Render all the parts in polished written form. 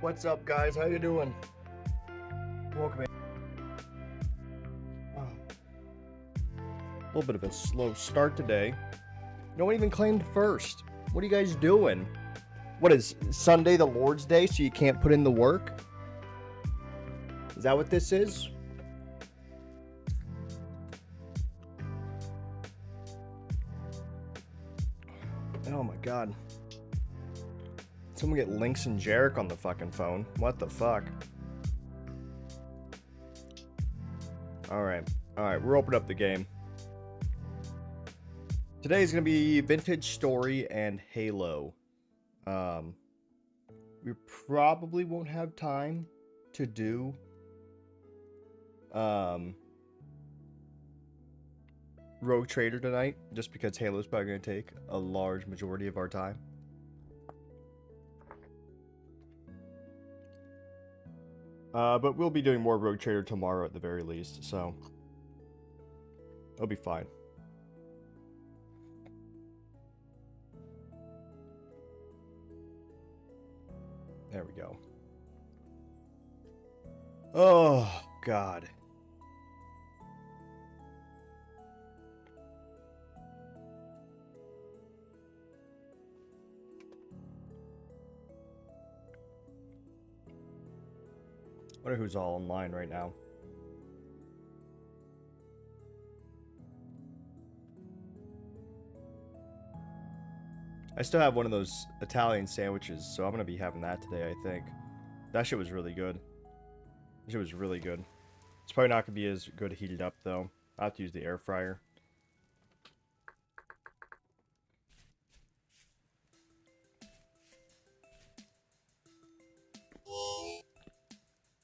What's up, guys? How you doing? Welcome in. Oh, a little bit of a slow start today. No one even claimed first. What are you guys doing? What is Sunday the Lord's Day, so you can't put in the work? Is that what this is? Oh my god. Someone get Lynx and Jarek on the fucking phone. What the fuck? Alright. Alright, we're opening up the game. Today is going to be Vintage Story and Halo. We probably won't have time to do Rogue Trader tonight, just because Halo's probably going to take a large majority of our time. But we'll be doing more Rogue Trader tomorrow at the very least, so it'll be fine. There we go. Oh, God. I wonder who's all online right now. I still have one of those Italian sandwiches, so I'm going to be having that today, I think. That shit was really good. That shit was really good. It's probably not going to be as good heated up, though. I'll have to use the air fryer.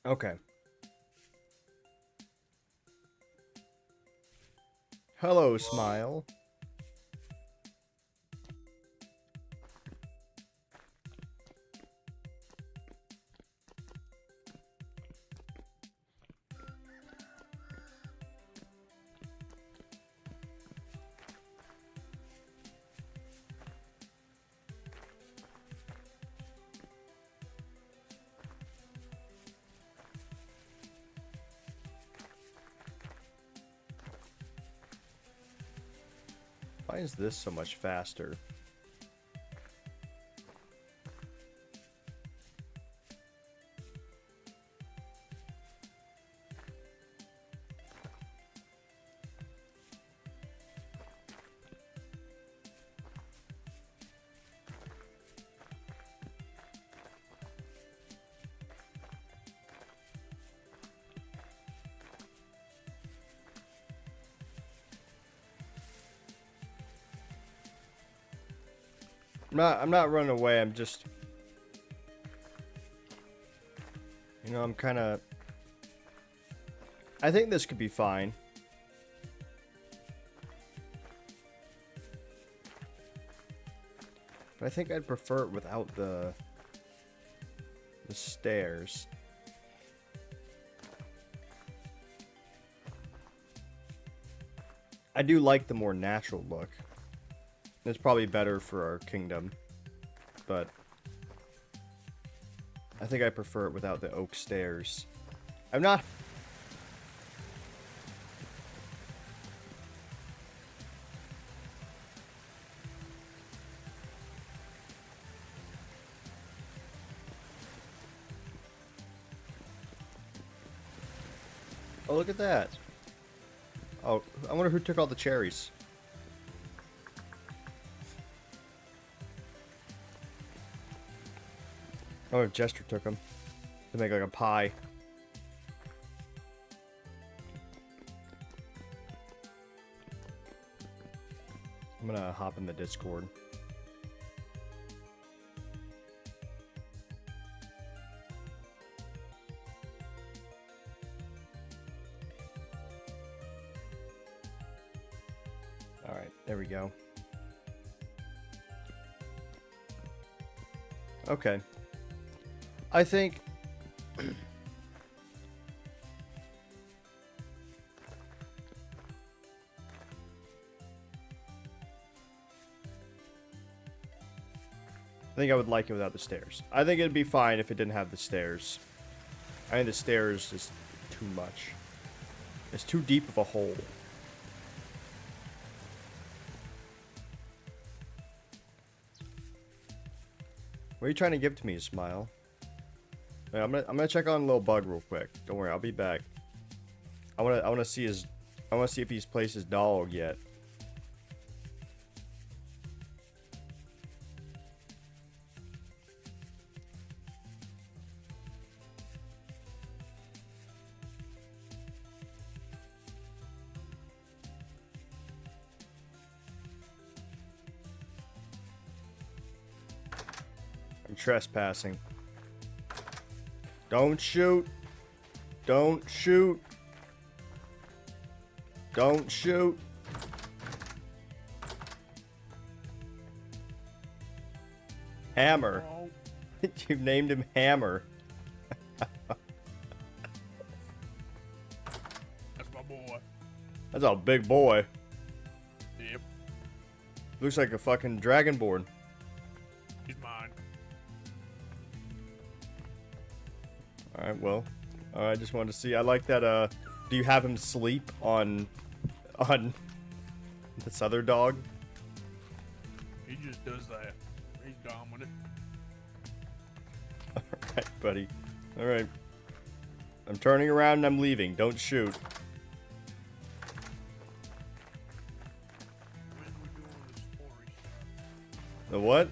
Okay. Hello, Smile. Why is this so much faster? I'm not running away, I'm just... You know, I'm kind of... I think this could be fine. But I think I'd prefer it without the stairs. I do like the more natural look. It's probably better for our kingdom, but I think I prefer it without the oak stairs. I'm not... Oh, look at that. Oh, I wonder who took all the cherries. Oh, if Jester took them to make like a pie. I'm gonna hop in the Discord. Alright, there we go. Okay. I think... I think I would like it without the stairs. I think it'd be fine if it didn't have the stairs. I think the stairs is too much. It's too deep of a hole. What are you trying to give to me, Smile? Wait, I'm gonna check on little bug real quick. Don't worry, I'll be back. I wanna see if he's placed his dog yet. I'm trespassing. Don't shoot. Don't shoot. Don't shoot. Hammer. You've named him Hammer. That's my boy. That's a big boy. Yep. Looks like a fucking dragonborn. He's mine. Alright, well. I just wanted to see. I like that, do you have him sleep on this other dog? He just does that. He's dominant. Alright, buddy. Alright. I'm turning around and I'm leaving. Don't shoot. When we doing the story stuff? The what?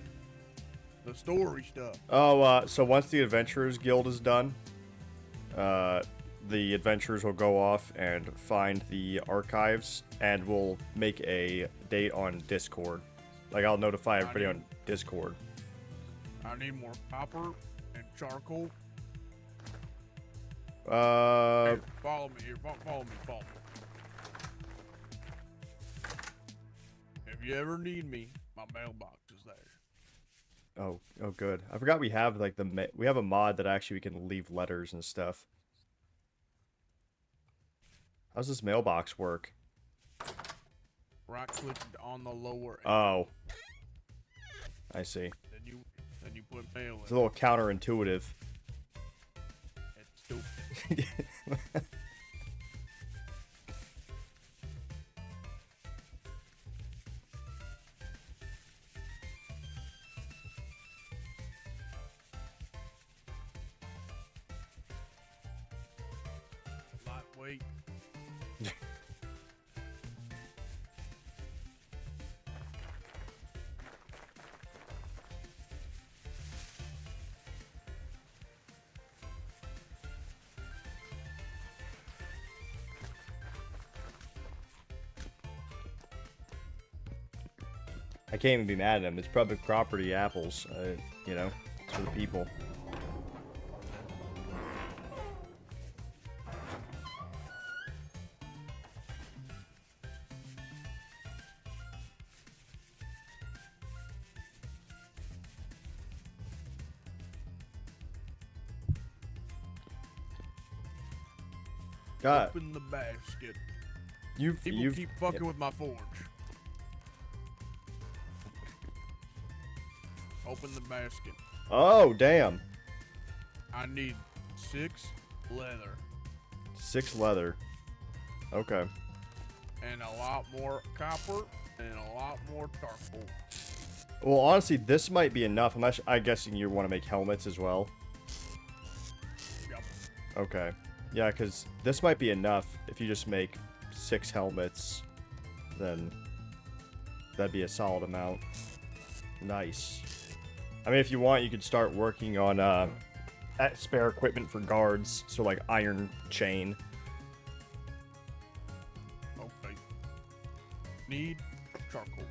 The story stuff. Oh, so once the Adventurers Guild is done, the adventurers will go off and find the archives, and we'll make a date on Discord. Like, I'll notify everybody on Discord. I need more copper and charcoal. Here, follow me here. Follow me. If you ever need me, my mailbox is there. Oh, good. I forgot we have, like, we have a mod that actually we can leave letters and stuff. How's this mailbox work? Right click on the lower end. Oh. I see. Then you put mail in. It's a little counterintuitive. It's stupid. Lightweight. I can't even be mad at him. It's public property apples. You know, it's for the people. God, Open the basket. you've Keep fucking with my forge. Open the basket. Oh, damn. I need 6 leather 6 leather. Okay. and a lot more copper and a lot more charcoal. Well, honestly, this might be enough. Unless I'm guessing you want to make helmets as well. Yep. Okay. Yeah, because this might be enough. If you just make 6 helmets, then that'd be a solid amount. Nice. I mean, if you want, you could start working on spare equipment for guards. So like iron chain. Okay. Need charcoal.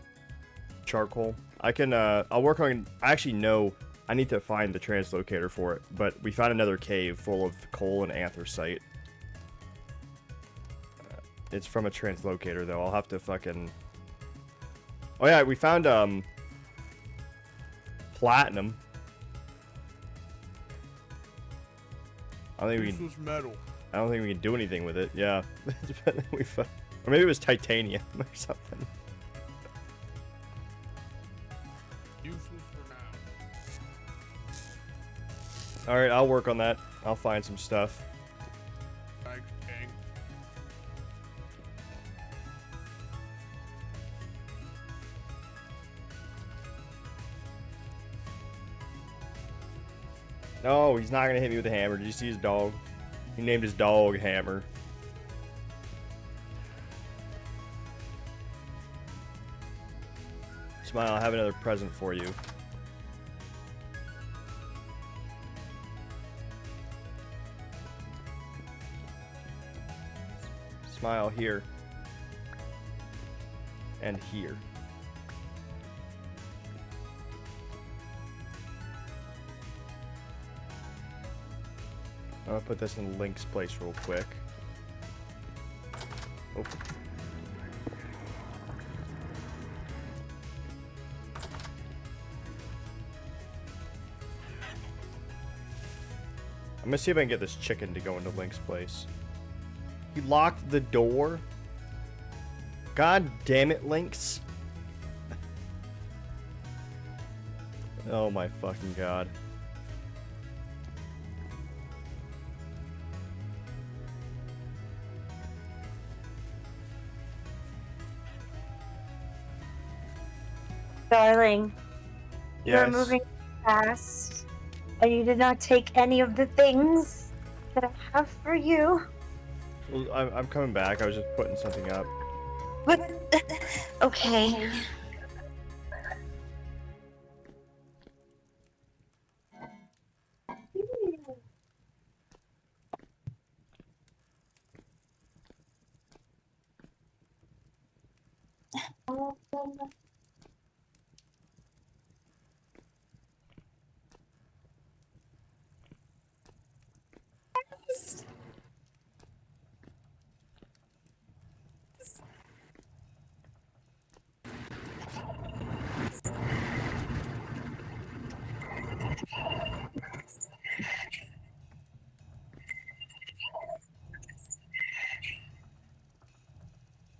Charcoal. I can, I'll work on, I actually know, I need to find the translocator for it, but we found another cave full of coal and anthracite. It's from a translocator, though. I'll have to fucking... Oh, yeah, we found, platinum. I don't think we can... Useless metal. I don't think we can do anything with it. Yeah. Or maybe it was titanium or something. Useless for now. Alright, I'll work on that. I'll find some stuff. Thanks, King. No, he's not gonna hit me with a hammer. Did you see his dog? He named his dog Hammer. Smile, I have another present for you. Smile here. And here. I'm gonna put this in Link's place real quick. Oh. I'm gonna see if I can get this chicken to go into Link's place. He locked the door? God damn it, Lynx. Oh my fucking god. Darling, Yes. you're moving fast, and you did not take any of the things that I have for you. Well, I'm coming back. I was just putting something up. But okay.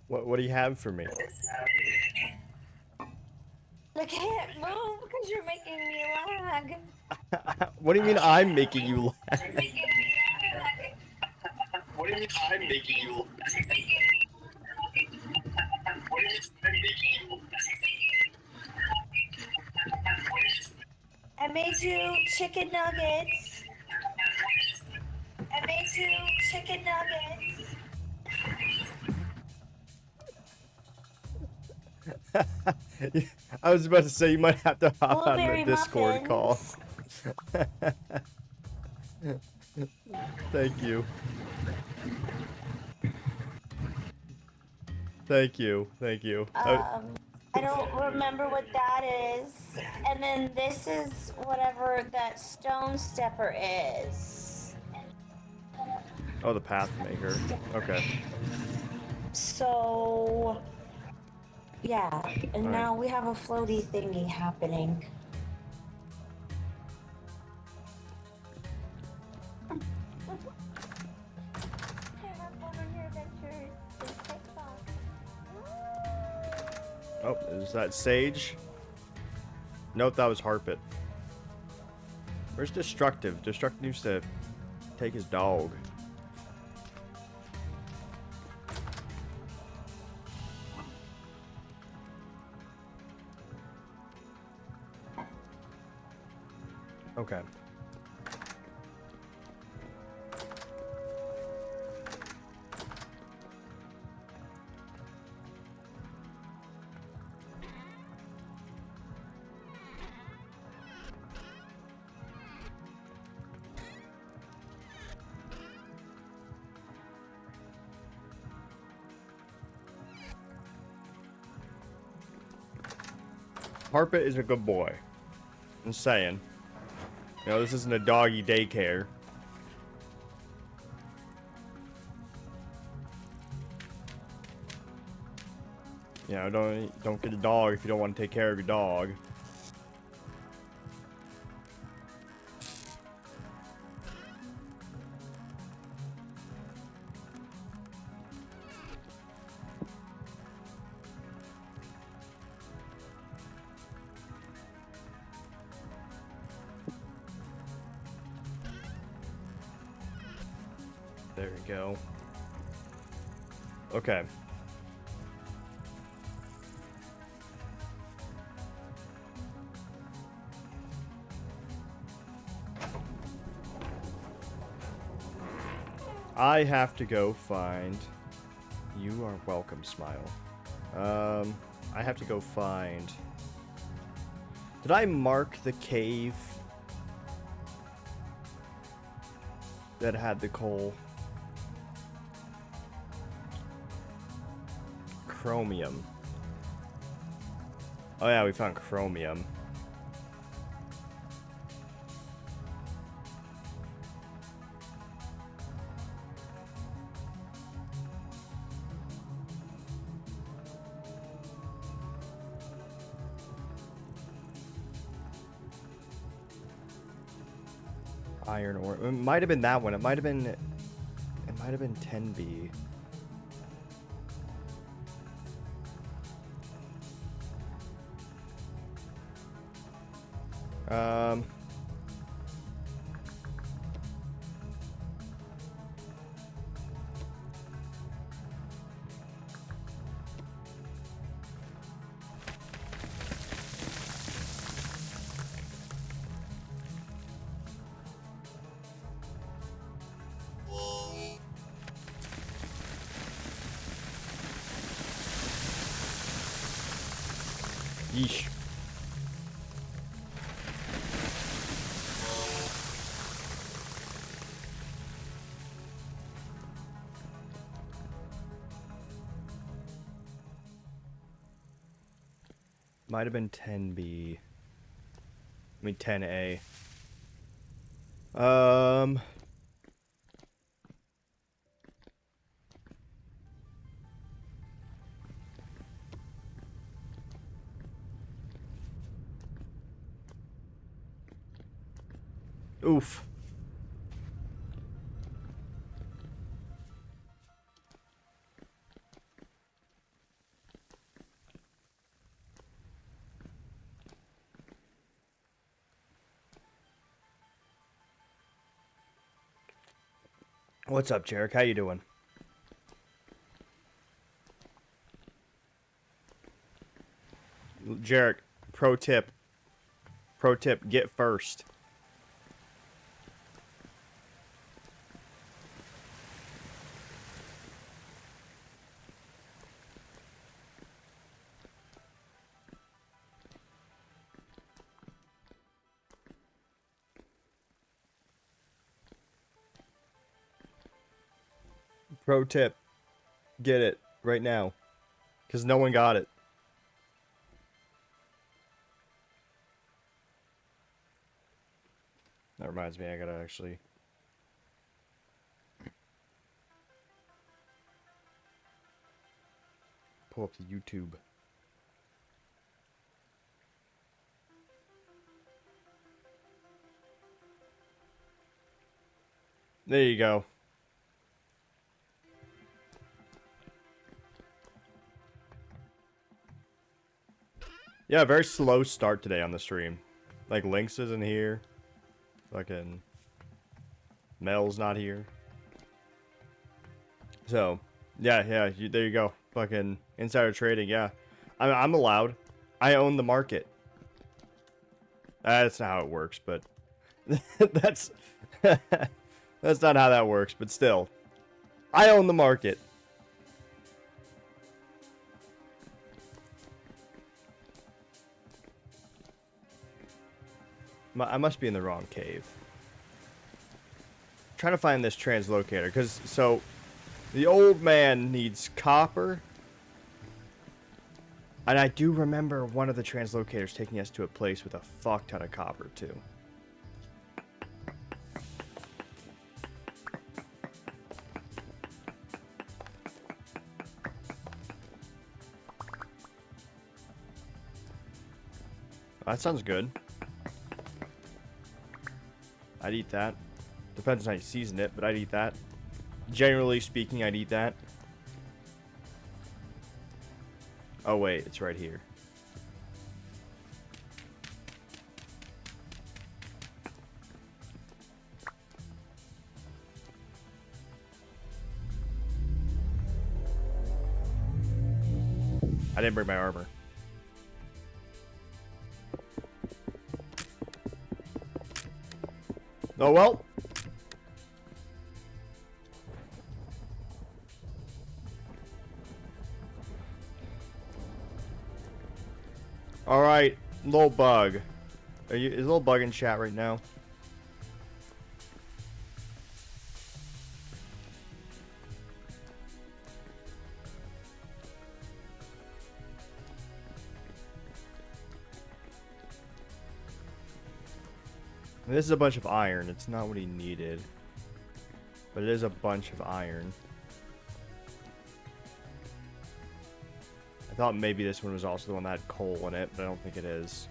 What do you have for me? I can't move because you're making me lag. What do you mean I'm making you laugh? What do you mean I'm making you? What do you mean I'm making you? I made you chicken nuggets. I made you chicken nuggets. I was about to say you might have to hop on the Blueberry Discord call. muffins. Thank you. Thank you. Thank you. I don't remember what that is. And then this is whatever that stone stepper is. Oh, the path maker. Okay. So, yeah. And All now we have a floaty thingy happening. Oh, is that Sage? Nope, that was Harpit. Where's Destructive? Destructive needs to take his dog. Okay. Harpit is a good boy. I'm saying. You know, this isn't a doggy daycare. You know, don't get a dog if you don't want to take care of your dog. go. Okay. I have to go find... You are welcome, Smile. I have to go find... Did I mark the cave that had the coal? Chromium. Oh yeah, we found chromium. Iron ore. It might have been that one. It might have been 10B. Yeesh. Might have been 10B. I mean 10A. Oof. What's up, Jarek? How you doing? Jarek, pro tip, get first. Pro tip, get it right now, because no one got it. That reminds me, I gotta actually... pull up the YouTube. There you go. Yeah, very slow start today on the stream. Like, Lynx isn't here. Fucking Mel's not here. So, yeah, there you go. Fucking insider trading, yeah. I'm allowed. I own the market. That's not how it works, but... that's... that's not how that works, but still. I own the market. I must be in the wrong cave. I'm trying to find this translocator, because, so, the old man needs copper. And I do remember one of the translocators taking us to a place with a fuck ton of copper, too. That sounds good. I'd eat that. Depends on how you season it, but I'd eat that. Generally speaking, I'd eat that. Oh wait, it's right here. I didn't bring my armor. Oh well. Alright, little bug. Is little bug in chat right now? This is a bunch of iron. It's not what he needed. But it is a bunch of iron. I thought maybe this one was also the one that had coal in it, but I don't think it is.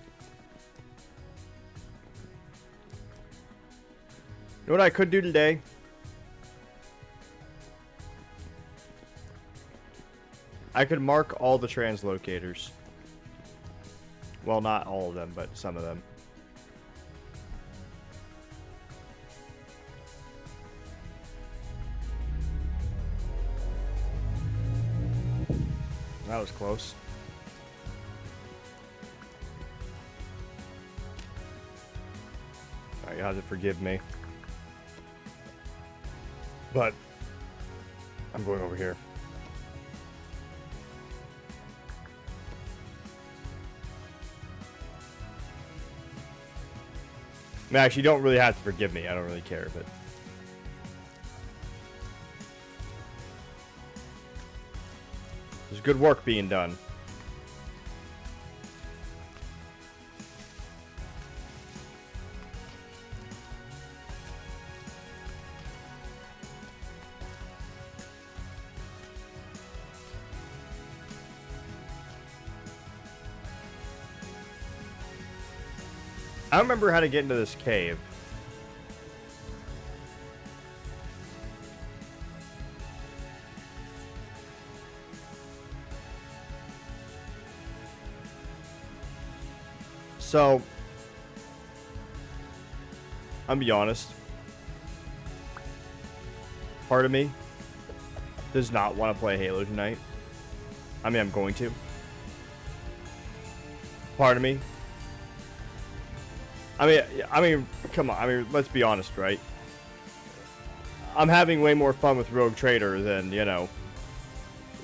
You know what I could do today? I could mark all the translocators. Well, not all of them, but some of them. That was close. Alright, you have to forgive me. But I'm going over here. I mean, actually, you don't really have to forgive me. I don't really care, but... There's good work being done. I don't remember how to get into this cave. So, I'm gonna be honest. Part of me does not want to play Halo tonight. I mean, I'm going to. Part of me. I mean, come on. I mean, let's be honest, right? I'm having way more fun with Rogue Trader than, you know,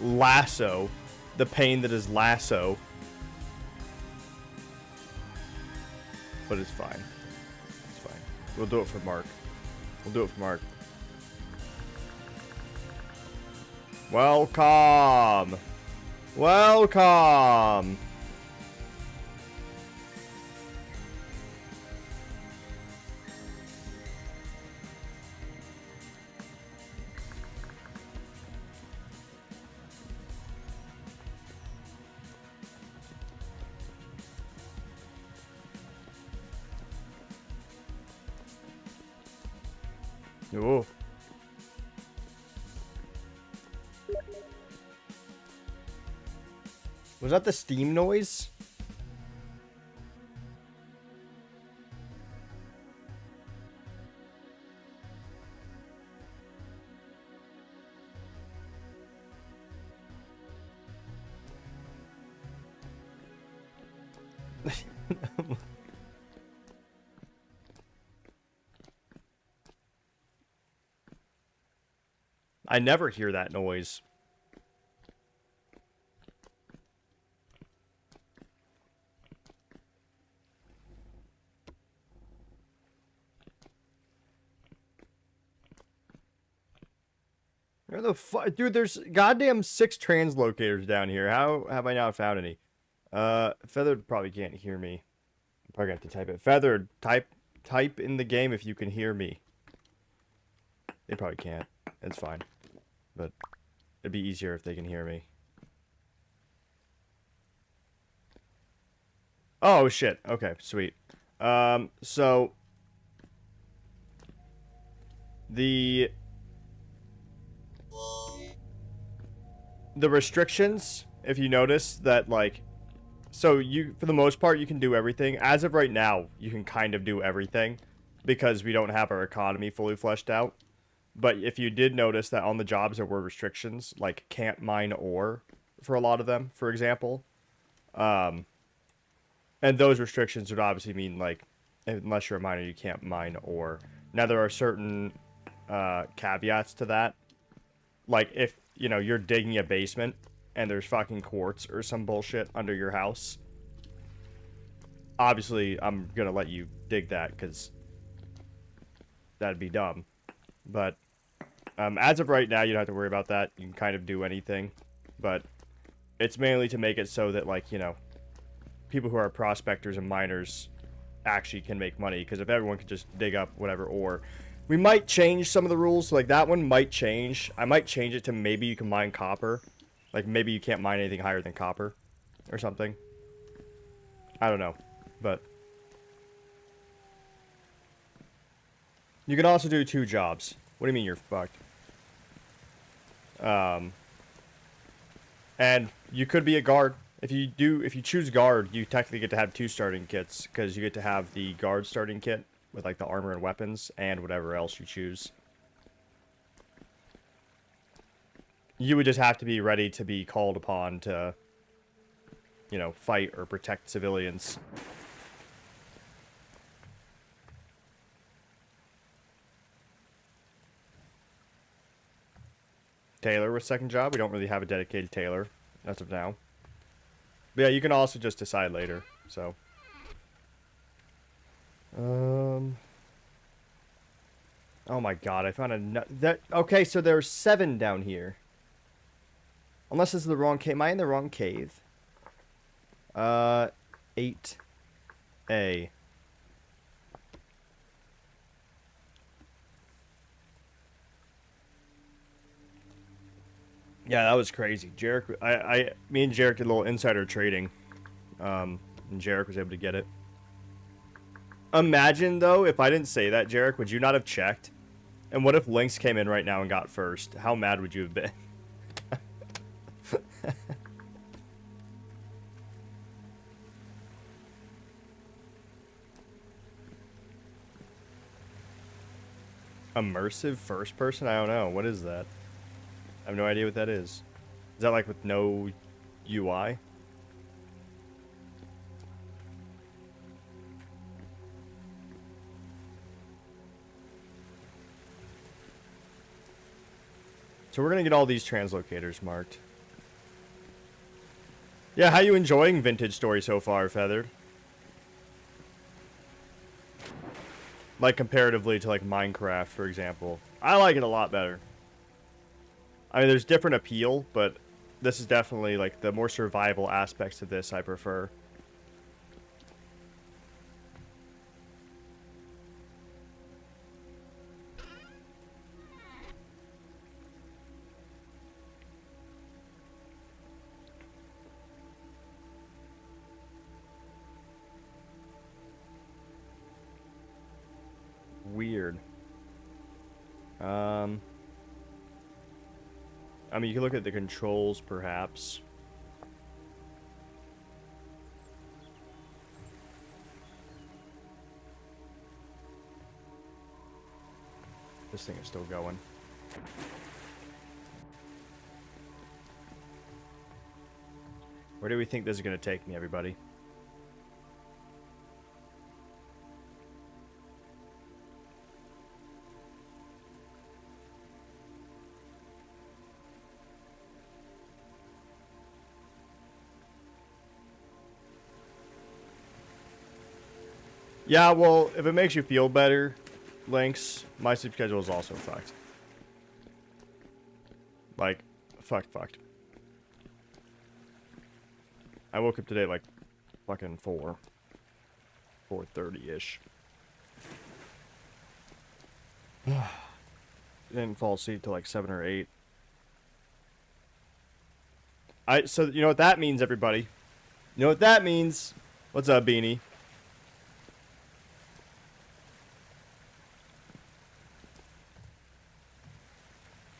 Lasso, the pain that is Lasso. But it's fine. It's fine. We'll do it for Mark. We'll do it for Mark. Welcome. Welcome. Ooh. Was that the steam noise? I never hear that noise. Where the fuck? Dude, there's goddamn 6 translocators down here. How have I not found any? Feathered probably can't hear me. I'm probably gonna have to type it. Feathered, type in the game if you can hear me. They probably can't. It's fine. But it'd be easier if they can hear me. Oh, shit. Okay, sweet. So... The restrictions, if you notice, that, like... So, you, for the most part, you can do everything. As of right now, you can kind of do everything. Because we don't have our economy fully fleshed out. But if you did notice that on the jobs there were restrictions, like can't mine ore for a lot of them, for example. And those restrictions would obviously mean, like, unless you're a miner, you can't mine ore. Now, there are certain caveats to that. Like, if, you know, you're digging a basement and there's fucking quartz or some bullshit under your house, obviously, I'm gonna let you dig that, because that'd be dumb. But as of right now, you don't have to worry about that. You can kind of do anything. But it's mainly to make it so that, like, you know, people who are prospectors and miners actually can make money. Because if everyone could just dig up whatever ore... We might change some of the rules. Like, that one might change. I might change it to maybe you can mine copper. Like, maybe you can't mine anything higher than copper. Or something. I don't know. But... you can also do 2 jobs. What do you mean you're fucked? And you could be a guard. If you choose guard, you technically get to have 2 starting kits, because you get to have the guard starting kit with, like, the armor and weapons and whatever else you choose. You would just have to be ready to be called upon to, you know, fight or protect civilians. Tailor with second job. We don't really have a dedicated tailor as of now. But yeah, you can also just decide later. So. Oh my god, I found okay, so there's 7 down here. Unless this is the wrong cave. Am I in the wrong cave? 8A. Yeah, that was crazy. Jarek, me and Jarek did a little insider trading. And Jarek was able to get it. Imagine, though, if I didn't say that, Jarek, would you not have checked? And what if Lynx came in right now and got first? How mad would you have been? Immersive first person? I don't know. What is that? I have no idea what that is. Is that like with no UI? So we're gonna get all these translocators marked. Yeah, how you enjoying Vintage Story so far, Feathered? Like comparatively to like Minecraft, for example. I like it a lot better. I mean, there's different appeal, but this is definitely, like, the more survival aspects of this I prefer. Weird. I mean, you can look at the controls, perhaps. This thing is still going. Where do we think this is going to take me, everybody? Yeah, well, if it makes you feel better, Lynx, my sleep schedule is also fucked. Like, fucked. I woke up today at like fucking 4:30-ish. Didn't fall asleep till like 7 or 8. So you know what that means, everybody? You know what that means? What's up, Beanie?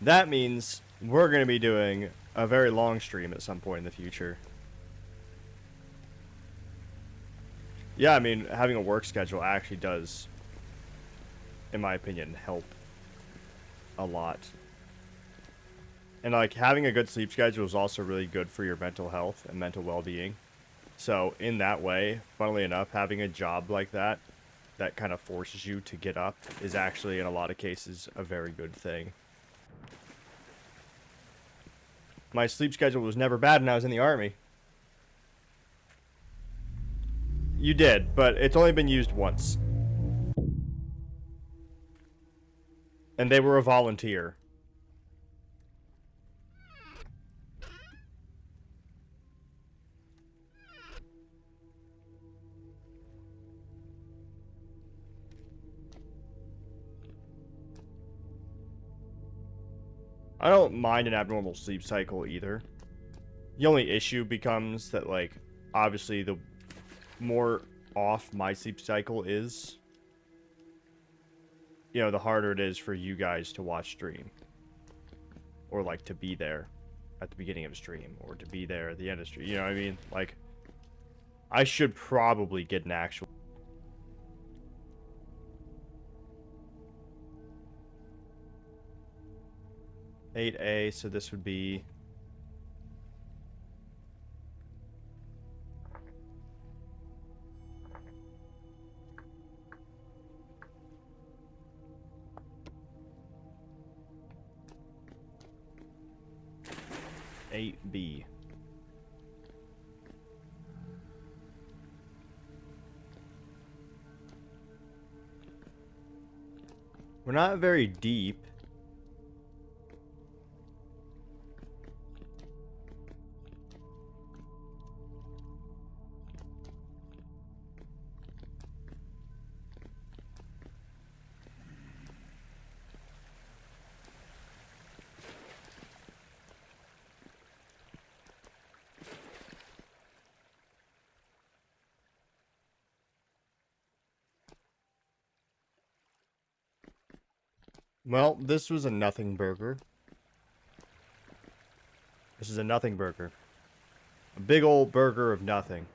That means we're going to be doing a very long stream at some point in the future. Yeah, I mean, having a work schedule actually does, in my opinion, help a lot. And like having a good sleep schedule is also really good for your mental health and mental well-being. So in that way, funnily enough, having a job like that kind of forces you to get up is actually in a lot of cases a very good thing. My sleep schedule was never bad when I was in the army. You did, but it's only been used once. And they were a volunteer. I don't mind an abnormal sleep cycle either. The only issue becomes that, like, obviously the more off my sleep cycle is, you know, the harder it is for you guys to watch stream. Or, like, to be there at the beginning of a stream. Or to be there at the end of stream. You know what I mean? Like, I should probably get an actual... $8A, so this would be... $8B. We're not very deep. Well, this was a nothing burger. This is a nothing burger. A big old burger of nothing.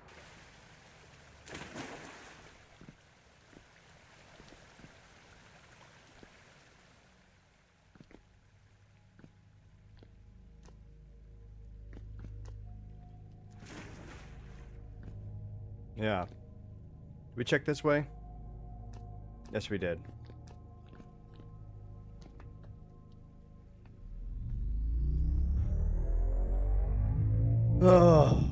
Yeah. Did we check this way? Yes, we did. Oh.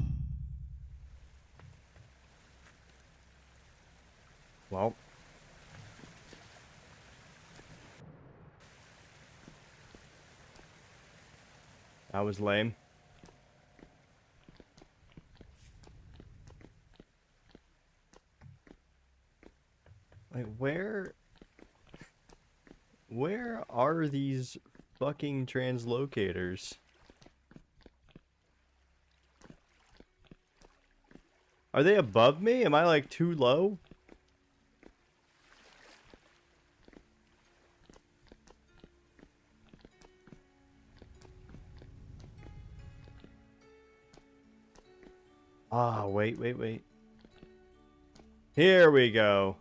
Well. That was lame. Like, where are these fucking translocators? Are they above me? Am I, like, too low? Ah, wait. Here we go.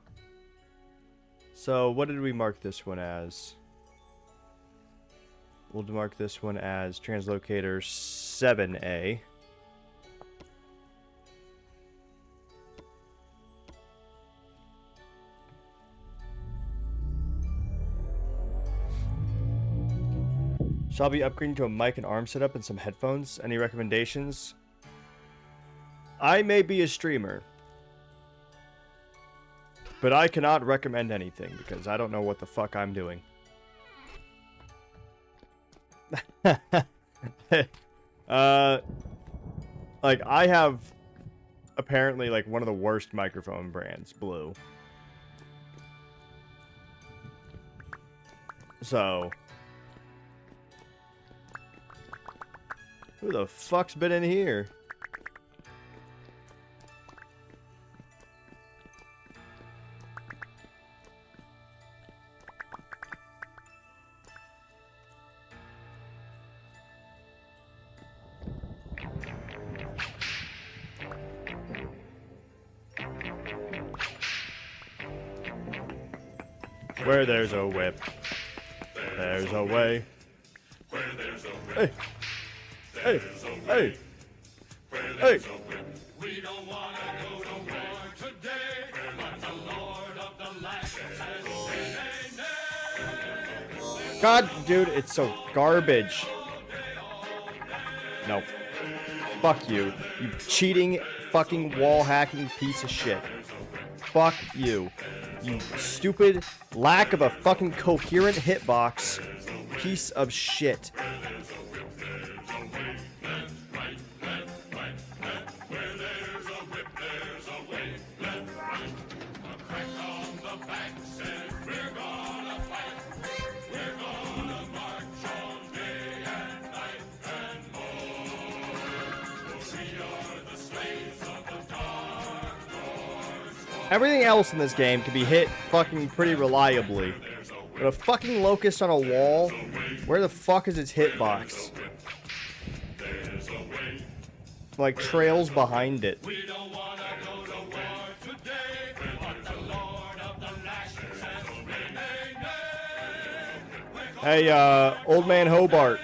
So, what did we mark this one as? We'll mark this one as translocator 7A. Shall be upgrading to a mic and arm setup and some headphones. Any recommendations? I may be a streamer, but I cannot recommend anything because I don't know what the fuck I'm doing. Like, I have apparently like one of the worst microphone brands, Blue. So, who the fuck's been in here? Where there's a whip, there's a way. Where there's a way. Hey. Hey. Hey. Hey. We don't wanna go to war today, but the Lord of the Land says nay, nay. God, dude, it's so garbage. No. Fuck you. You cheating, fucking wall hacking piece of shit. Fuck you. You stupid lack of a fucking coherent hitbox piece of shit. Everything else in this game can be hit fucking pretty reliably. But a fucking locust on a wall? Where the fuck is its hitbox? Like, trails behind it. Hey, old man Hobart.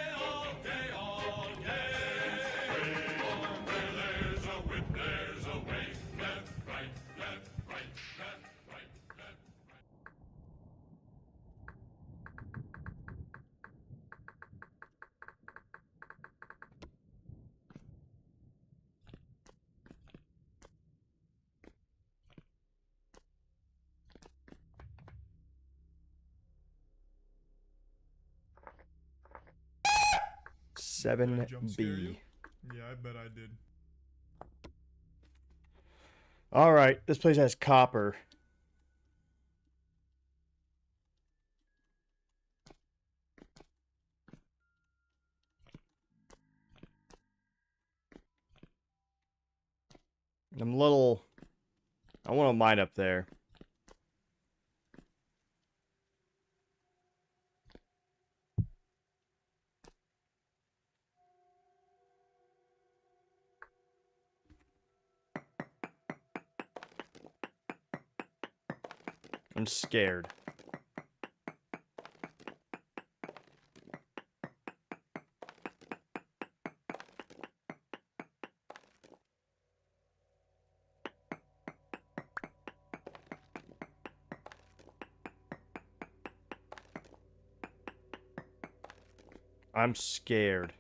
Did I jump scare you? 7B. Yeah, I bet I did. Alright, this place has copper. I'm a little... I want to mine up there. I'm scared. I'm scared.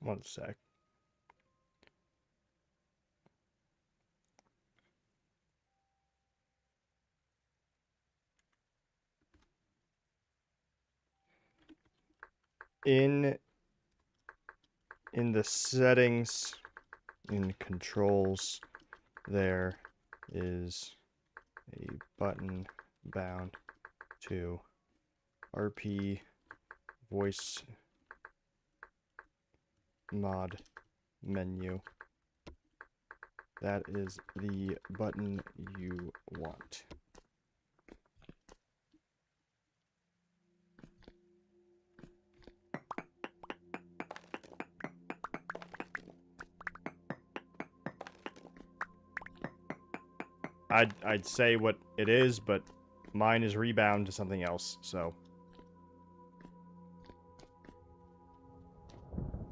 One sec. In the settings, in controls, there is a button bound to RP voice mod menu. That is the button you want. I'd say what it is, but mine is rebound to something else, so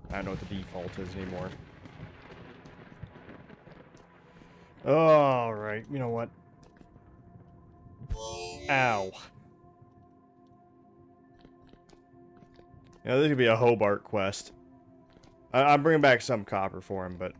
I don't know what the default is anymore. Alright, you know what? Ow. Yeah, this could be a Hobart quest. I'm bringing back some copper for him, but...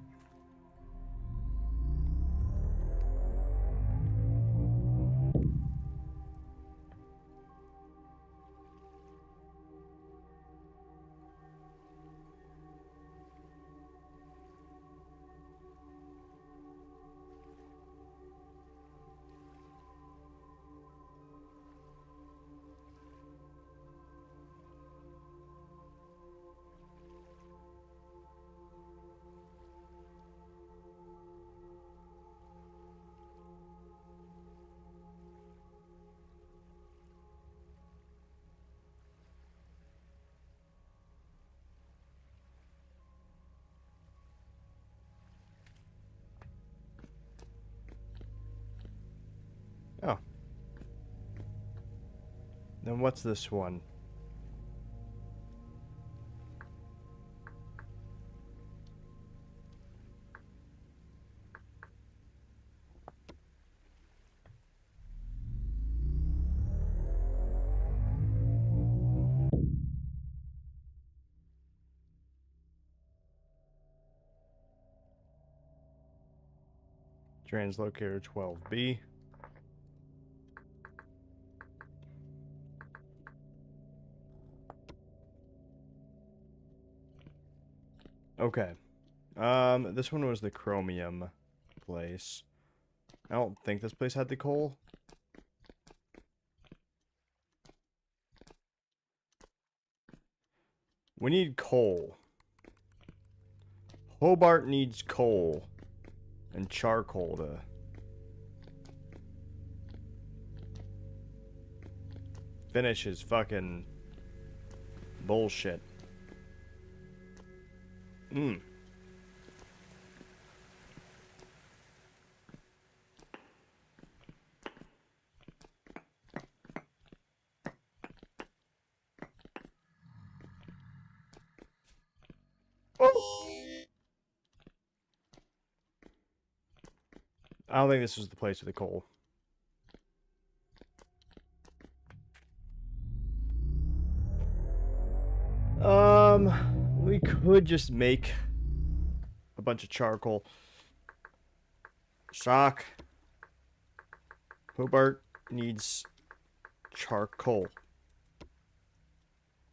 Then what's this one? Translocator 12B. Okay. This one was the chromium place. I don't think this place had the coal. We need coal. Hobart needs coal. And charcoal to... finish his fucking... bullshit. I don't think this was the place with the coal. We could just make a bunch of charcoal. Sock. Hobart needs charcoal.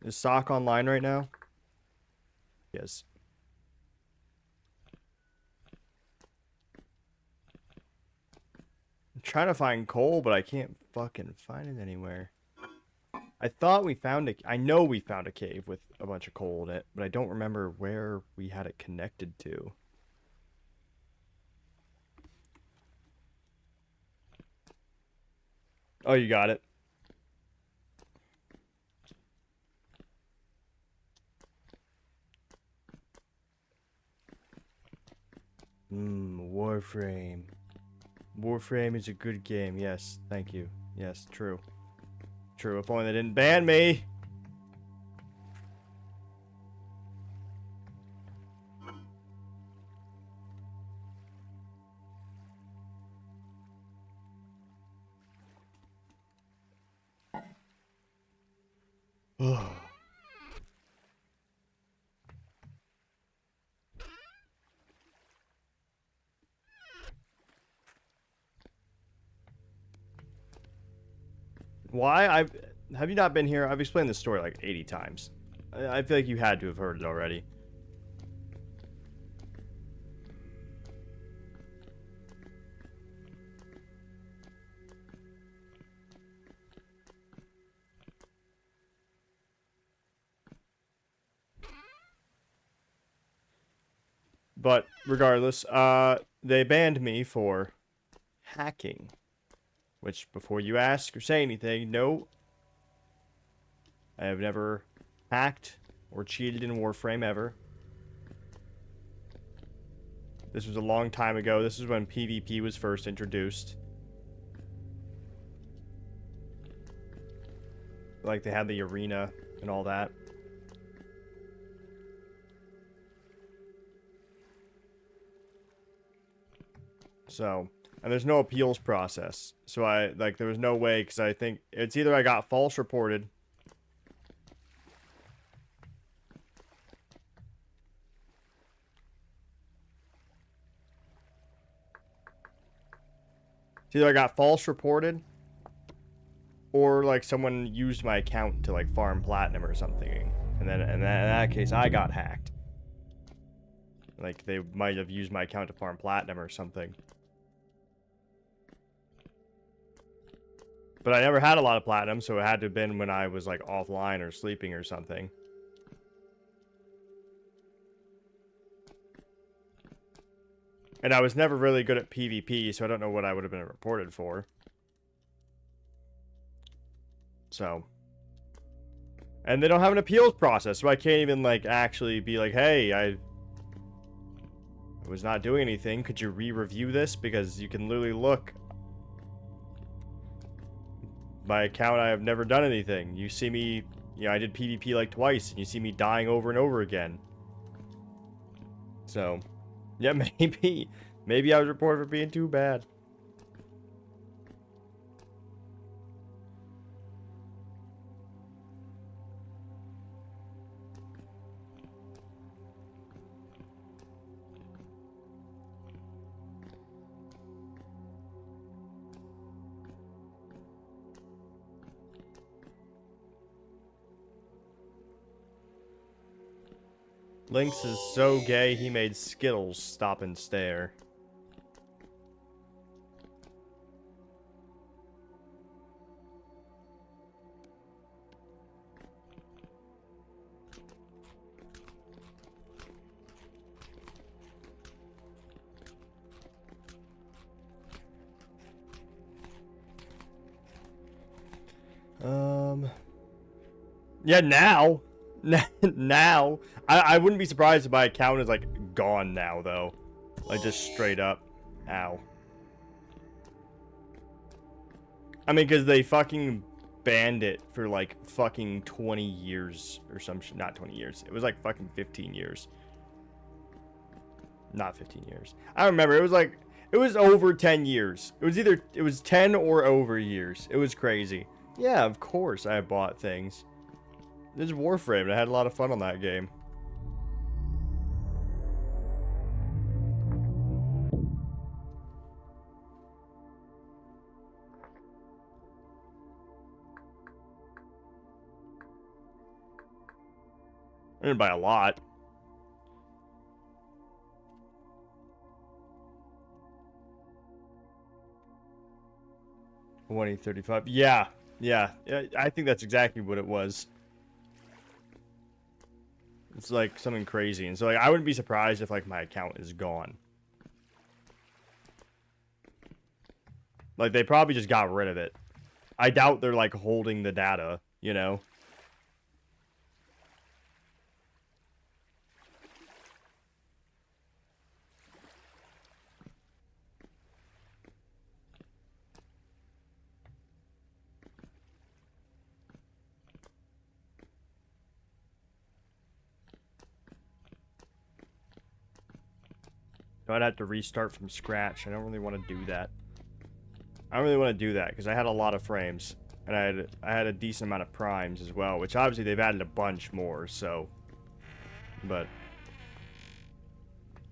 Is Sock online right now? Yes. I'm trying to find coal, but I can't fucking find it anywhere. I thought we found I know we found a cave with a bunch of coal in it, but I don't remember where we had it connected to. Oh, you got it. Warframe. Warframe is a good game. Yes, thank you. Yes, true. True, if only they didn't ban me. Why? Have you not been here? I've explained this story like 80 times. I feel like you had to have heard it already. But regardless, they banned me for hacking. Which, before you ask or say anything, no. I have never hacked or cheated in Warframe ever. This was a long time ago. This is when PvP was first introduced. Like, they had the arena and all that. So... and there's no appeals process. So there was no way, because I think it's either I got false reported. It's either I got false reported, or like someone used my account to like farm platinum or something. And then in that case, I got hacked. Like they might have used my account to farm platinum or something. But I never had a lot of platinum, so it had to have been when I was like offline or sleeping or something. And I was never really good at PvP, so I don't know what I would have been reported for. So. And they don't have an appeals process, so I can't even like actually be like, hey, I was not doing anything. Could you re-review this? Because you can literally look. my account, I have never done anything. You see me, I did PvP like twice, and you see me dying over and over again. So, yeah, maybe I was reported for being too bad. Lynx is so gay, he made Skittles stop and stare. Yeah, now. Now. I wouldn't be surprised if my account is, like, gone now, though. Like, just straight up. Ow. I mean, because they fucking banned it for, like, fucking 20 years or some shit. Not 20 years. It was, like, fucking 15 years. Not 15 years. I don't remember. It was, like, it was over 10 years. It was either, it was 10 or over years. It was crazy. Yeah, of course I bought things. This is Warframe, and I had a lot of fun on that game. I didn't buy a lot. $20.35. Yeah. I think that's exactly what it was. It's like something crazy, and so like I wouldn't be surprised if like my account is gone. Like they probably just got rid of it. I doubt they're like holding the data, you know. So I'd have to restart from scratch. I don't really want to do that. I don't really want to do that because I had a lot of frames, and I had a decent amount of primes as well, which obviously they've added a bunch more. So, but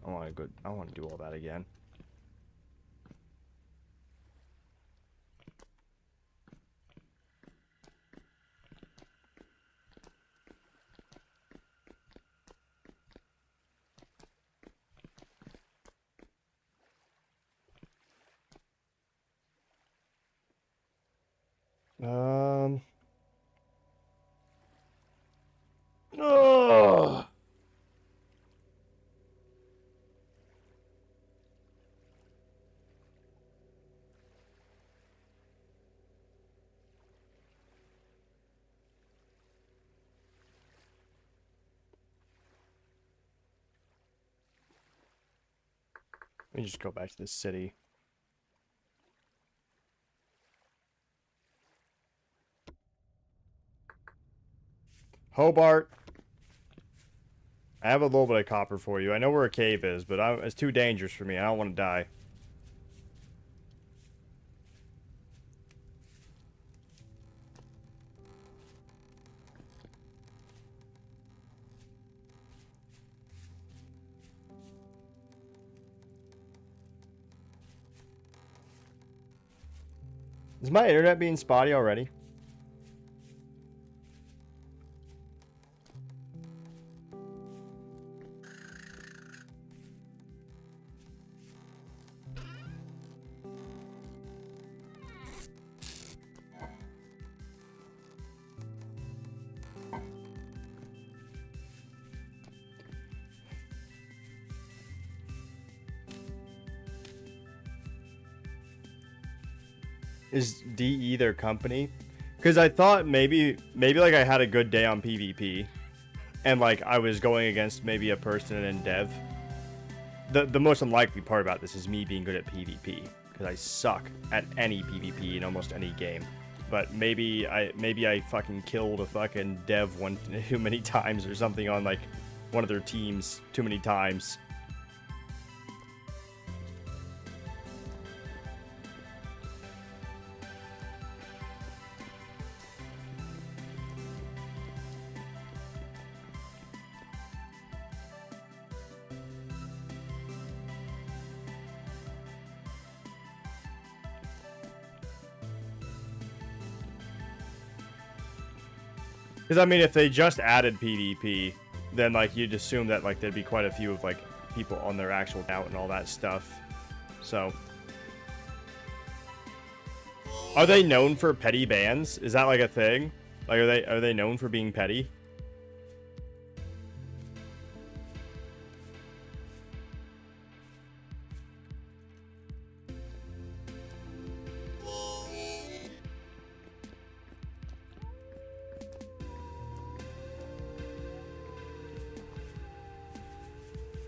I want to do all that again. Oh. Let me just go back to the city. Hobart. I have a little bit of copper for you. I know where a cave is, but it's too dangerous for me. I don't want to die. Is my internet being spotty already? Is DE their company? Because I thought maybe like I had a good day on PvP, and like I was going against maybe a person in dev. The most unlikely part about this is me being good at PvP, because I suck at any PvP in almost any game. but maybe I fucking killed a fucking dev one too many times or something on like one of their teams too many times. Because, I mean, if they just added PvP, then, like, you'd assume that, like, there'd be quite a few of, like, people on their actual account and all that stuff. So. Are they known for petty bans? Is that, like, a thing? Like, are they known for being petty?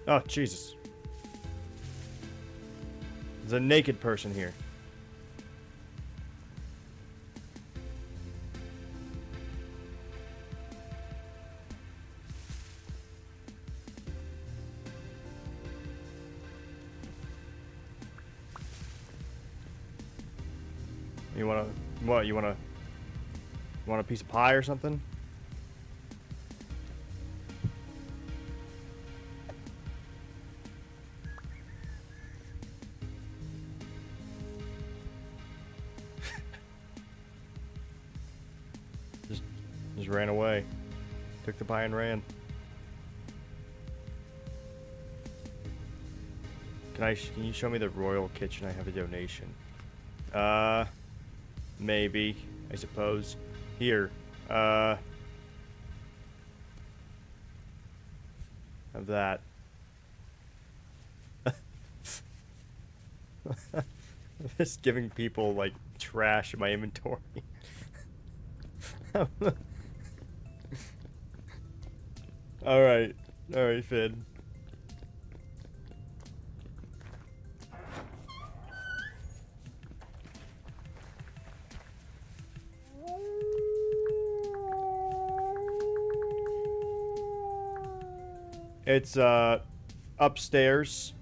Oh, Jesus. There's a naked person here. You wanna... What, you wanna... You want a piece of pie or something? Just ran away. Took the pie and ran. Can you show me the royal kitchen? I have a donation. Maybe, I suppose. Here. Of that. Just giving people like trash in my inventory. Alright, Finn. It's upstairs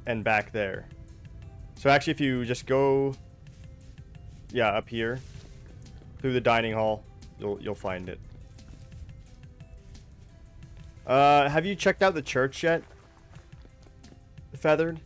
and back there. So actually if you just go up here through the dining hall, you'll find it. Have you checked out the church yet? Feathered?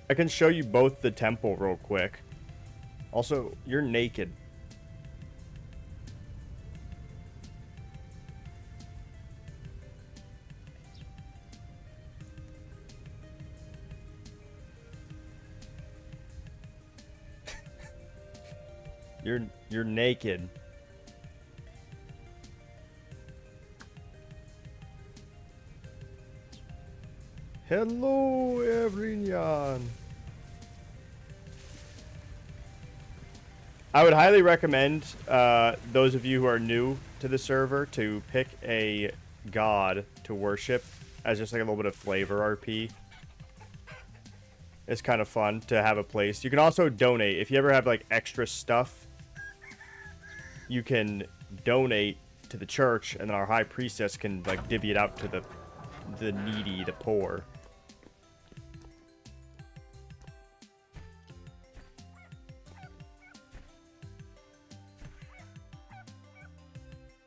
I can show you both the temple real quick. Also, you're naked. You're naked. Hello, everyone. I would highly recommend those of you who are new to the server to pick a god to worship as just like a little bit of flavor RP. It's kind of fun to have a place. You can also donate. If you ever have like extra stuff, you can donate to the church, and then our high priestess can like divvy it out to the needy, the poor.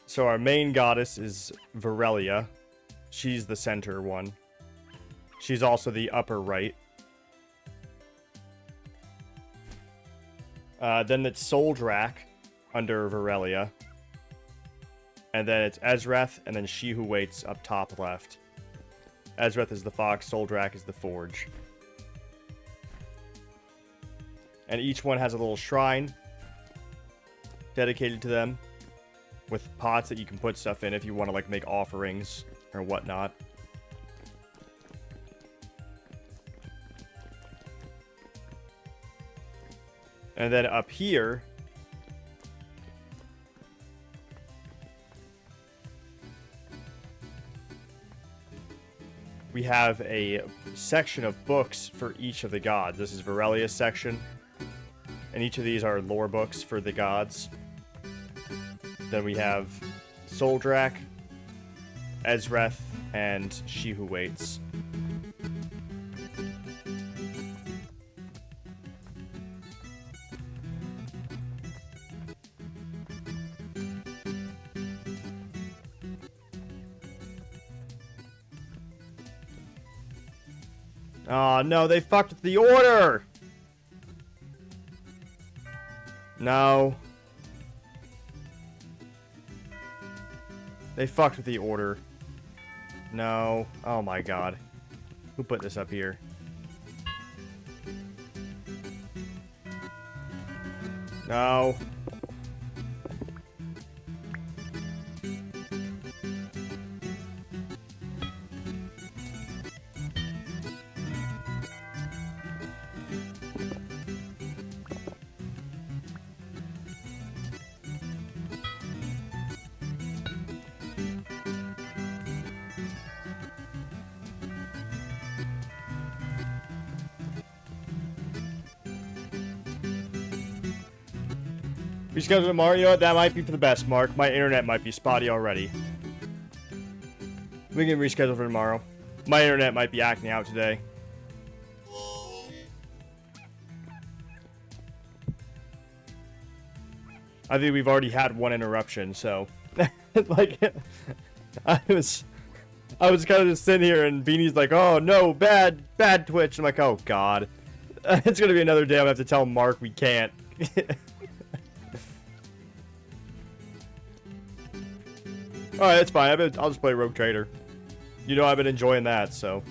So our main goddess is Virelia. She's the center one. She's also the upper right. Then it's Soldrak under Virelia. And then it's Ezreth, and then She Who Waits up top left. Ezreth is the fox, Soldrak is the forge. And each one has a little shrine dedicated to them. with pots that you can put stuff in if you want to, like, make offerings or whatnot. And then up here, we have a section of books for each of the gods. This is Virelia's section. And each of these are lore books for the gods. Then we have Soldrak, Ezreth, and She Who Waits. Oh, no, they fucked with the order! No. They fucked with the order. No. Oh my god. Who put this up here? No. Reschedule tomorrow. You know what? That might be for the best, Mark. My internet might be spotty already. We can reschedule for tomorrow. My internet might be acting out today. I think we've already had one interruption, so like I was kind of just sitting here and Beanie's like, "Oh no, bad Twitch." I'm like, "Oh god." It's going to be another day I'm going to have to tell Mark we can't. Alright, that's fine. I'll just play Rogue Trader. You know I've been enjoying that, so.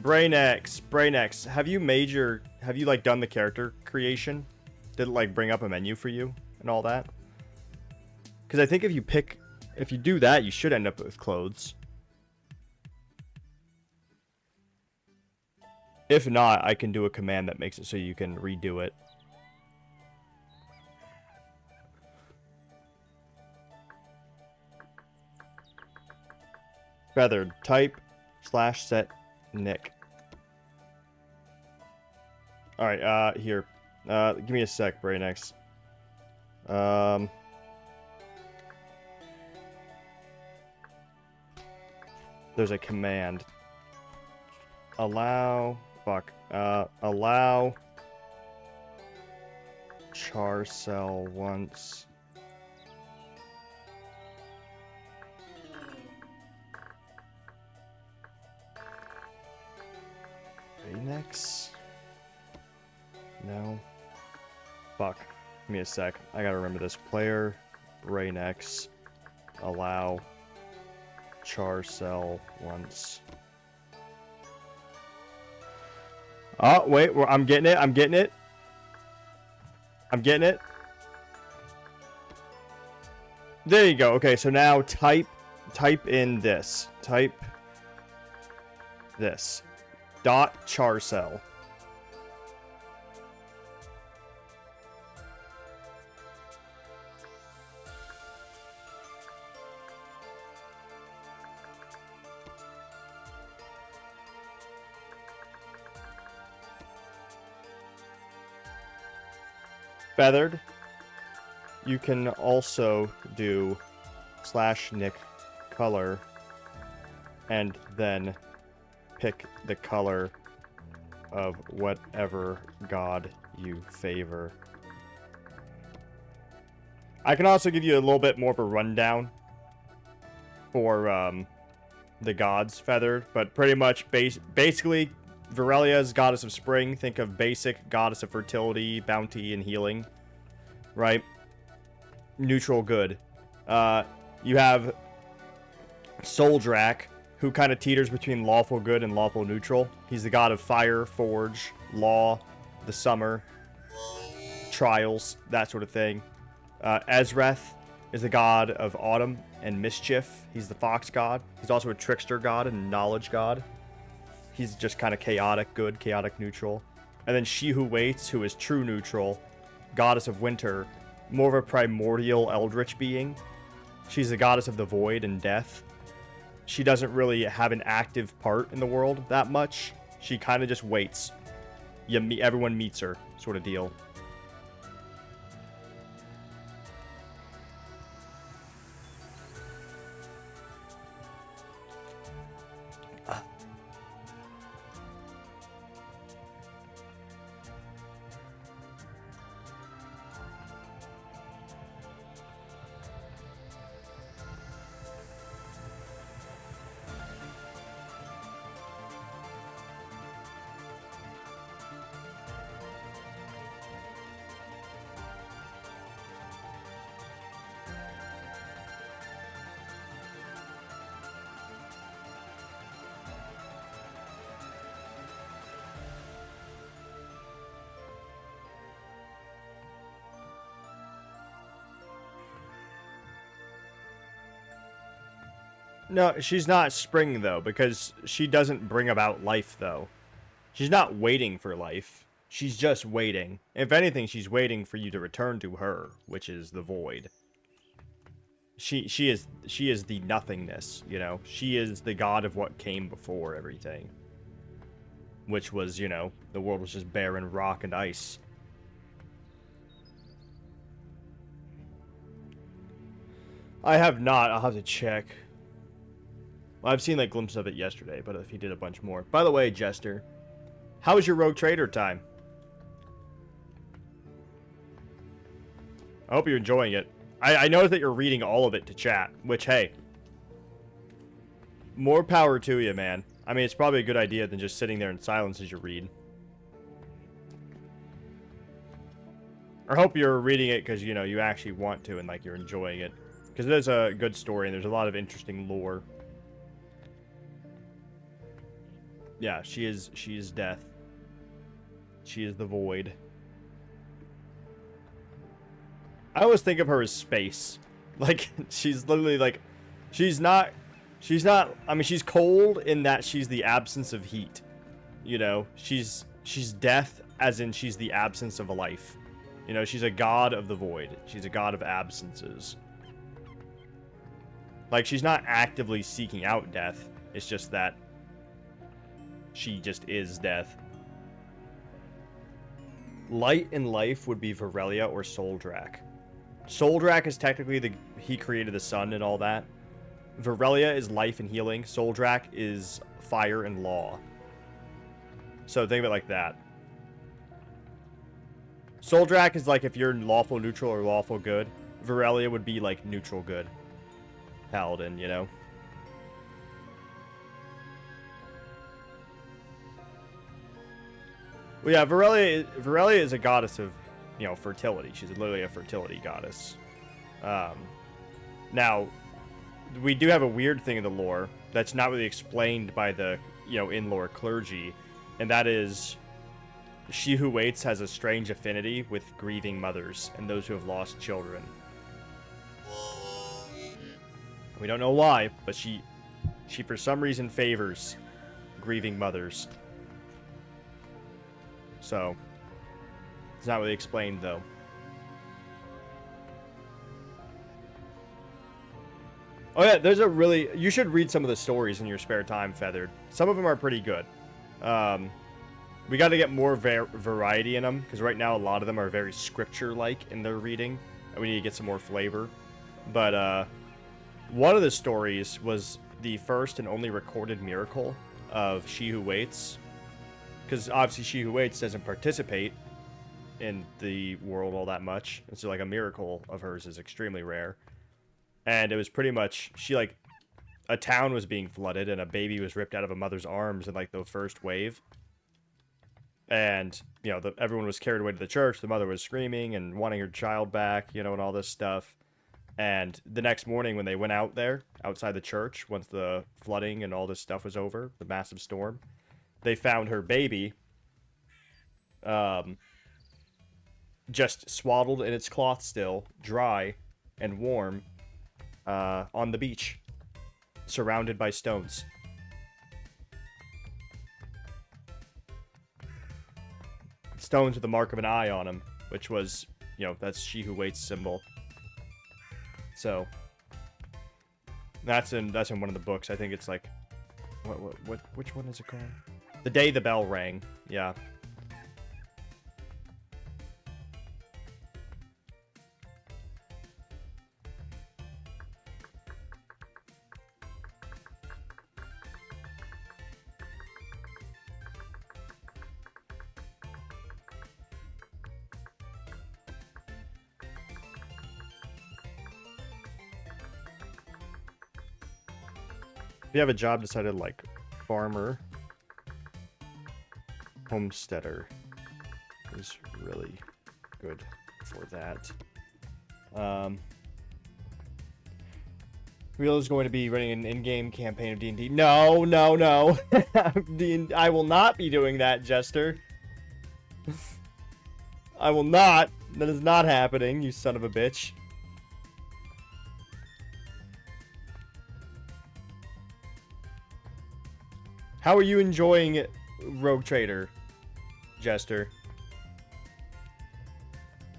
Brainex, have you like done the character creation? Did it like bring up a menu for you and all that? Because I think if you do that, you should end up with clothes. If not, I can do a command that makes it so you can redo it. Feathered. Type / set Nick. Alright, here. Give me a sec, Brainex. There's a command. Allow char cell once. Brainex? No. Fuck. Give me a sec. I gotta remember this. Player, Brainex, allow char cell once. Oh, wait. I'm getting it. I'm getting it. There you go. Okay, so now type in this. Type this. Dot char cell. Feathered. You can also do /Nick color and then pick the color of whatever god you favor. I can also give you a little bit more of a rundown for the gods, Feathered, but pretty much basically Virelia is goddess of spring. Think of basic goddess of fertility, bounty, and healing. Right? Neutral good. You have Soldrak, who kind of teeters between lawful good and lawful neutral. He's the god of fire, forge, law, the summer, trials, that sort of thing. Ezreth is the god of autumn and mischief. He's the fox god. He's also a trickster god and knowledge god. He's just kind of chaotic good, chaotic neutral. And then She Who Waits, who is true neutral, goddess of winter, more of a primordial eldritch being. She's the goddess of the void and death. She doesn't really have an active part in the world that much. She kind of just waits. Everyone meets her, sort of deal. No, she's not spring, though, because she doesn't bring about life, though. She's not waiting for life. She's just waiting. If anything, she's waiting for you to return to her, which is the void. She is the nothingness, you know? She is the god of what came before everything. Which was, you know, the world was just barren rock and ice. I have not. I'll have to check. Well, I've seen like glimpses of it yesterday, but if he did a bunch more. By the way, Jester, how was your Rogue Trader time? I hope you're enjoying it. I noticed that you're reading all of it to chat, which, hey, more power to you, man. I mean, it's probably a good idea than just sitting there in silence as you read. I hope you're reading it because, you know, you actually want to and, like, you're enjoying it. Because it is a good story and there's a lot of interesting lore. Yeah, she is death. She is the void. I always think of her as space. Like, she's literally like, she's not, I mean, she's cold in that she's the absence of heat. You know, she's death as in she's the absence of a life. You know, she's a god of the void. She's a god of absences. Like, she's not actively seeking out death. It's just that she just is death. Light in life would be Virelia or Soldrak. Soldrak is technically he created the sun and all that. Virelia is life and healing. Soldrak is fire and law. So think of it like that. Soldrak is like if you're lawful neutral or lawful good. Virelia would be like neutral good. Paladin, you know? Well, yeah, Virelia is a goddess of, you know, fertility. She's literally a fertility goddess. Now, we do have a weird thing in the lore that's not really explained by the, you know, in-lore clergy, and that is She Who Waits has a strange affinity with grieving mothers and those who have lost children. We don't know why, but she for some reason favors grieving mothers. So, it's not really explained, though. Oh yeah, there's a really... You should read some of the stories in your spare time, Feathered. Some of them are pretty good. We got to get more variety in them, because right now a lot of them are very scripture-like in their reading, and we need to get some more flavor. But, one of the stories was the first and only recorded miracle of She Who Waits. Because obviously She Who Waits doesn't participate in the world all that much. And so like a miracle of hers is extremely rare. And it was pretty much, a town was being flooded and a baby was ripped out of a mother's arms in like the first wave. And, you know, everyone was carried away to the church. The mother was screaming and wanting her child back, you know, and all this stuff. And the next morning when they went out there, outside the church, once the flooding and all this stuff was over, the massive storm, they found her baby just swaddled in its cloth still, dry and warm, on the beach, surrounded by stones. Stones with the mark of an eye on them, which was, you know, that's she who waits symbol. So that's in one of the books. I think it's like, which one is it called? The Day the Bell Rang. Yeah. If you have a job decided like farmer, homesteader is really good for that. Real is going to be running an in-game campaign of D&D. No, no, no. I will not be doing that, Jester. I will not. That is not happening, you son of a bitch. How are you enjoying Rogue Trader, Jester?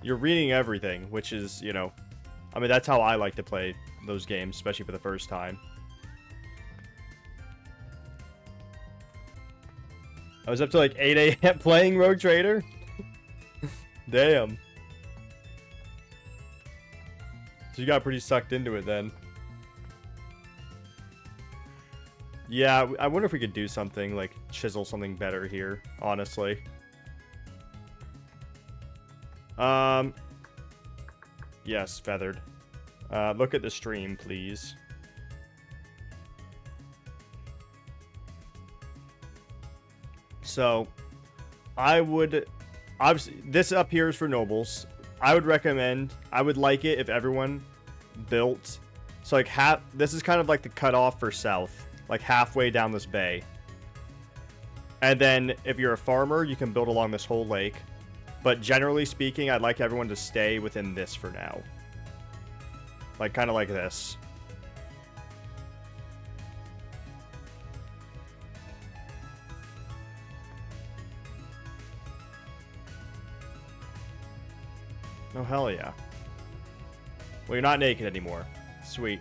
You're reading everything, which is, you know, I mean, that's how I like to play those games, especially for the first time. I was up to like 8 a.m. playing Rogue Trader? Damn. So you got pretty sucked into it then. Yeah, I wonder if we could do something, like, chisel something better here, honestly. Yes, feathered. Look at the stream, please. So, I would... Obviously, this up here is for nobles. I would recommend... I would like it if everyone built... So, like, this is kind of like the cutoff for south. Like halfway down this bay. And then if you're a farmer, you can build along this whole lake. But generally speaking, I'd like everyone to stay within this for now. Like kind of like this. Oh, hell yeah. Well, you're not naked anymore. Sweet.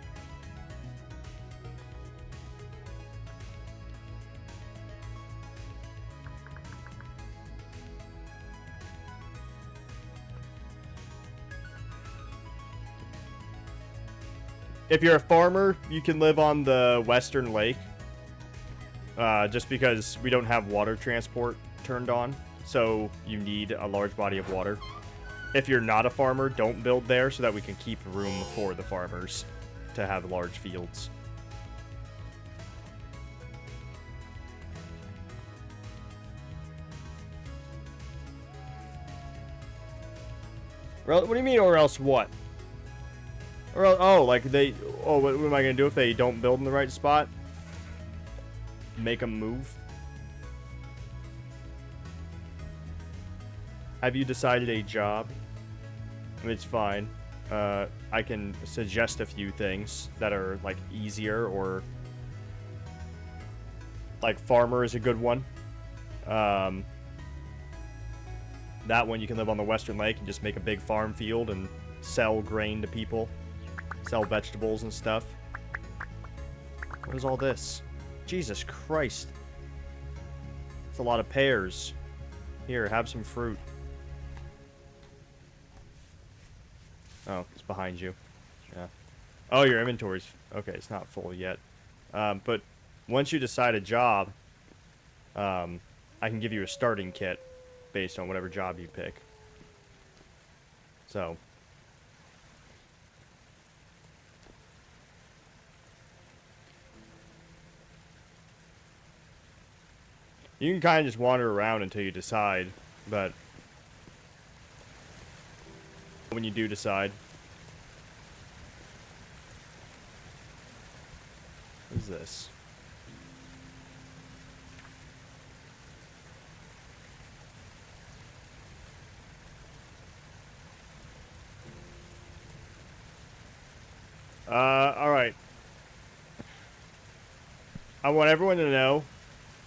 If you're a farmer, you can live on the western lake. Just because we don't have water transport turned on. So you need a large body of water. If you're not a farmer, don't build there so that we can keep room for the farmers to have large fields. What do you mean, or else what? Or else, oh, like they... Oh, what am I going to do if they don't build in the right spot? Make them move? Have you decided a job? I mean, it's fine. I can suggest a few things that are, like, easier or... Like, farmer is a good one. That one, you can live on the western lake and just make a big farm field and sell grain to people. Sell vegetables and stuff. What is all this? Jesus Christ. It's a lot of pears. Here, have some fruit. Oh, it's behind you. Yeah. Oh, your inventory's... Okay, it's not full yet. But once you decide a job, I can give you a starting kit based on whatever job you pick. So... You can kind of just wander around until you decide, but when you do decide. What is this? Alright. I want everyone to know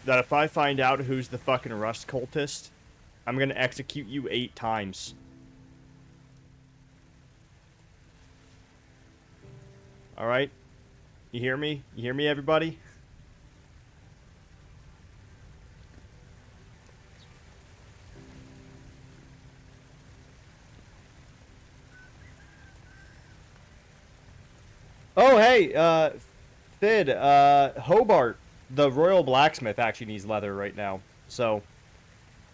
that if I find out who's the fucking Rust cultist, I'm gonna execute you 8 times. Alright? You hear me? You hear me, everybody? Oh, hey, Fid, Hobart, the Royal Blacksmith, actually needs leather right now. So,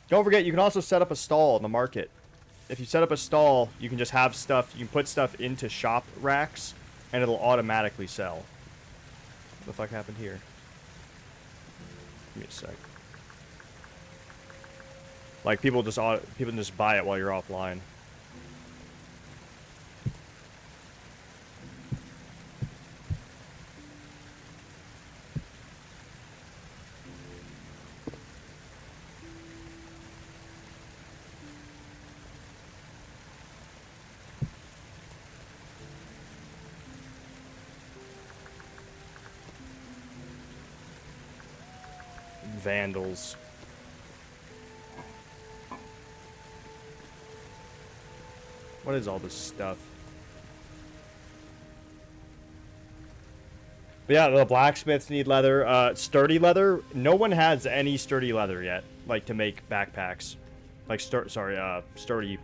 don't forget, you can also set up a stall in the market. If you set up a stall, you can just have stuff, you can put stuff into shop racks, and it'll automatically sell. What the fuck happened here? Give me a sec. Like, people just buy it while you're offline. Vandals. What is all this stuff? But yeah, the blacksmiths need leather. Sturdy leather. No one has any sturdy leather yet, like to make backpacks. Like sturdy.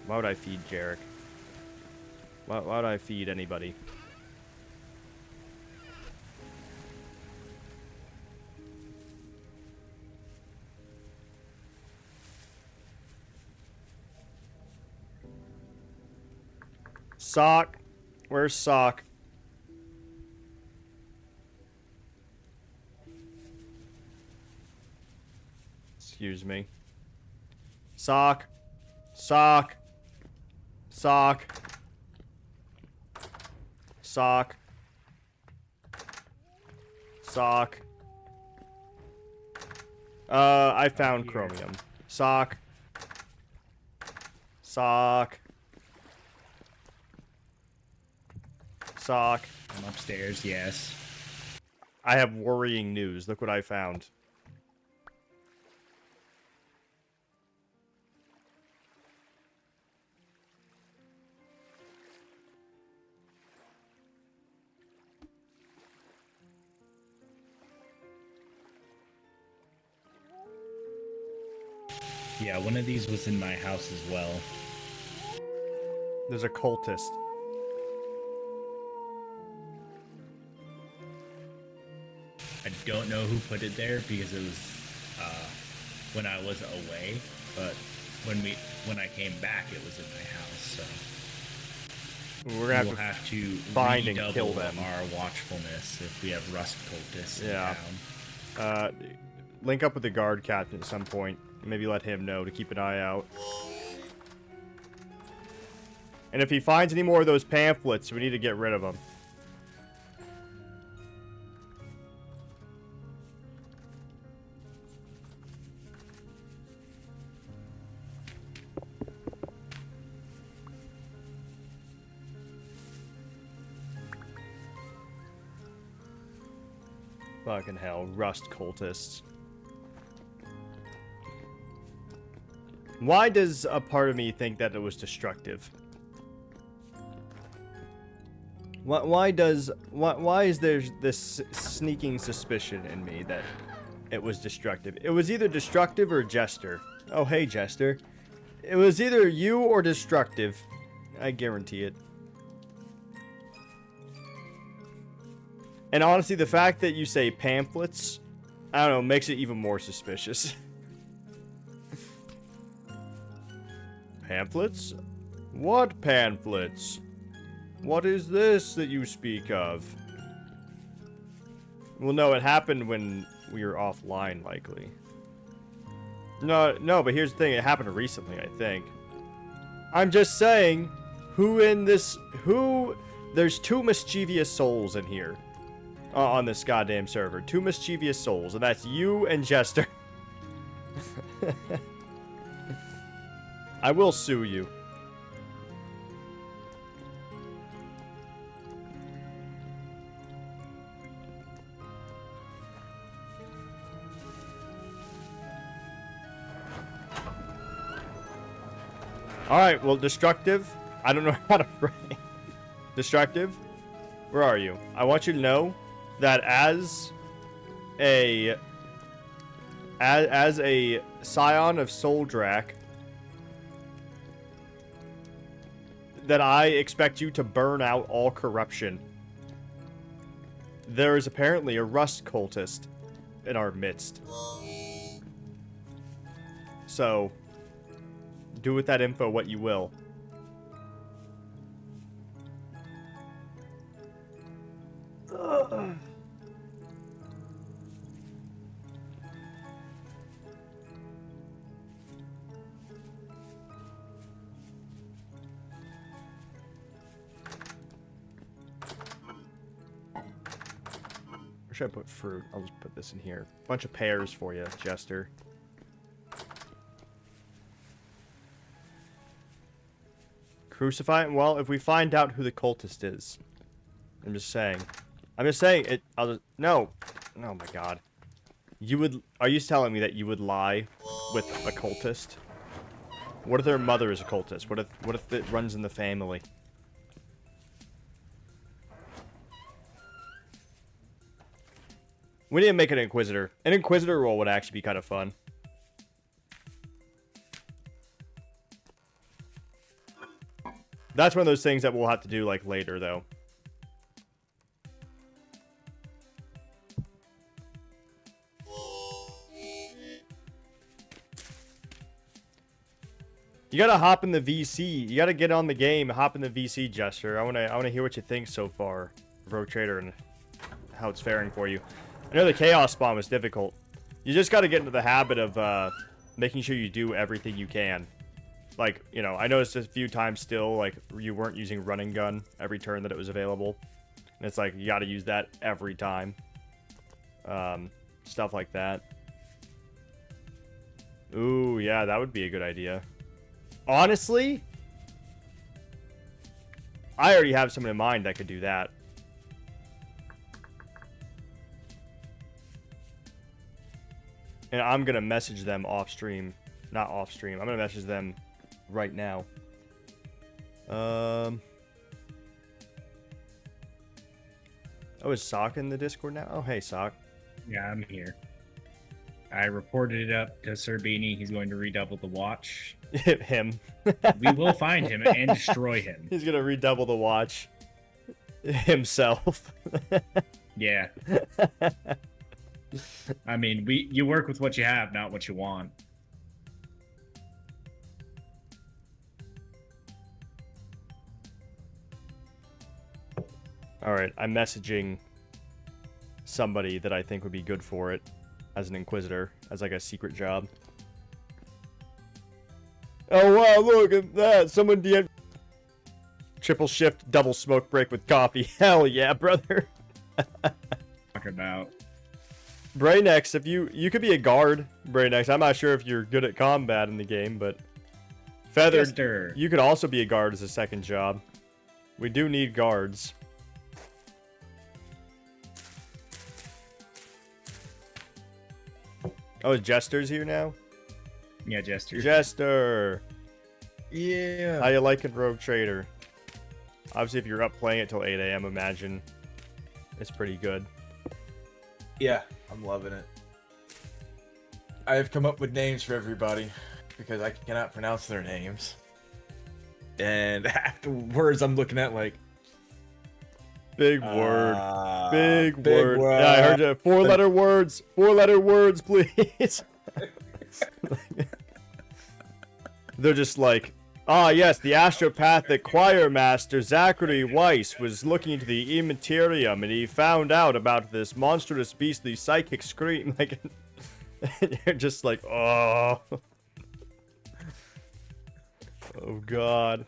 Why would I feed Jarek? Why would I feed anybody? Sock. Where's Sock? Excuse me. Sock. Sock. Sock. Sock. Sock. I found chromium. Sock. Sock. Sock. I'm upstairs, yes. I have worrying news. Look what I found. Yeah, one of these was in my house as well. There's a cultist. I don't know who put it there because it was when I was away, but when I came back, it was in my house. So We're gonna we'll have to find and redouble kill them. our watchfulness if we have rust cultists in Yeah. town. Link up with the guard captain at some point. Maybe let him know to keep an eye out. And if he finds any more of those pamphlets, we need to get rid of them. Fucking hell, rust cultists. Why does a part of me think that it was destructive? Why is there this sneaking suspicion in me that it was destructive? It was either destructive or Jester. Oh, hey, Jester. It was either you or destructive. I guarantee it. And honestly, the fact that you say pamphlets, I don't know, makes it even more suspicious. Pamphlets? What pamphlets? What is this that you speak of? Well, no, it happened when we were offline, likely. No, but here's the thing, it happened recently, I think. I'm just saying, there's 2 mischievous souls in here. On this goddamn server. 2 mischievous souls, and that's you and Jester. I will sue you. Alright, well, Destructive. I don't know how to pray. Destructive, where are you? I want you to know that as a scion of Soldrak, that I expect you to burn out all corruption. There is apparently a rust cultist in our midst. So, do with that info what you will. Where should I put fruit? I'll just put this in here. Bunch of pears for you, Jester. Crucify him? Well, if we find out who the cultist is. I'm just saying. I'm just saying it. No. Oh my god. You would. Are you telling me that you would lie with a cultist? What if their mother is a cultist? What if it runs in the family? We need to make an Inquisitor. An Inquisitor role would actually be kind of fun. That's one of those things that we'll have to do, like, later, though. You gotta hop in the VC. You gotta get on the game, hop in the VC, Jester. I wanna hear what you think so far, Rogue Trader, and how it's faring for you. I know the Chaos Spawn was difficult. You just gotta get into the habit of making sure you do everything you can. Like, you know, I noticed a few times still, like, you weren't using running gun every turn that it was available. And it's like, you gotta use that every time. Stuff like that. Ooh, yeah, that would be a good idea. Honestly, I already have someone in mind that could do that. And I'm gonna message them off stream. Not off stream. I'm gonna message them right now. Oh, is Sock in the Discord now? Oh, hey, Sock. Yeah, I'm here. I reported it up to Sir Beanie. He's going to redouble the watch. Him. We will find him and destroy him. He's gonna redouble the watch. Himself. Yeah. I mean, you work with what you have, not what you want. Alright, I'm messaging somebody that I think would be good for it as an Inquisitor, as like a secret job. Oh wow, look at that! Someone DM triple shift, double smoke break with coffee. Hell yeah, brother! Talk about. Braynex, if you could be a guard, Braynex. I'm not sure if you're good at combat in the game, but Feathered, Jester. you could also be a guard as a second job. We do need guards. Oh, Jester's here now? Yeah, Jester. Jester! Yeah. How you liking Rogue Trader? Obviously, if you're up playing it till 8 a.m., imagine it's pretty good. Yeah, I'm loving it. I have come up with names for everybody because I cannot pronounce their names. And afterwards, I'm looking at like... Big word. Big word. word. Yeah, I heard you. 4-letter words. 4-letter words, please. They're just like, ah, yes, the astropathic choir master Zachary Weiss was looking into the immaterium and he found out about this monstrous beastly psychic scream. Like, and you're just like, oh. Oh, God.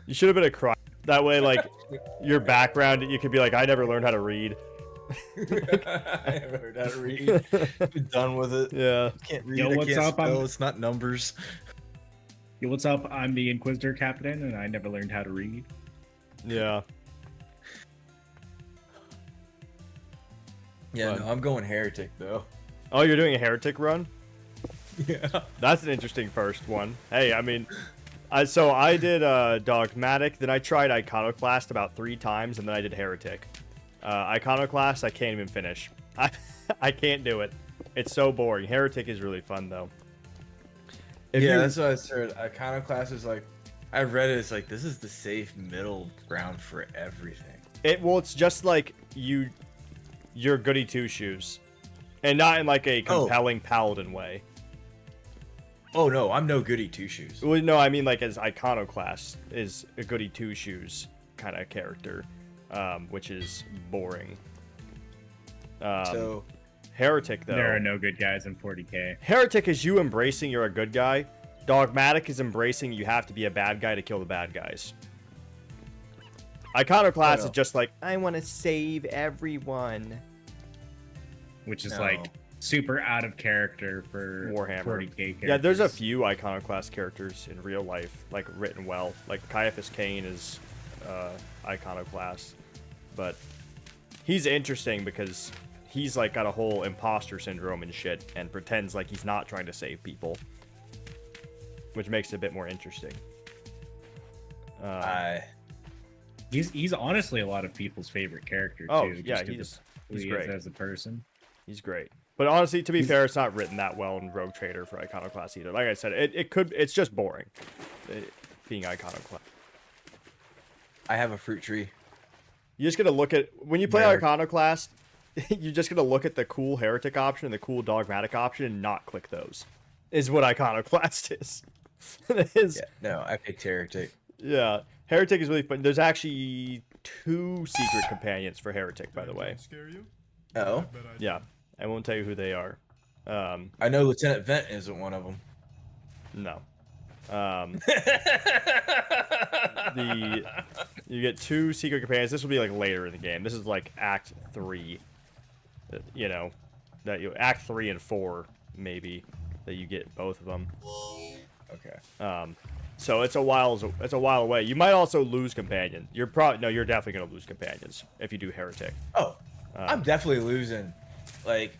You should have been a cry. That way, like, your background, you could be like, I never learned how to read. I haven't heard how to read. Been done with it. Yeah. Can't read. Yo, I what's can't up? spell. It's not numbers. Yo, what's up? I'm the Inquisitor Captain, and I never learned how to read. Yeah. Yeah, no, I'm going heretic though. Oh, you're doing a heretic run? Yeah. That's an interesting first one. Hey, I mean, so I did Dogmatic, then I tried Iconoclast about 3 times, and then I did Heretic. Iconoclast, I can't even finish. I can't do it. It's so boring. Heretic is really fun, though. That's what I heard. Iconoclast is like, I read it, it's like, this is the safe middle ground for everything. It's just like you're goody two shoes, and not in like a compelling paladin way. Oh no, I'm no goody two shoes. Well, no, I mean like as Iconoclast is a goody two shoes kind of character, which is boring. So Heretic though, There are no good guys in 40k. Heretic is you embracing you're a good guy. Dogmatic is embracing you have to be a bad guy to kill the bad guys. Iconoclast is just like, I want to save everyone. Which is like super out of character for Warhammer 40k characters. Yeah, there's a few Iconoclast characters in real life, like written well. Like Caiaphas Cain is Iconoclast, but he's interesting because he's like got a whole imposter syndrome and shit, and pretends like he's not trying to save people, which makes it a bit more interesting. He's honestly a lot of people's favorite character too. Oh just yeah, 'cause he's of who he great is as a person. He's great. But honestly, to be fair, it's not written that well in Rogue Trader for Iconoclast either. Like I said, it's just boring being Iconoclast. I have a fruit tree. You just gotta look at when you play Iconoclast. You're just gonna look at the cool Heretic option and the cool Dogmatic option and not click those. Is what Iconoclast is. It is. Yeah, no, I picked Heretic. Yeah, Heretic is really fun. There's actually 2 secret companions for Heretic, by the way. Scare you? Oh, Yeah, I won't tell you who they are. I know Lieutenant Vent isn't one of them. No. You get 2 secret companions. This will be like later in the game. This is like Act 3. You know, Act 3 and 4 maybe that you get both of them. Okay. So it's a while away. You might also lose companion. You're definitely gonna lose companions if you do Heretic. Oh, I'm definitely losing. Like,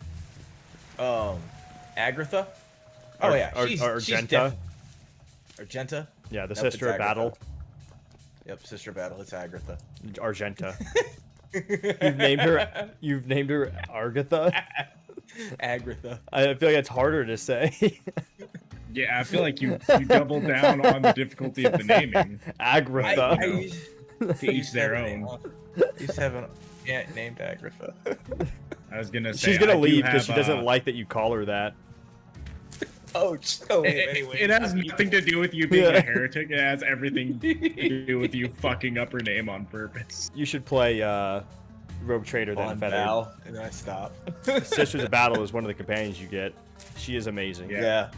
Agatha. Oh yeah, she's Argenta. Argenta. Yeah, the Nope, sister it's of battle. Yep, sister of battle. It's Agatha. Argenta. You've named her Agatha. Agatha. I feel like it's harder to say. Yeah, I feel like you doubled down on the difficulty of the naming. Agatha. To each their own. I used to have an aunt named Agatha. I was gonna say She's gonna I do leave because she have, doesn't like that you call her that. Oh, anyway. It has nothing to do with you being a heretic. It has everything to do with you fucking up her name on purpose. You should play Rogue Trader then On Feathered. Val, and then I stop. Sisters of Battle is one of the companions you get. She is amazing. Yeah.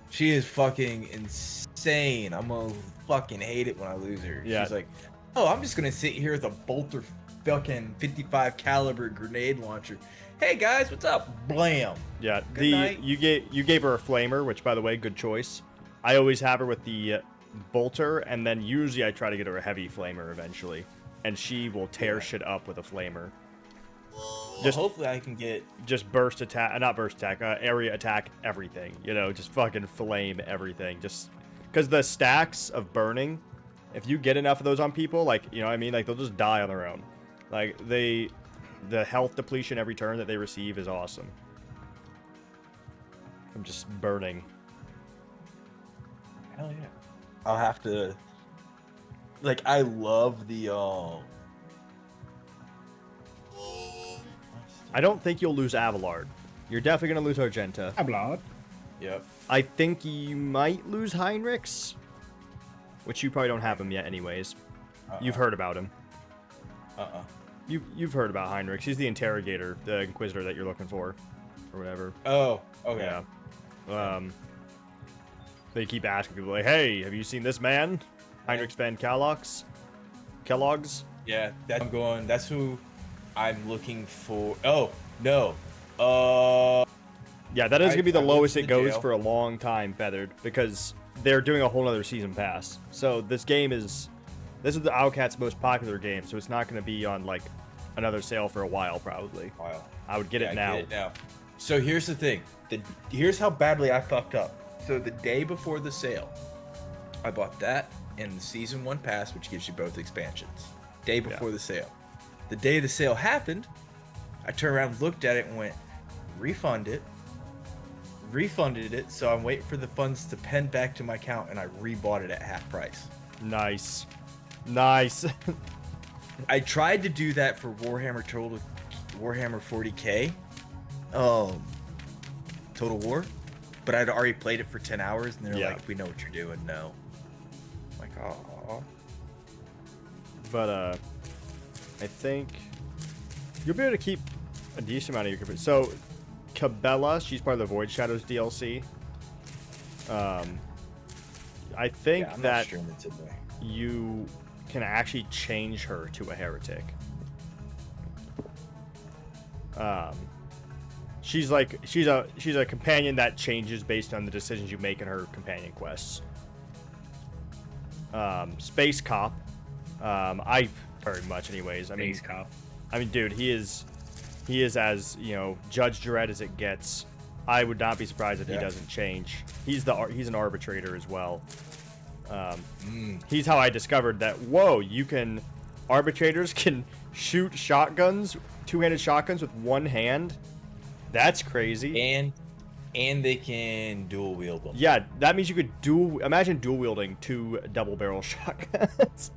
She is fucking insane. I'm gonna fucking hate it when I lose her. Yeah. She's like, oh, I'm just gonna sit here with a bolter fucking 55 caliber grenade launcher. Hey guys, what's up? Blam. Yeah, Good night. you gave her a flamer, which by the way, good choice. I always have her with the bolter, and then usually I try to get her a heavy flamer eventually, and she will tear shit up with a flamer. Just hopefully I can get Just burst attack, not burst attack, area attack everything. You know, just fucking flame everything. Just because the stacks of burning, if you get enough of those on people, like, you know what I mean, like they'll just die on their own. Like the health depletion every turn that they receive is awesome. I'm just burning. Hell yeah. I'll have to. Like, I love the. I don't think you'll lose Avalard. You're definitely gonna lose Argenta. Ablad. Yep. I think you might lose Heinrichs, which you probably don't have him yet, anyways. You've heard about him. You've heard about Heinrichs. He's the interrogator, the Inquisitor that you're looking for, or whatever. Oh, okay. Yeah. They keep asking people like, "Hey, have you seen this man, Heinrich van Kellogg's?" Yeah, that's who I'm looking for. Oh, no. Yeah, that is gonna be the I went lowest to it the goes jail. for a long time, Feathered, because they're doing a whole other season pass. So this is the Owlcat's most popular game, so it's not gonna be on like another sale for a while, probably. Wow. I would get it now. Get it now. So here's the thing. Here's how badly I fucked up. So the day before the sale, I bought that and the season 1 pass, which gives you both expansions. Day before the sale. The day the sale happened, I turned around, looked at it, and went, refunded it. So I'm waiting for the funds to pen back to my account, and I rebought it at half price. Nice. I tried to do that for Warhammer 40K, Total War, but I'd already played it for 10 hours, and they're like, "We know what you're doing." No, I'm like, oh. But I think you'll be able to keep a decent amount of your computer. So Cabela, she's part of the Void Shadows DLC. I think I'm not that streaming today. you can actually change her to a heretic. She's a companion that changes based on the decisions you make in her companion quests. Space Cop, I very much anyways. Space Cop. I mean, dude, he is as, Judge Dredd as it gets. I would not be surprised if he doesn't change. He's an arbitrator as well. He's how I discovered that. Whoa, arbitrators can shoot shotguns, two-handed shotguns with one hand. That's crazy. And they can dual wield them. Yeah, that means you could imagine dual wielding 2 double barrel shotguns.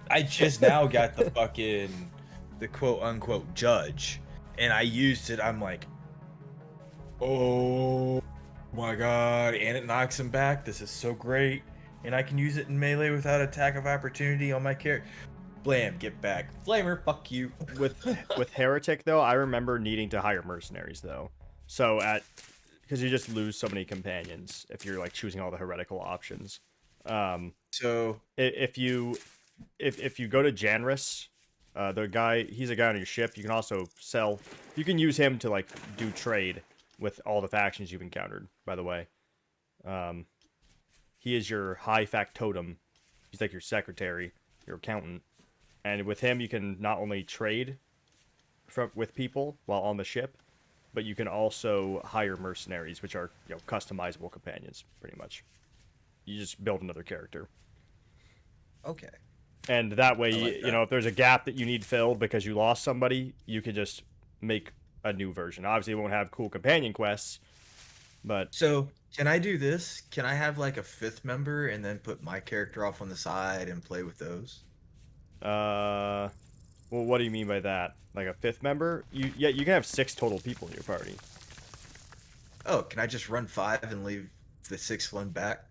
I just now got the quote unquote judge, and I used it. I'm like, oh my god, and it knocks him back. This is so great, and I can use it in melee without attack of opportunity on my character. Blam, get back. Flamer, fuck you. With Heretic though, I remember needing to hire mercenaries though. So because you just lose so many companions if you're like choosing all the heretical options. So if you go to Janris, he's a guy on your ship. You can also sell. You can use him to like do trade with all the factions you've encountered. By the way, he is your high factotum. He's like your secretary, your accountant. And with him, you can not only trade with people while on the ship, but you can also hire mercenaries, which are customizable companions, pretty much. You just build another character. Okay. And that way, like if there's a gap that you need filled because you lost somebody, you can just make a new version. Obviously, it won't have cool companion quests, but... So, can I do this? Can I have like a 5th member and then put my character off on the side and play with those? Well, what do you mean by that? Like a 5th member? You can have 6 total people in your party. Oh, can I just run 5 and leave the 6th one back?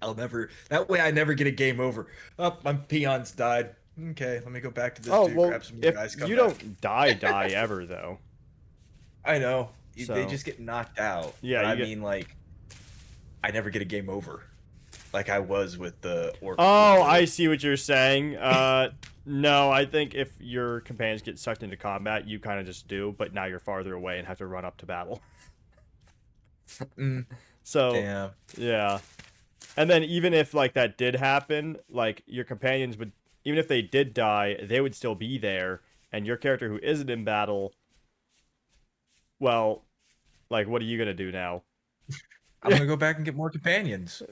That way I never get a game over. Oh, my peons died. Okay, let me go back to this dude, grab some guys, come you back. don't die ever, though. I know. So, they just get knocked out. Yeah, I mean, like, I never get a game over. Like I was with the orc. Oh, I see what you're saying. No, I think if your companions get sucked into combat, you kind of just do, but now you're farther away and have to run up to battle. So, damn. Yeah. And then even if, like, that did happen, like, your companions would, even if they did die, they would still be there, and your character who isn't in battle, well, like, what are you gonna do now? I'm gonna go back and get more companions.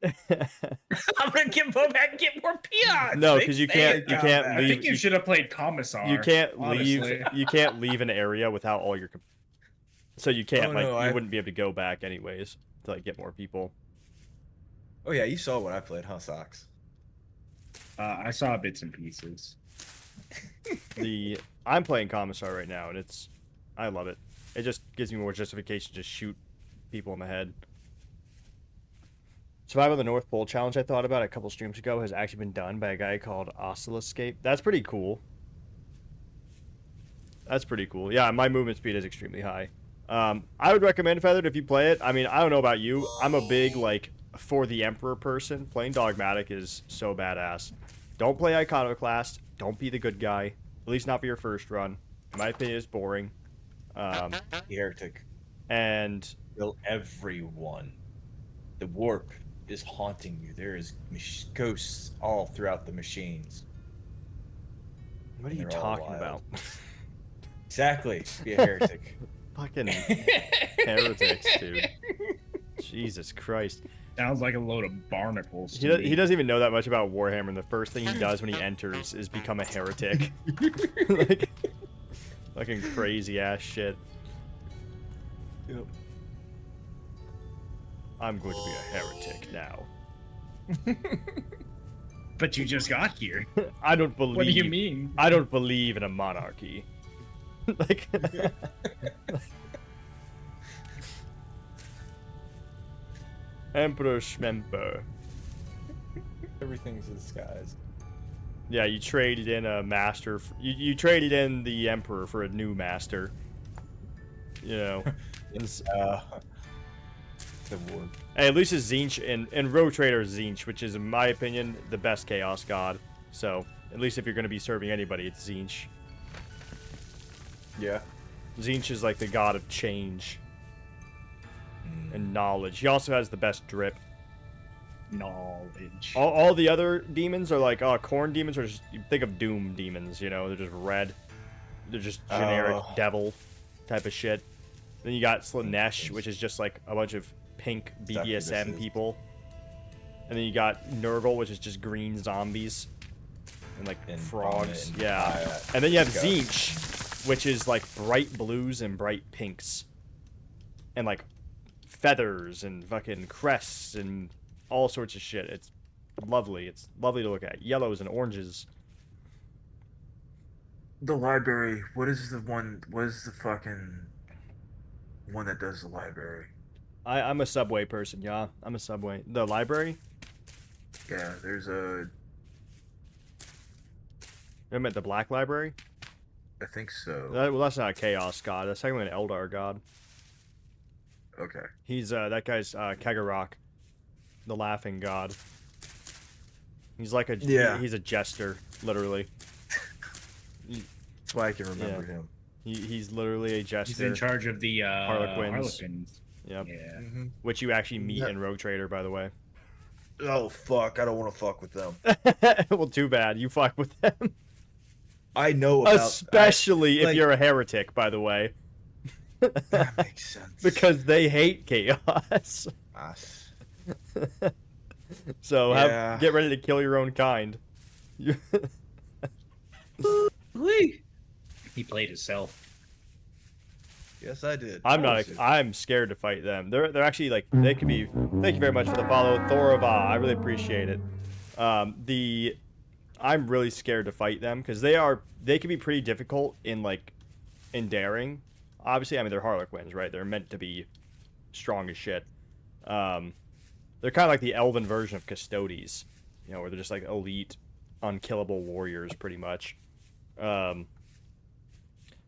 I'm gonna go back and get more peons. No, because you can't leave. I think you should have played Commissar. You can't honestly. leave. You can't leave an area without all your. So you can't you wouldn't be able to go back anyways to like get more people. Oh yeah, you saw what I played, huh, Socks? I saw bits and pieces. I'm playing Commissar right now, and I love it. It just gives me more justification to shoot people in the head. Survival of the North Pole challenge I thought about a couple streams ago has actually been done by a guy called Oscilloscape. That's pretty cool. Yeah, my movement speed is extremely high. I would recommend Feathered if you play it. I mean, I don't know about you. I'm a big, like, for the Emperor person. Playing Dogmatic is so badass. Don't play Iconoclast. Don't be the good guy. At least not for your first run. In my opinion, it's boring. Heretic. And... Kill everyone. The warp is haunting you. There is ghosts all throughout the machines. What are you talking about? Exactly. Be a heretic. Fucking heretics, dude. Jesus Christ. Sounds like a load of barnacles. He doesn't even know that much about Warhammer, and the first thing he does when he enters is become a heretic. Like, fucking crazy ass shit. Yep. I'm going to be a heretic now. But you just got here. I don't believe. What do you mean? I don't believe in a monarchy. Like. Emperor Schmemper. Everything's disguised. Yeah, you traded in a master. You traded in the Emperor for a new master. You know. The war. Hey, at least it's Zinch and Rogue Trader is Zinch, which is, in my opinion, the best Chaos God. So, at least if you're going to be serving anybody, it's Zinch. Yeah. Zinch is like the god of change and knowledge. He also has the best drip. Knowledge. All the other demons are like, corn demons are just, you think of Doom demons, you know, they're just red. They're just generic devil type of shit. Then you got Slanesh, which is just like a bunch of pink BDSM people. And then you got Nurgle, which is just green zombies. And like frogs. Yeah. And then you have Zinch, which is like bright blues and bright pinks. And like feathers and fucking crests and all sorts of shit. It's lovely. It's lovely to look at. Yellows and oranges. The library. What is the one? What is the fucking one that does the library? I'm a Subway person, yeah. I'm a Subway. The library? Yeah, there's a... You meant the Black Library? I think so. Well, that's not a Chaos God. That's technically an Eldar God. Okay. He's, that guy's, Kagarok. The Laughing God. He's like a... Yeah. He's a jester, literally. That's why I can remember him. He's literally a jester. He's in charge of the Harlequins. Yep. Yeah. Which you actually meet in Rogue Trader, by the way. Oh, fuck. I don't want to fuck with them. Well, too bad. You fuck with them. I know about... Especially if you're a heretic, by the way. That makes sense. Because they hate chaos. So get ready to kill your own kind. He played himself. Yes, I did. I'm scared to fight them. They're actually like they could be. Thank you very much for the follow, Thorava. I really appreciate it. I'm really scared to fight them because they can be pretty difficult in daring. Obviously, I mean they're Harlequins, right? They're meant to be strong as shit. They're kind of like the elven version of Custodes, you know, where they're just like elite, unkillable warriors, pretty much.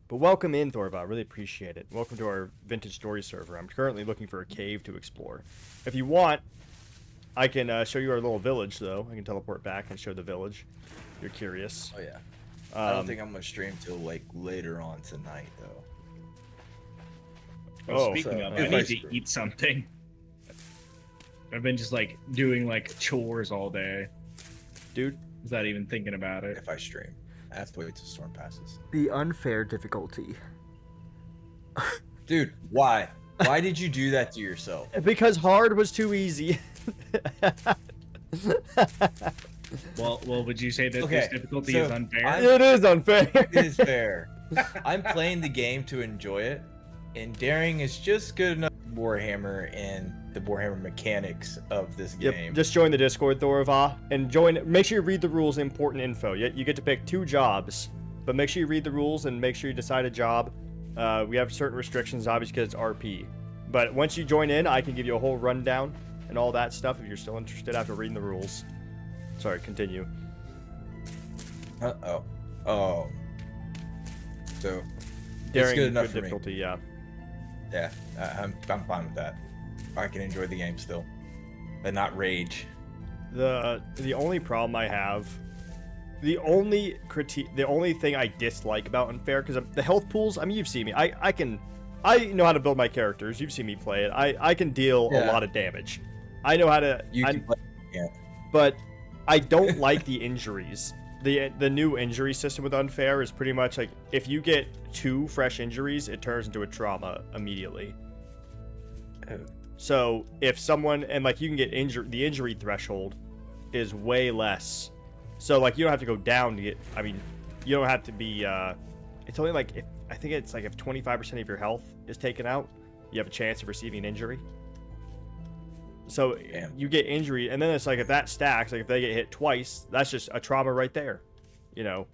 But welcome in, Thorva. I really appreciate it. Welcome to our Vintage Story server. I'm currently looking for a cave to explore. If you want, I can show you our little village, though. I can teleport back and show the village. If you're curious. Oh, yeah. I don't think I'm going to stream till, later on tonight, though. Well, speaking of, I need to eat something. I've been just, doing, chores all day. Dude. Without even thinking about it. If I stream. I have to wait till storm passes. The unfair difficulty. Dude, why? Why did you do that to yourself? Because hard was too easy. Well, would you say that this difficulty is unfair? It is unfair. It is fair. I'm playing the game to enjoy it, and daring is just good enough for Warhammer and the Warhammer mechanics of this game. Just join the Discord, Thorva, and make sure you read the rules and important info. You get to pick 2 jobs, but make sure you read the rules and make sure you decide a job. We have certain restrictions, obviously, because it's RP. But once you join in, I can give you a whole rundown and all that stuff if you're still interested after reading the rules. Sorry, continue. So, Daring it's good enough good for difficulty, me. yeah. Yeah, I'm fine with that. I can enjoy the game still, and not rage. The only problem I have, the only thing I dislike about unfair, because the health pools. I mean, you've seen me. I know how to build my characters. You've seen me play it. I can deal a lot of damage. I know how to. But I don't like the injuries. the new injury system with unfair is pretty much like if you get 2 fresh injuries, it turns into a trauma immediately. Oh. So if someone and like you can get injured, the injury threshold is way less. So like you don't have to go down to get. I mean, you don't have to be. It's only like if I think it's like if 25% of your health is taken out, you have a chance of receiving an injury. So Damn. you get injury, and then it's like if that stacks, like if they get hit twice, that's just a trauma right there, you know.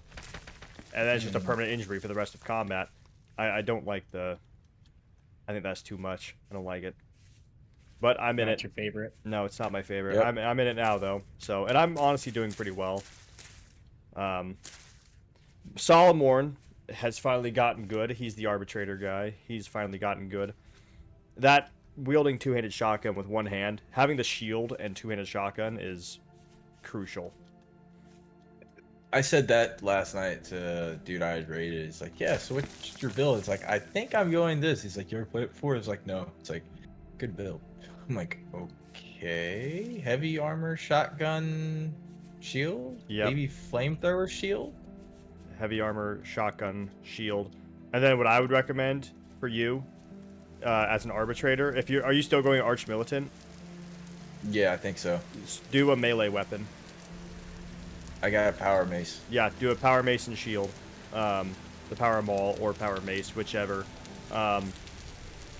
And that's just a permanent injury for the rest of combat. I don't like the. I think that's too much. I don't like it. But I'm in it. Your favorite? No, it's not my favorite. Yep. I'm in it now though. So, and I'm honestly doing pretty well. Solomorn has finally gotten good. He's the arbitrator guy. He's finally gotten good. That wielding two-handed shotgun with one hand, having the shield and two-handed shotgun is crucial. I said that last night to a dude I had raided. He's like, yeah, so what's your build? It's like, I think I'm going this. He's like, you ever played it before? It's like, no. It's like, good build. I'm like, okay. Heavy armor, shotgun, shield? Yep. Maybe flamethrower shield? Heavy armor, shotgun, shield. And then what I would recommend for you as an arbitrator, if you're, are you still going arch militant? Yeah, I think so. Do a melee weapon. I got a power mace. Yeah, do a power mace and shield. The power maul or power mace, whichever.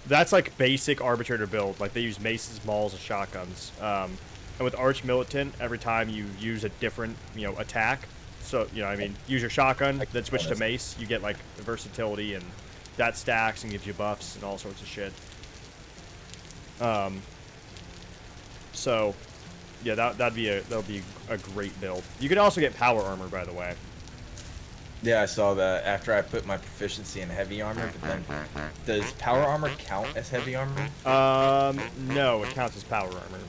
That's like basic arbitrator build. Like they use maces, mauls, and shotguns. And with arch militant, every time you use a different, attack. So, I mean, use your shotgun, then switch to mace. You get like versatility, and that stacks and gives you buffs and all sorts of shit. So, yeah, that'll be a great build. You could also get power armor, by the way. Yeah, I saw that after I put my proficiency in heavy armor, but then does power armor count as heavy armor? No, it counts as power armor.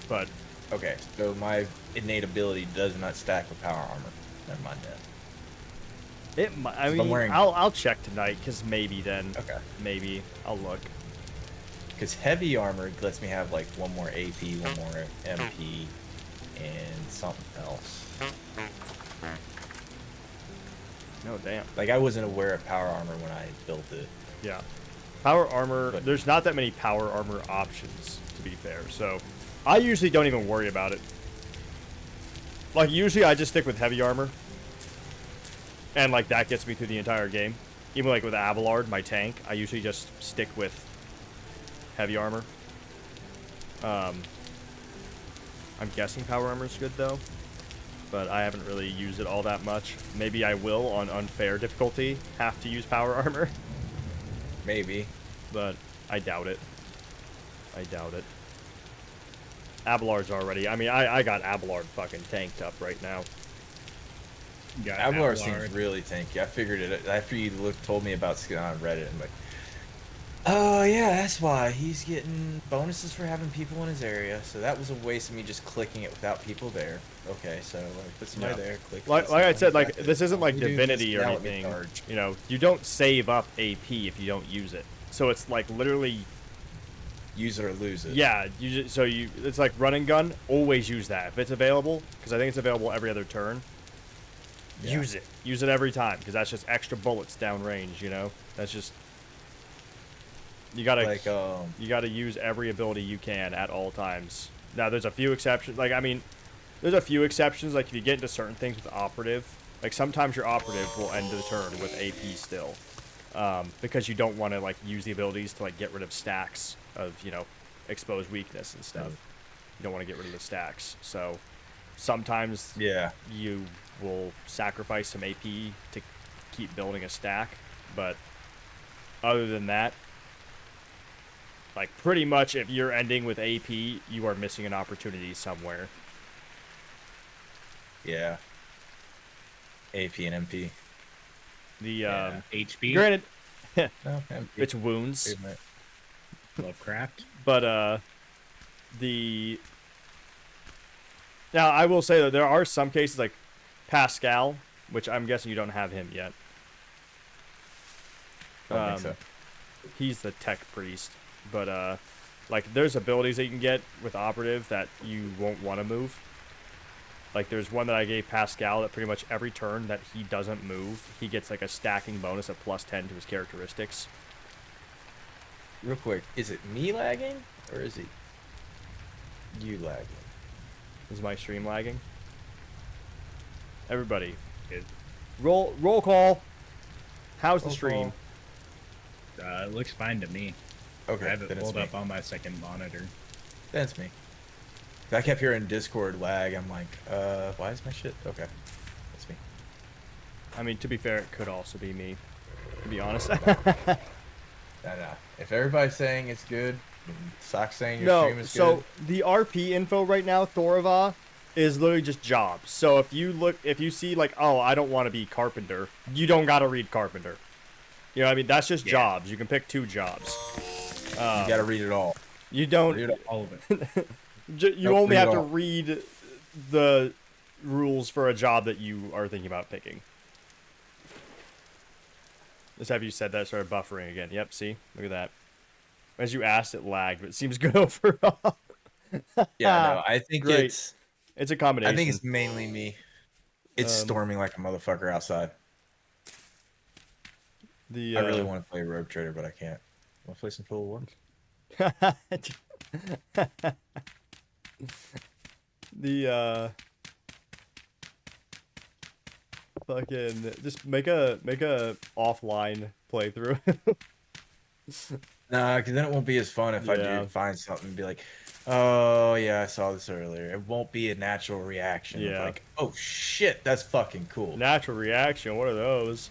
But okay, so my innate ability does not stack with power armor. Never mind that. it I mean, I'll check tonight, because maybe then. Okay. Maybe I'll look. Because heavy armor lets me have like one more AP, one more MP, and something else. No, damn. Like I wasn't aware of power armor when I built it. Yeah. Power armor, But- there's not that many power armor options, to be fair. So I usually don't even worry about it. Like usually I just stick with heavy armor. And like that gets me through the entire game. Even like with Abelard, my tank, I usually just stick with heavy armor. I'm guessing power armor is good though, but I haven't really used it all that much. Maybe I will on unfair difficulty have to use power armor, Maybe. but I doubt it. I doubt it. Abelard's already. I mean, I got Abelard fucking tanked up right now. Got Abelard Abelard. seems really tanky. I figured it after you told me about it on Reddit. I'm like, oh yeah, that's why he's getting bonuses for having people in his area. So that was a waste of me just clicking it without people there. Okay, so like put somebody there, click. Like I said, like this isn't like We do Divinity this, or now let me anything. charge. You don't save up AP if you don't use it. So it's like literally. Use it or lose it. Yeah, it's like run and gun. Always use that if it's available, because I think it's available every other turn. Yeah. Use it every time, because that's just extra bullets downrange. That's just you gotta use every ability you can at all times. Now there's a few exceptions. Like there's a few exceptions. Like if you get into certain things with operative, like sometimes your operative will end the turn with AP still, because you don't want to like use the abilities to like get rid of stacks of exposed weakness and stuff. You don't want to get rid of the stacks. So sometimes you will sacrifice some AP to keep building a stack, but other than that, like pretty much if you're ending with AP, you are missing an opportunity somewhere. Yeah. AP and MP. The HP. granted, No, MP. it's wounds, Lovecraft. but now I will say that there are some cases like Pascal, which I'm guessing you don't have him yet. I don't think so. He's the tech priest, but like there's abilities that you can get with operative that you won't want to move. Like, there's one that I gave Pascal that pretty much every turn that he doesn't move, he gets, like, a stacking bonus of +10 to his characteristics. Real quick, is it me lagging or is it you lagging? Is my stream lagging? Everybody, roll call. How's the stream? It looks fine to me. Okay, I have it then it's pulled me. up on my second monitor. That's me. I kept hearing Discord lag. I'm like, why is my shit? Okay, that's me. I mean, to be fair, it could also be me, to be honest. No. If everybody's saying it's good, Sock's saying your No, stream is so good. the RP info right now, Thorova, is literally just jobs. So if you see like, oh, I don't want to be carpenter, you don't gotta read carpenter. You know what I mean? That's just jobs. You can pick 2 jobs. You gotta read it all. You don't. Read all of it. You Nope, only read have it to all. read the rules for a job that you are thinking about picking. Just have you said that, started buffering again. Yep, see? Look at that. As you asked, it lagged, but it seems good overall. Yeah, no, I think Great. it's a combination. I think it's mainly me. It's storming like a motherfucker outside. The I really want to play Rogue Trader, but I can't. Want to play some Total War? The fucking just make a offline playthrough. Nah, because then it won't be as fun if I Yeah. do find something and be like, oh yeah, I saw this earlier. It won't be a natural reaction. Yeah. Of like, oh shit, that's fucking cool. Natural reaction. What are those?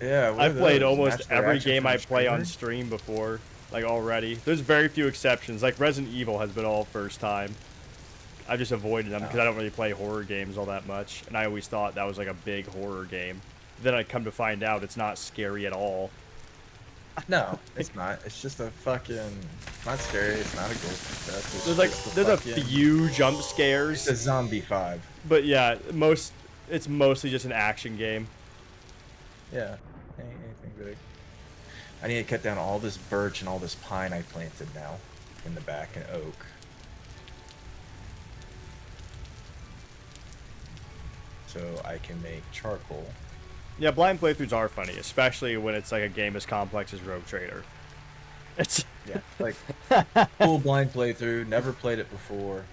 Yeah, what I've are played those? almost Natural every reaction game from I the play on streamer? stream before, like already. There's very few exceptions. Like Resident Evil has been all first time. I've just avoided them because I don't really play horror games all that much, and I always thought that was like a big horror game. Then I come to find out it's not scary at all. No, it's not. It's just a fucking. Not scary. It's not a ghost. It's There's like just there's a fucking- few jump scares. It's a zombie 5. But yeah, it's mostly just an action game. Yeah, anything big. I need to cut down all this birch and all this pine I planted now in the back and oak. So I can make charcoal. Yeah, blind playthroughs are funny, especially when it's like a game as complex as Rogue Trader. It's Yeah, like full blind playthrough, never played it before.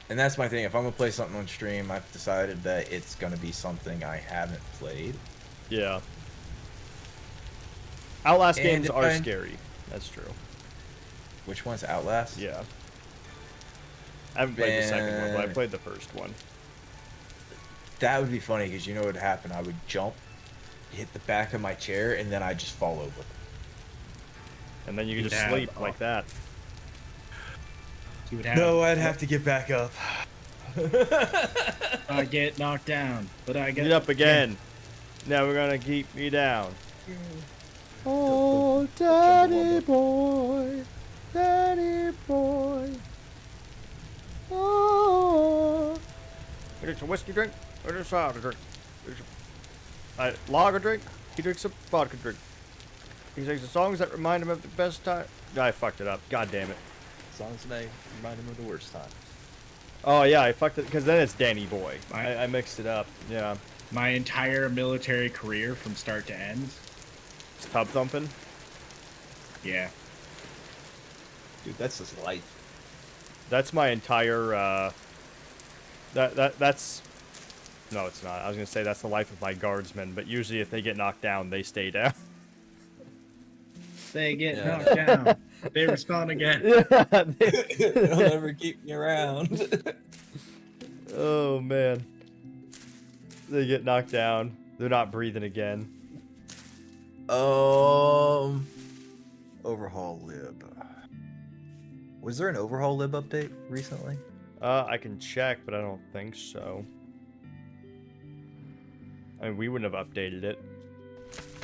And that's my thing. If I'm gonna play something on stream, I've decided that it's gonna be something I haven't played. yeah. Outlast And games if are I- scary. That's true. Which one's Outlast? Yeah. I haven't played the second one, but I Man. played the first one. That would be funny because you know what would happen? I would jump, hit the back of my chair, and then I'd just fall over. And then you can just Yeah. sleep like that. You would have. No, I'd have to get back up. I get knocked down, but I get Get up again. Now we're gonna keep me down. Oh, daddy boy, daddy boy. Oh. He drinks a whiskey drink, or a soda drink. Lager drink, he drinks a vodka drink. He sings the songs that remind him of the best time. I fucked it up. God damn it. Songs that remind him of the worst time. Oh yeah, I fucked it because then it's Danny Boy. I mixed it up. Yeah. My entire military career from start to end. It's tub thumping. Yeah. Dude, that's just life. That's my entire. That's. No, it's not. I was gonna say that's the life of my guardsmen, but usually if they get knocked down, they stay down. They get Yeah. knocked down. They respawn again. Yeah. They'll never keep me around. Oh man. They get knocked down. They're not breathing again. Overhaul lib. Was there an overhaul lib update recently? I can check, but I don't think so. I mean, we wouldn't have updated it,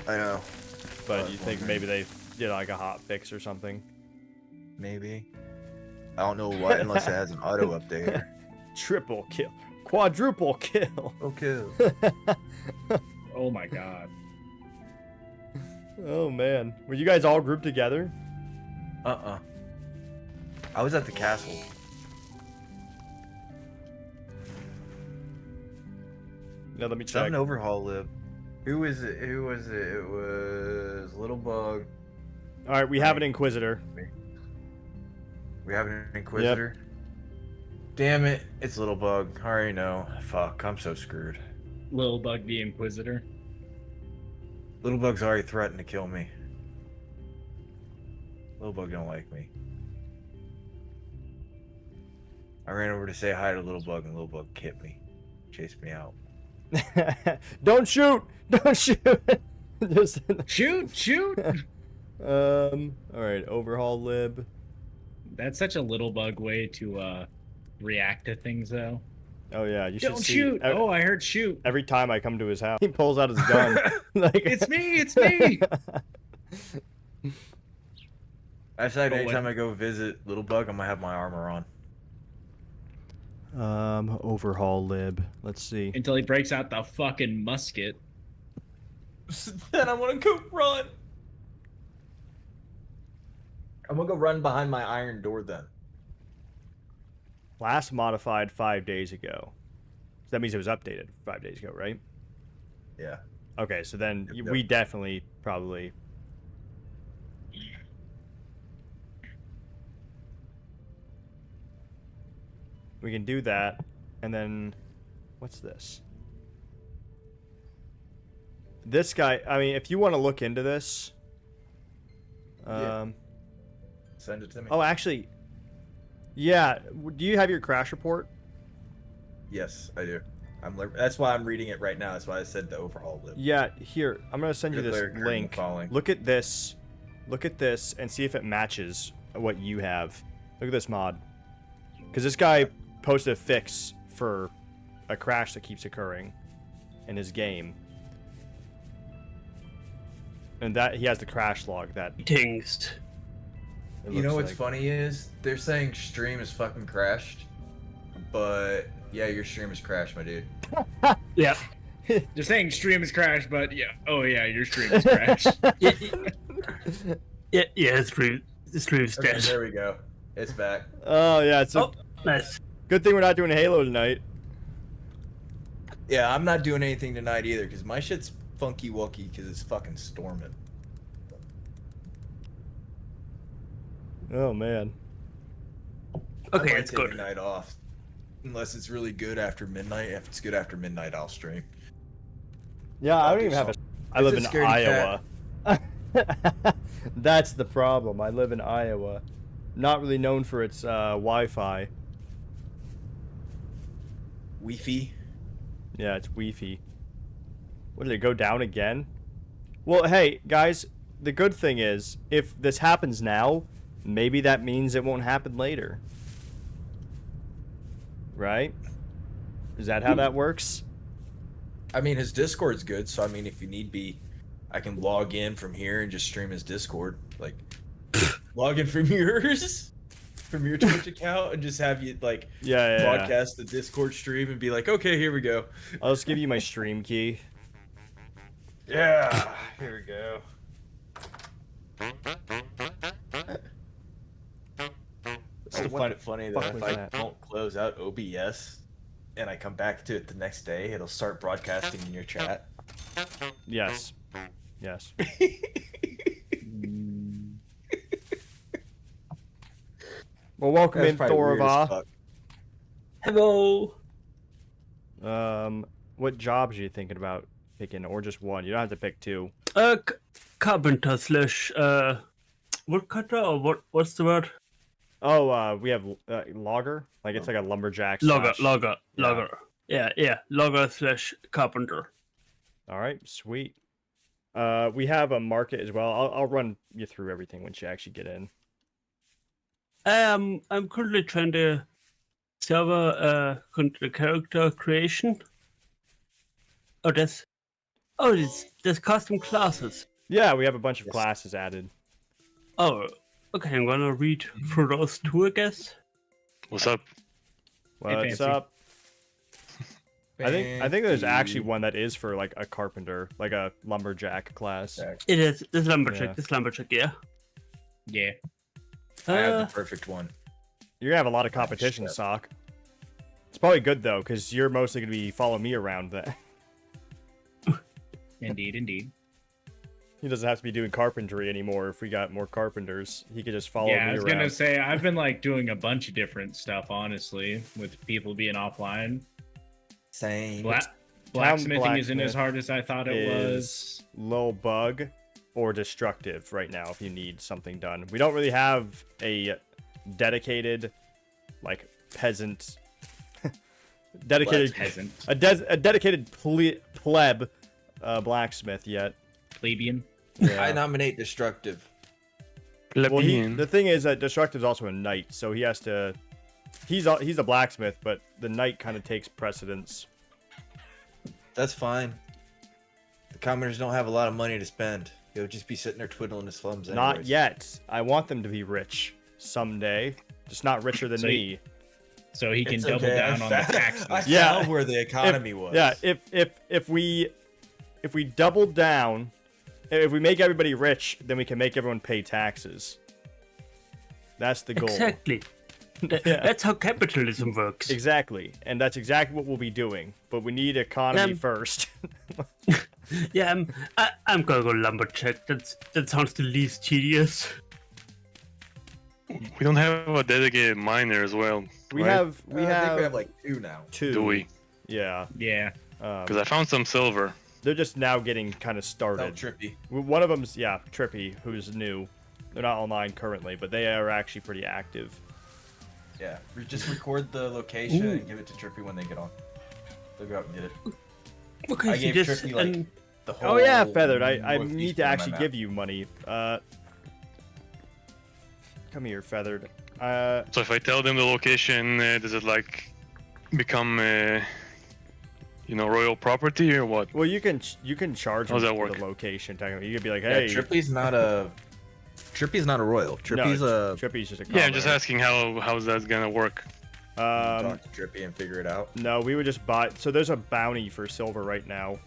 I know. but you think maybe they did like a hot fix or something? Maybe. I don't know what unless it has an auto updater. Triple kill, quadruple kill. Okay. Oh my god. Oh man, were you guys all grouped together? I was at the castle. Yeah, let me check. Something overhaul lib. Who was it? Who was it? It was Little Bug. All right, we have an Inquisitor. We have an Inquisitor. Damn it! It's Little Bug. I already know. Fuck, I'm so screwed. Little Bug the Inquisitor. Little Bug's already threatened to kill me. Little Bug don't like me. I ran over to say hi to Little Bug, and Little Bug hit me, chased me out. Don't shoot! Don't shoot! Just Shoot! all right, overhaul lib. That's such a Little Bug way to react to things, though. Oh yeah, you should Don't see. shoot! Oh, I heard shoot. Every time I come to his house, he pulls out his gun. Like, It's me! It's me! I decided Oh, anytime I go visit Little Bug, I'm gonna have my armor on. Overhaul lib. Let's see. Until he breaks out the fucking musket. Then I want to go run. I'm gonna go run behind my iron door then. Last modified 5 days ago. So that means it was updated 5 days ago, right? Yeah. Okay, so then Yep. we definitely probably. We can do that, and then what's this? This guy. I mean, if you want to look into this. Send it to me. Oh, actually, yeah. Do you have your crash report? Yes, I do. That's why I'm reading it right now. That's why I said the overhaul lib. Yeah, here. I'm gonna send you this Declare current link. following. Look at this. Look at this and see if it matches what you have. Look at this mod. Because this guy posted a fix for a crash that keeps occurring in his game. And that he has the crash log that Tinged. it You know looks what's like. funny is they're saying stream is fucking crashed, but yeah, your stream is crashed, my dude. Yeah. They're saying stream is crashed, but yeah. Oh yeah, your stream is crashed. Yeah, the stream is Okay, dead. there we go. It's back. Oh yeah, it's a Oh, nice. good thing we're not doing Halo tonight. Yeah, I'm not doing anything tonight either because my shit's funky wucky because it's fucking storming. Oh man. I Okay, might it's take a good. night off, unless it's really good after midnight. If it's good after midnight, I'll stream. Yeah, I I'll don't do even have a. something. I live It's in a scaredy Iowa. That's the problem. I live in Iowa. Not really known for its Wi-Fi. Wi-Fi. Yeah, it's Wi-Fi. What, did it go down again? Well, hey, guys, the good thing is, if this happens now, maybe that means it won't happen later. Right? Is that how that works? I mean, his Discord's good, so I mean, if you need be, I can log in from here and just stream his Discord. Like, log in from yours, from your Twitch account, and just have you, like, Yeah. broadcast the Discord stream and be like, okay, here we go. I'll just give you my stream key. Yeah, here we go. I still what find the it funny fuck that if was I that? don't close out OBS and I come back to it the next day, it'll start broadcasting in your chat. Yes. Yes. Well, welcome That's in, probably weird as Thorva. fuck. Hello. What jobs are you thinking about picking, or just one? You don't have to pick two. Carpenter slash woodcutter or what's the word? Oh, we have logger. Like it's like a lumberjack. Logger. Yeah. Yeah. Logger slash carpenter. All right, sweet. We have a market as well. I'll run you through everything once you actually get in. I'm currently trying to server character creation. There's custom classes. Yeah, we have a bunch of classes added. Oh, okay. I'm gonna read through those two, I guess. What's up? What's Fancy. up? I think there's actually one that is for like a carpenter, like a lumberjack class. It is this lumberjack. Yeah. This lumberjack, yeah. Yeah. I have the perfect one. You're gonna have a lot of competition, shit. Sock. It's probably good though, because you're mostly gonna be following me around. That Indeed, indeed. He doesn't have to be doing carpentry anymore. If we got more carpenters, he could just follow Yeah, me I was around. gonna say I've been like doing a bunch of different stuff, honestly, with people being offline. Same. Blacksmithing isn't as blacksmith hard as I thought it was. is low bug or destructive right now if you need something done. We don't really have a dedicated, like, peasant... dedicated Peasant. a dedicated pleb blacksmith yet. Plebeian. Yeah. I nominate destructive. Well, the thing is that destructive is also a knight, so he has to. He's a blacksmith, but the knight kind of takes precedence. That's fine. The commoners don't have a lot of money to spend. He'll just be sitting there twiddling his thumbs. Not anyways. yet. I want them to be rich someday, just not richer than me. So he can It's double okay, down on the taxes. I Yeah. found where the economy was. Yeah, if we double down, if we make everybody rich, then we can make everyone pay taxes. That's the goal. Exactly. Yeah. That's how capitalism works. Exactly, and that's exactly what we'll be doing. But we need economy first. Yeah, I'm gonna go lumberjack. That sounds the least tedious. We don't have a dedicated miner as well. We right? have I think we have like 2 now. 2. Do we? Yeah. Yeah. Because I found some silver. They're just now getting kind of Oh, started. trippy. One of them's Trippy, who's new. They're not online currently, but they are actually pretty active. Yeah, just record the location and give it to Trippy when they get on. They'll go out and get it. Okay, I so gave just Trippy like the whole. Oh yeah, Feathered. I northeast need to corner of actually my give map. you money. Come here, Feathered. So if I tell them the location, does it like become, royal property or what? Well, you can charge How them does that for work? the location. Technically, you could be like, Yeah, hey, Trippy's not a royal. Trippy's Trippy's just a. Yeah, I'm just commoner. asking how's that gonna work. talk to Trippy and figure it out. No, we would just buy. So there's a bounty for silver right now.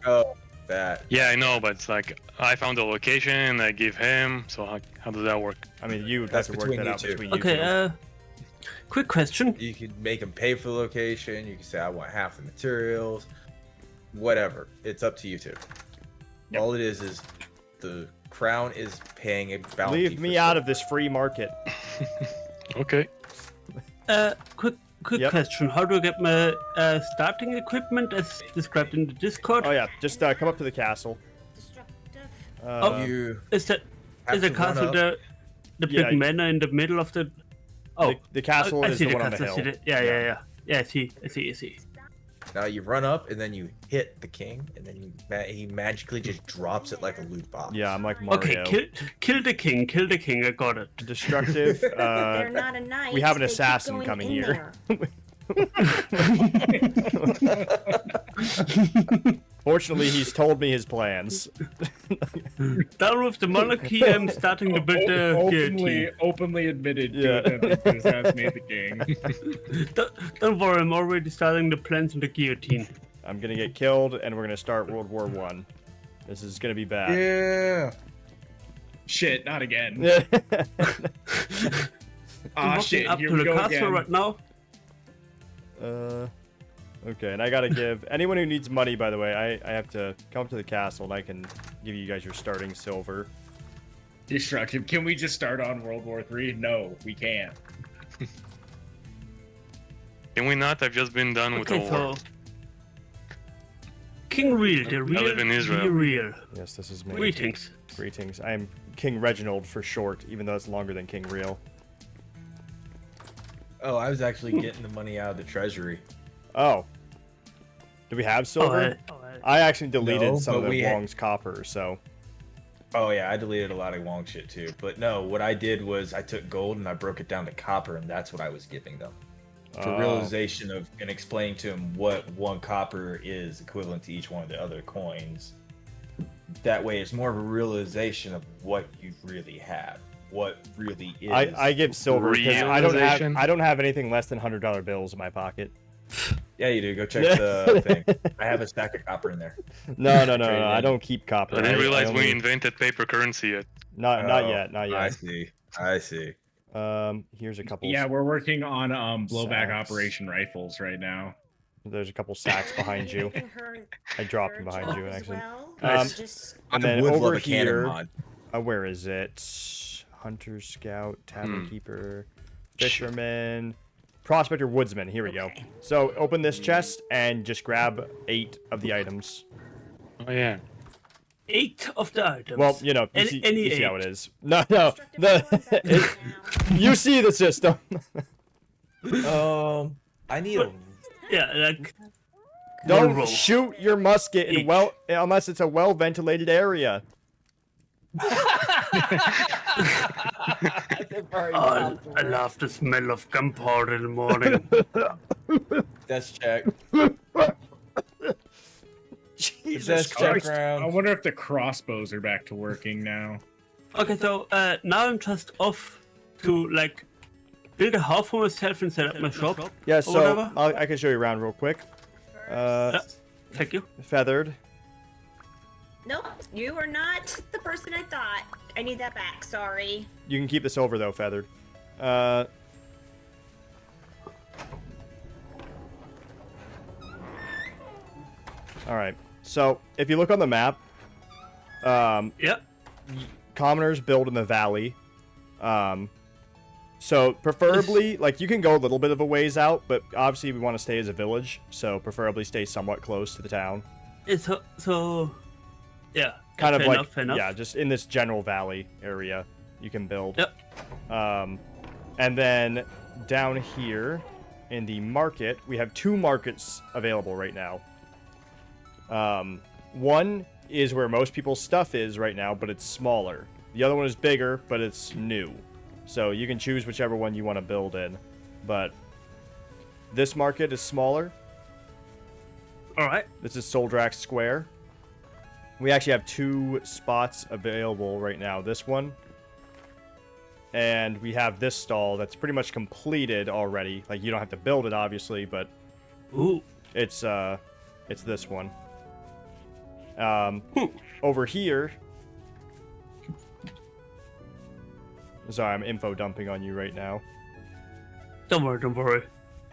Oh, that. Yeah, I know, but it's like I found the location and I give him. So how does that work? I mean, you would That's have to work between that you out two. between you Okay, two. quick question. You can make him pay for the location. You can say I want half the materials. Whatever. It's up to you two. All it is the crown is paying a bounty. Leave me out of this free market. Okay. Quick Yep. question. How do I get my starting equipment as described in the Discord? Oh yeah, just come up to the castle. Oh, You Is that have is the to run castle up. the Yeah, big manor in the middle of the? Oh, The castle I is see the one on the castle. I see hill. the- Yeah. Yeah, I see. Now you run up and then you hit the king, and then he magically just drops it like a loot box. Yeah, I'm like Mario. Okay, kill the king. I got it. Destructive. They're not a knight. we have an they keep assassin going coming in here. there. Fortunately, he's told me his plans. Down with the monarchy. I'm starting to build the guillotine. Openly admitted Yeah. to attempting to assassinate the king. Don't worry, I'm already starting the plans in the guillotine. I'm gonna get killed, and we're gonna start World War One. This is gonna be bad. Yeah. Shit, not again. I'm walking Shit, up here to we the go castle again. right now. Okay, and I gotta give anyone who needs money. By the way, I have to come to the castle, and I can give you guys your starting silver. Destructive. Can we just start on World War III? No, we can't. Can we not? I've just been done with Okay, the war. so King Real, the real, live in Israel. the real. Yes, this is me. Greetings. Greetings. I am King Reginald for short, even though it's longer than King Real. Oh, I was actually getting the money out of the treasury. Oh. Do we have silver? I actually deleted No, some but of we the had- Wong's copper, so. Oh yeah, I deleted a lot of Wong shit too. But no, what I did was I took gold and I broke it down to copper, and that's what I was giving them. For Oh. realization of and explaining to them what 1 copper is equivalent to each one of the other coins. That way, it's more of a realization of what you really have, what really is. I give silver because Realization? I don't have anything less than $100 bills in my pocket. Yeah, you do. Go check the thing. I have a stack of copper in there. No, Trade it I in. don't keep copper. I didn't realize only- we invented paper currency yet. Not Oh, yet, not I yet. see. Here's a couple. Yeah, we're working on blowback Sacks. operation rifles right now. There's a couple sacks behind you. I dropped them behind you in as accident. well. Um, and then would love over a cannon here, mod. where is it? Hunter, Scout, Tavern Keeper, Fisherman, Prospector, Woodsman. Here we go. So open this chest and just grab 8 of the items. Oh yeah. 8 of the items. Well, you know, you Any see how 8. it is. No, you see the system. I need a. Yeah, like. Don't roll. shoot your musket in unless it's a well-ventilated area. Oh, I love the smell of gunpowder in the morning. That's check. Jesus That's check Christ. I round. wonder if the crossbows are back to working now. Okay, so now I'm just off to like build a house for myself and set up my shop. Yeah, or so whatever. I can show you around real quick. Thank you. Feathered. Nope, you are not the person I thought. I need that back. Sorry. You can keep this over though, Feathered. All right. So if you look on the map, Yep. commoners build in the valley. So preferably, like you can go a little bit of a ways out, but obviously we want to stay as a village, so preferably stay somewhat close to the town. It's so yeah. Kind of fair like enough, fair enough. yeah, just in this general valley area you can build. Yep. And then down here in the market, we have 2 markets available right now. One is where most people's stuff is right now, but it's smaller. The other one is bigger, but it's new. So you can choose whichever one you want to build in. But this market is smaller. All right. This is Soldrax Square. We actually have 2 spots available right now. This one. And we have this stall that's pretty much completed already. Like, you don't have to build it, obviously, but... Ooh. It's this one. Over here... Sorry, I'm info dumping on you right now. Don't worry, don't worry.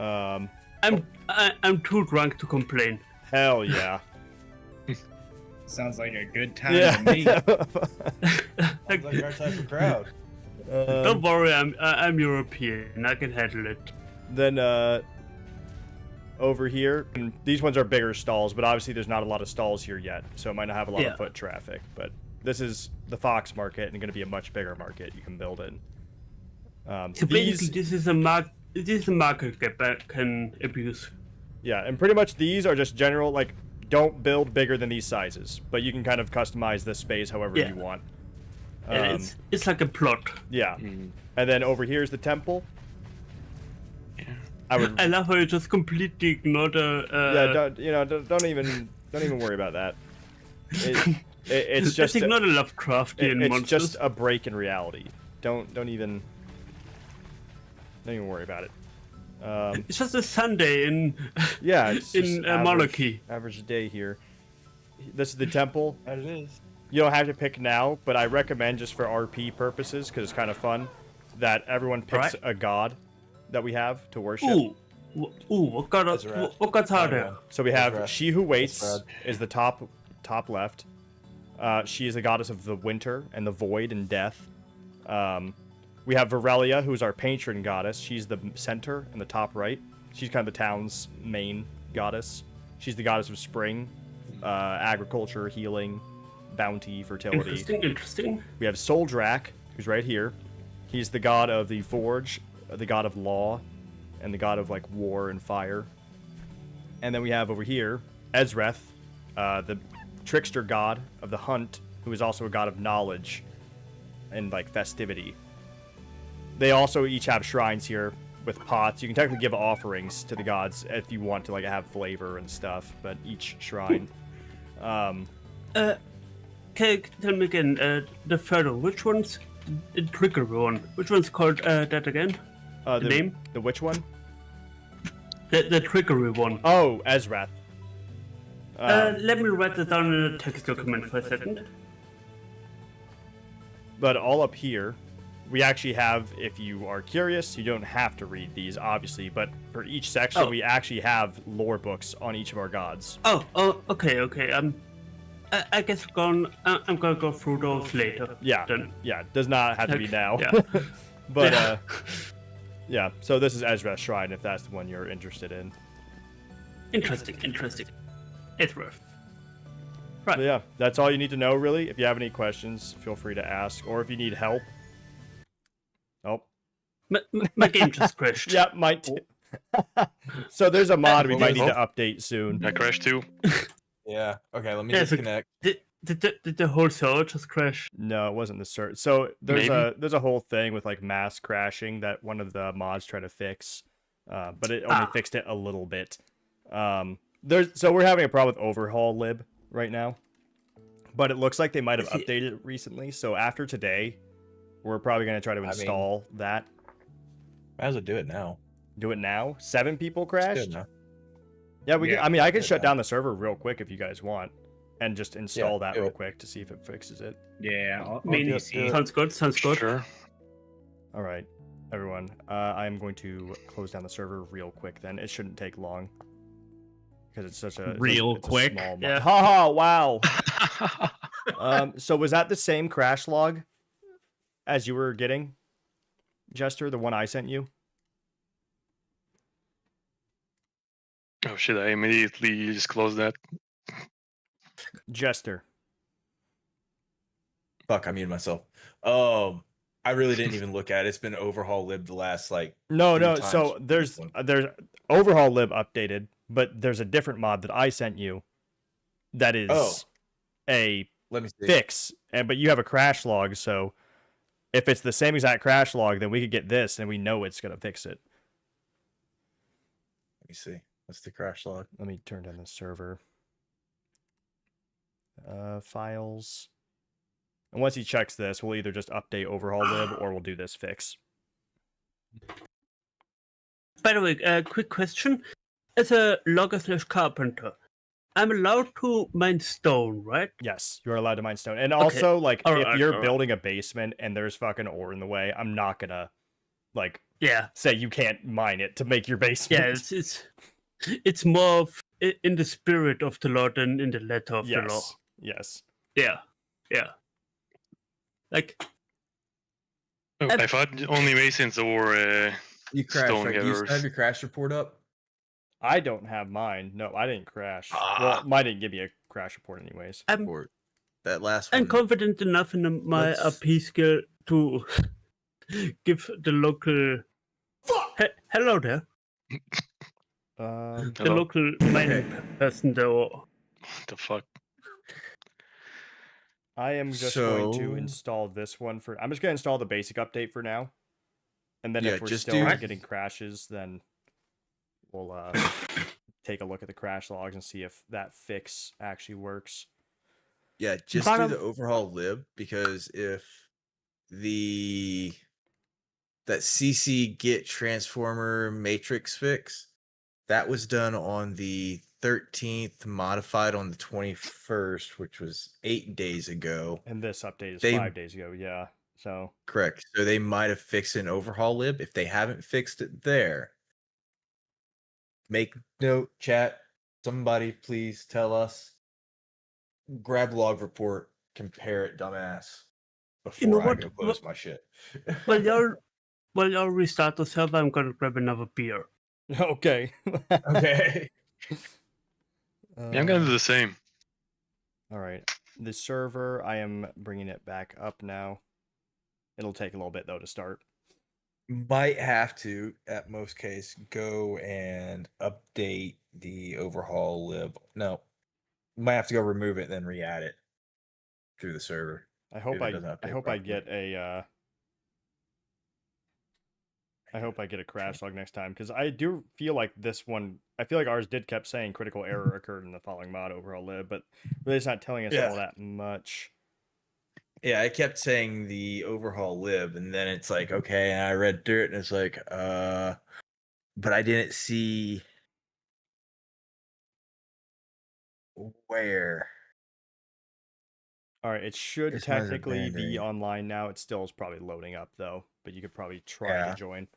I'm too drunk to complain. Hell yeah. Sounds like a good time Yeah. to me. Sounds like our type of crowd. Don't worry, I'm European. I can handle it. Then over here, and these ones are bigger stalls, but obviously there's not a lot of stalls here yet, so it might not have a lot of foot traffic. But this is the Fox Market, and going to be a much bigger market you can build in. So basically, this is a market that can abuse. Yeah, and pretty much these are just general, like, don't build bigger than these sizes, but you can kind of customize this space however you want. And it's like a plot. Yeah. And then over here is the temple. I love how you just completely ignore the. Don't even worry about that. It's just not a Lovecraftian it's monster. just a break in reality. Don't even worry about it. It's just a Sunday in it's in just monarchy. Average day here. This is the temple. That it is. You don't have to pick now, but I recommend just for RP purposes, because it's kind of fun, that everyone picks a god that we have to worship. Ooh, what gods are there? So we have She Who Waits is the top left. She is the goddess of the winter and the void and death. We have Virelia, who's our patron goddess. She's the center in the top right. She's kind of the town's main goddess. She's the goddess of spring, agriculture, healing, bounty, fertility. Interesting. We have Soldrak, who's right here. He's the god of the forge, the god of law, and the god of like war and fire. And then we have over here Ezreth, the trickster god of the hunt, who is also a god of knowledge and like festivity. They also each have shrines here with pots. You can technically give offerings to the gods if you want to like have flavor and stuff, but each shrine. Can you tell me again, the photo, which one's the trigger one? Which one's called that again? The name? The which one? The triggery one. Oh, Ezrath. Let me write that down in a text document for a second. But all up here, we actually have, if you are curious, you don't have to read these, obviously, but for each section, we actually have lore books on each of our gods. Oh, okay. I guess I'm gonna go through those later. Yeah, then. yeah, does not have to be now. Yeah. But, yeah, so this is Ezra's Shrine, if that's the one you're interested in. Interesting. It's worth. Right. So yeah, that's all you need to know, really. If you have any questions, feel free to ask. Or if you need help. Oh. My game just crashed. Yeah, might too. So there's a mod we might need to update soon. I crashed too. Yeah. Okay, let me disconnect. Did the whole server just crash? No, it wasn't the search. So there's a whole thing with like mass crashing that one of the mods tried to fix, but it only fixed it a little bit. So we're having a problem with overhaul lib right now, but it looks like they might have updated it recently. So after today, we're probably going to try to install that. Might as well do it now. Do it now? 7 people crashed? Now. Yeah, I can shut now. down the server real quick if you guys want, and just install that real quick to see if it fixes it. Yeah, sounds good. Sure. All right, everyone. I'm going to close down the server real quick. Then it shouldn't take long because it's such a quick. Small mod. Ha wow. So was that the same crash log as you were getting, Jester? The one I sent you? Oh shit! I immediately just closed that. Jester. Fuck, I muted myself. I really didn't even look at it. It's been overhaul lib the last No. So there's overhaul lib updated, but there's a different mod that I sent you that is a Let me see. fix, but you have a crash log. So if it's the same exact crash log, then we could get this, and we know it's gonna fix it. Let me see. What's the crash log? Let me turn down the server. Files. And once he checks this, we'll either just update overhaul lib or we'll do this fix. By the way, quick question. As a logger/carpenter, I'm allowed to mine stone, right? Yes, you're allowed to mine stone. And also, if Alright, you're building a basement and there's fucking ore in the way, I'm not gonna, say you can't mine it to make your basement. Yeah, it's more in the spirit of the law than in the letter of the law. Yes. Yeah. I thought only masons or You crashed, stone right? Do you gatherers. have your crash report up? I don't have mine. No, I didn't crash. Well, mine didn't give me a crash report anyways. That last one. I'm confident enough in my RP skill to give the local... hello there. The local mining person though. What the fuck? I am just going to install this one for... I'm just going to install the basic update for now. And then if we're still getting crashes, then we'll take a look at the crash logs and see if that fix actually works. Yeah, just do the overhaul lib, because if that CC get transformer matrix fix, that was done on the 13th, modified on the 21st, which was 8 days ago. And this update is 5 days ago, yeah. So correct. So they might have fixed an overhaul lib. If they haven't fixed it there, make note, chat. Somebody please tell us. Grab log report, compare it, dumbass. Before I go post my shit. While y'all restart the server, I'm gonna grab another beer. Okay. Okay. I'm gonna do the same. All right. The server, I am bringing it back up now. It'll take a little bit though to start. Might have to, at most case, go and update the overhaul lib. No, might have to go remove it, then re-add it through the server. I hope I get a crash log next time, because I do feel like this one. I feel like ours kept saying critical error occurred in the following mod overall lib, but really it's not telling us all that much. Yeah, I kept saying the overhaul lib, and then it's like, okay, and I read through it, and it's like, but I didn't see where. All right, it should It's not technically be abandoned. online now. It still is probably loading up though, but you could probably try Yeah. to join.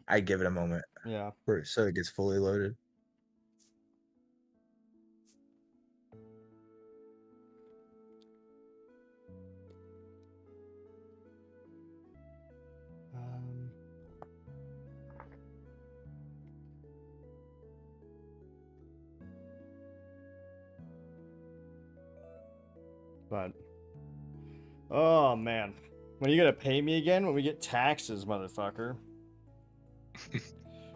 I give it a moment. Yeah. So it gets fully loaded. But oh man, when are you gonna pay me again? When we get taxes, motherfucker.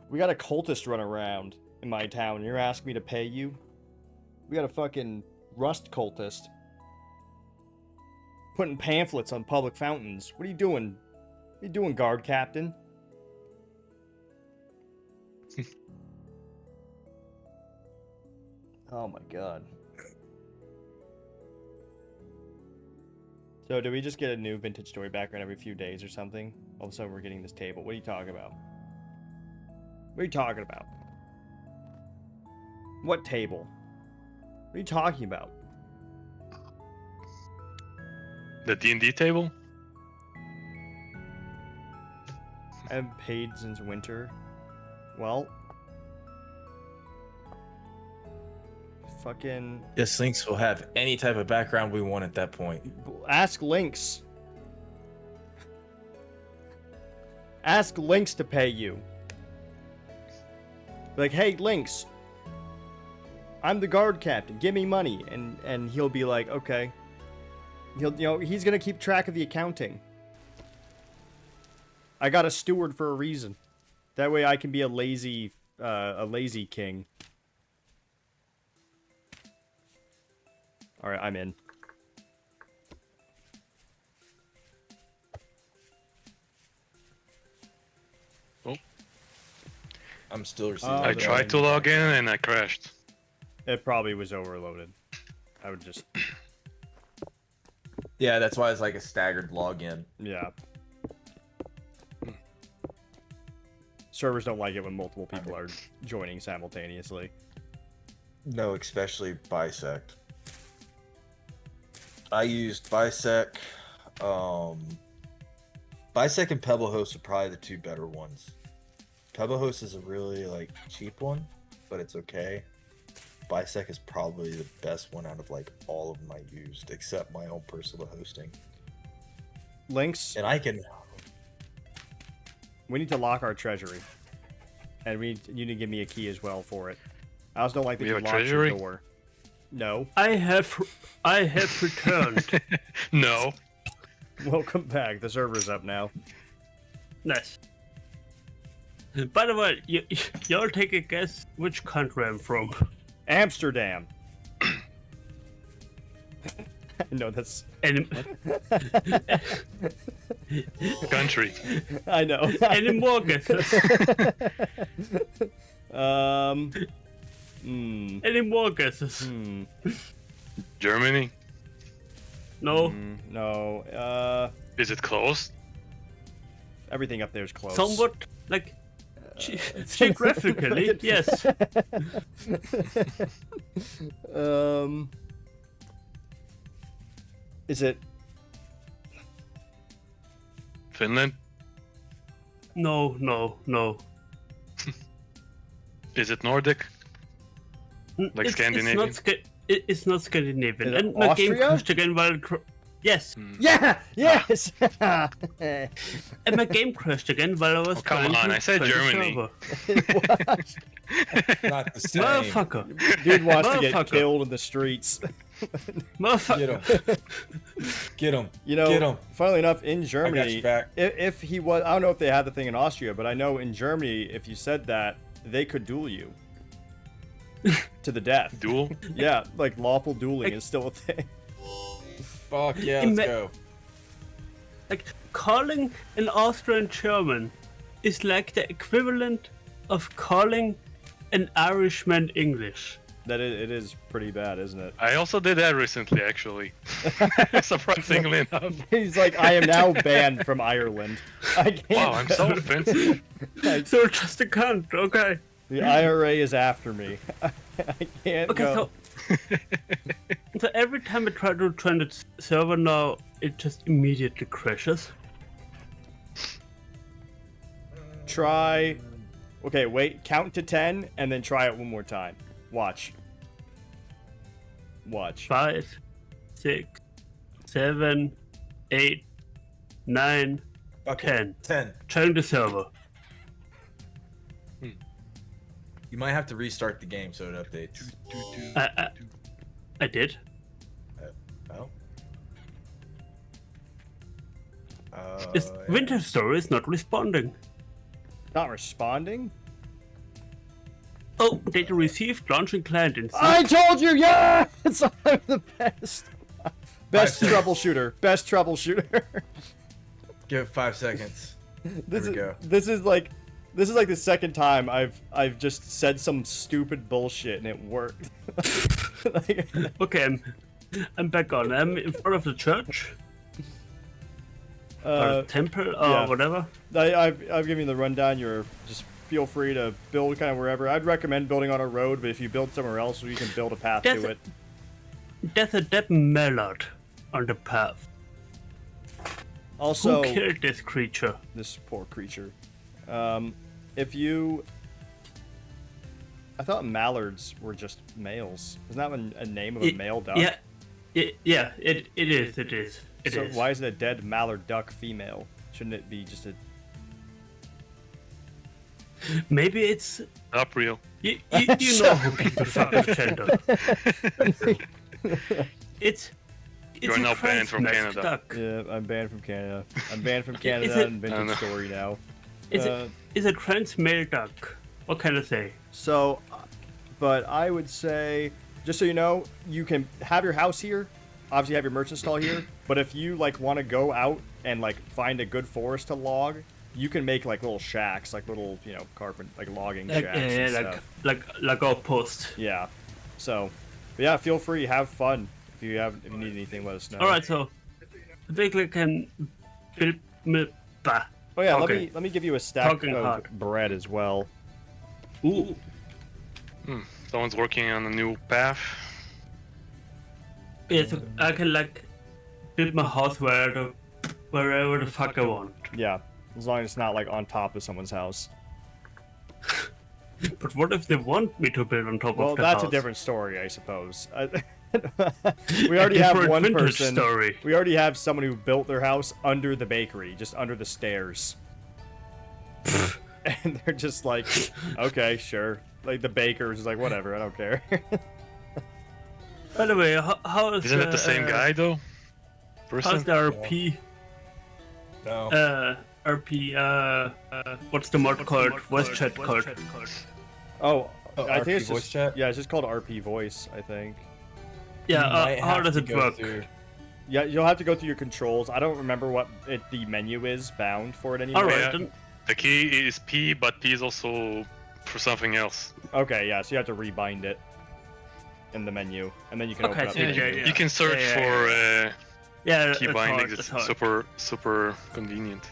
We got a cultist run around in my town. And you're asking me to pay you? We got a fucking rust cultist putting pamphlets on public fountains. What are you doing? What are you doing, guard captain? Oh my god. So do we just get a new vintage story background every few days or something? All of a sudden we're getting this table. What are you talking about? What are you talking about? What table? What are you talking about? The D&D table? I haven't paid since winter. Well, fucking Yes, Lynx will have any type of background we want at that point. ask Lynx. Ask Lynx to pay you. Like, hey, Lynx, I'm the guard captain. Give me money, and he'll be like, okay. He's gonna keep track of the accounting. I got a steward for a reason. That way, I can be a lazy king. All right, I'm in. Oh. I'm still receiving. I tried to log in and I crashed. It probably was overloaded. I would just... Yeah, that's why it's like a staggered login. Yeah. Servers don't like it when multiple people are joining simultaneously. No, especially Bisect. I used Bisect. Bisect and Pebblehost are probably the two better ones. Pebblehost is a really cheap one, but it's okay. Bisect is probably the best one out of all of them I used, except my own personal hosting. Lynx. And I can. We need to lock our treasury, and you need to give me a key as well for it. I also don't like that you locked your door. No. I have returned. No. Welcome back. The server's up now. Nice. By the way, y'all take a guess which country I'm from. Amsterdam. No, that's country. I know. Any more guesses? Any more guesses? Germany? No. No. Is it closed? Everything up there is close. Somewhat geographically, yes. Is it Finland? No. Is it Nordic? Like Scandinavian? It's not Scandinavian. Is it And my game Austria? crashed again while... Yes. Yeah! Yes! And my game crashed again while I was come trying on, to I said join the Germany. server. Not the same. Motherfucker. Dude wants to get Motherfucker. killed in the streets. Motherfucker. Get him. You know, Get him. funnily enough, in I got Germany, your back. if he was, I don't know if they had the thing in Austria, but I know in Germany, if you said that, they could duel you to the death. Duel? Yeah, lawful dueling is still a thing. Fuck yeah, let's go. Calling an Austrian German is like the equivalent of calling an Irishman English. It is pretty bad, isn't it? I also did that recently, actually. Surprisingly enough. He's like, I am now banned from Ireland. I can't. Wow, I'm so offensive. So just a cunt, okay. The IRA is after me. I can't Okay, go. So every time I try to join the server now, it just immediately crashes. Try. Okay, wait. Count to 10 and then try it one more time. Watch. Watch. 5, 6, 7, 8, 9, Okay, 10. 10. Join the server. You might have to restart the game so it updates. I did. Oh. This Winter Story is not responding. Not responding? Oh, data received, launching client in I told you, yes! I'm the best. Best 5 seconds. troubleshooter. Best troubleshooter. Give it 5 seconds. There we go. This is like the second time I've just said some stupid bullshit and it worked. Like, Okay, I'm back on. I'm in front of the church. Or temple, or yeah. whatever. I've given you the rundown. You're just feel free to build kind of wherever. I'd recommend building on a road, but if you build somewhere else, you can build a path to it. There's a dead mallard on the path. Also, who killed this creature? This poor creature. If you, I thought mallards were just males. Isn't that a name of a male duck? Yeah, it is. It is. So why is it a dead mallard duck female? Shouldn't it be just a? Maybe it's Not real. you know how people fuck with gender. It's You're a now banned from Christmas Canada. duck. Yeah, I'm banned from Canada. I'm banned from Canada it- and Vintage Story now. It's a trans male duck. What can I say? So, but I would say, just so you know, you can have your house here. Obviously, have your merchant stall here. But if you like want to go out and like find a good forest to log, you can make like little shacks, like little like logging Like, shacks. And stuff. like outpost. Yeah. So, but yeah, feel free, have fun. If you need anything, let us know. All right, so I think we can build. Oh yeah, Okay. let me give you a stack Talking of hard. bread as well. Ooh. Someone's working on a new path. Yeah, so I can like build my house wherever the fuck I want. Yeah, as long as it's not like on top of someone's house. But what if they want me to build on top Well, of their that's house? a different story, I suppose. We already have Different one vintage person. story. We already have someone who built their house under the bakery, just under the stairs. And they're just like, okay, sure. Like the baker's is like, whatever, I don't care. By the way, how is Isn't it the same guy though? How's the RP? No. RP. What's the mod called? Voice chat called? Oh, I RP think it's voice just chat? Yeah, it's just called RP voice, I think. Yeah. You might How have does to it go work? through- Yeah, you'll have to go through your controls. I don't remember what the menu is bound for it anymore. All right. Yeah. Then, The key is P, but P is also for something else. Okay, yeah, so you have to rebind it in the menu, and then you can Okay, open up so the yeah, menu. yeah. You can search for yeah, key that's bindings. hard, It's that's hard. super convenient.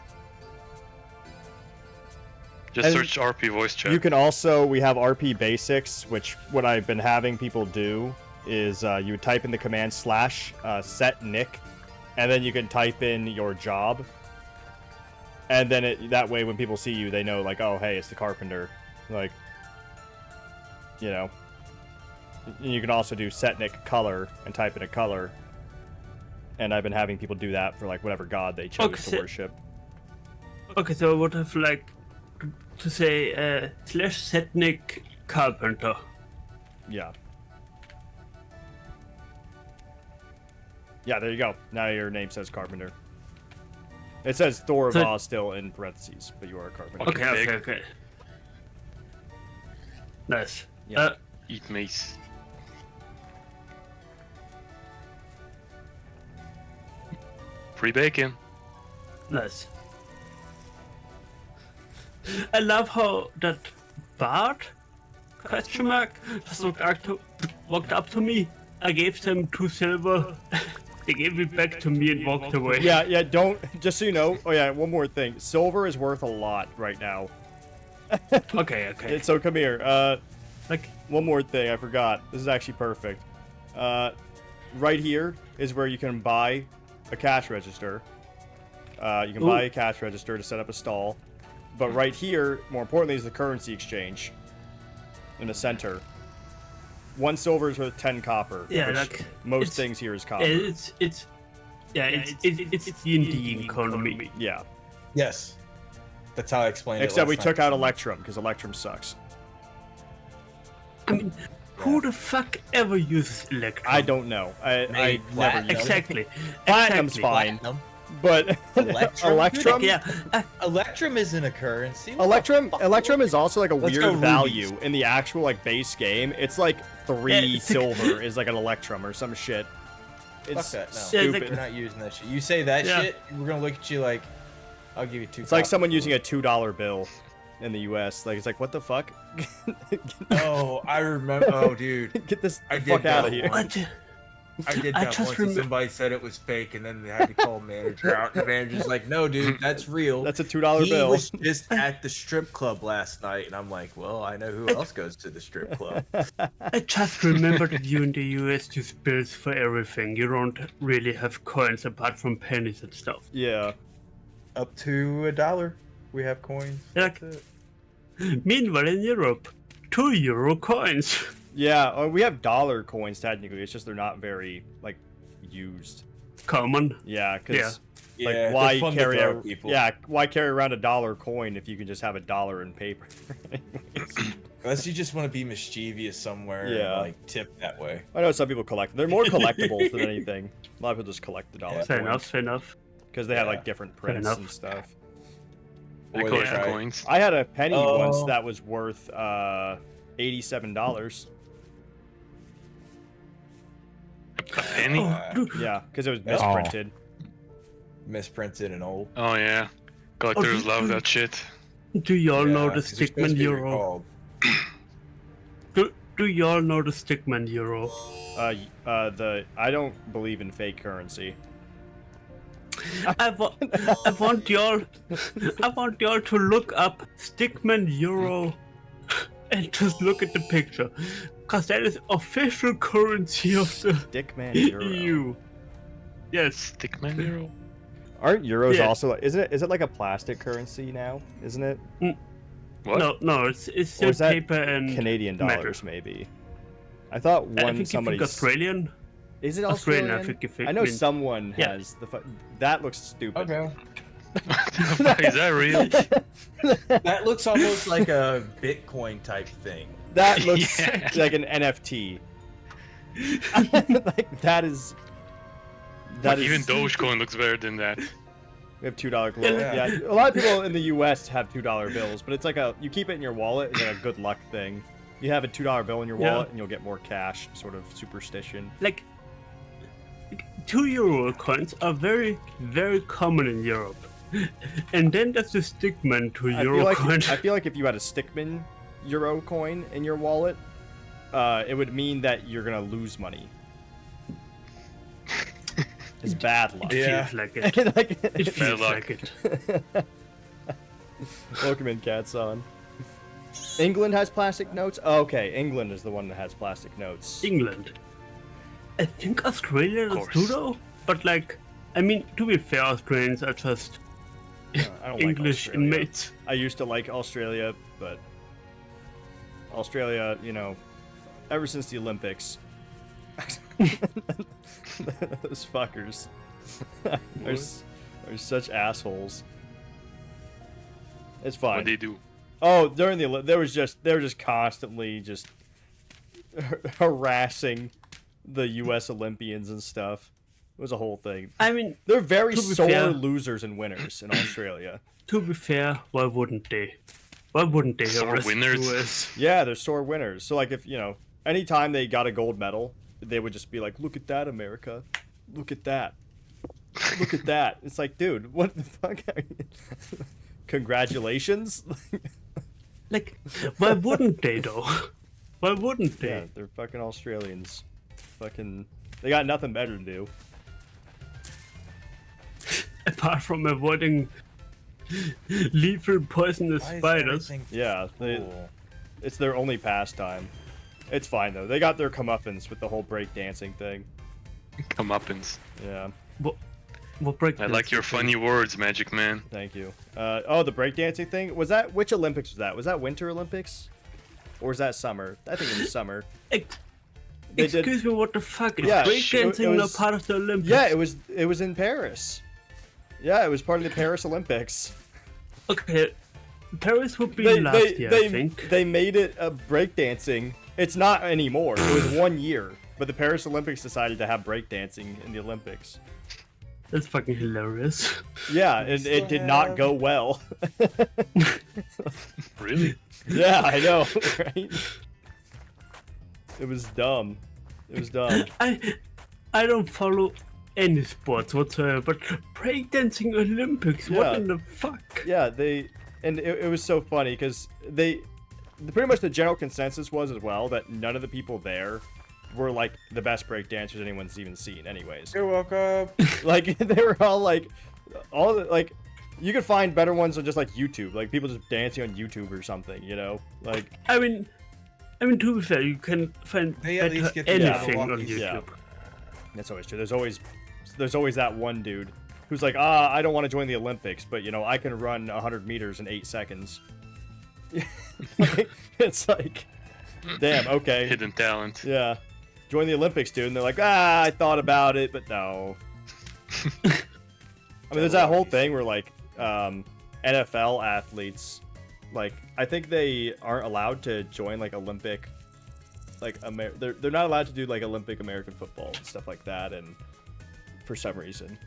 Just And search RP voice chat. You can also, we have RP basics, which what I've been having people do is you would type in the command / set nick, and then you can type in your job, and then that way when people see you, they know like, oh hey, it's the carpenter, like, you know. And you can also do set nick color and type in a color, and I've been having people do that for like whatever god they chose Okay, to so- worship. Okay, so I would have like to say /setnik carpenter. Yeah. Yeah, there you go. Now your name says carpenter. It says Thorva still in parentheses, but you are a carpenter. Okay. Nice. Yeah. Eat mace. Free bacon. Nice. I love how that bard just walked up to me. I gave them 2 silver. They gave it back to me and walked away. Yeah, don't, just so you know, oh yeah, one more thing. Silver is worth a lot right now. Okay. So come here, Like, one more thing, I forgot. This is actually perfect. Right here is where you can buy a cash register. You can buy a cash register to set up a stall. But right here, more importantly, is the currency exchange in the center. 1 silver is worth 10 copper. Yeah, which like, most things here is copper. It's D&D economy. Yeah. Yes. That's how I explained it. Except we last took night. out Electrum, because Electrum sucks. I mean, who the fuck ever uses Electrum? I don't know. I never use it. Exactly. Platinum's fine. Platinum. But Electrum? Yeah. Electrum isn't a currency. Electrum is also like a Let's weird go rubies. value in the actual like base game. It's like 3 Yeah, silver is like an Electrum or some shit. It's Fuck that. No. stupid. We're not using that shit. You say that Yeah. shit, we're gonna look at you like, I'll give you 2. It's like someone using a $2 bill in the U.S. Like it's like, what the fuck? Oh, I remember. Oh, dude. Get this I the did fuck out of that here. What? I did I that just once. And remem- somebody said it was fake, and then they had to call manager out. The manager's like, "No, dude, that's real. That's a $2 He bill. was just at the strip club last night." And I'm like, "Well, I know who else goes to the strip club." I just remember that you in the US use bills for everything. You don't really have coins apart from pennies and stuff. Yeah. Up to $1, we have coins. Like, meanwhile in Europe, €2 coins. Yeah, we have dollar coins technically. It's just they're not very like used. Common. Yeah, because Yeah, like they're why fun to carry throw at people. why carry around a dollar coin if you can just have a dollar in paper? Anyways. Unless you just want to be mischievous somewhere, Yeah. and, like tip that way. I know some people collect. They're more collectibles than anything. A lot of people just collect the dollar Fair enough, coins fair enough. because they have Yeah. like different prints enough. and stuff. I Or collect they try- coins. I had a penny once Oh. that was worth $87. A penny? Oh, dude, Yeah, because it was misprinted. Misprinted and old. Oh yeah. Collectors love that shit. do y'all know Yeah, the 'cause they're supposed Stickman to be Euro? recalled. Do y'all know the Stickman Euro? I don't believe in fake currency. I want y'all to look up Stickman Euro and just look at the picture, cause that is official currency of the Dickman Euro. EU. Yes. Stickman Euro. Aren't euros Yeah. also? Is it like a plastic currency now? Isn't it? What? No, it's Or still is that paper and Canadian metal. dollars maybe? I thought I one think somebody. you think Australian. Is it Australian, Australian? I think you think- I know mean- someone Yeah. has that looks stupid. Okay. Is that real? That looks almost like a Bitcoin type thing. That looks Yeah. like an NFT. Like that is. That is. Even Dogecoin looks better than that. We have $2 bills. Yeah. Yeah, a lot of people in the U.S. have $2 bills, but it's like you keep it in your wallet. It's like a good luck thing. You have a $2 bill in your Yeah. wallet, and you'll get more cash. Sort of superstition. Like €2 coins are very, very common in Europe. And then there's the Stickman Euro coin. I feel like if you had a Stickman Euro coin in your wallet, it would mean that you're gonna lose money. It's bad luck. It Yeah. feels like it. Like- It feels luck. like it. Welcome in, Cats on. England has plastic notes? Oh, okay, England is the one that has plastic notes. England. I think Australia does course. too, though. But like, I mean, to be fair, Australians are just I don't English like Australia. inmates. I used to like Australia, but Australia, ever since the Olympics, those fuckers are such assholes. It's fine. What they do? Oh, during the they were just constantly just harassing the U.S. Olympians and stuff. It was a whole thing. I mean, They're very to be sore fair- losers and winners in Australia. to be fair, why wouldn't they? Why wouldn't they Sore arrest winners? US? Yeah, they're sore winners. So like if anytime they got a gold medal, they would just be like, "Look at that, America! Look at that! Look at that!" It's like, dude, what the fuck? Are you... Congratulations! Like, why wouldn't they though? Why wouldn't they? Yeah, they're fucking Australians. Fucking, they got nothing better to do. Apart from avoiding lethal poisonous Why is spiders. everything Yeah, cool? it's their only pastime. It's fine though. They got their comeuppance with the whole breakdancing thing. Comeuppance. Yeah. What break? I like your funny words, Magic Man. Thank you. Oh, the breakdancing thing? Was that, which Olympics was that? Was that Winter Olympics? Or was that summer? I think it was summer. Excuse me, what the fuck? Is Yeah, breakdancing it not was- part of the Olympics? Yeah, it was in Paris. Yeah, it was part of the Paris Olympics. Okay, Paris would be last year, I think. They made it a breakdancing. It's not anymore. It was 1 year. But the Paris Olympics decided to have breakdancing in the Olympics. That's fucking hilarious. Yeah, it did not go well. Really? Yeah, I know, right? It was dumb. It was dumb. I don't follow any sports whatsoever, but breakdancing Olympics, Yeah. what in the fuck? Yeah, it was so funny because pretty much the general consensus was as well that none of the people there were like the best breakdancers anyone's even seen anyways. You're welcome. Like they were all like you could find better ones on just like YouTube, like people just dancing on YouTube or something, you know? Like I mean to be fair, you can find They at least better get the anything on Jabberwockies. YouTube. Yeah. That's always true. There's always that one dude who's like, I don't want to join the Olympics, but you know, I can run 100 meters in 8 seconds. It's like, damn, okay. Hidden talent. Yeah. Join the Olympics, dude. And they're like, I thought about it, but no. I mean, there's that whole thing where like NFL athletes, like I think they aren't allowed to join like Olympic, like they're not allowed to do like Olympic American football and stuff like that, and for some reason.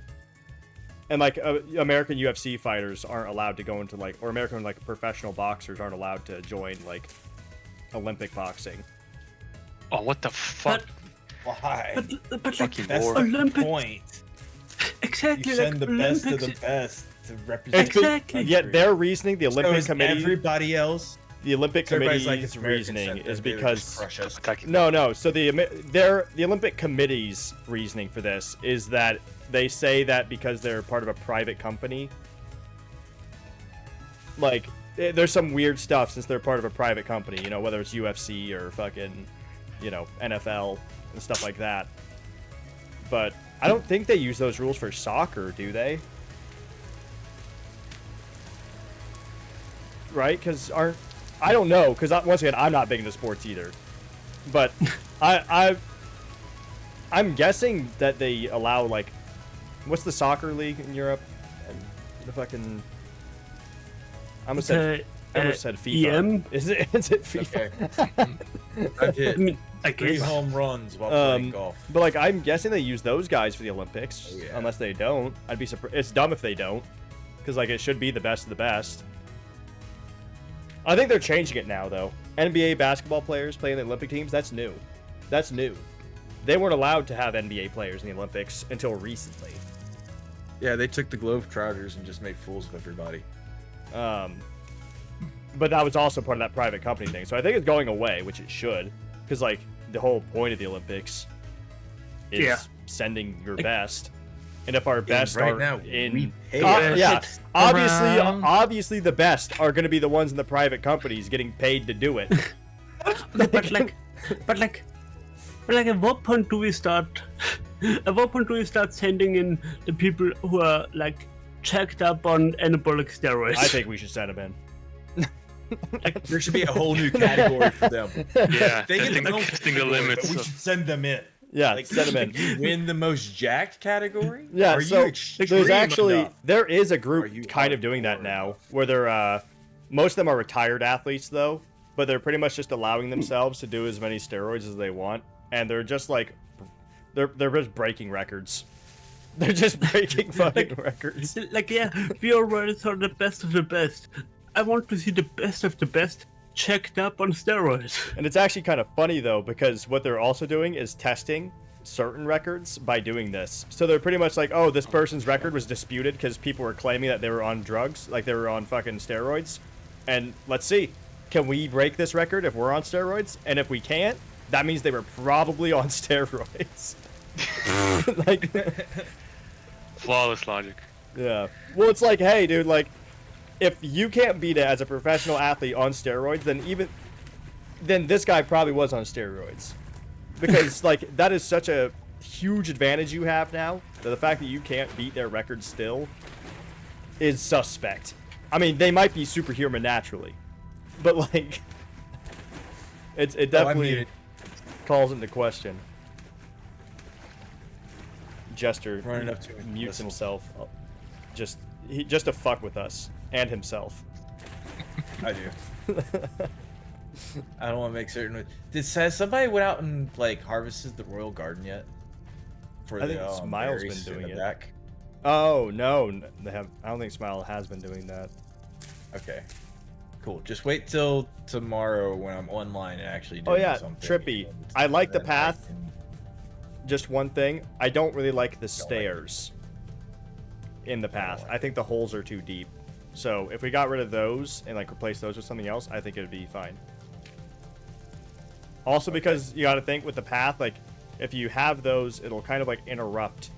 And like American UFC fighters aren't allowed to go into like, or American like professional boxers aren't allowed to join like Olympic boxing. Oh, what the fuck? Why? But like Fucking That's lord. the Olympic- point. exactly You send like the best of Olympics. the best to represent. Exactly. Yet their reasoning, the So Olympic is Committee, everybody else. the Olympic So everybody's Committee's like, it's American reasoning stuff, is then they would because just crush us. no. So the Olympic Committee's reasoning for this is that they say that because they're part of a private company, like there's some weird stuff since they're part of a private company, you know, whether it's UFC or fucking, you know, NFL and stuff like that. But I don't think they use those rules for soccer, do they? Right? Because I don't know, because once again, I'm not big into sports either. But I'm guessing that they allow, like, what's the soccer league in Europe? The fucking... I almost said FIFA. EM? Is it FIFA? I've hit I mean, I 3 guess. home runs while playing golf. But, like, I'm guessing they use those guys for the Olympics. Oh, yeah. Unless they don't. I'd be surprised. It's dumb if they don't. Because, like, it should be the best of the best. I think they're changing it now, though. NBA basketball players playing the Olympic teams, that's new. That's new. They weren't allowed to have NBA players in the Olympics until recently. Yeah, they took the Globetrotters and just made fools of everybody. But that was also part of that private company thing. So I think it's going away, which it should. Because, like, the whole point of the Olympics is sending your best. And if our best right are now, in... we pay yeah, it obviously the best are going to be the ones in the private companies getting paid to do it. but like, at what point do we start? At what point do we start sending in the people who are like checked up on anabolic steroids? I think we should send them in. There should be a whole new category for them. Yeah, They get testing, their own testing the category, limits. but we should send them in. Yeah, Like, send them in. You win the most jacked category? Yeah, Are so you extreme there's actually enough? there is a Are group you kind of doing that hardcore now, enough? where they're most of them are retired athletes though, but they're pretty much just allowing themselves to do as many steroids as they want, and they're just like they're just breaking records. They're just breaking fucking records. Like, yeah, we already saw the best of the best. I want to see the best of the best checked up on steroids. And it's actually kind of funny though, because what they're also doing is testing certain records by doing this. So they're pretty much like, oh, this person's record was disputed because people were claiming that they were on drugs, like they were on fucking steroids. And let's see, can we break this record if we're on steroids? And if we can't, that means they were probably on steroids. Like, Flawless logic. yeah. Well, it's like, hey, dude, like, if you can't beat it as a professional athlete on steroids, then then this guy probably was on steroids. Because, like, that is such a huge advantage you have now, that the fact that you can't beat their record still is suspect. I mean, they might be superhuman naturally, but, like, it definitely calls into question. Jester Running up to me. mutes himself just to fuck with us and himself. I do. I don't want to make certain. Has somebody went out and like harvested the royal garden yet? For I think Smile's berries been in doing the it. back? Oh no, they have. I don't think Smile has been doing that. Okay, cool. Just wait till tomorrow when I'm online and actually Oh doing yeah, something. Trippy. I like the path. Just one thing, I don't really like the stairs in the path. I think the holes are too deep. So if we got rid of those and like replace those with something else, I think it'd be fine. Also, because you got to think with the path, like if you have those, it'll kind of like interrupt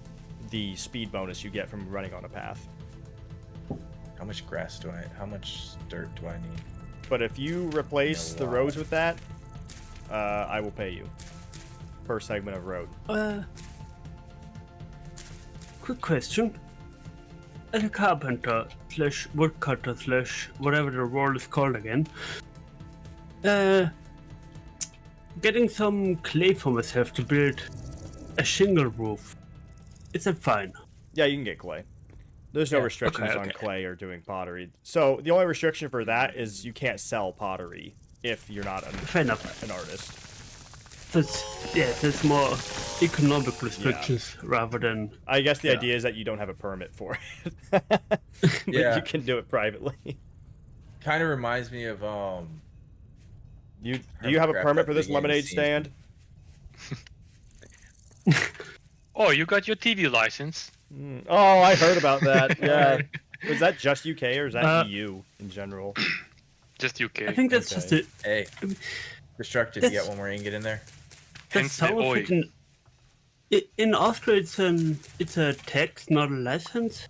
the speed bonus you get from running on a path. How much grass do I? How much dirt do I need? But if you replace the roads with that, I will pay you per segment of road. Quick question. As a carpenter slash woodcutter slash whatever the role is called again, getting some clay for myself to build a shingle roof, is that fine? Yeah, you can get clay. There's no restrictions on clay or doing pottery. So the only restriction for that is you can't sell pottery if you're not an artist. There's more economic restrictions rather than. I guess the idea is that you don't have a permit for it. But you can do it privately. Kind of reminds me of Do you have a permit for this lemonade stand? Oh, you got your TV license. Oh, I heard about that. Yeah. Was that just UK or is that EU in general? Just UK. I think that's just it. Hey, Destructive, you got one more ingot in there? That sounds like in Austria it's a tax, not a license.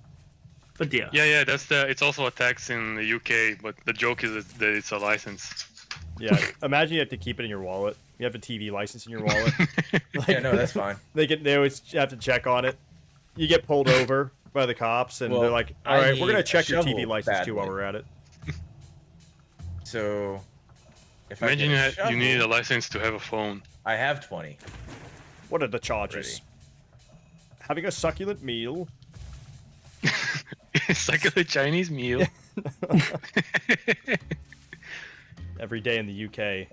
But yeah. Yeah, it's also a tax in the UK, but the joke is that it's a license. Yeah, imagine you have to keep it in your wallet. You have a TV license in your wallet. Yeah, no, that's fine. They always have to check on it. You get pulled over by the cops, and they're like, "All right, we're gonna check your TV license too while we're at it." So, if imagine you need a license to have a phone. I have 20. What are the charges? Having a succulent meal. Succulent Chinese meal. Every day in the UK,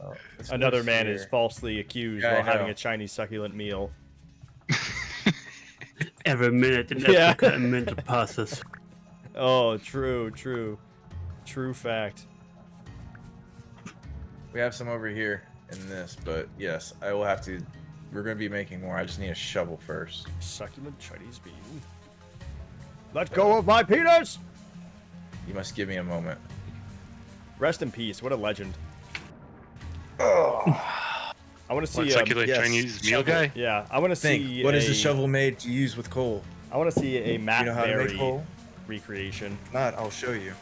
another man is falsely accused while having a Chinese succulent meal. Every minute in Africa, a minute passes. Oh, true fact. We have some over here in this, but yes, I will have to. We're gonna be making more. I just need a shovel first. Succulent Chinese meal. Let go of my penis! You must give me a moment. Rest in peace. What a legend. I want to see succulent Chinese meal guy. Yeah, I want to see. What is the shovel made to use with coal? I want to see a Matt know how to make Berry coal? recreation. Not, I'll show you.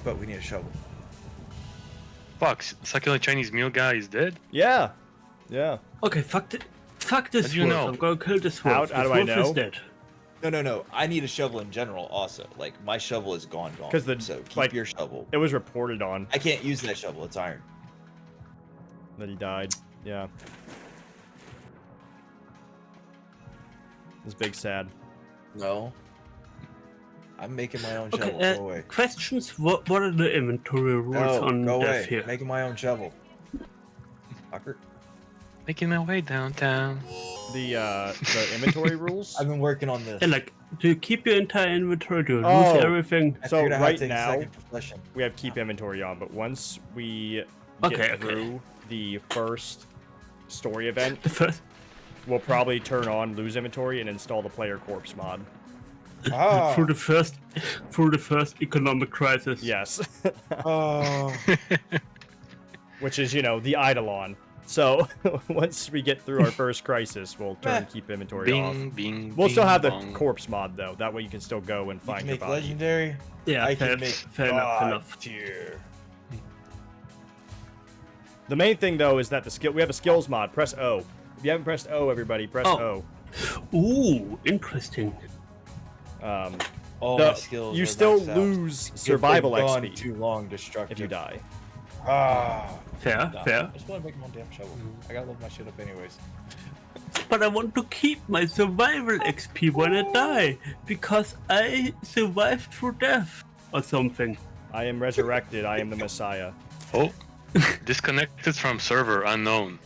But we need a shovel. Fuck, succulent Chinese meal guy is dead? Yeah. Okay, fuck this How do you wolf. know? I'm gonna kill this wolf. How This do I wolf know? is dead. No. I need a shovel in general also. Like, my shovel is gone. Because So keep your shovel. It was reported on I can't use that shovel. It's iron. that he died. Yeah. It's big sad. No. I'm making my own Okay, shovel. Go away. questions. What are the inventory rules No, on go Diff away. here? Making my own shovel. Fucker. Making my way downtown. The inventory rules. I've been working on this. Yeah, like, do you keep your entire inventory? Do you Oh. lose everything? I So figured I had to right take a now second profession. we have keep inventory on, but once we get Okay. through the first story event, The first, we'll probably turn on lose inventory and install the player corpse mod. Ah. through the first economic crisis. Yes. Oh. Which is, the Eidolon. So once we get through our first crisis, we'll turn keep inventory off. Bing, We'll still have the bong. corpse mod though. That way you can still go and You find can your make body. legendary. Yeah, I fair, can make fair enough. tier. The main thing though is that we have a skills mod. Press O. If you haven't pressed O, everybody press O. Ooh, interesting. All my skills. You are still maxed out. lose If survival they've gone XP too long, destructive. if you die. Fair, fair. I just want to make my own damn shovel. I gotta level my shit up anyways. But I want to keep my survival XP when I die, because I survived through death or something. I am resurrected. I am the Messiah. Oh, disconnected from server unknown.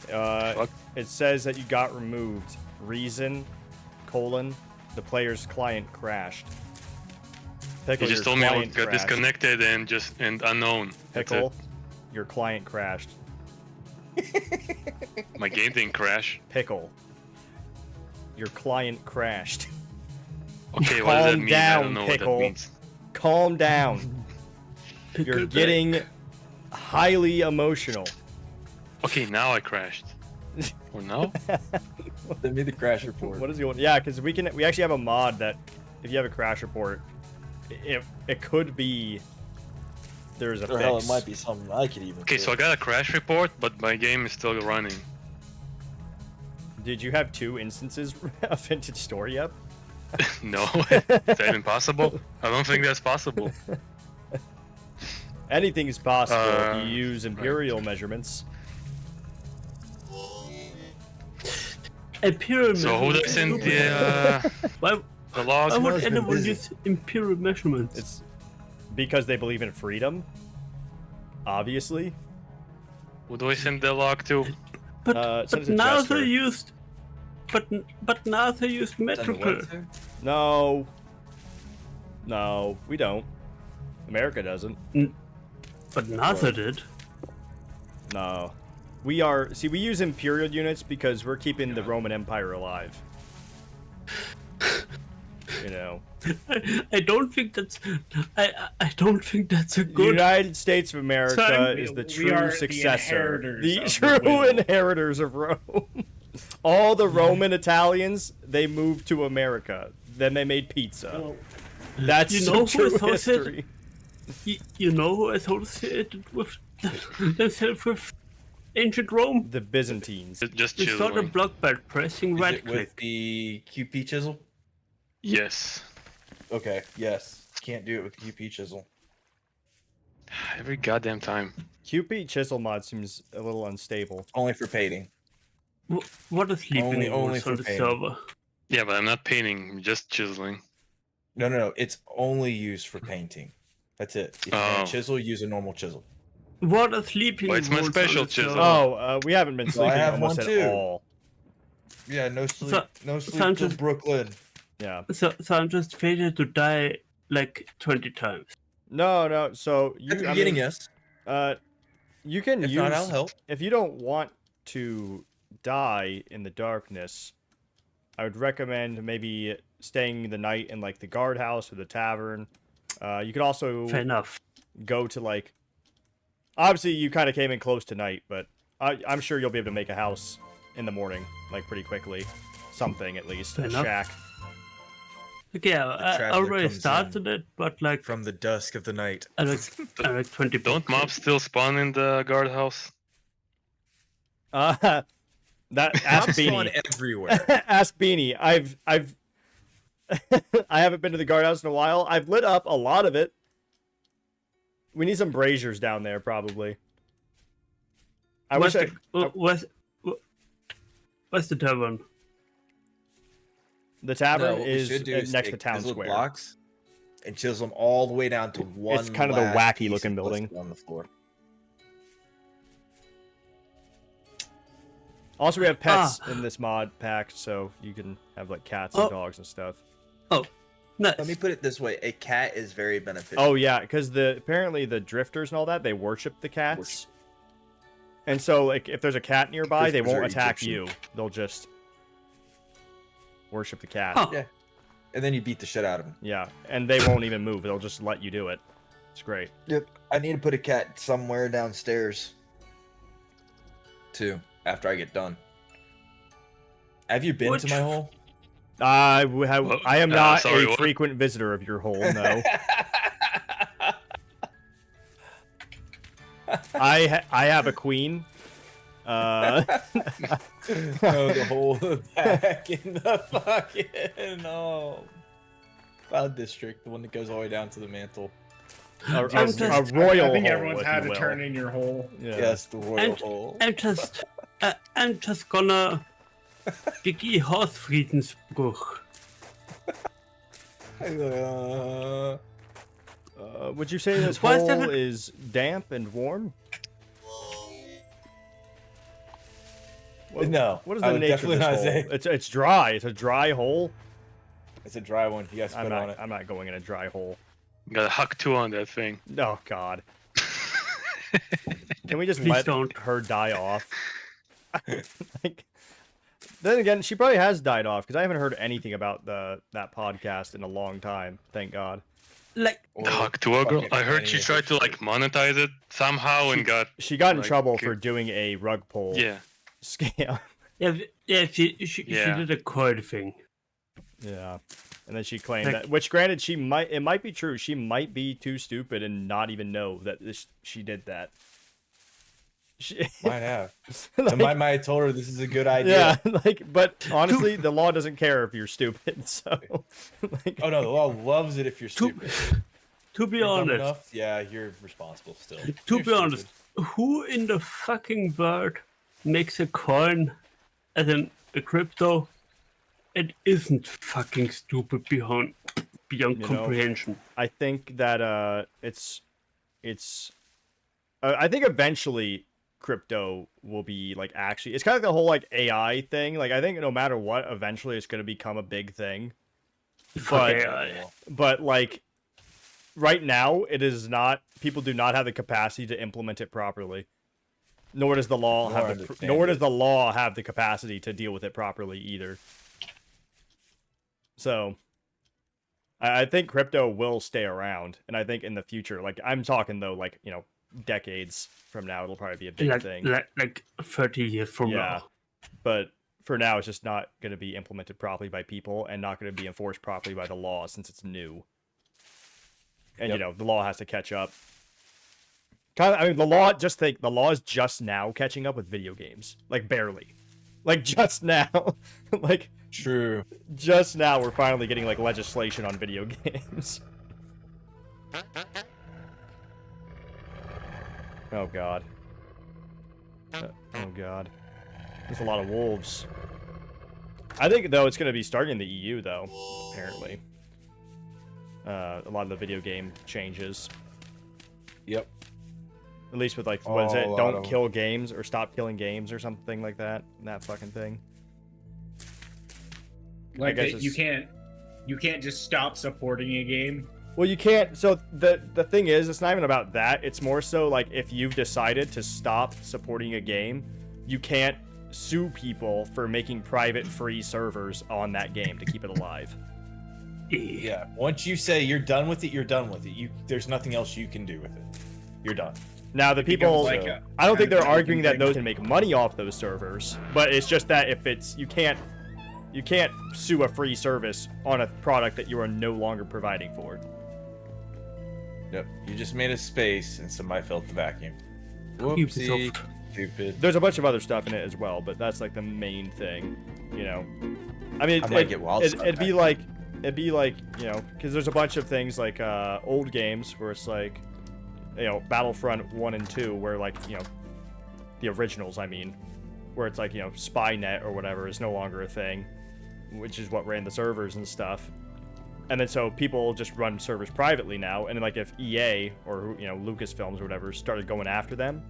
Fuck. It says that you got removed. Reason, : the player's client crashed. Pickle, You just your told me I client got crashed. disconnected and unknown. That's Pickle, your client crashed. it. My game didn't crash. Pickle, your client crashed. Okay, what does that Calm mean? down, I don't know Pickle. what that means. Calm down. You're getting highly emotional. Okay, now I crashed. Or no? Send me the crash report. What is going? Yeah, because we actually have a mod that if you have a crash report, it could be there's a Or fix. hell, it might be something I could even. Okay, so I got a crash report, but my game is still running. Did you have 2 instances of Vintage Story up? No, is that even possible? I don't think that's possible. Anything is possible if you use Imperial right. measurements. Imperial So who does send the Why logs? would anyone use imperial measurements? It's because they believe in freedom. Obviously. Who do I send the log to? But send it to now Jester. they used, but now they used metrical. No. No, we don't. America doesn't. But NASA did. No. We use Imperial units because we're keeping the Roman Empire alive. You know. I don't think that's. I don't think that's a good. United States of America Son, is the we true are the successor. inheritors The of the true will. inheritors of Rome. All the Roman Italians, they moved to America. Then they made pizza. That's You know who true associated- history. You know who associated with themselves with ancient Rome? The Byzantines. Just They saw the chiseling. block by pressing Is right it with click. the QP chisel? Yes. Okay, yes. Can't do it with QP chisel. Every goddamn time. QP chisel mod seems a little unstable. Only for painting. What is sleeping Only rules on for the painting. server? Yeah, but I'm not painting, I'm just chiseling. No. It's only used for painting. That's it. If you're Oh. gonna chisel, use a normal chisel. What are sleeping Well, it's my rules special on the chisel. server? Oh, we haven't been Well, I sleeping have almost one at too. all. Yeah, no sleep. So- no sleep so I'm till just- Brooklyn. Yeah. So I'm just fated to die like 20 times. No. So At the beginning, yes. You can If use. not, I'll help. If you don't want to die in the darkness, I would recommend maybe staying the night in like the guardhouse or the tavern. You could also Fair enough. go to like. Obviously, you kind of came in close tonight, but I'm sure you'll be able to make a house in the morning, like pretty quickly. Something at least. Fair A enough. shack. Okay, I traveler already comes started it, but like From the dusk of the night. I like 20. Don't mobs still spawn in the guardhouse? That ask I'm spawn Beanie. everywhere. Ask Beanie. I've I haven't been to the guardhouse in a while. I've lit up a lot of it. We need some braziers down there, probably. I wish I. Where's the tavern? The tavern No, what we is should do next to take town chiseled square. blocks and chisel them all the way down to one. It's kind of the last wacky piece looking of building. blister on the floor. Also, we have pets in this mod pack, so you can have like cats and Oh. dogs and stuff. Oh, nice. Let me put it this way: a cat is very beneficial. Oh yeah, because apparently the drifters and all that, they worship the cats. And so, like, if there's a cat nearby, they Drifters won't are attack Egyptian. you. They'll just worship the cat. Huh. Yeah, and then you beat the shit out of them. Yeah, and they won't even move. They'll just let you do it. It's great. Yep. I need to put a cat somewhere downstairs. Too after I get done. Have you been to my hole? I am not sorry, a what? frequent visitor of your hole, no. I have a queen. Oh, the whole back in the fucking cloud district, the one that goes all the way down to the mantle. A I royal think hole, everyone's if had you to will. turn in your hole. Yeah. Yes, the royal hole. I'm just gonna Dickie Hausfriedensbruch. Would you say this Why is hole that is damp and warm? No. What is I the would nature of definitely this not hole? say- It's dry. It's a dry hole. It's a dry one. You guys spit on it. I'm not going in a dry hole. Got a Huck 2 on that thing. Oh God. Can we just Please let don't. her die off? Like, then again, she probably has died off because I haven't heard anything about that podcast in a long time. Thank God. Like, The Huck 2 girl? fucking I heard she tried to like monetize it somehow and got. She got in like, trouble for doing a rug pull Yeah. scam. yeah, she Yeah. did a coin thing. Yeah. And then she claimed Like- that, which granted, it might be true. She might be too stupid and not even know that she did that. She, Might have. like, So I told her this is a good idea. yeah, like, but honestly, the law doesn't care if you're stupid. So, like, Oh no, the law loves it if you're stupid. To be You're dumb honest, enough, yeah, you're responsible still. to You're be honest, stupid. who in the fucking world makes a coin as a crypto? It isn't fucking stupid beyond You know, comprehension. I think that it's I think eventually crypto will be like actually it's kind of like the whole like AI thing. Like I think no matter what, eventually it's going to become a big thing. Fuck AI. But like right now, it is not. People do not have the capacity to implement it properly. Nor does the law does the law have the capacity to deal with it properly either. So, I think crypto will stay around, and I think in the future, like I'm talking though, like decades from now, it'll probably be a big thing. Like 30 years from now. But for now, it's just not going to be implemented properly by people, and not going to be enforced properly by the law since it's new. And the law has to catch up. The law is just now catching up with video games, like barely, like just now, like. True. Just now, we're finally getting like legislation on video games. Oh God. Oh God. There's a lot of wolves. I think though it's going to be starting in the EU though. Apparently. A lot of the video game changes. Yep. At least with like what is it? Don't kill games or stop killing games or something like that. That fucking thing. Like you can't just stop supporting a game. Well, you can't. So the thing is, it's not even about that. It's more so like if you've decided to stop supporting a game, you can't sue people for making private free servers on that game to keep it alive. Yeah. Once you say you're done with it, you're done with it. There's nothing else you can do with it. You're done. Now the people, like I don't think they're arguing that those can make money off those servers, but it's just that if it's you can't sue a free service on a product that you are no longer providing for. Yep. You just made a space and somebody filled the vacuum. Whoopsie. Stupid. There's a bunch of other stuff in it as well, but that's like the main thing, I mean, it'd be like, because there's a bunch of things like old games where it's like, Battlefront 1 and 2, where like, the originals, I mean, where it's like, Spynet or whatever is no longer a thing, which is what ran the servers and stuff. And then so people just run servers privately now, and then like if EA or Lucasfilms or whatever started going after them,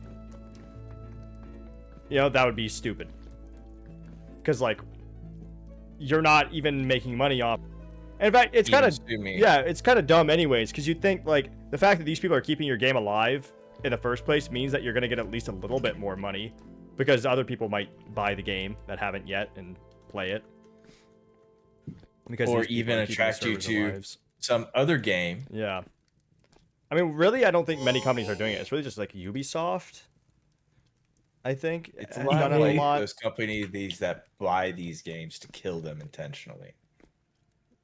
that would be stupid. Because like you're not even making money off. And in fact, it's kind of dumb anyways, because you'd think like the fact that these people are keeping your game alive in the first place means that you're gonna get at least a little bit more money, because other people might buy the game that haven't yet and play it. Because or even attract you to some other game. Yeah. I mean, really, I don't think many companies are doing it. It's really just like Ubisoft, I think. It's a lot like those companies that buy these games to kill them intentionally.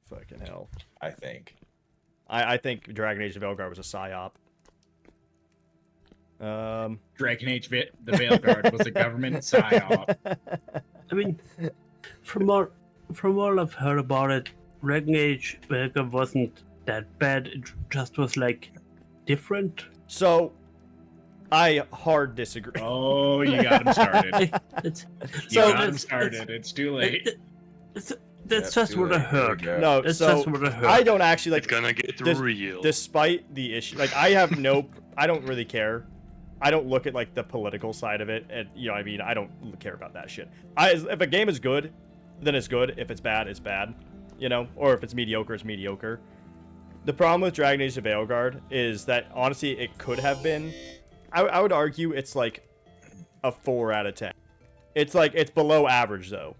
Fucking hell. I think. I think Dragon Age of Elgar was a psyop. Dragon Age the Veilguard was a government psyop. I mean, from all I've heard about it, Dragon Age Veilguard wasn't that bad. It just was like different. So, I hard disagree. Oh, you got him started. It's too late. That's just what I heard. No, that's so just what I heard. I don't actually like. It's gonna get real. Despite the issue, like I have I don't really care. I don't look at like the political side of it, and I mean, I don't care about that shit. If a game is good, then it's good. If it's bad, it's bad. Or if it's mediocre, it's mediocre. The problem with Dragon Age: The Veilguard is that honestly, it could have been. I would argue it's like a 4 out of 10. It's below average though.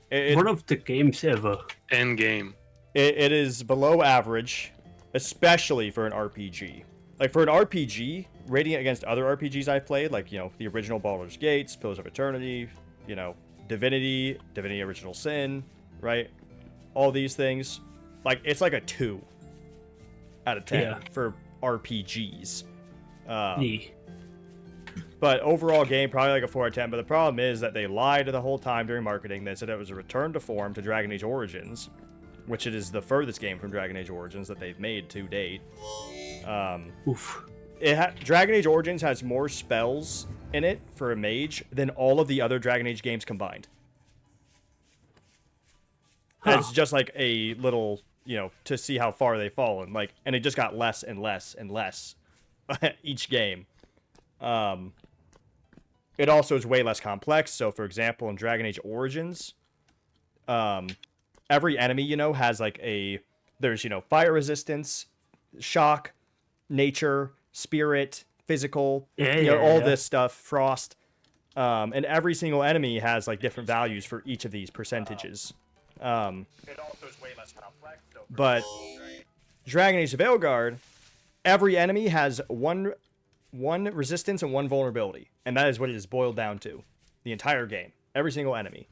One of the games ever. End game. It is below average, especially for an RPG. Like for an RPG, rating it against other RPGs I've played, like the original Baldur's Gates, Pillars of Eternity, Divinity Original Sin, right? All these things, like it's like a 2 out of 10 for RPGs. But overall game, probably like a 4 out of 10. But the problem is that they lied the whole time during marketing. They said it was a return to form to Dragon Age Origins, which it is the furthest game from Dragon Age Origins that they've made to date. Dragon Age Origins has more spells in it for a mage than all of the other Dragon Age games combined. It's just like a little, to see how far they've fallen. And it just got less and less and less each game. It also is way less complex. So, for example, in Dragon Age Origins, every enemy, has there's, fire resistance, shock, nature, spirit, physical, all this stuff, frost. And every single enemy has different values for each of these percentages. It also is way less complex. But Dragon Age: The Veilguard, every enemy has one resistance and one vulnerability, and that is what it is boiled down to. The entire game, every single enemy,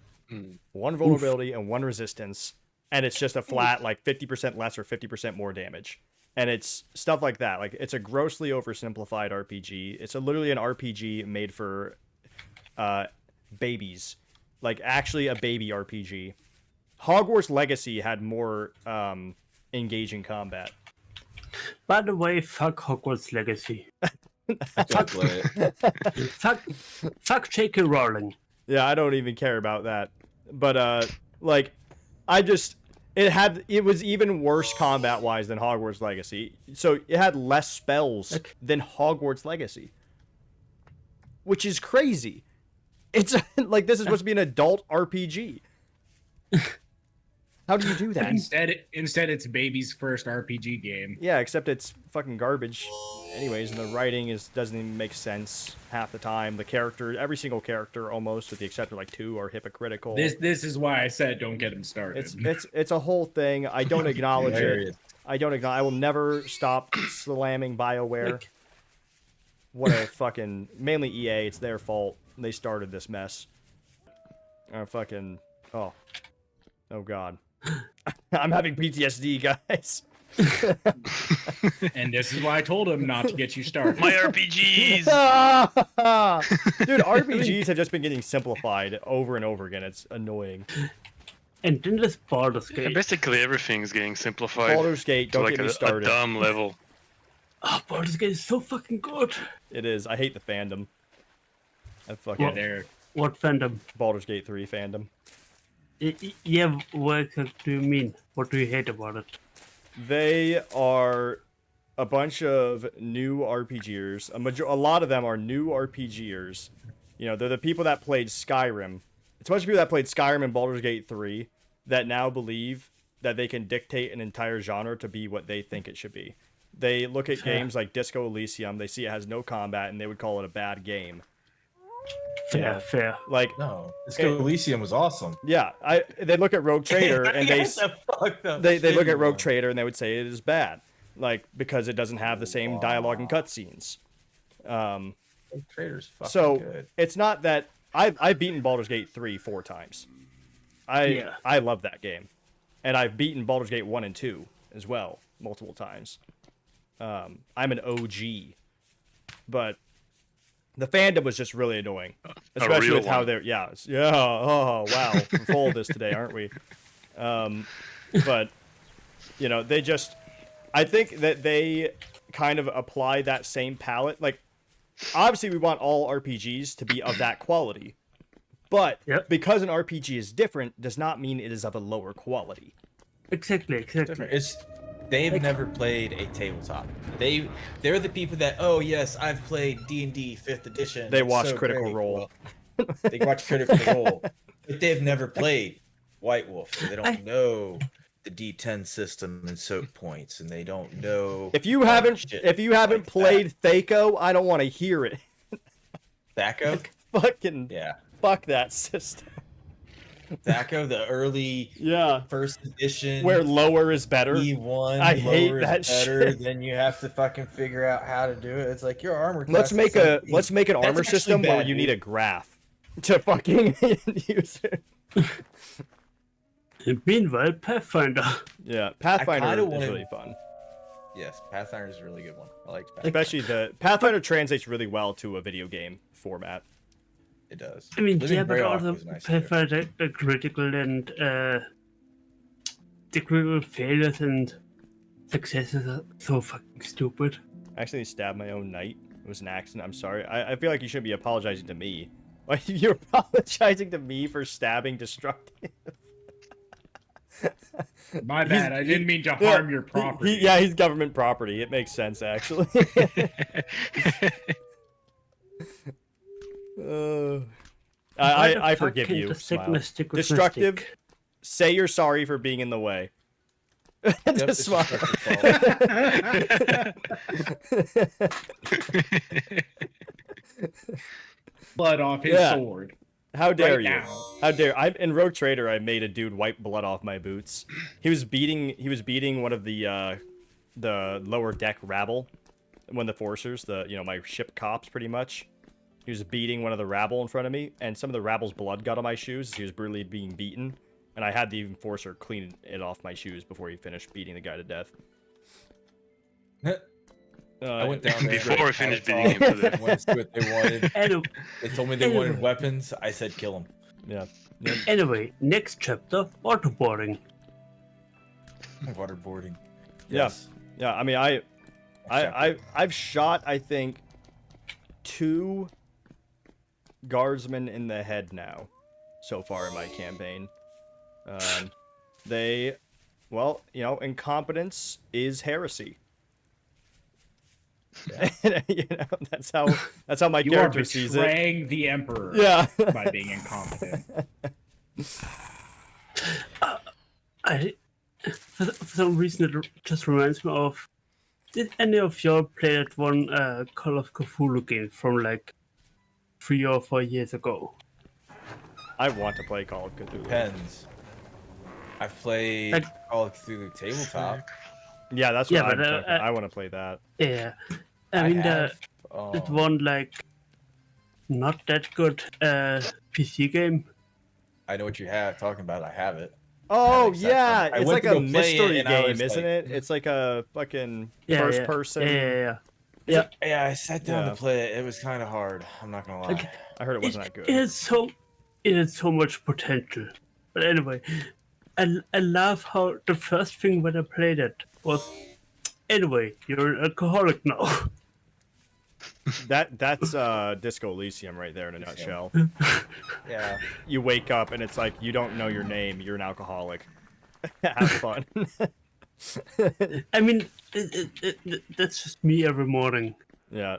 one vulnerability and one resistance, and it's just a flat 50% less or 50% more damage, and it's stuff like that. It's a grossly oversimplified RPG. It's literally an RPG made for babies, actually a baby RPG. Hogwarts Legacy had more engaging combat. By the way, fuck Hogwarts Legacy. fuck J.K. Rowling. Yeah, I don't even care about that. But it was even worse combat wise than Hogwarts Legacy. So it had less spells than Hogwarts Legacy, which is crazy. It's this is supposed to be an adult RPG. How do you do that? Instead, it's baby's first RPG game. Yeah, except it's fucking garbage. Anyways, and the writing doesn't even make sense half the time. Every single character, almost, with the exception of 2, are hypocritical. This is why I said don't get him started. It's a whole thing. I don't acknowledge it. I will never stop slamming BioWare. What a fucking mainly EA. It's their fault. They started this mess. Oh god. I'm having PTSD, guys. And this is why I told him not to get you started. My RPGs! Dude, RPGs have just been getting simplified over and over again. It's annoying. And then this Baldur's Gate. Basically everything's getting simplified. Baldur's Gate, don't get me started. A dumb level. Oh, Baldur's Gate is so fucking good. It is. I hate the fandom. What fandom? Baldur's Gate 3 fandom. Yeah, what do you mean? What do you hate about it? They are a bunch of new RPGers. A lot of them are new RPGers. They're the people that played Skyrim. It's a bunch of people that played Skyrim and Baldur's Gate 3 that now believe that they can dictate an entire genre to be what they think it should be. They look at games like Disco Elysium, they see it has no combat, and they would call it a bad game. Fair. No, Disco Elysium was awesome. Yeah, they look at Rogue Trader and they look at Rogue Trader and they would say it is bad, because it doesn't have the same dialogue and cutscenes. Rogue Trader's fucking good. It's not that I've beaten Baldur's Gate 3 4 times. I love that game, and I've beaten Baldur's Gate 1 and 2 as well multiple times. I'm an OG, but The fandom was just really annoying, especially real with how one. they're Oh wow, we're full of this today, aren't we? But you know, they just. I think that they kind of apply that same palette. Like, obviously, we want all RPGs to be of that quality, but because an RPG is different does not mean it is of a lower quality. Exactly. They've never played a tabletop. They're the people that, oh yes, I've played D&D 5th edition. They It's watch so Critical great." Role. Well, they watch Critical Role, but they've never played White Wolf, so they don't know the D10 system and soak points, and they don't know. If you haven't played Thaco, I don't want to hear it. Thaco? Fucking fuck that system. Thaco, the early first edition, where lower is better. E1, I hate lower that is better. shit. Then you have to fucking figure out how to do it. It's like your armor. Let's class make is an 17. armor That's actually system where bad, you dude. need a graph to fucking use it. Meanwhile, Pathfinder. Yeah, I Pathfinder kinda is wanted- really fun. Yes, Pathfinder is a really good one. I like Pathfinder. Especially the Pathfinder translates really well to a video game format. It does. I mean, Living but Greyhawk also was nice too. Pathfinder critical and the critical failures and successes are so fucking stupid. I accidentally stabbed my own knight. It was an accident. I'm sorry. I feel like you shouldn't be apologizing to me. Why you're apologizing to me for stabbing Destructive? My bad. I didn't mean to harm your property. He's government property. It makes sense, actually. I forgive you. Smile. Destructive, say you're sorry for being in the way. Just smile. Blood off his sword. How dare Right you? now. How dare I? In Rogue Trader, I made a dude wipe blood off my boots. He was beating one of the lower deck rabble, one of the forcers, my ship cops, pretty much. He was beating one of the rabble in front of me, and some of the rabble's blood got on my shoes as he was brutally being beaten, and I had the enforcer clean it off my shoes before he finished beating the guy to death. I went down there before I finished beating him to death. Wanted to see what they wanted. They told me they wanted weapons. I said kill them. Yeah. Anyway, next chapter, waterboarding. Waterboarding. Yes. Yeah. I mean, I've shot, I think, 2 guardsmen in the head now, so far in my campaign. Incompetence is heresy. That's how my character sees it. You are betraying the Emperor. Yeah. By being incompetent. For some reason, it just reminds me of. Did any of y'all play that one Call of Cthulhu game from like 3 or 4 years ago? I want to play Call of Cthulhu. Depends. I've played Call of Cthulhu tabletop. Yeah, that's what I'm talking about. I want to play that. Yeah, I mean that one like not that good PC game. I know what you have talking about. I have it. Oh yeah, I it's went like to a go play it, mystery and I game, was isn't like- it? It's like a fucking Yeah, first yeah. person. Yeah. Yeah, I sat down to play it. It was kind of hard. I'm not gonna lie. Like, I heard it wasn't that good. It has so much potential. But anyway, I love how the first thing when I played it was, anyway, you're an alcoholic now. That's Disco Elysium right there in a nutshell. Yeah. You wake up and it's like you don't know your name. You're an alcoholic. Have fun. I mean, that's just me every morning. Yeah.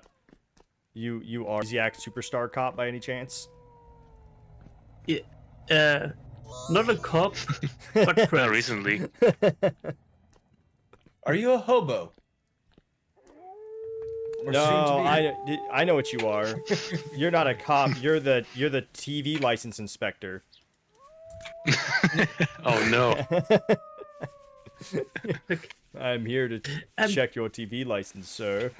You are Ziak Superstar Cop by any chance? Yeah. Not a cop, but Not friends. recently. Are you a hobo? Or No, soon to be? I know what you are. You're not a cop. You're the TV license inspector. Oh no. I'm here to check your TV license, sir.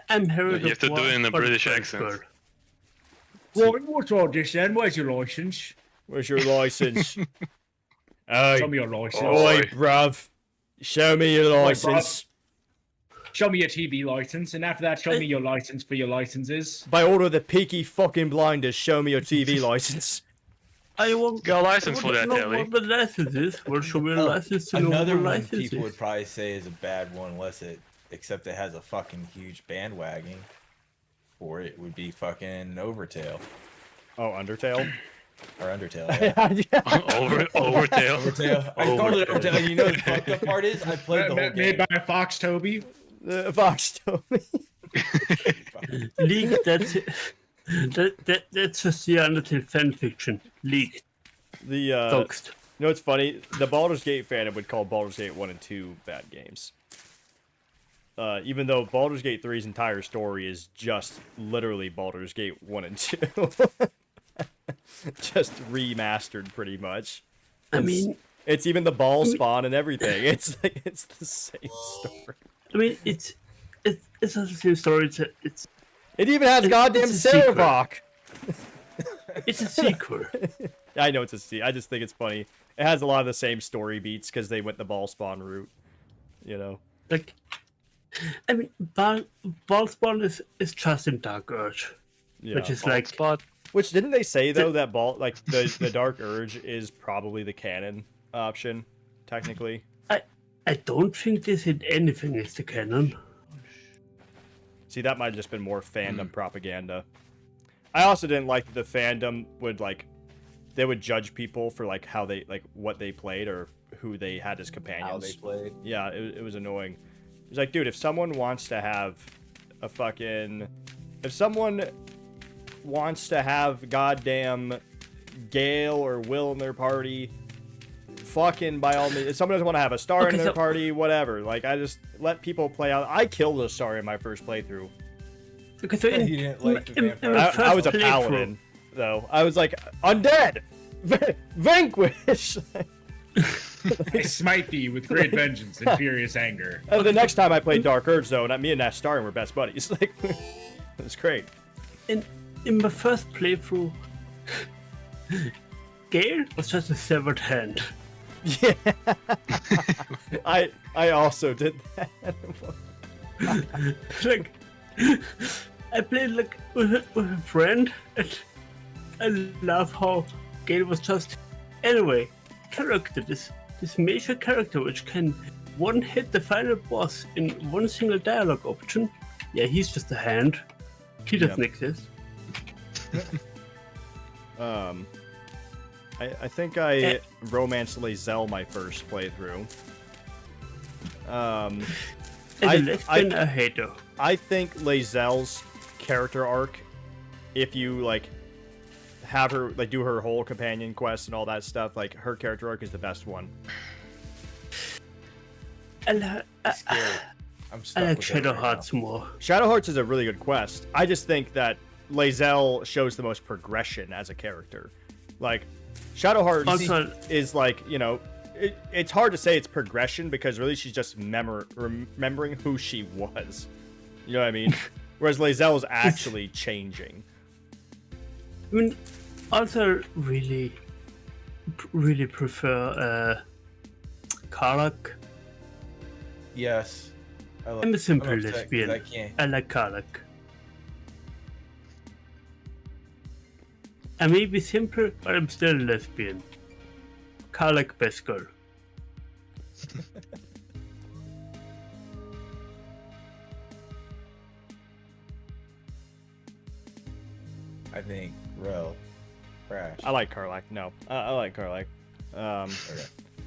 I'm Harry. You have to do it in a British accent. What's all this then? Where's your license? Where's your license? Show me your license. Oi, bruv. Show me your license. show me your TV license, and after that, show me your license for your licenses. By order of the Peaky fucking Blinders, show me your TV license. I want Got a license for that, know Ellie. what the license is. Well, show me a Oh, license to know what another the one license people is. would probably say is a bad one, except it has a fucking huge bandwagon for it, would be fucking Overtail Oh, Undertale? or Undertale. Yeah. Overtail. Overtail. I called it Overtail. You know the fucked up part is I played the whole Made game. by Fox Toby. Fox Toby. Leak, that's just the Undertale fanfiction. Leaked. The Doxed. You know what's funny? The Baldur's Gate fandom would call Baldur's Gate 1 and 2 bad games. Even though Baldur's Gate 3's entire story is just literally Baldur's Gate 1 and 2. Just remastered pretty much. I mean, it's even the ball spawn and everything. It's like it's the same story. I mean, it's not the same story. It's It even has goddamn it's a sequel. Sarevok. It's a sequel. I know it's a sequel. I just think it's funny. It has a lot of the same story beats because they went the ball spawn route. You know. Like, I mean, Ballspawn is just in Dark Urge, Yeah. which is like Spot. Which didn't they say though that the Dark Urge is probably the canon option, technically. I don't think they said anything is the canon. See, that might have just been more fandom propaganda. I also didn't like that the fandom would they would judge people for how they what they played or who they had as companions. How they played. Yeah, it was annoying. It's like, dude, if someone wants to have goddamn Gale or Will in their party, fucking by all means. If someone doesn't want to have a star in their party, whatever. I just let people play out. I killed a star in my first playthrough. Okay, so You didn't like the vampire. I was a paladin, though. I was like, undead! Vanquish! I smite thee with great vengeance and furious anger. The next time I played Dark Urge, though, me and Nashtarin were best buddies. It was great. In my first playthrough, Gale was just a severed hand. Yeah. I also did that. I played with a friend, and I love how Gale was just anyway character. This major character which can one hit the final boss in one single dialogue option. Yeah, he's just a hand. He doesn't exist. I think I romanced Lae'zel my first playthrough. I hate her. I think Lae'zel's character arc, if you have her do her whole companion quest and all that stuff, her character arc is the best one. I I'm like Shadow Hearts more. Shadow Hearts is a really good quest. I just think that Lae'zel shows the most progression as a character. Shadow Hearts is it's hard to say it's progression because really she's just remembering who she was. You know what I mean? Whereas Lae'zel is actually changing. I mean, also really prefer Karlach. Yes. I'm a simple lesbian. I like Karlach. I may be simple, but I'm still a lesbian. Karlach best girl. I think Crash. I like Karlach. No, I like Karlach. Okay.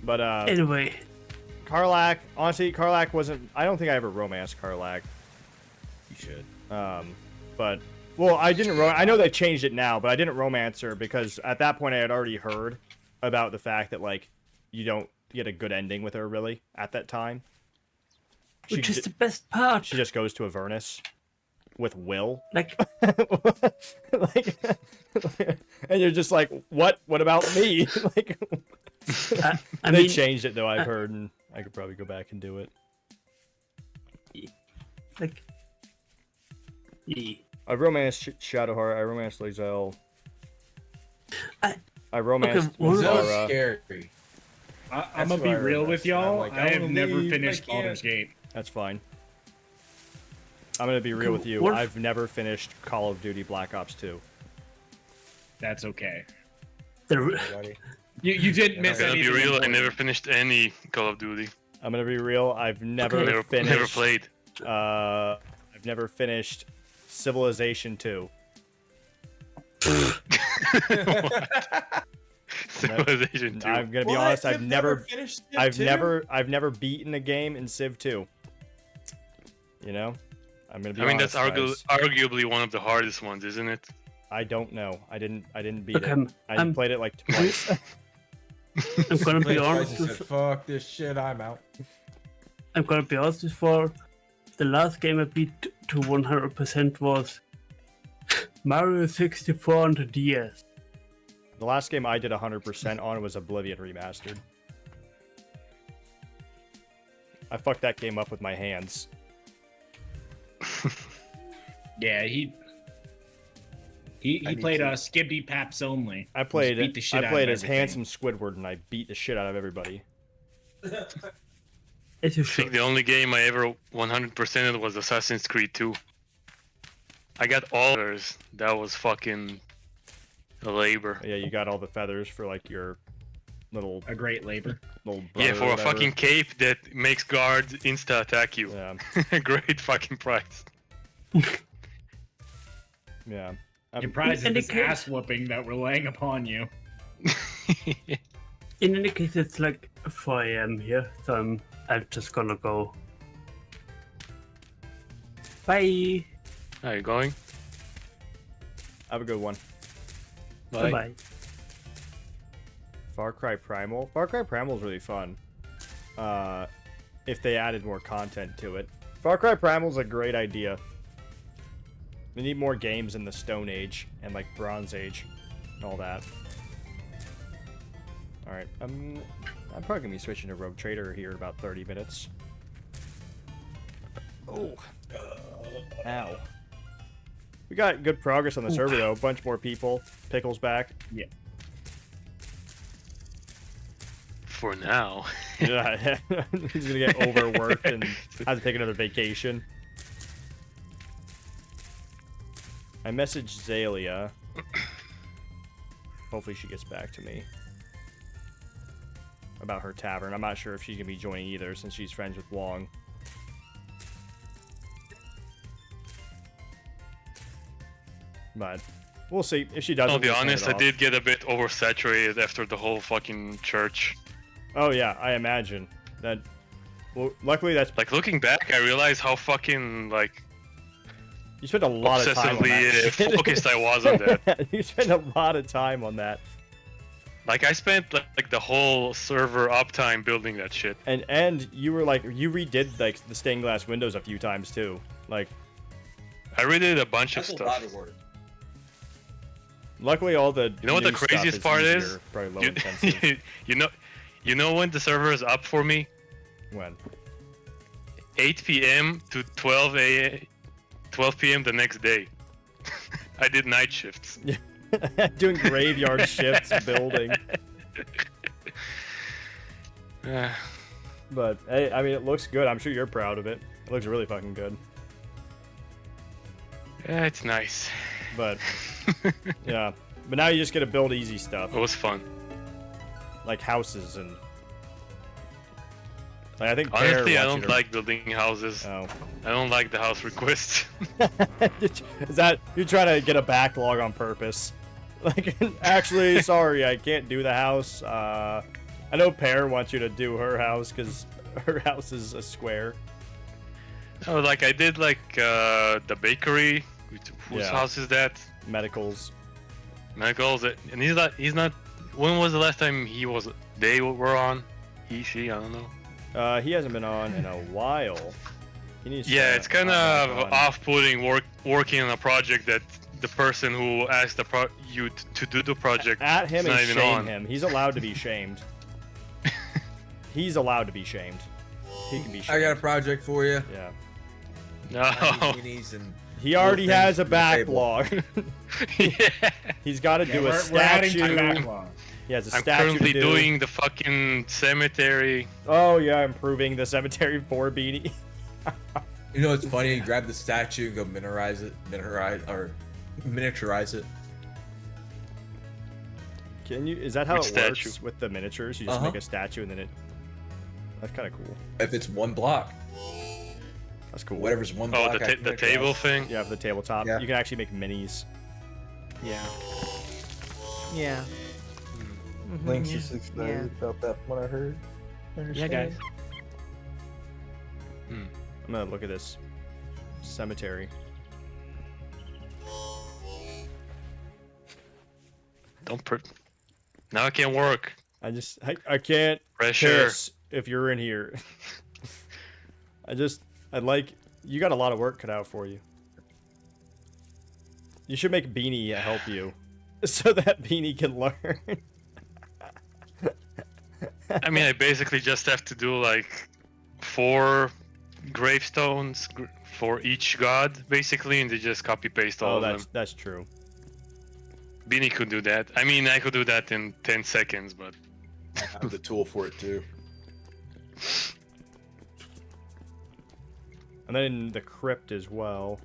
But anyway, Karlach. Honestly, Karlach wasn't. I don't think I ever romanced Karlach. You should. But well, I didn't. I know they changed it now, but I didn't romance her because at that point I had already heard about the fact that you don't get a good ending with her really at that time. Which is the best part. She just goes to Avernus with Will. And you're just like, what? What about me? They changed it though. I've heard, and I could probably go back and do it. I romanced Shadowheart. I romanced Lae'zel. I romanced Lae'zel's scary. I'm gonna be real with y'all. I have never finished Baldur's Gate. That's fine. I'm gonna be real with you. What- I've never finished Call of Duty Black Ops 2. That's okay. The, You didn't miss I'm gonna be anything. real. I important. never finished any Call of Duty. I'm gonna be real. I've never finished. Never played. I've never finished Civilization 2. Civilization 2. I'm gonna be What? honest. You've I've never finished Civ I've 2? never beaten a game in Civ 2. You know, I'm gonna be. I mean, that's honest, guys. arguably one of the hardest ones, isn't it? I don't know. I didn't beat Okay, it. I I'm- played it like twice. I'm gonna Played be twice honest and said, with fuck this shit, I'm out. I'm gonna be honest with you. The last game I beat to 100% was Mario 64 on the DS. The last game I did 100% on was Oblivion Remastered. I fucked that game up with my hands. Yeah, he played Skibidi Paps only. I played Just beat the shit I out played of as everything. handsome Squidward and I beat the shit out of everybody. As you I think should. the only game I ever 100%ed was Assassin's Creed 2. I got all others. That was fucking a labor. Yeah, you got all the feathers for like your little A great labor. brother Yeah, or for a whatever. fucking cape that makes guards insta attack you. Yeah, Great fucking price. yeah. Your prize is In any this case- ass whooping that we're laying upon you. In any case, it's like 4 AM here, so I'm just gonna go. Bye. Are you going? Have a good one. Bye. Bye. Far Cry Primal. Far Cry Primal is really fun. If they added more content to it. Far Cry Primal is a great idea. We need more games in the Stone Age and like Bronze Age and all that. Alright, I'm probably gonna be switching to Rogue Trader here in about 30 minutes. Oh. Ow. We got good progress on the server though. A bunch more people. Pickle's back. Yeah. For now. Yeah, he's gonna get overworked and have to take another vacation. I messaged Zalia. Hopefully she gets back to me about her tavern. I'm not sure if she's gonna be joining either since she's friends with Wong. But we'll see if she doesn't. I'll be we'll send it honest, I off. did get a bit oversaturated after the whole fucking church. Oh yeah, I imagine that. Well, luckily that's Like looking back, I realized how fucking like you spent a lot of time on that. obsessively shit. focused I was on that. You spent a lot of time on that. Like I spent like the whole server uptime building that shit. And you were like you redid like the stained glass windows a few times too. Like I redid a bunch That's of a stuff. lot of work. luckily all the You know what the new stuff craziest part is? easier, probably low intensive. You know when the server is up for me? When 8 p.m. to 12 p.m. the next day. I did night shifts. doing graveyard shifts building. But hey, I mean it looks good. I'm sure you're proud of it. It looks really fucking good. Yeah, it's nice. But yeah. But now you just get to build easy stuff. It was fun. Like houses and like I think Bear Honestly, I wants you don't to- like building houses. Oh. I don't like the house requests. Is that you're trying to get a backlog on purpose? Like, actually, sorry, I can't do the house. I know Pear wants you to do her house because her house is a square. No, like I did like the bakery. Whose Yeah. house is that? Medicals. Medicals. And he's not. When was the last time they were on? He, she, I don't know. He hasn't been on in a while. He needs Yeah, to it's kind hop of back on. off-putting working on a project that the person who asked you to do the project At him is not and even shame on. him. He's allowed to be shamed. He's allowed to be shamed. He can be shamed. I got a project for you. Yeah. No. Beanies and He already little has a things on the table. backlog. Yeah. He's got to do a We're adding to statue. the backlog. He has a I'm statue currently to do. doing the fucking cemetery. Oh yeah, improving the cemetery for Beanie. You know, it's funny. You grab the statue and go miniaturize it. Can you? Is that how Which it statue? works with the miniatures? You just make a statue and then it. That's kind of cool. If it's one block, That's cool. whatever's one Oh, block. the table thing. Yeah, for the tabletop. Yeah. You can actually make minis. Yeah. Yeah. Links is excited about that. What I heard. Yeah, guys. I'm gonna look at this cemetery. Don't Now I can't work. I can't Pressure. piss if you're in here. I'd like you got a lot of work cut out for you. You should make Beanie help you, so that Beanie can learn. I mean, I basically just have to do like 4 gravestones for each god, basically, and they just copy paste all of them. That's true. Beanie could do that. I mean, I could do that in 10 seconds, but I have the tool for it too. And then the crypt as well.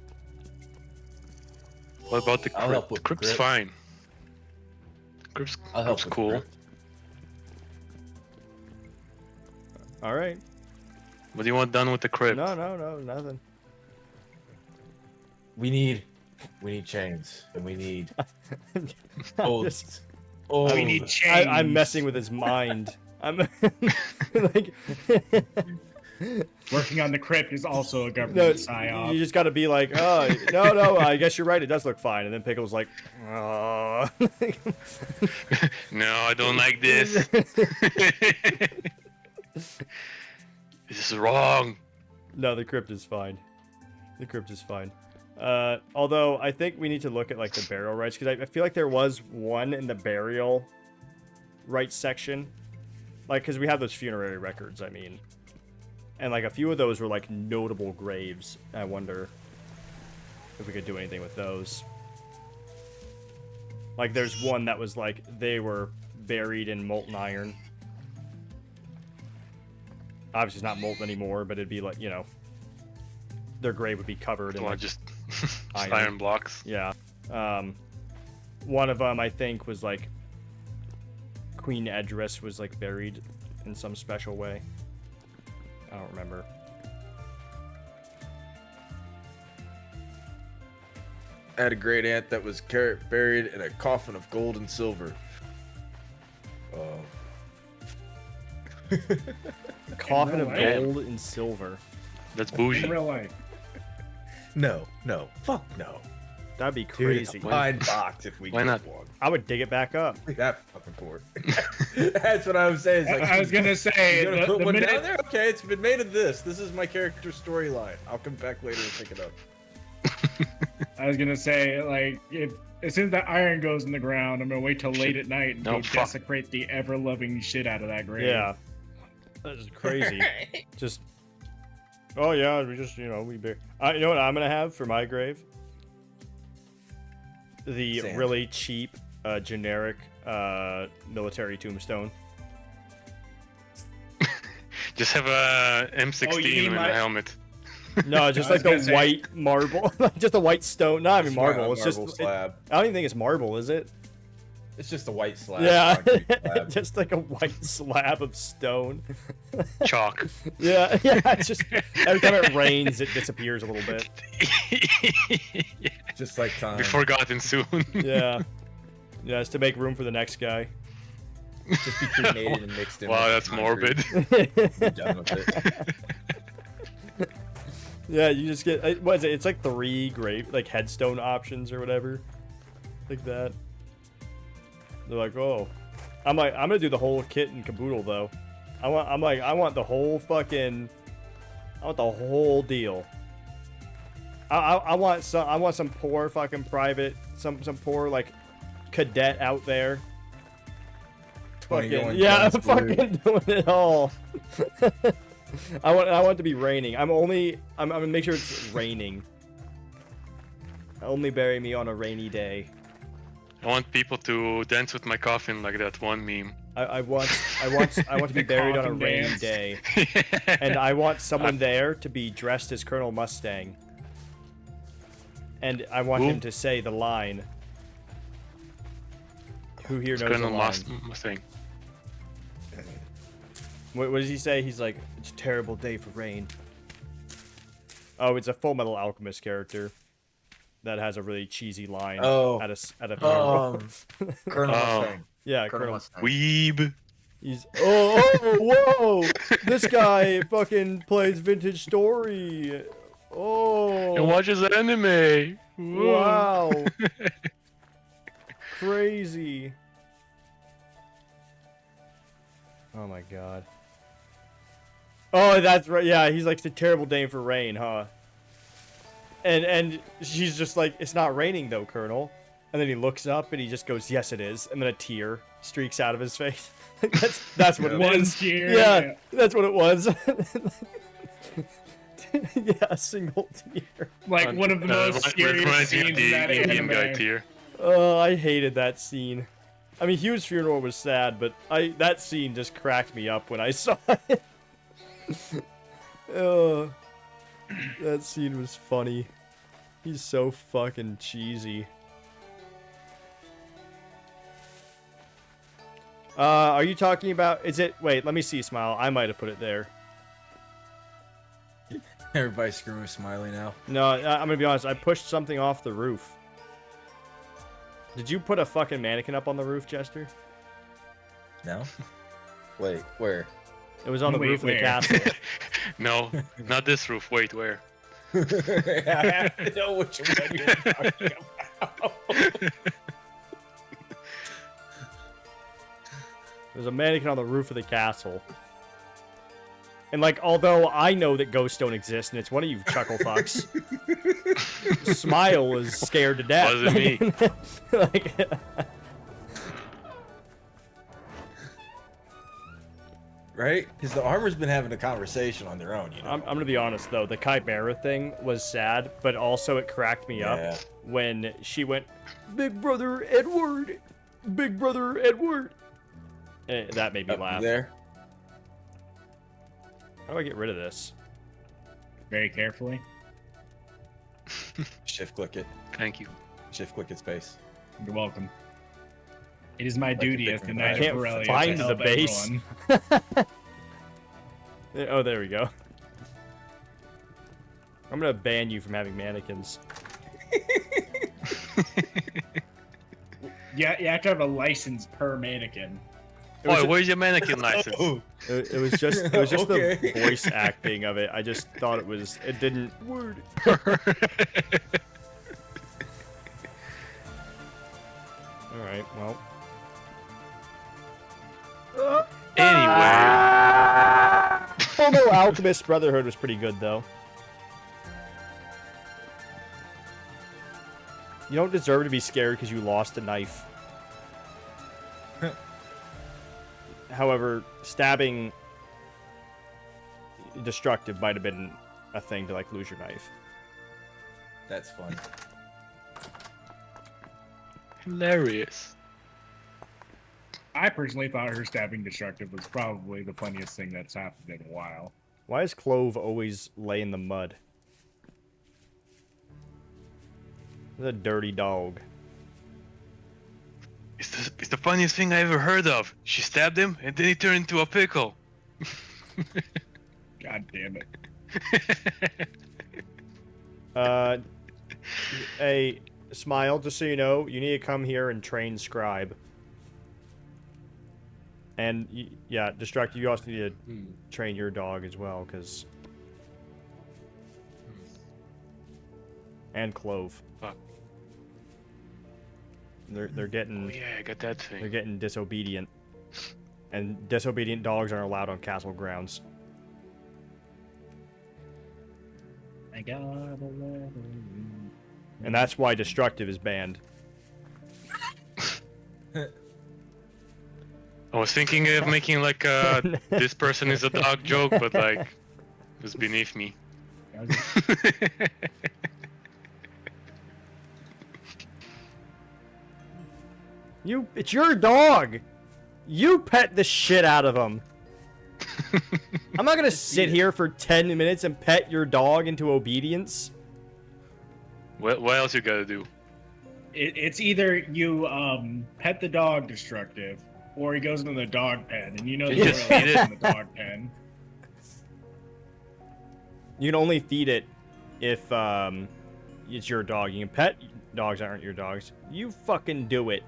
what about the I'll help crypt? with the Crypt's crypt. fine. Crypt's I'll help with the cool. crypt. All right. What do you want done with the crypt? No, nothing. We need chains, and we need old. Just- We need chains. I'm messing with his mind. I'm like, Working on the crypt is also a no, government psyop. you just got to be like, oh, no, I guess you're right. It does look fine. And then Pickle's like, oh. No, I don't like this. This is wrong. No, the crypt is fine. The crypt is fine. Although I think we need to look at like the burial rites, because I feel like there was one in the burial rites section, like because we have those funerary records. I mean, and like a few of those were like notable graves. I wonder if we could do anything with those. Like there's one that was like they were buried in molten iron. Obviously, it's not molten anymore, but it'd be like, you know, their grave would be covered in Well, like, just iron. iron blocks. Yeah. One of them, I think, was like Queen Edris was like buried in some special way. I don't remember. I had a great aunt that was buried in a coffin of gold and silver. Coffin of life? gold and silver. That's In bougie. real life. No, fuck no. That'd be Dude, crazy. it's a fine box if we Why get not? one. I would dig it back up. That fucking port. That's what I was saying. It's like, I was gonna say, you gonna the- put the one minute- down there? Okay, it's been made of this. This is my character storyline. I'll come back later and pick it up. I was gonna say, like, if as soon as that iron goes in the ground, I'm gonna wait till late at night and No, go fuck. desecrate the ever-loving shit out of that grave. Yeah. That's crazy. Just. Oh yeah, we just you know we. You know what I'm gonna have for my grave? The Sand. really cheap, generic, military tombstone. Just have a M16 Oh, you mean and my- a helmet. No, just I like was the gonna say- white marble, just a white stone. Not even It's not a marble. It's just. slab. I don't even think it's marble, is it? It's just a white slab. Yeah, concrete slab. just like a white slab of stone. Chalk. Yeah, it's just every time it rains, it disappears a little bit. Just like time. Be forgotten soon. Yeah, it's to make room for the next guy. Just be cremated and mixed in. Wow, with that's concrete. morbid. Be done with it. Yeah, you just get what is it? It's like 3 like headstone options or whatever, like that. They're like, oh, I'm gonna do the whole kit and caboodle though. I want the whole fucking, I want the whole deal. I want some poor fucking private, some poor like cadet out there. 20 Fucking, going yeah, I'm guns blue. fucking doing it all. I want it to be raining. I'm gonna make sure it's raining. Only bury me on a rainy day. I want people to dance with my coffin like that one meme. I want to be buried on a coffin rainy dance. day, and I want someone there to be dressed as Colonel Mustang, and I want him to say the line. Who here knows the line? Mustang. What does he say? He's like, it's a terrible day for rain. Oh, it's a Full Metal Alchemist character that has a really cheesy line. Oh. At a Colonel Oh. Mustang. Yeah, Colonel Colonel. Mustang. Weeb. He's whoa! This guy fucking plays vintage story. Oh. And watches anime. Whoa. Wow. Crazy. Oh my god. Oh, that's right. Yeah, he's like, it's a terrible day for rain, huh? And she's just like, it's not raining though, Colonel. And then he looks up and he just goes, yes, it is. And then a tear streaks out of his face. that's what it One was. tear, Yeah, that's what it was. Yeah, a single tear. Like one of the most scariest scenes in that Indian guy anime. tier. Oh, I hated that scene. I mean, Hugh's funeral was sad, but that scene just cracked me up when I saw it. Oh, that scene was funny. He's so fucking cheesy. Are you talking about? Is it? Wait, let me see. Smile. I might have put it there. Everybody's screwing Smiley now. No, I'm gonna be honest. I pushed something off the roof. Did you put a fucking mannequin up on the roof, Chester? No. Wait, where? It was on the Wait, roof of the where? castle. No, not this roof. Wait, where? I have to know which one you're talking about. There's a mannequin on the roof of the castle. And, like, although I know that ghosts don't exist, and it's one of you chuckle fucks, Smile was scared to death. Wasn't me. Like, Right? Because the armor's been having a conversation on their own, you know? I'm gonna be honest, though. The Chimera thing was sad, but also it cracked me up when she went, Big Brother Edward! Big Brother Edward! That made me laugh. There. How do I get rid of this? Very carefully. Shift click it. Thank you. Shift click it space. You're welcome. It is my duty as the I Knight of can't Borrelia find to the help base. everyone. Oh, there we go. I'm gonna ban you from having mannequins. Yeah, you have to have a license per mannequin. Boy, where's your mannequin license? It was just Okay. the voice acting of it. I just thought it didn't word. All right, well. Anyway. Although Alchemist Brotherhood was pretty good, though. You don't deserve to be scared because you lost a knife. However, stabbing destructive might have been a thing to, like, lose your knife. That's fun. Hilarious. I personally thought her stabbing destructive was probably the funniest thing that's happened in a while. Why does Clove always lay in the mud? He's a dirty dog. It's the funniest thing I ever heard of. She stabbed him, and then he turned into a pickle. God damn it. Hey, Smile, just so you know, you need to come here and train Scribe. And, yeah, Destructive, you also need to train your dog as well, because... And Clove. Fuck. They're getting... Oh yeah, I got that thing. They're getting disobedient. And disobedient dogs aren't allowed on castle grounds. I got a letter. And that's why Destructive is banned. I was thinking of making like this person is a dog joke, but like it was beneath me. It's your dog! You pet the shit out of him. I'm not gonna sit here for 10 minutes and pet your dog into obedience. What else you gotta do? It's either you pet the dog destructive, or he goes into the dog pen, and you know You the just royal feed is it. in the dog pen. You can only feed it if it's your dog. You can pet dogs that aren't your dogs. You fucking do it.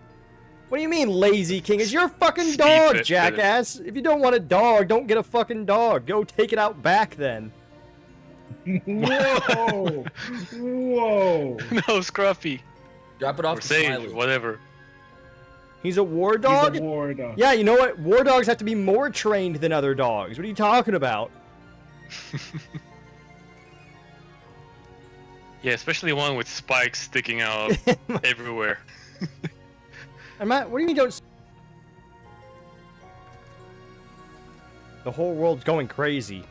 What do you mean, lazy king? It's your fucking dog, jackass. If you don't want a dog, don't get a fucking dog. Go take it out back then. Whoa! Whoa! No, Scruffy. Drop it off Or to Sage, Smiley. whatever. He's a war dog? He's a war dog. Yeah, you know what? War dogs have to be more trained than other dogs. What are you talking about? Yeah, especially one with spikes sticking out everywhere. What do you mean don't... The whole world's going crazy.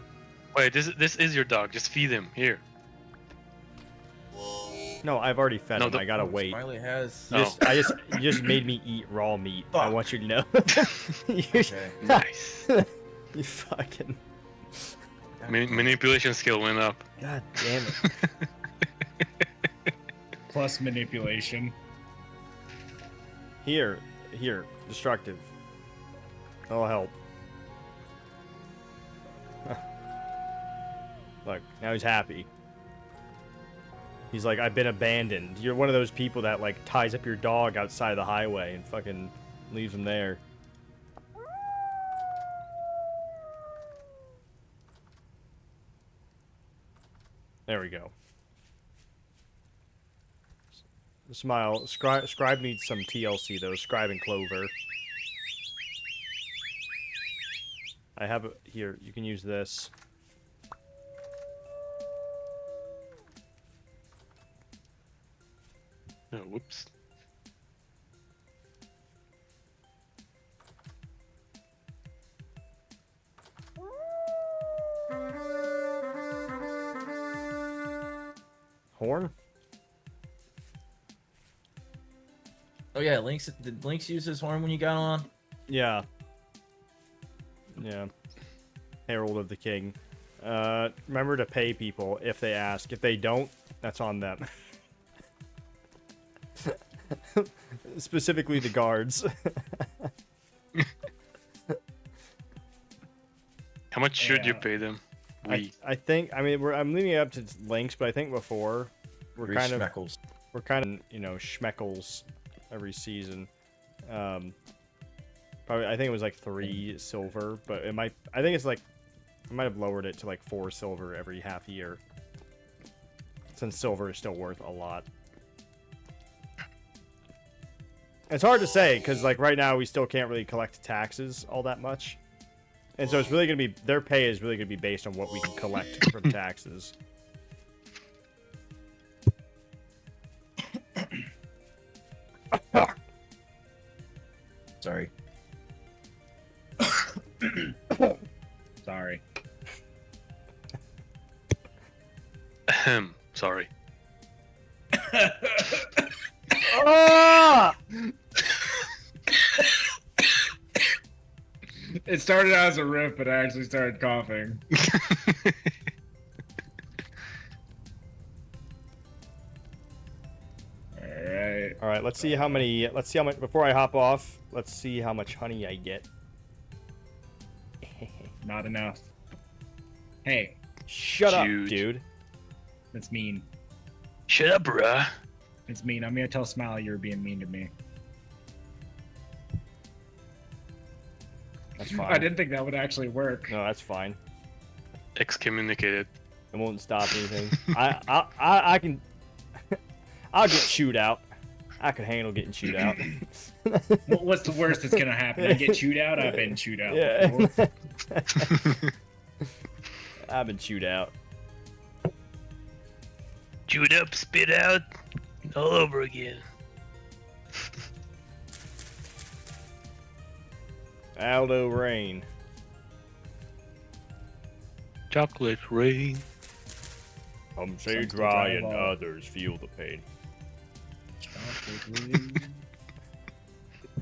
Wait, this is your dog. Just feed him. Here. No, I've already fed No, him. I gotta wait. Smiley has. Oh. You just made me eat raw meat. I Fuck. want you to know. Okay. Nice. You fucking... Manipulation skill went up. God damn it. Plus manipulation. Here, destructive. That'll help. Look, now he's happy. He's like, I've been abandoned. You're one of those people that like ties up your dog outside of the highway and fucking leaves him there. There we go. Smile. Scribe needs some TLC though. Scribe and Clover. I have it here. You can use this. Oh, whoops. Horn? Oh yeah, did Lynx use his horn when you got on? Yeah. Yeah. Herald of the King. Remember to pay people if they ask. If they don't, that's on them. Specifically the guards. How much should you pay them? I think, I mean, I'm leaving it up to Lynx, but I think before we're Three kind of schmeckles every season. Probably, I think it was like 3 silver, but it might, I think it's like, I might have lowered it to like 4 silver every half year, since silver is still worth a lot. It's hard to say because like right now we still can't really collect taxes all that much, and so it's really gonna be, their pay is really gonna be based on what we can collect from taxes. Sorry. Sorry. Ahem. Sorry. Ah! It started out as a riff, but I actually started coughing. Alright. All right, let's see how many. Let's see how much before I hop off. Let's see how much honey I get. Not enough. Hey, Shut up, Huge. dude. that's mean. Shut up, bruh. It's mean. I'm gonna tell Smiley you're being mean to me. That's fine. I didn't think that would actually work. No, that's fine. Excommunicated. It won't stop anything. I can. I'll get chewed out. I can handle getting chewed out. What's the worst that's gonna happen? I get chewed out. I've been chewed out Yeah. before. I've been chewed out. Chewed up, spit out, all over again. Aldo Rain. Chocolate rain. Some say Sounds dry good, and Aldo. others feel the pain.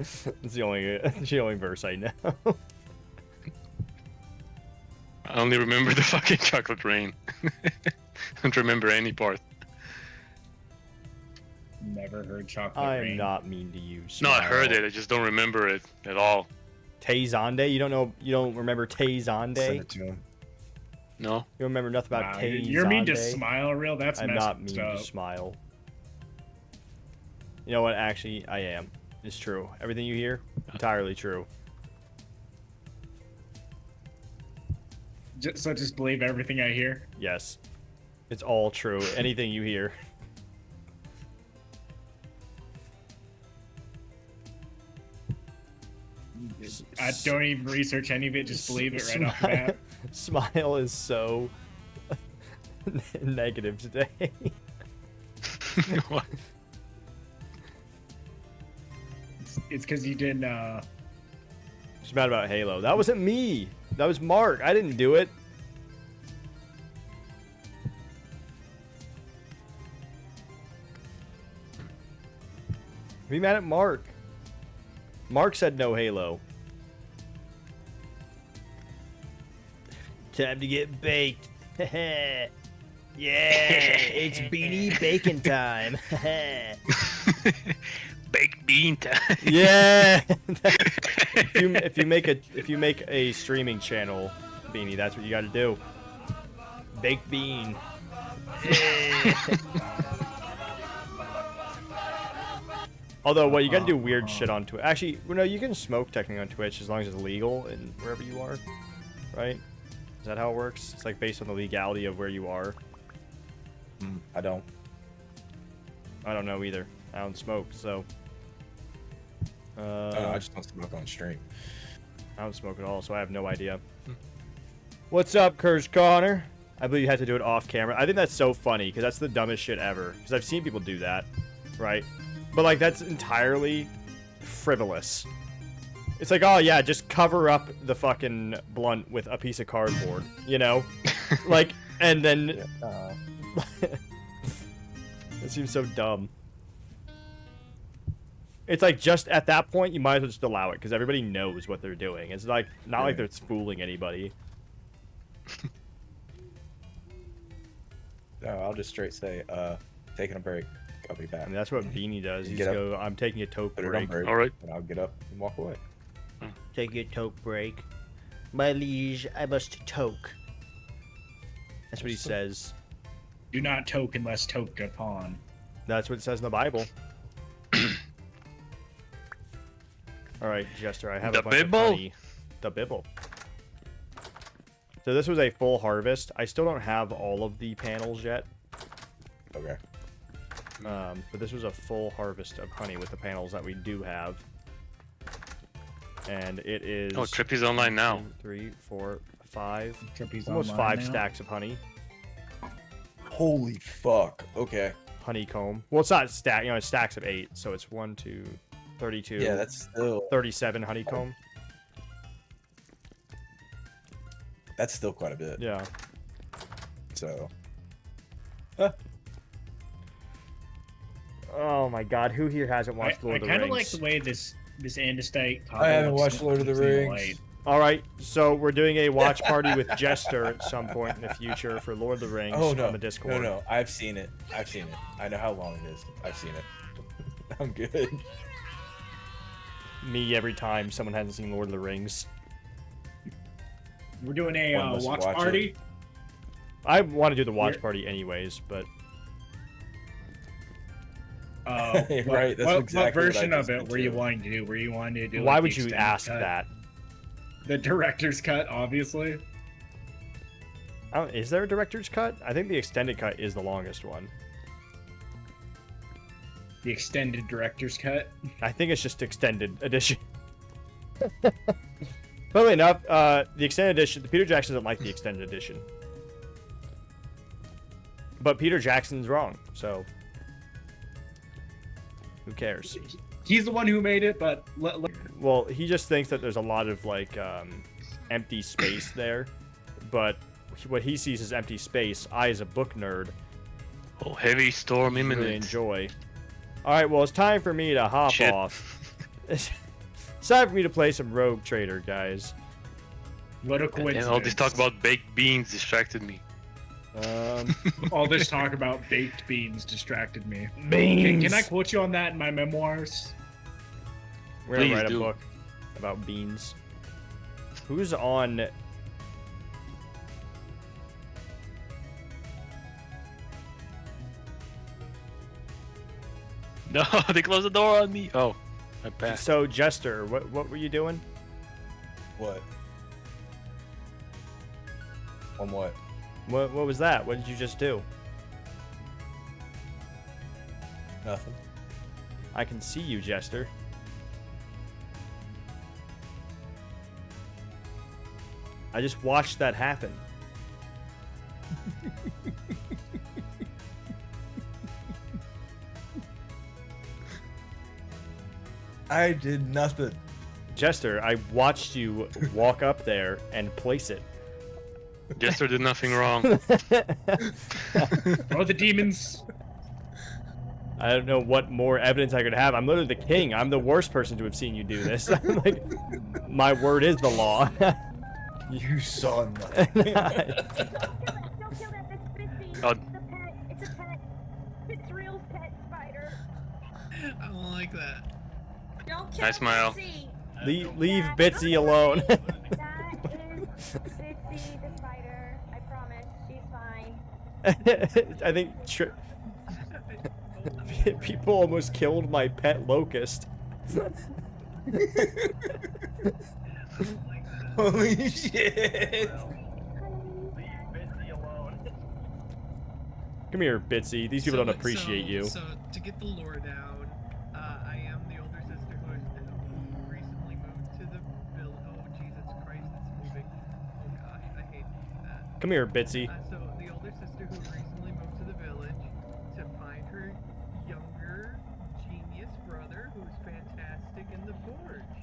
It's the only verse I know. I only remember the fucking chocolate rain. Don't remember any part. Never heard chocolate I'm rain. not mean to you. No, I heard Smile. it. I just don't remember it at all. Tay Zonde? You don't know? You don't remember Tay Zonde? Send it to him. No. You don't remember nothing about Wow, Tay you're mean to Zonde? smile, real? That's I'm messed not mean up. to smile. You know what? Actually, I am. It's true. Everything you hear, entirely true. So just believe everything I hear? Yes. It's all true. Anything you hear. I don't even research any of it, just believe it right off the bat. Smile is so negative today. What? It's because you didn't, She's mad about Halo. That wasn't me. That was Mark. I didn't do it. Be mad at Mark. Mark said no Halo. Time to get baked. Yeah, it's beanie bacon time. Baked bean time. Yeah. if you make a streaming channel, Beanie, that's what you got to do. Baked bean. Although, what you got to do weird shit on Twitch. Actually, well, no, you can smoke technically on Twitch as long as it's legal and wherever you are, right? Is that how it works? It's like based on the legality of where you are. I don't. I don't know either. I don't smoke, so. I just don't smoke on stream. I don't smoke at all, so I have no idea. What's up, Kurz Connor? I believe you had to do it off camera. I think that's so funny because that's the dumbest shit ever. Because I've seen people do that, right? But like that's entirely frivolous. It's like, oh yeah, just cover up the fucking blunt with a piece of cardboard, you know? Like, and then it seems so dumb. It's like just at that point you might as well just allow it because everybody knows what they're doing. It's like not like they're fooling anybody. No, I'll just straight say, taking a break. I'll be back. I mean, that's what Beanie does. He's Get up, go, I'm taking a toke put it on break. break, All right. and I'll get up and walk away. Take your toke break. My liege, I must toke. That's what he says. do not toke unless toked upon. That's what it says in the Bible. Alright, Jester, I have The a bunch Bible? of honey. The Bible. So this was a full harvest. I still don't have all of the panels yet. Okay. But this was a full harvest of honey with the panels that we do have. And it is... Oh, Trippy's online now. 2, 3, 4, 5. Trippy's Almost online 5 now? stacks of honey. Holy fuck. Okay. Honeycomb. Well, it's not stack, it's stacks of 8. So it's 1, 2, 32. Yeah, that's still 37 honeycomb. That's still quite a bit. Yeah. So. Oh my god, who here hasn't watched Lord of the Rings? I kind of like the way this andesite. I haven't watched Lord of the Rings. Alright, so we're doing a watch party with Jester at some point in the future for Lord of the Rings Oh no, on the Discord. no, I've seen it. I've seen it. I know how long it is. I've seen it. I'm good. Me every time someone hasn't seen Lord of the Rings. We're doing a One must watch watch party. it. I want to do the watch You're- party anyways, but Right, that's what exactly what I version of just it did were you too. wanting to do? Were you wanting to do? why like, would the you extended ask cut? that? The director's cut, obviously. Is there a director's cut? I think the extended cut is the longest one. The extended director's cut. I think it's just extended edition. Funnily enough, the extended edition, Peter Jackson doesn't like the extended edition. But Peter Jackson's wrong, so who cares? He's the one who made it, but Well, he just thinks that there's a lot of like empty space there, but what he sees as empty space, I as a book nerd, Oh, heavy storm really imminent. enjoy. All right, well, it's time for me to hop Shit. off. It's time for me to play some Rogue Trader, guys. What a And coincidence. all this talk about baked beans distracted me. All this talk about baked beans distracted me. Beans. Can I quote you on that in my memoirs? We're gonna Please write a do. book about beans. Who's on? No, they closed the door on me. Oh, I passed. So Jester, what were you doing? What? On what? What was that? What did you just do? Nothing. I can see you, Jester. I just watched that happen. I did nothing. Jester, I watched you walk up there and place it. Jester did nothing wrong. Oh, the demons. I don't know what more evidence I could have. I'm literally the king. I'm the worst person to have seen you do this. I'm like, my word is the law. You saw nothing. Don't kill that. That's Bitsy. Oh. It's a pet. It's a pet. It's real pet spider. I don't like that. Don't kill I smile. Bitsy. Leave Bitsy alone. That is Bitsy the spider. I promise. She's fine. I think people almost killed my pet locust. Holy shit! Come here, Bitsy. These people don't appreciate you. So to get the lore down, I am the older sister who recently moved to the village. Oh Jesus Christ, it's moving. Oh gosh, I hate that. Come here, Bitsy. So the older sister who recently moved to the village to find her younger genius brother who's fantastic in the forge.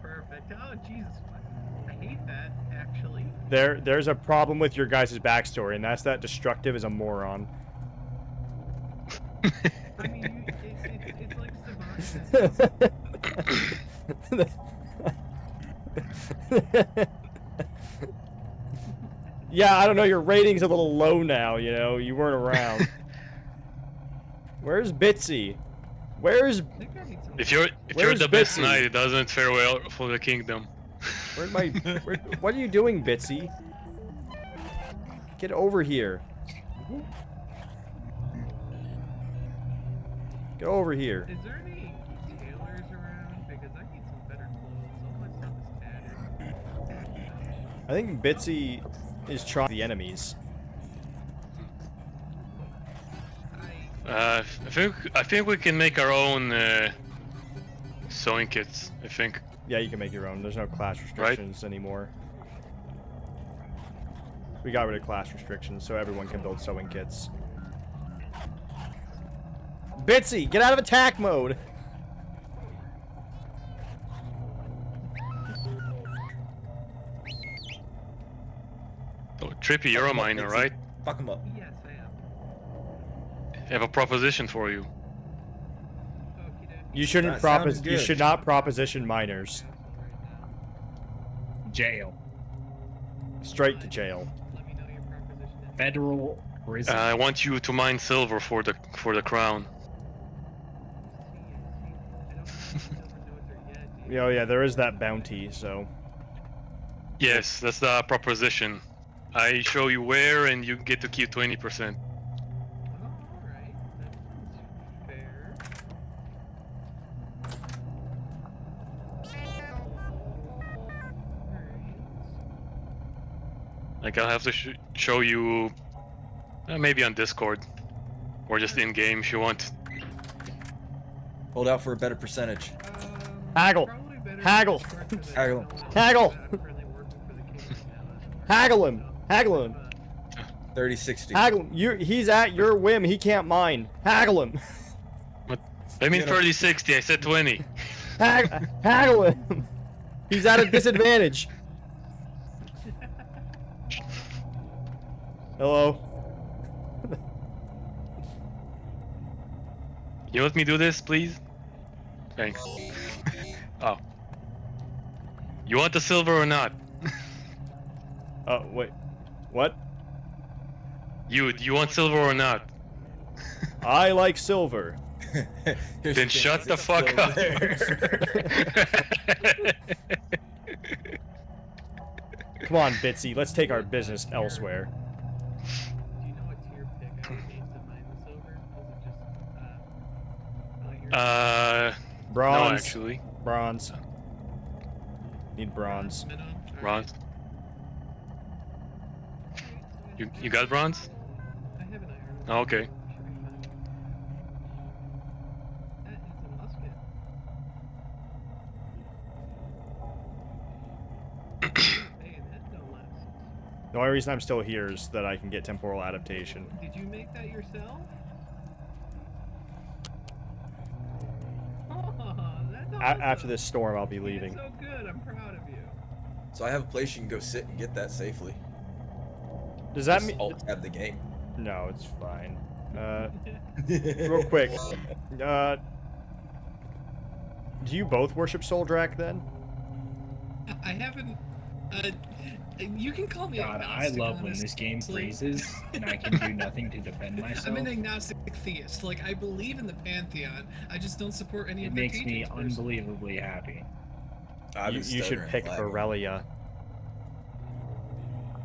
Perfect. Oh Jesus, I hate that actually. There's a problem with your guys' backstory, and that's that Destructive is a moron. I mean, it's like Savant. Yeah, I don't know. Your rating's a little low now. You know, you weren't around. Where's Bitsy? Where's? If you're Where's the best Bitsy? knight, it doesn't fare well for the kingdom. What are you doing, Bitsy? Get over here. Get over here. Is there any tailors around? Because I need some better clothes. All my stuff is tattered. I think Bitsy is trying the enemies. I think we can make our own sewing kits. I think. Yeah, you can make your own. There's no class restrictions anymore. We got rid of class restrictions, so everyone can build sewing kits. Bitsy, get out of attack mode! Oh, Trippy, you're a miner, right? Fuck him up. Yes, I am. I have a proposition for you. You shouldn't you should not proposition minors. Jail. Straight to jail. Federal prison. I want you to mine silver for the crown. Oh yeah, there is that bounty, so. Yes, that's the proposition. I show you where, and you get to keep 20%. Like, I'll have to show you maybe on Discord or just in game if you want. Hold out for a better percentage. Haggle! Haggle! Haggle. Haggle! Haggle him! Haggle him! 30-60. Haggle! He's at your whim. He can't mine. Haggle him! What? I mean 30-60. I said 20. Haggle him! He's at a disadvantage. Hello. You let me do this, please? Thanks. Oh. You want the silver or not? Oh, wait. What? You want silver or not? I like silver. Then shut the fuck up. Come on, Bitsy, let's take our business elsewhere. Do you know what tier pick I would need to mine the silver? Was it just Bronze. No, actually. Bronze. Need bronze. Bronze. You got bronze? I have an iron. Oh, okay. Should be fine. That is a musket. Bayonet, no less. The only reason I'm still here is that I can get temporal adaptation. Did you make that yourself? Oh, that's awesome. After this storm, I'll be leaving. That's so good. I'm proud of you. So I have a place you can go sit and get that safely. Does that Just mean? alt tab the game. No, it's fine. Real quick. Do you both worship Soldrak then? I haven't. You can call me God, I agnostic, love when this game honestly. freezes and I can do nothing to defend myself. I'm an agnostic theist. Like, I believe in the pantheon. I just don't support any It of their makes me teachings personally. unbelievably happy. You should pick Varelia.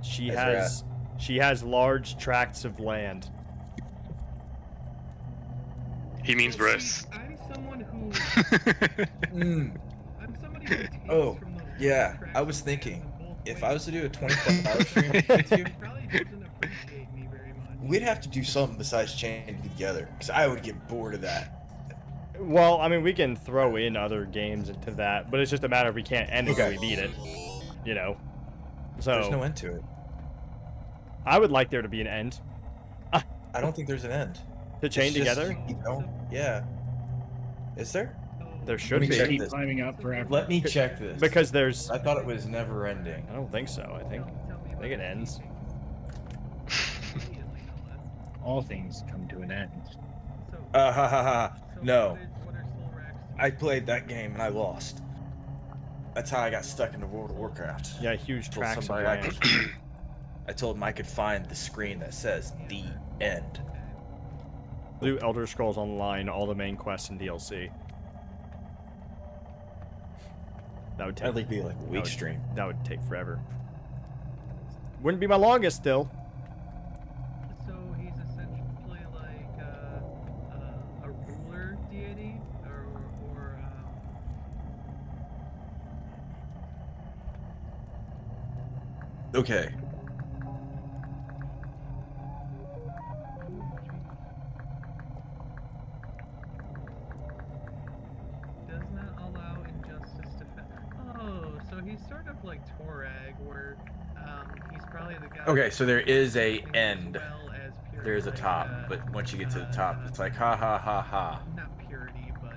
She That's has large tracts of land. He means breasts. I'm someone who. Mm. I'm somebody who takes Oh, from the yeah. I was thinking, if I was to do a 24-hour stream on YouTube, probably doesn't appreciate me very much. we'd have to do something besides chaining together, because I would get bored of that. Well, I mean, we can throw in other games into that, but it's just a matter of we can't end it until we beat it. You know. So. There's no end to it. I would like there to be an end. I don't think there's an end. To chain It's just together? you don't- yeah. Is there? There should Let me be. check Keep this. climbing up forever. Let me check this. Because there's. I thought it was never ending. I don't think so. I think it ends. All things come to an end. Ha ha ha. No. What are Soul Racks? I played that game and I lost. That's how I got stuck into World of Warcraft. Yeah, huge Told tracts of somebody land. I told him I could find the screen that says the end. Do Elder Scrolls Online, all the main quests and DLC. That would take. That'd like be like a week stream. That would take forever. Wouldn't be my longest still. So he's essentially like a ruler deity, or Okay. does not allow injustice to. Oh, so he's sort of like Torag, where he's probably the guy. Okay, so there is a end. Well as pure, There is a like, top, but once you get to the top, it's like ha ha ha ha. not purity, but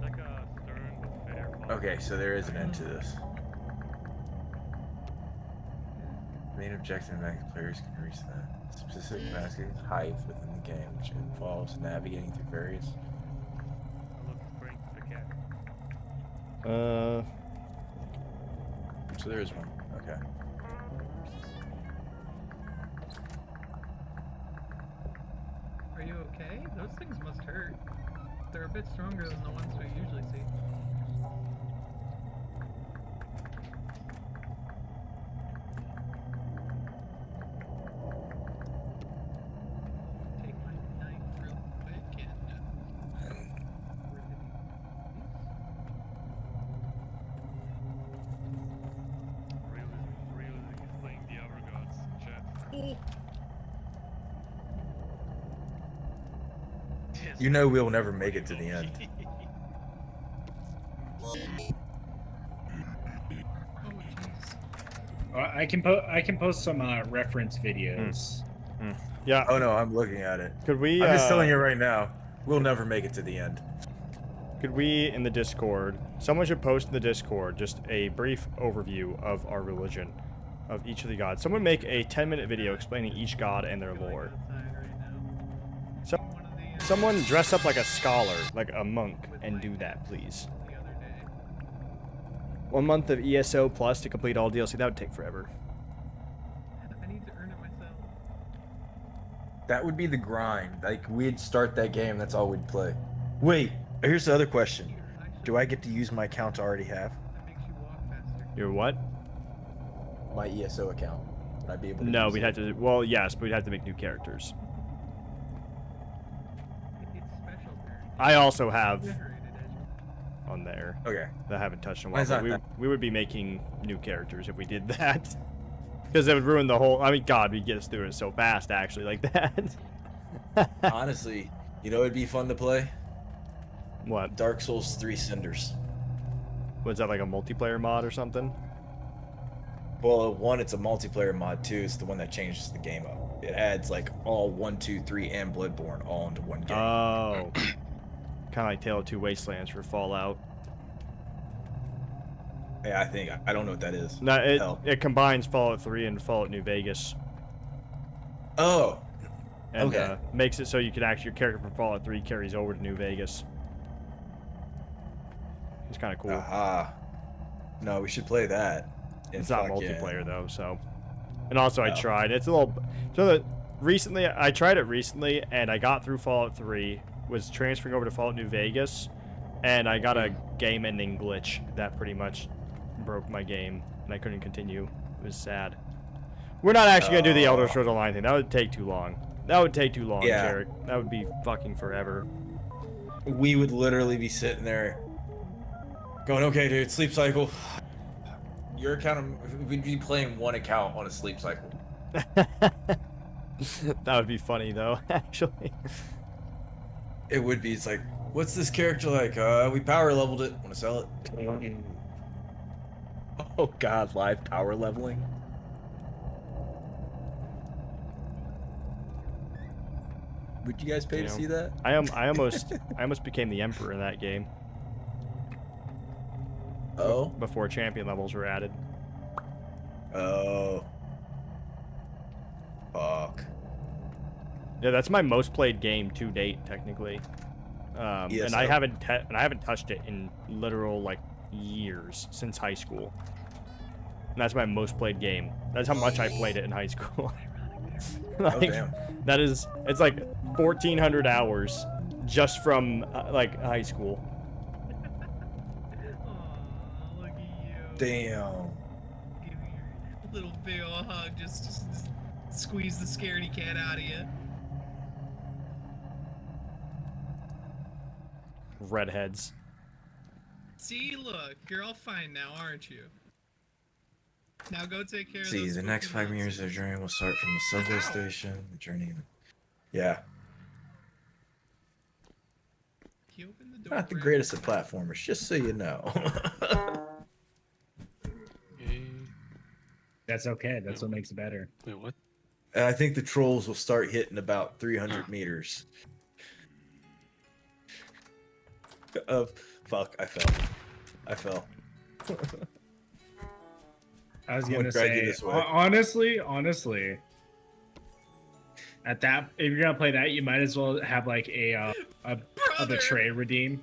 Like a stern but fair. Okay, so there is an end to this. Main objective and players can reach the specific masking height within the game, which involves navigating through various. So there is one. Okay. are you okay? Those things must hurt. They're a bit stronger than the ones we usually see. Take my knife real quick and Realism is playing the other gods. Chat. You know we'll never make it to the end. I can post some reference videos. Yeah. Oh no, I'm looking at it. Could we? I'm just telling you right now, we'll never make it to the end. Could we, in the Discord, someone should post in the Discord just a brief overview of our religion, of each of the gods. Someone make a 10-minute video explaining each god and their lore. So, someone dress up like a scholar, like a monk, and do that, please. 1 month of ESO plus to complete all DLC. That would take forever. I need to earn it myself. That would be the grind. Like, we'd start that game, that's all we'd play. Wait, here's the other question. Do I get to use my account I already have? That makes you walk faster. Your what? My ESO account. Would I be able to No, use we'd it? have to. Well, yes, but we'd have to make new characters. It's special apparently. I also have Generated as you- on there Okay. that I haven't touched in a Why while. is But that? we would be making new characters if we did that. Because it would ruin the whole. I mean, God, we'd get us through it so fast, actually, like that. Honestly, you know it'd be fun to play? What? Dark Souls 3 Cinders. Was that like a multiplayer mod or something? Well, one, it's a multiplayer mod. Two, it's the one that changes the game up. It adds like all 1, 2, 3, and Bloodborne all into one game. Oh. Kind of like Tale of Two Wastelands for Fallout. Yeah, I think I don't know what that is. No, Hell. it combines Fallout 3 and Fallout New Vegas. Oh. And Okay. makes it so you can actually, your character from Fallout 3 carries over to New Vegas. It's kind of cool. Aha. No, we should play that. And It's not fuck yeah. multiplayer though, so. And also I Oh. tried. It's a little. So that recently, I tried it recently, and I got through Fallout 3. Was transferring over to Fallout New Vegas, and I got a game-ending glitch that pretty much broke my game, and I couldn't continue. It was sad. We're not actually gonna do the Elder Scrolls Online thing. That would take too long. That would take too long, Yeah. Jarek. That would be fucking forever. We would literally be sitting there going, okay, dude, sleep cycle. Your account, we'd be playing one account on a sleep cycle. That would be funny though, actually. It would be. It's like, what's this character like? We power leveled it. Want to sell it? Oh God, live power leveling. Would you guys pay to see that? I almost became the Emperor in that game. Oh. Before champion levels were added. Oh. Fuck. Yeah, that's my most played game to date, technically. And I haven't touched it in literal like years since high school. And that's my most played game. That's how much I played it in high school. Like, damn. that is, it's like 1,400 hours just from like high school. Aw, look at you. Damn. Give your little big ol' hug. Just squeeze the scaredy cat out of you. Redheads. See, look, you're all fine now, aren't you? Now go take care of See, those the next 5 Pokemons. years of the journey will start from the subway station. The journey. Yeah. He opened the door. Not the for greatest of platformers, just so you know. That's okay. That's what makes it better. Wait, what? And I think the trolls will start hitting about 300 meters. Fuck, I fell. I was I'm gonna drag you say, this way. honestly, at that, if you're gonna play that, you might as well have like a betray redeem.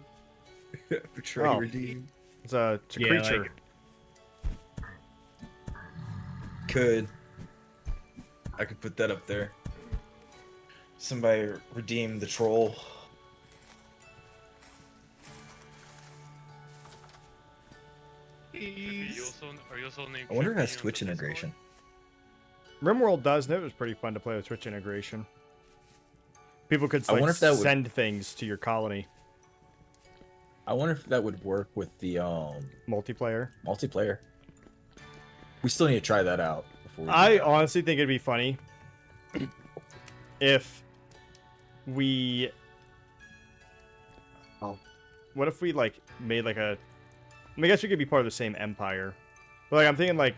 Betray Oh. redeem. It's a Yeah, creature. like- I could put that up there. Somebody redeem the troll. Are you also named I wonder if it has 50 on Twitch the Discord? integration. RimWorld does, and it was pretty fun to play with Twitch integration. People could I like wonder if that would- send things to your colony. I wonder if that would work with the Multiplayer. multiplayer. We still need to try that out before we do I that. honestly think it'd be funny if we. What if we like made like a? I mean, I guess we could be part of the same empire, but like I'm thinking like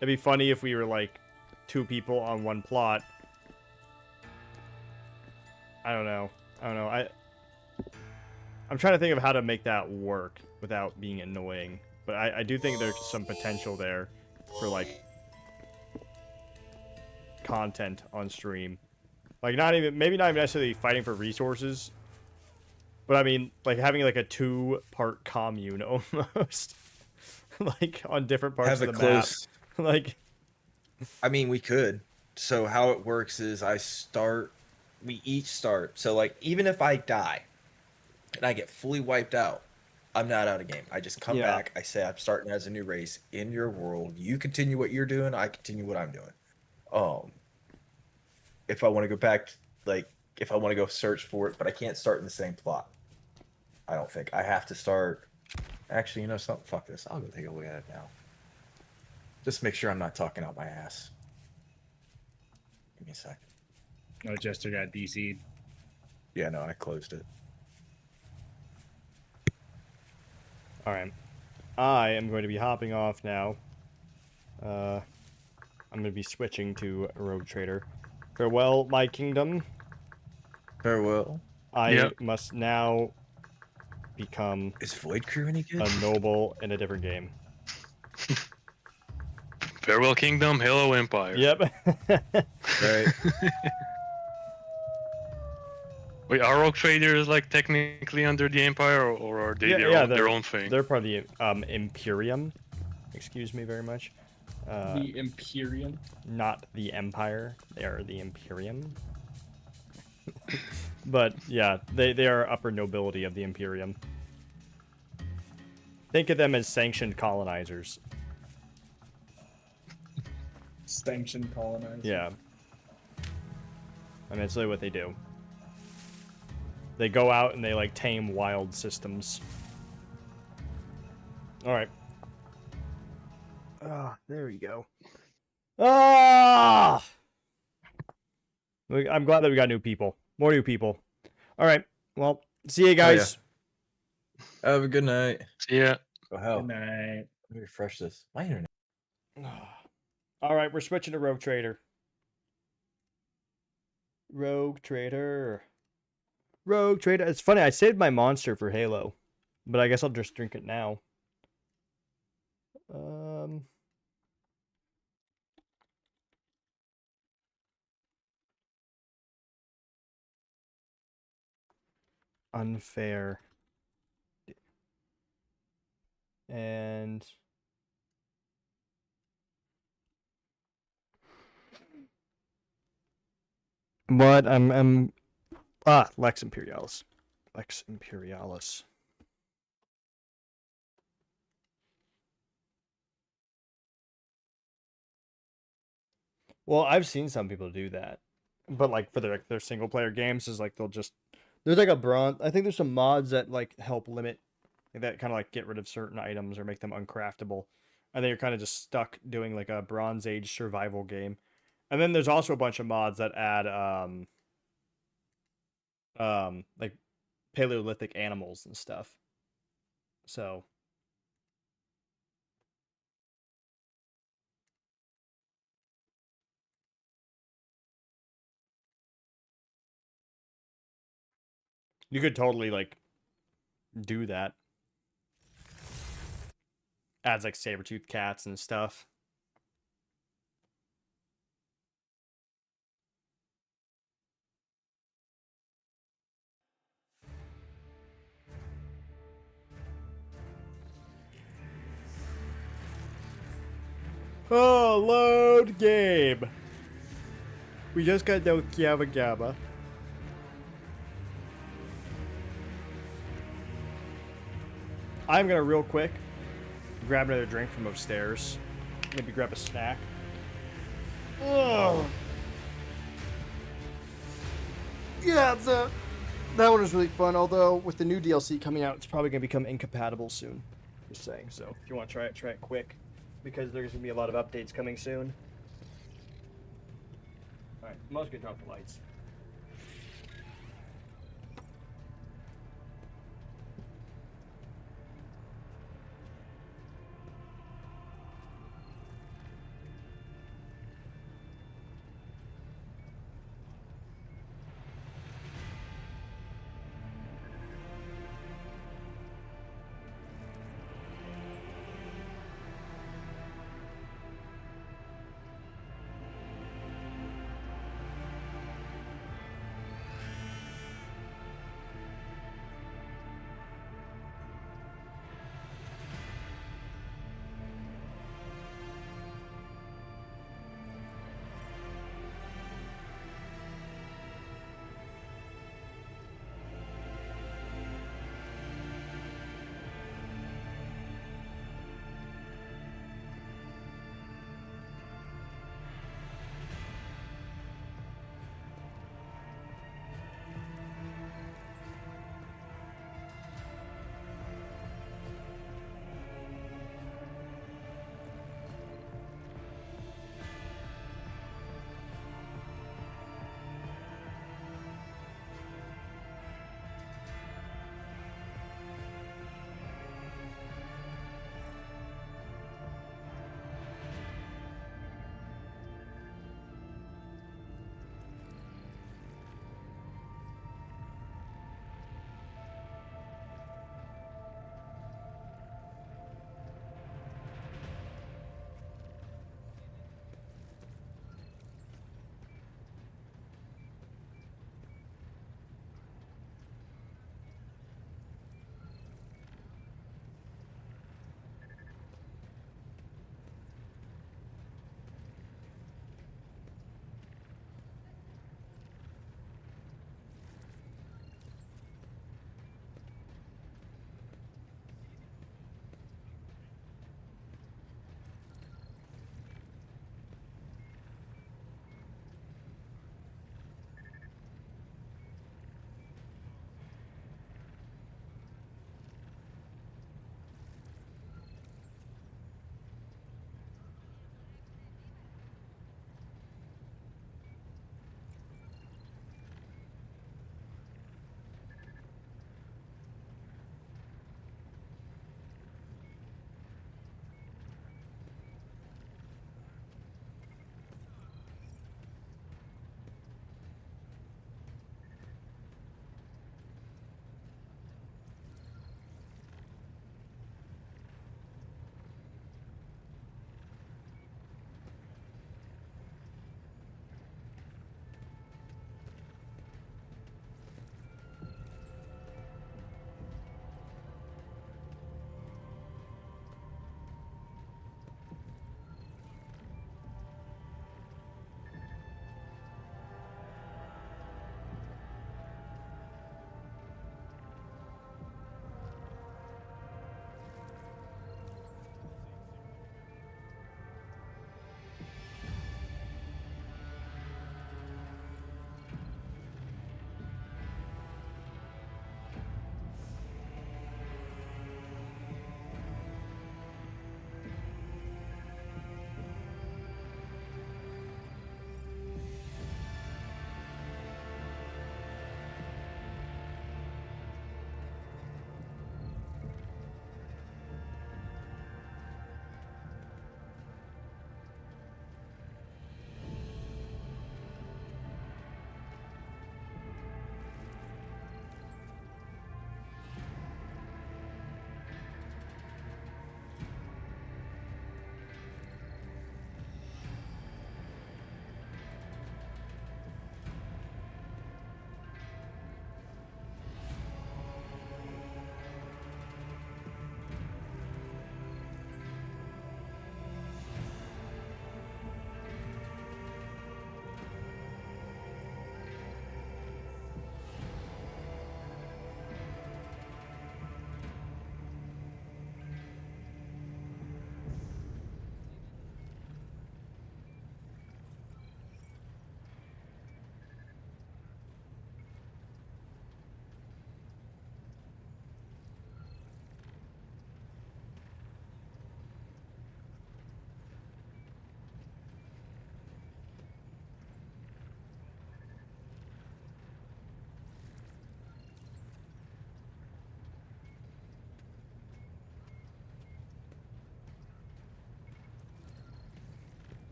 it'd be funny if we were like 2 people on one plot. I don't know. I'm trying to think of how to make that work without being annoying, but I do think there's some potential there for like content on stream, like maybe not even necessarily fighting for resources, but I mean like having like a 2-part commune almost. like on different parts Have of a the close. map. Like, I mean, we could. So how it works is we each start. So like, even if I die and I get fully wiped out, I'm not out of game. I just come Yeah. back. I say I'm starting as a new race in your world. You continue what you're doing. I continue what I'm doing. If I want to go back, like if I want to go search for it, but I can't start in the same plot. I don't think I have to start. Actually, you know something? Fuck this. I'll go take a look at it now. Just make sure I'm not talking out my ass. Give me a second. Oh, Jester got DC'd. Yeah, no, I closed it. all right, I am going to be hopping off now. I'm going to be switching to Rogue Trader. Farewell, my kingdom. Farewell. I must now become Is Void Crew any good? a noble in a different game. Farewell Kingdom, Hello Empire. Yep. Right. Wait, are Rogue Traders like technically under the Empire, or are they their own thing? They're part of the Imperium. Excuse me very much. The Imperium? Not the Empire. They are the Imperium. But yeah, they are upper nobility of the Imperium. Think of them as sanctioned colonizers. Sanctioned colonizers. Yeah. I mean, that's really what they do. They go out and they like tame wild systems. All right. Ah, there you go. Ah! I'm glad that we got new people. More new people. All right. Well, see you guys. Have a good night. See ya. Oh hell. Good night. Let me refresh this. My internet. All right, we're switching to Rogue Trader. Rogue Trader. Rogue Trader. It's funny, I saved my monster for Halo, but I guess I'll just drink it now. Unfair. And what? Lex Imperialis. Lex Imperialis. Well, I've seen some people do that, but like for their single player games is like there's like a bronze. I think there's some mods that like help limit that kind of like get rid of certain items or make them uncraftable, and then you're kind of just stuck doing like a Bronze Age survival game. And then there's also a bunch of mods that add like Paleolithic animals and stuff. So you could totally like do that. Adds like saber-toothed cats and stuff. Oh, load game. We just got no Kiava Gabba. I'm gonna real quick grab another drink from upstairs. Maybe grab a snack. Oh. Yeah, that one was really fun, although with the new DLC coming out, it's probably gonna become incompatible soon. Just saying, so if you want to try it quick. Because there's gonna be a lot of updates coming soon. Alright, I'm also gonna drop the lights.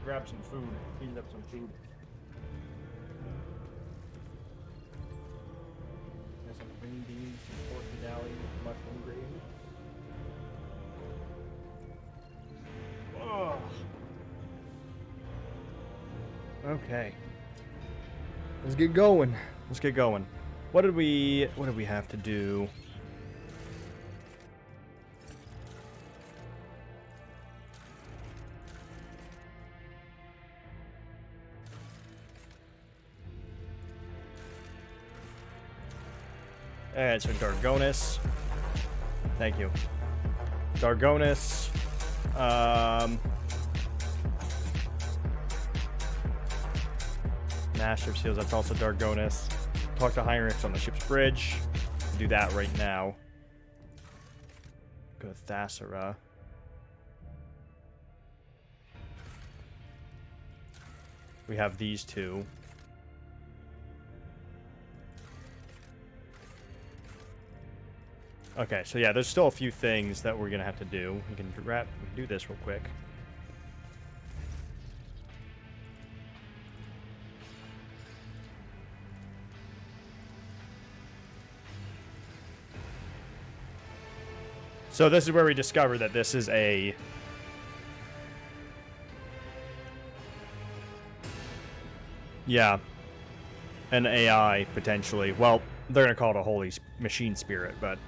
grab some food. Heated up some food. There's some green beans, some pork medallion, mushroom gravy. Oh. Okay. Let's get going. Let's get going. What did we have to do? Alright, so Dargonis. Thank you. Dargonis. Master of Seals, that's also Dargonis. Talk to Heinrichs on the ship's bridge. Do that right now. Go to Thassara. We have these two. Okay, so yeah, there's still a few things that we're gonna have to do. We can do this real quick. So this is where we discover that this is a... Yeah. An AI, potentially. Well, they're going to call it a holy machine spirit, but...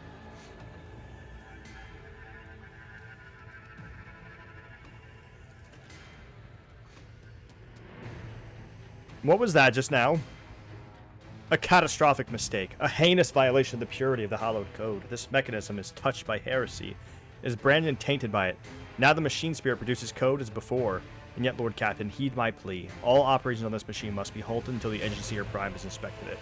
What was that just now? A catastrophic mistake, a heinous violation of the purity of the hallowed code. This mechanism is touched by heresy, is branded and tainted by it. Now the machine spirit produces code as before, and yet, Lord Captain, heed my plea. All operations on this machine must be halted until the Agency or Prime has inspected it.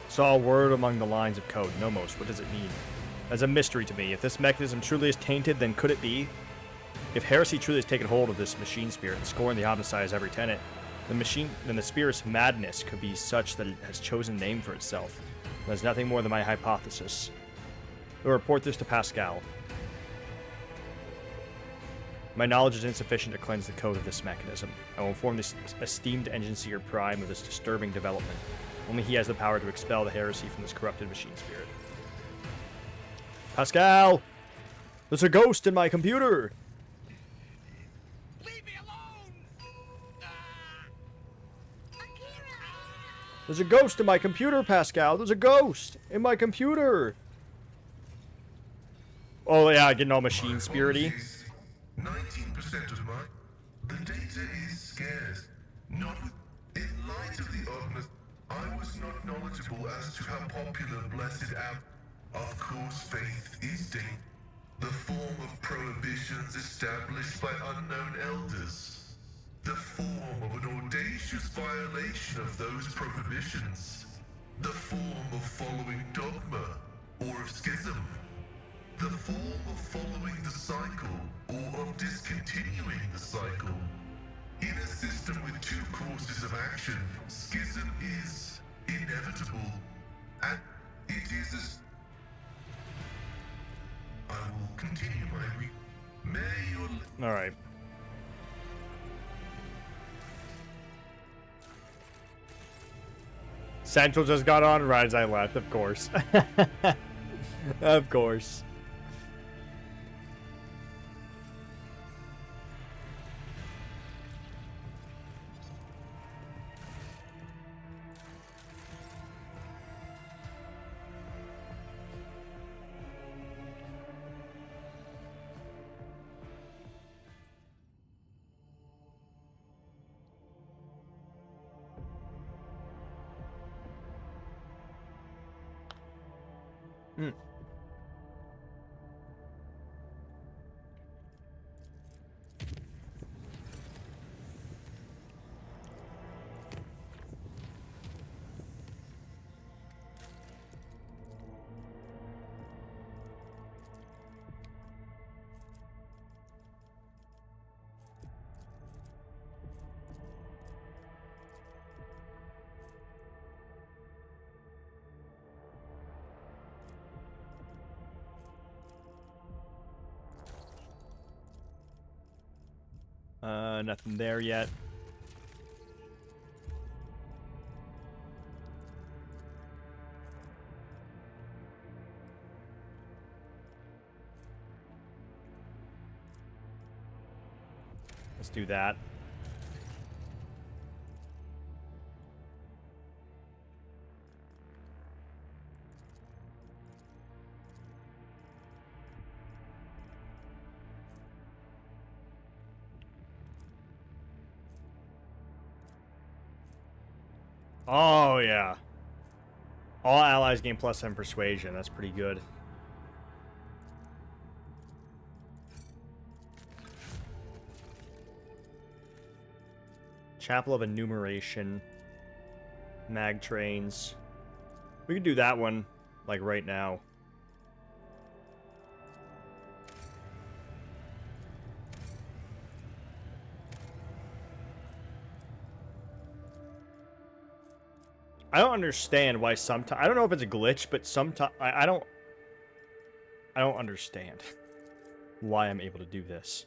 Saw a word among the lines of code. Nomos, what does it mean? As a mystery to me. If this mechanism truly is tainted, then could it be? If heresy truly has taken hold of this machine spirit and scorned the homicide as every tenet, then the spirit's madness could be such that it has chosen a name for itself. That's nothing more than my hypothesis. We'll report this to Pascal. My knowledge is insufficient to cleanse the code of this mechanism. I will inform this esteemed Engine Seer Prime of this disturbing development. Only he has the power to expel the heresy from this corrupted machine spirit. Pascal! There's a ghost in my computer! There's a ghost in my computer, Pascal. There's a ghost in my computer. Oh yeah, getting all machine spirity. 19% of the data is scarce. Not in light of the oddness, I was not knowledgeable as to how popular Blessed App. Of course, faith is the form of prohibitions established by unknown elders. The form of an audacious violation of those prohibitions. The form of following dogma, or of schism. The form of following the cycle, or of discontinuing the cycle. In a system with two courses of action, schism is inevitable, and it is I will continue my May your... Alright. Central just got on right as I left, of course. Of course. Hmm. Nothing there yet. Let's do that. Oh, yeah. All allies gain +7 persuasion. That's pretty good. Chapel of Enumeration. Mag trains. We could do that one, like, right now. I don't understand why sometimes... I don't know if it's a glitch, but sometimes... I don't understand why I'm able to do this.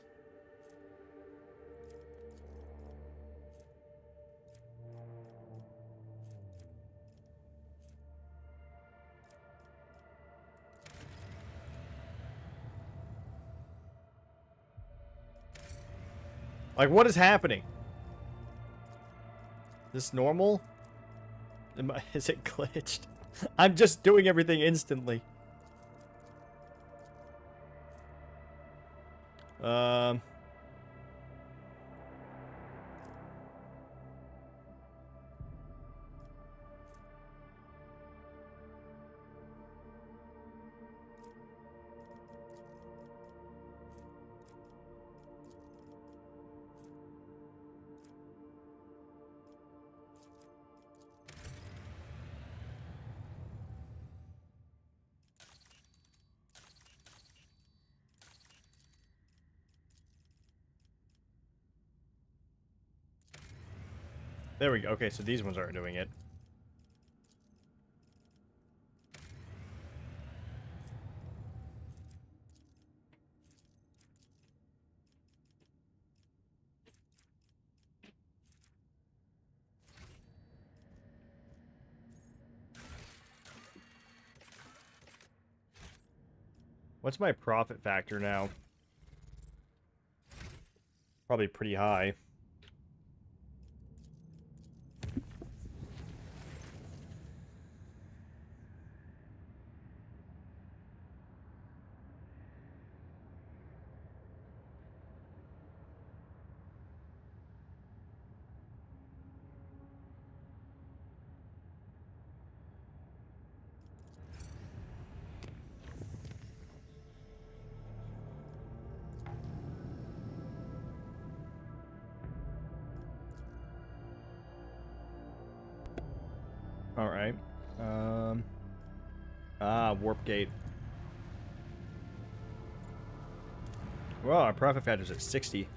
Like, what is happening? Is this normal? Is it glitched? I'm just doing everything instantly. There we go. Okay, so these ones aren't doing it. What's my profit factor now? Probably pretty high. Alright. Warp gate. Well, our profit factor's at 60.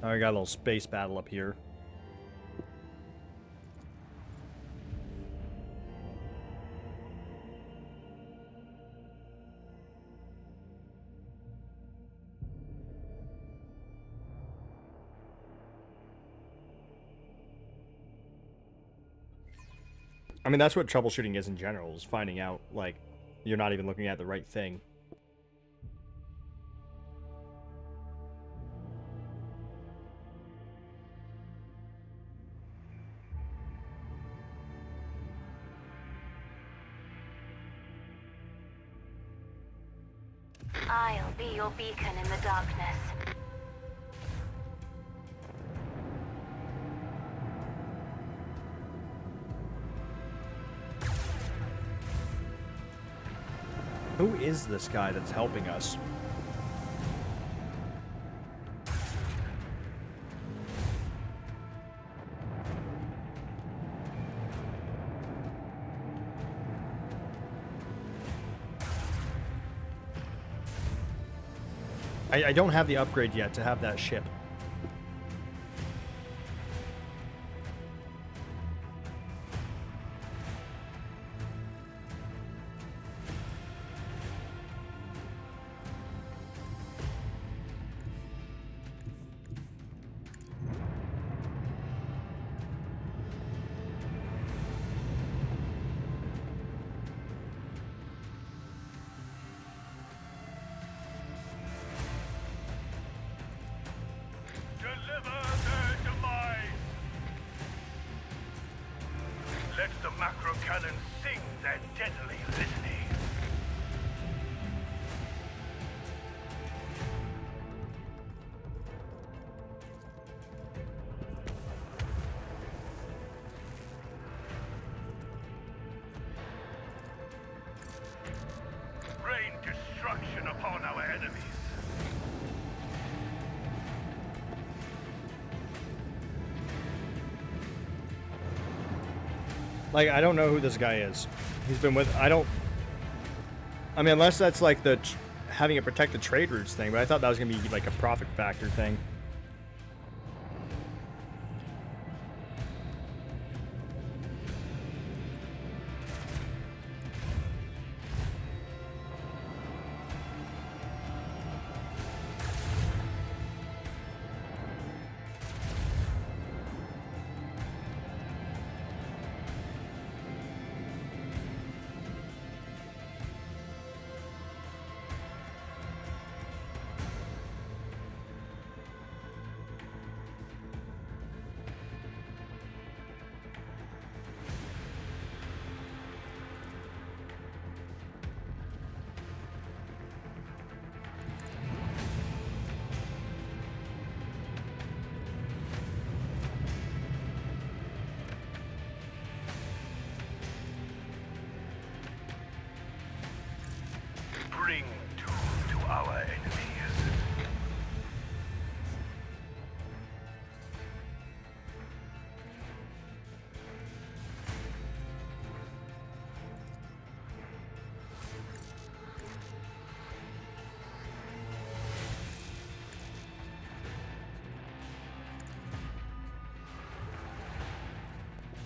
I got a little space battle up here. I mean, that's what troubleshooting is in general, is finding out, like, you're not even looking at the right thing. I'll be your beacon in the darkness. Who is this guy that's helping us? I don't have the upgrade yet to have that ship. Let the macro cannon sing their deadly litany. Rain destruction upon our enemies. Like, I don't know who this guy is. He's been with... I mean, unless that's like the... having it protect the trade routes thing, but I thought that was going to be like a profit factor thing. Bring doom to our enemies.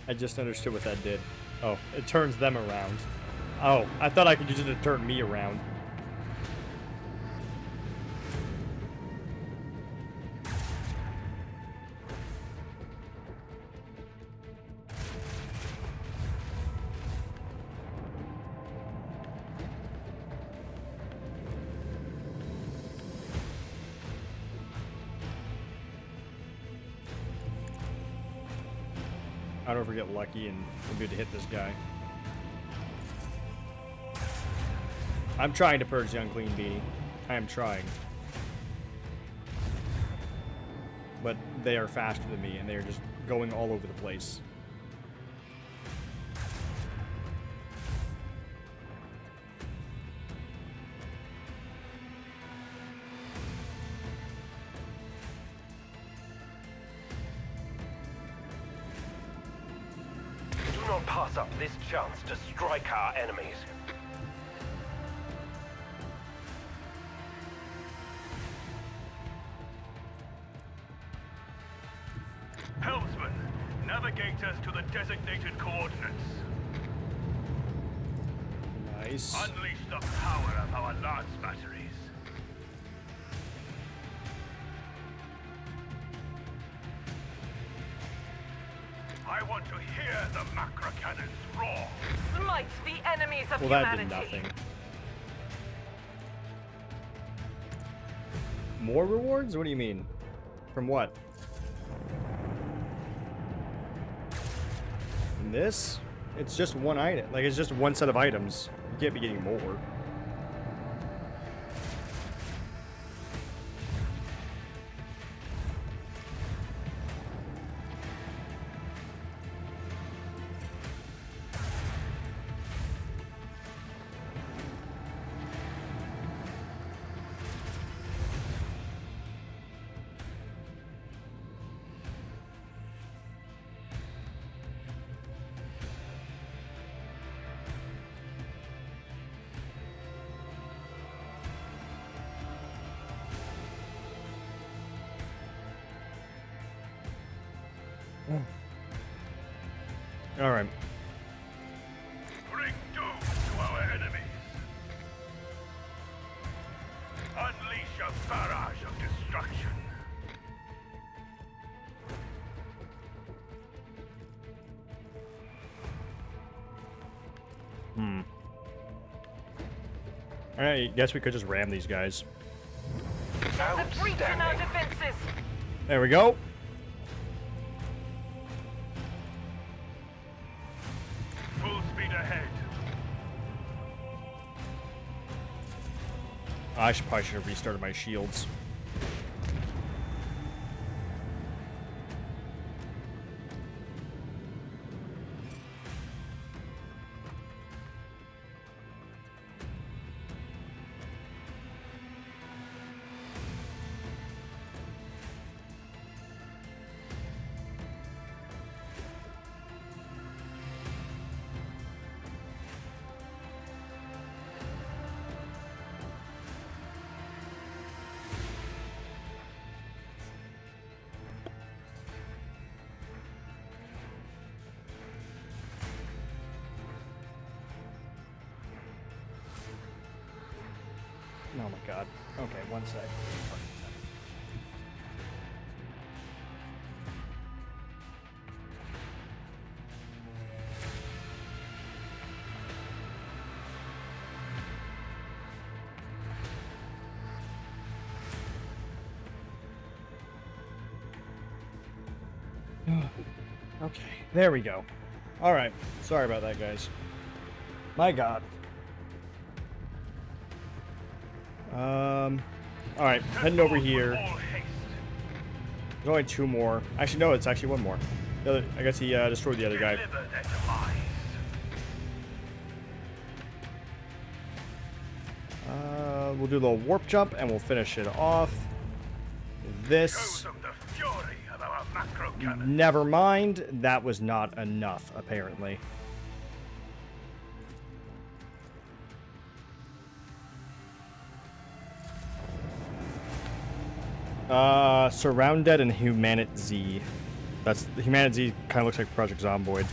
I just understood what that did. Oh, it turns them around. Oh, I thought I could use it to turn me around. I don't ever get lucky and be able to hit this guy. I'm trying to purge the unclean beanie. I am trying. But they are faster than me and they are just going all over the place. Do not pass up this chance to strike our enemies. Helmsman, navigate us to the designated coordinates. Nice. Unleash the power of our lance batteries. I want to hear the macro cannons roar. Smite the enemies of Well, that humanity. did nothing. More rewards? What do you mean? From what? From this? It's just one item. Like, it's just one set of items. You can't be getting more. All right. Bring doom to our enemies. Unleash a barrage of destruction. I guess we could just ram these guys. There's a breach in our defenses. There we go. Full speed ahead. I probably should have restarted my shields. Oh my god. Okay, one sec. Okay, there we go. Alright, sorry about that, guys. My god. Alright, heading over here. There's only two more. Actually, no, it's actually one more. The other, I guess he destroyed the other guy. We'll do a little warp jump and we'll finish it off. This. Never mind. That was not enough, apparently. Surrounded and Humanit Z. That's the Humanit Z kind of looks like Project Zomboid.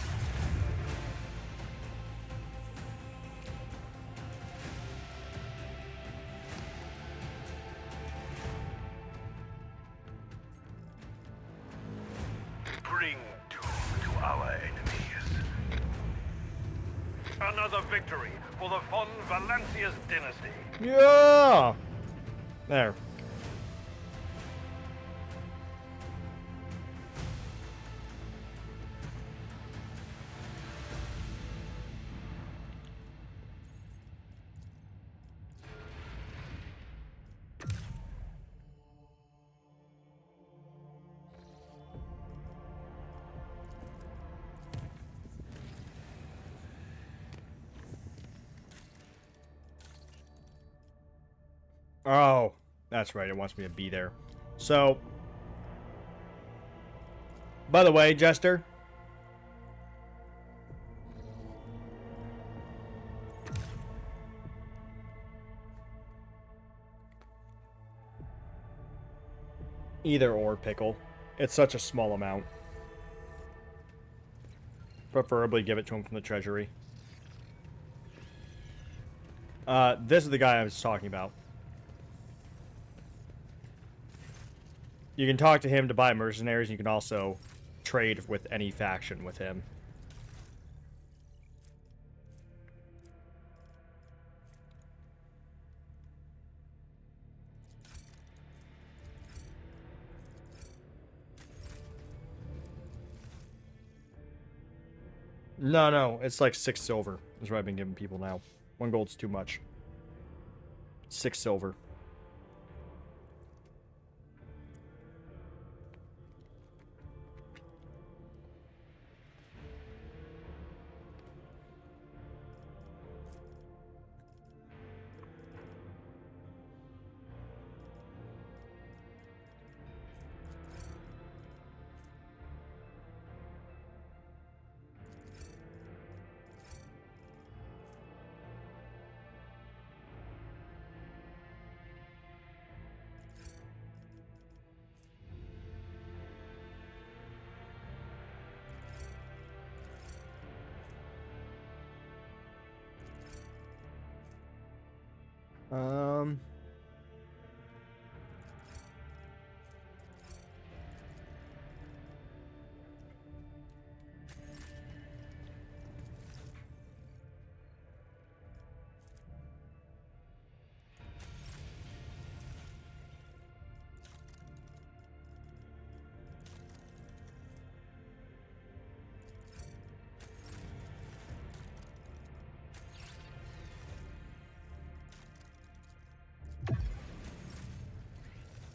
Bring doom to our enemies. Another victory for the von Valancius dynasty. Yeah. There. Oh, that's right. It wants me to be there. So, by the way, Jester. Either or, Pickle. It's such a small amount. Preferably give it to him from the treasury. This is the guy I was talking about. You can talk to him to buy mercenaries. You can also trade with any faction with him. No, it's like 6 silver is what I've been giving people now. 1 gold's too much. 6 silver. Um.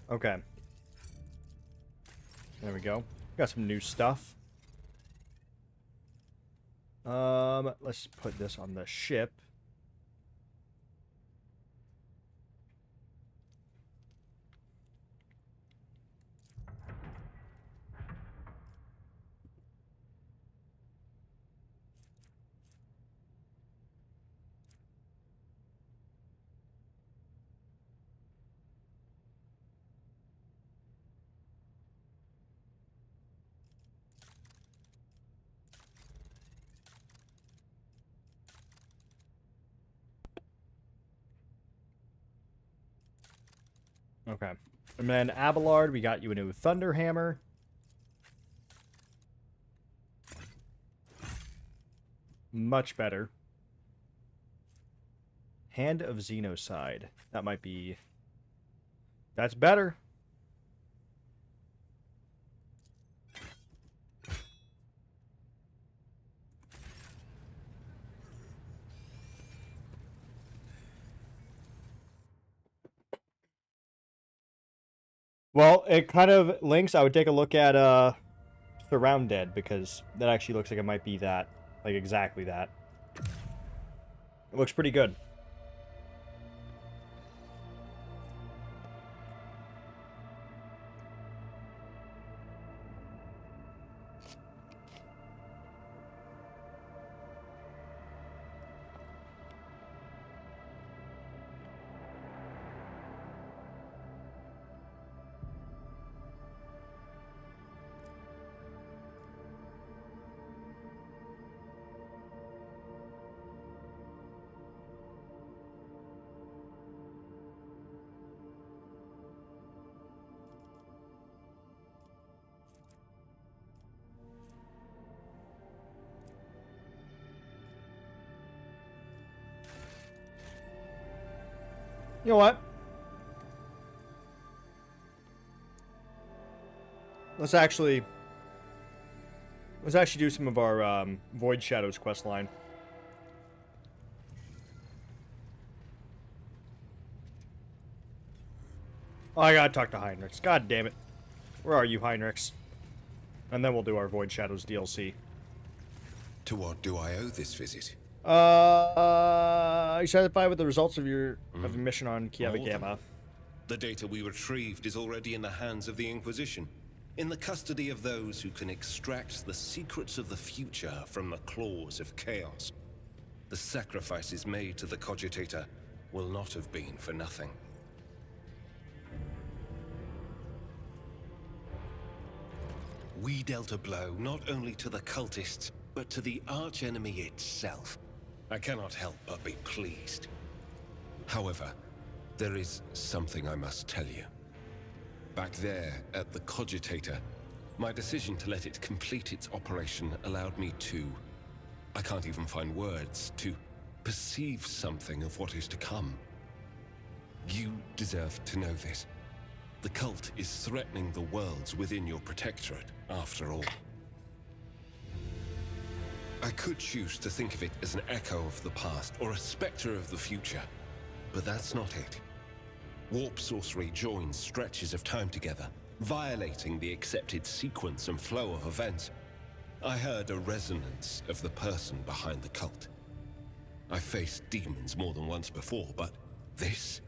Okay. There we go. Got some new stuff. Let's put this on the ship. Okay. And then Abelard, we got you a new Thunder Hammer. Much better. Hand of Xenocide. That might be... That's better. Well, it kind of links. I would take a look at Surrounded, because that actually looks like it might be that. Like, exactly that. It looks pretty good. You know what? Let's actually do some of our Void Shadows quest line. Oh, I gotta talk to Heinrichs. God damn it. Where are you, Heinrichs? And then we'll do our Void Shadows DLC. To what do I owe this visit? Are you satisfied with the results of your mission on Kieva More Gamma? than. The data we retrieved is already in the hands of the Inquisition, in the custody of those who can extract the secrets of the future from the claws of chaos. The sacrifices made to the Cogitator will not have been for nothing. We dealt a blow not only to the cultists, but to the archenemy itself. I cannot help but be pleased. However, there is something I must tell you. Back there at the Cogitator, my decision to let it complete its operation allowed me to... I can't even find words, to perceive something of what is to come. You deserve to know this. The cult is threatening the worlds within your protectorate, after all. I could choose to think of it as an echo of the past, or a specter of the future, but that's not it. Warp sorcery joins stretches of time together, violating the accepted sequence and flow of events. I heard a resonance of the person behind the cult. I faced demons more than once before, but this?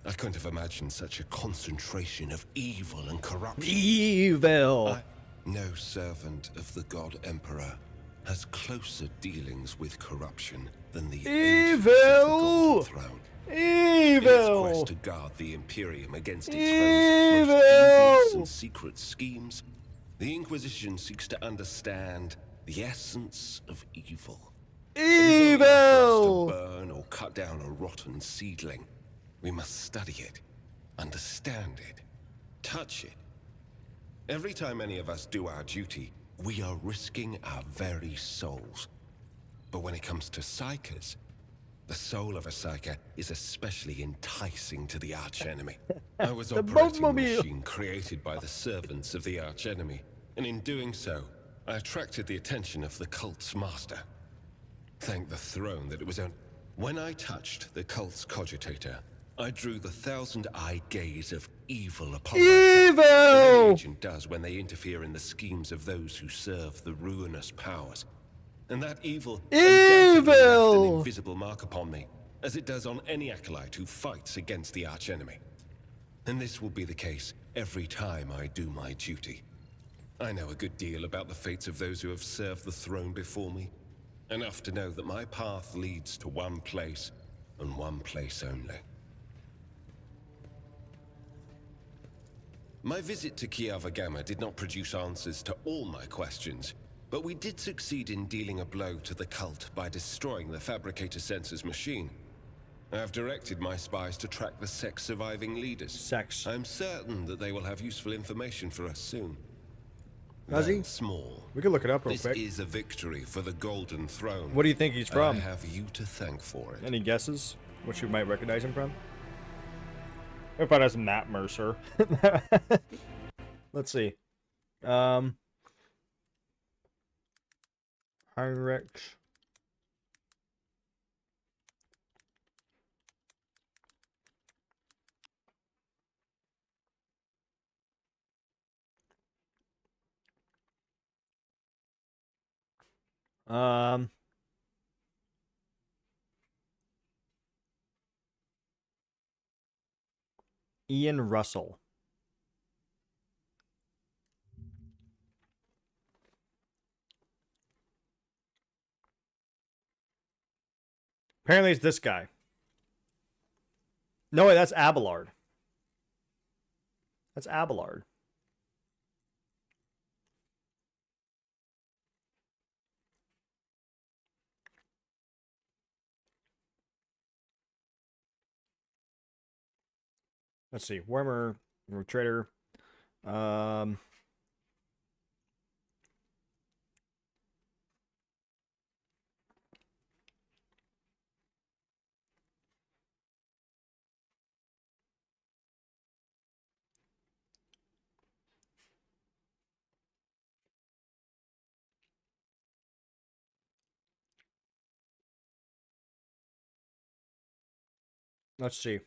I couldn't have imagined such a concentration of evil and corruption. Evil! No servant of the God Emperor has closer dealings with corruption than the Evil! Golden Throne. Evil! In its quest to guard the Imperium against its foes' most devious and secret schemes, the Inquisition seeks to understand the essence of evil. Evil! To burn or cut down a rotten seedling. We must study it, understand it, touch it. Every time any of us do our duty, we are risking our very souls. But when it comes to psychers, the soul of a psyker is especially enticing to the archenemy. I was operating a machine created by the servants of the archenemy, and in doing so, I attracted the attention of the cult's master. Thank the throne that it was on. When I touched the cult's cogitator, I drew the thousand-eye gaze of evil upon myself. As any agent does when they interfere in the schemes of those who serve the ruinous powers. And that evil undoubtedly left an invisible mark upon me, as it does on any acolyte who fights against the archenemy. And this will be the case every time I do my duty. I know a good deal about the fates of those who have served the throne before me. Enough to know that my path leads to one place, and one place only. My visit to Kiava Gamma did not produce answers to all my questions, but we did succeed in dealing a blow to the cult by destroying the Fabricator Sensors machine. I have directed my spies to track the sect's surviving leaders. I am certain that they will have useful information for us soon. Does he? Small. We can look it up real This quick. is a victory for the Golden Throne. What do you think he's from? I have you to thank for it. Any guesses? What you might recognize him from? If I as Matt Mercer. Let's see. Heinrich. Ian Russell. Apparently it's this guy. No, wait, that's Abelard. That's Abelard. Let's see. Warmer, Trader. Let's see.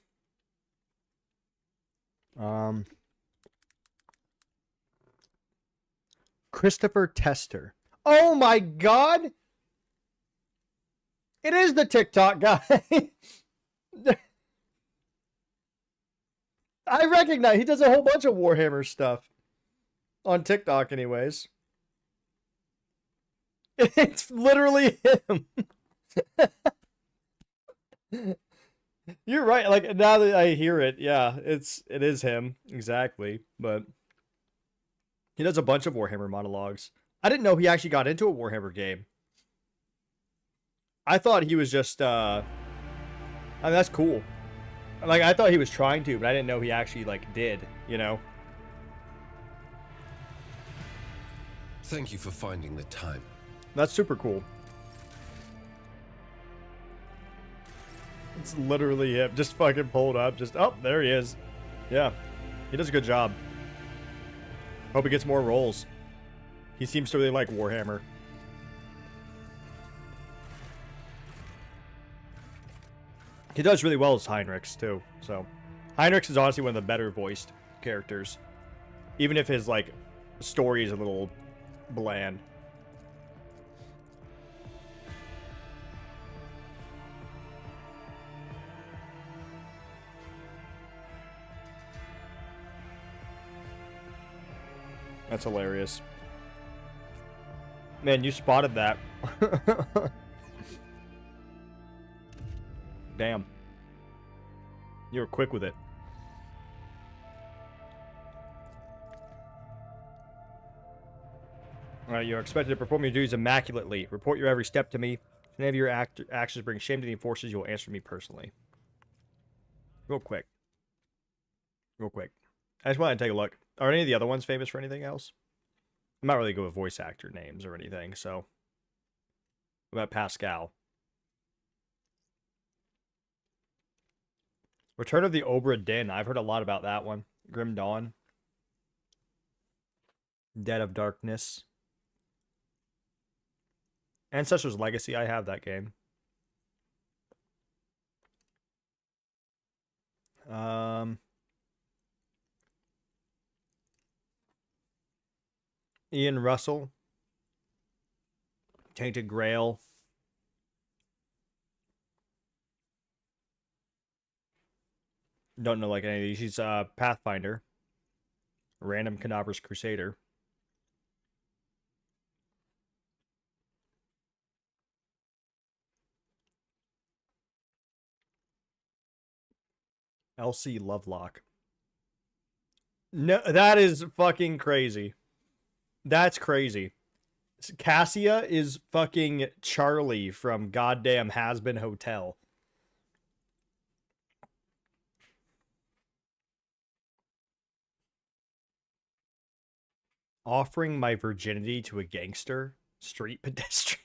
Christopher Tester. Oh my god! It is the TikTok guy. I recognize he does a whole bunch of Warhammer stuff on TikTok anyways. It's literally him. You're right. Like now that I hear it, yeah, it is him exactly. But he does a bunch of Warhammer monologues. I didn't know he actually got into a Warhammer game. I thought he was just. I mean, that's cool. Like I thought he was trying to, but I didn't know he actually like did. You know. Thank you for finding the time. That's super cool. It's literally him. Just fucking pulled up. Just, oh, there he is. Yeah. He does a good job. Hope he gets more roles. He seems to really like Warhammer. He does really well as Heinrichs, too. So, Heinrichs is honestly one of the better voiced characters. Even if his, like, story is a little bland. That's hilarious. Man, you spotted that. Damn. You were quick with it. Alright, you're expected to perform your duties immaculately. Report your every step to me. If any of your actions bring shame to the enforcers, you will answer me personally. Real quick. I just want to take a look. Are any of the other ones famous for anything else? I'm not really good with voice actor names or anything, so. What about Pascal? Return of the Obra Dinn. I've heard a lot about that one. Grim Dawn. Dead of Darkness. Ancestors Legacy. I have that game. Ian Russell. Tainted Grail. Don't know like any of these. He's Pathfinder. Random Cadaverous Crusader. LC Lovelock. No, that is fucking crazy. That's crazy. Cassia is fucking Charlie from goddamn Has-Been Hotel. Offering my virginity to a gangster. Street pedestrian.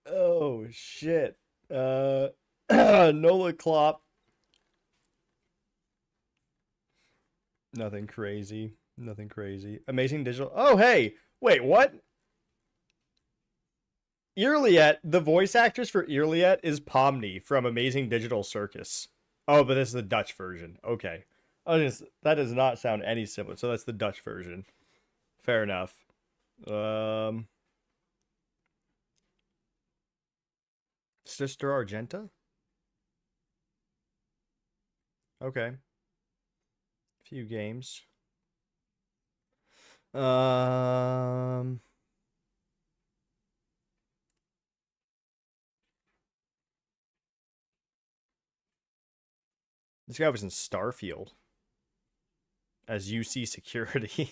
Oh shit. Nola Klopp. Nothing crazy. Nothing crazy. Amazing Digital. Oh hey! Wait, what? Irliet, the voice actress for Irliet is Pomni from Amazing Digital Circus. Oh, but this is the Dutch version. Okay. That does not sound any similar. So that's the Dutch version. Fair enough. Sister Argenta? Okay. Few games. This guy was in Starfield as UC security.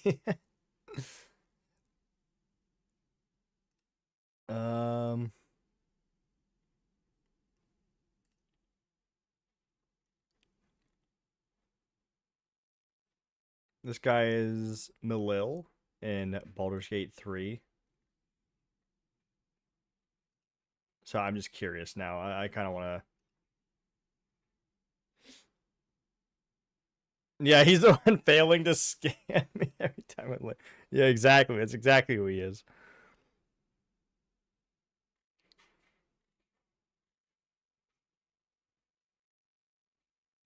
This guy is Milil in Baldur's Gate 3. So I'm just curious now. I kind of want to... Yeah, he's the one failing to scam me every time I look. Yeah, exactly. That's exactly who he is.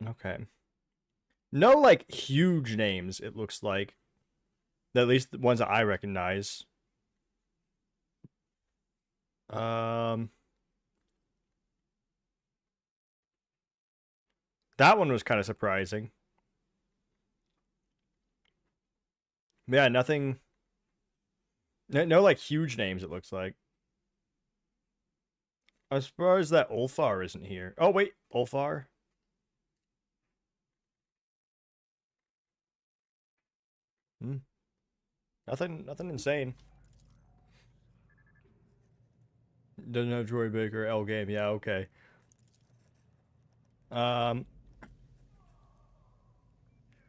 Okay. No, like, huge names, it looks like. At least the ones that I recognize. That one was kind of surprising. Yeah, nothing... No, like, huge names, it looks like. As far as that Ulfar isn't here. Oh, wait. Ulfar? Nothing insane. Doesn't have Troy Baker, L game. Yeah, okay.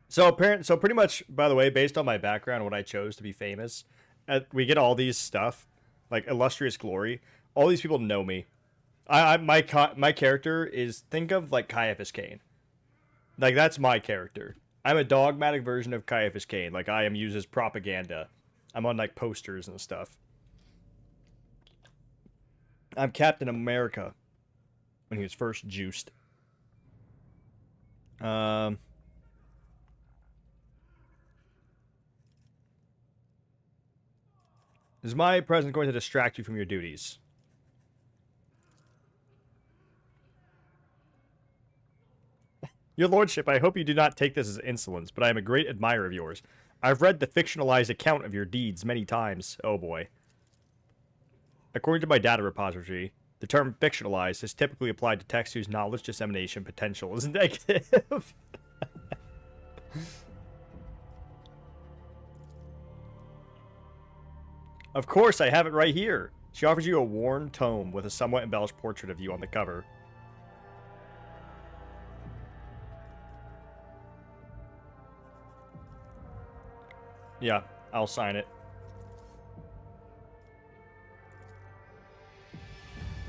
So pretty much, by the way, based on my background, what I chose to be famous, we get all these stuff, like illustrious glory. All these people know me. My character is, think of like Caiaphas Cain. Like that's my character. I'm a dogmatic version of Caiaphas Cain. Like I am used as propaganda. I'm on like posters and stuff. I'm Captain America when he was first juiced. Is my presence going to distract you from your duties? Your lordship, I hope you do not take this as insolence, but I am a great admirer of yours. I've read the fictionalized account of your deeds many times. Oh boy. According to my data repository, The term fictionalized is typically applied to text whose knowledge dissemination potential is negative. Of course, I have it right here. She offers you a worn tome with a somewhat embellished portrait of you on the cover. Yeah, I'll sign it.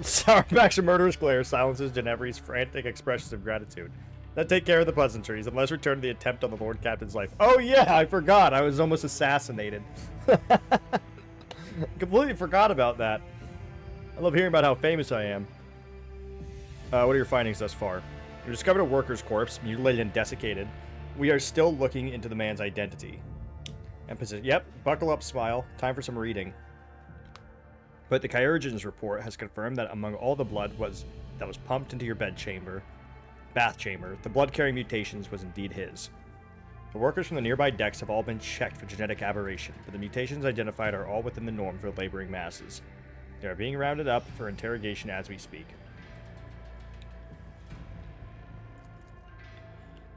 Sourback's murderous glare silences Genevri's frantic expressions of gratitude. Then take care of the pleasantries, and let's return to the attempt on the Lord Captain's life. Oh yeah, I forgot. I was almost assassinated. Completely forgot about that. I love hearing about how famous I am. What are your findings thus far? You discovered a worker's corpse, mutilated and desiccated. We are still looking into the man's identity. And position. Yep, buckle up, smile. Time for some reading. But the chirurgeon's report has confirmed that among all the blood that was pumped into your bath chamber, the blood-carrying mutations was indeed his. The workers from the nearby decks have all been checked for genetic aberration, but the mutations identified are all within the norm for laboring masses. They are being rounded up for interrogation as we speak.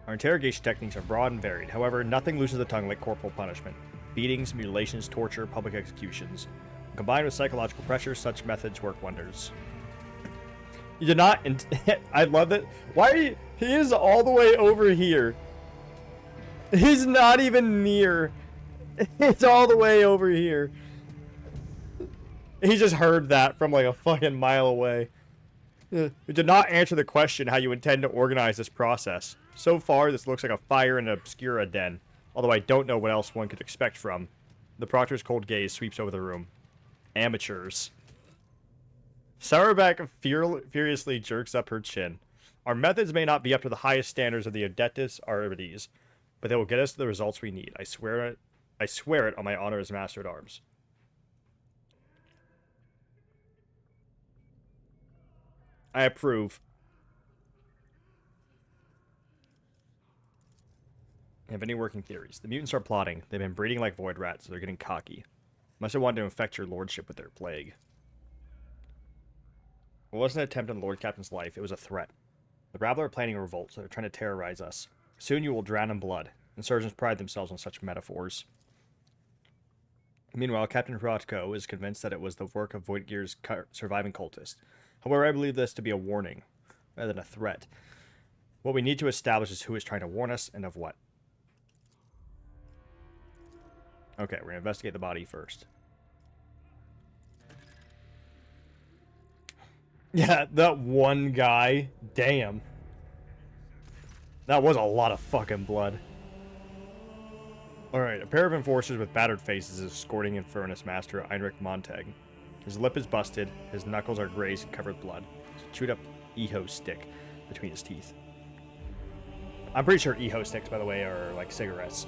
Our interrogation techniques are broad and varied. However, nothing loosens the tongue like corporal punishment. Beatings, mutilations, torture, public executions. Combined with psychological pressure, such methods work wonders. You did not... I love that. Why are you... He is all the way over here. He's not even near. It's all the way over here. He just heard that from like a fucking mile away. You did not answer the question how you intend to organize this process. So far, this looks like a fire in an obscura den. Although I don't know what else one could expect from. The proctor's cold gaze sweeps over the room. Amateurs. Sourback furiously jerks up her chin. Our methods may not be up to the highest standards of the Adeptus Arbites, but they will get us to the results we need. I swear it on my honor as Master at Arms. I approve. Have any working theories? The mutants are plotting. They've been breeding like void rats, so they're getting cocky. Must have wanted to infect your lordship with their plague. It wasn't an attempt on the Lord Captain's life, it was a threat. The rabble are planning a revolt, so they're trying to terrorize us. Soon you will drown in blood. Insurgents pride themselves on such metaphors. Meanwhile, Captain Hrotko is convinced that it was the work of Voidgear's surviving cultist. However, I believe this to be a warning, rather than a threat. What we need to establish is who is trying to warn us, and of what. Okay, we're going to investigate the body first. Yeah, that one guy. Damn. That was a lot of fucking blood. Alright, a pair of enforcers with battered faces is escorting Infernus Master Heinrich Montag. His lip is busted, his knuckles are grazed and covered with blood. There's a chewed up Eho stick between his teeth. I'm pretty sure Eho sticks, by the way, are like cigarettes.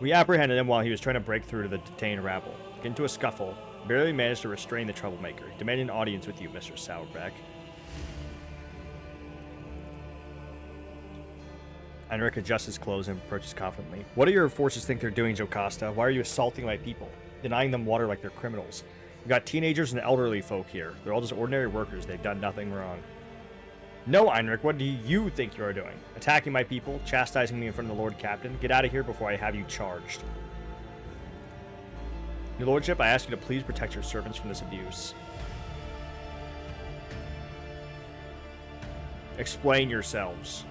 We apprehended him while he was trying to break through to the detained rabble. Get into a scuffle, barely managed to restrain the troublemaker. Demanding an audience with you, Mr. Sourback. Heinrich adjusts his clothes and approaches confidently. What do your forces think they're doing, Jocasta? Why are you assaulting my people? Denying them water like they're criminals. We've got teenagers and elderly folk here. They're all just ordinary workers. They've done nothing wrong. No, Heinrich, what do you think you are doing? Attacking my people? Chastising me in front of the Lord Captain? Get out of here before I have you charged. Your Lordship, I ask you to please protect your servants from this abuse. Explain yourselves.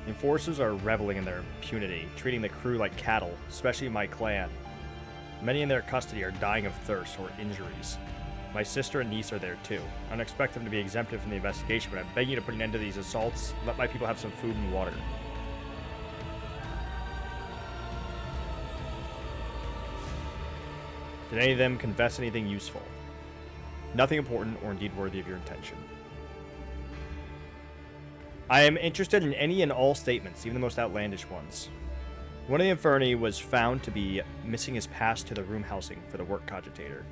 The enforcers are reveling in their impunity, treating the crew like cattle, especially my clan. Many in their custody are dying of thirst or injuries. My sister and niece are there too. I don't expect them to be exempted from the investigation, but I'm begging you to put an end to these assaults. Let my people have some food and water. Did any of them confess anything useful? Nothing important or indeed worthy of your attention. I am interested in any and all statements, even the most outlandish ones. One of the Inferni was found to be missing his pass to the room housing for the work cogitator.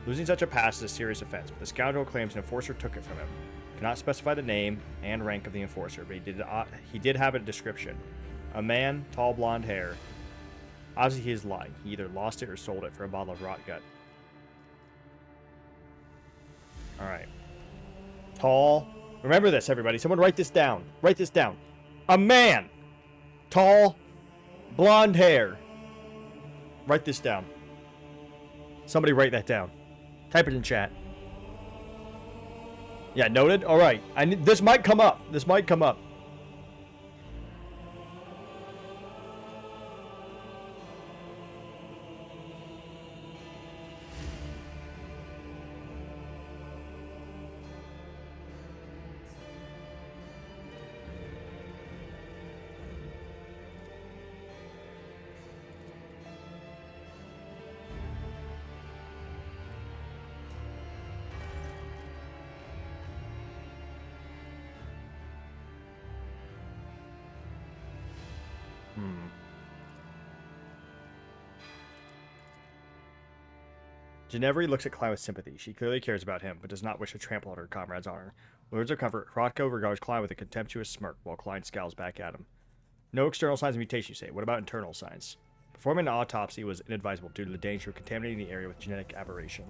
Losing such a pass is a serious offense, but the scoundrel claims an enforcer took it from him. Cannot specify the name and rank of the enforcer, but he did have a description. A man, tall blonde hair. Obviously he is lying. He either lost it or sold it for a bottle of rot gut. Alright. Tall. Remember this, everybody. Someone write this down. Write this down. A man. Tall. Blonde hair. Write this down. Somebody write that down. Type it in chat. Yeah, noted? Alright. This might come up. This might come up. Ginevra looks at Klein with sympathy. She clearly cares about him, but does not wish to trample on her comrade's honor. Words of comfort, Hrotko regards Klein with a contemptuous smirk, while Klein scowls back at him. No external signs of mutation, you say. What about internal signs? Performing an autopsy was inadvisable due to the danger of contaminating the area with genetic aberration.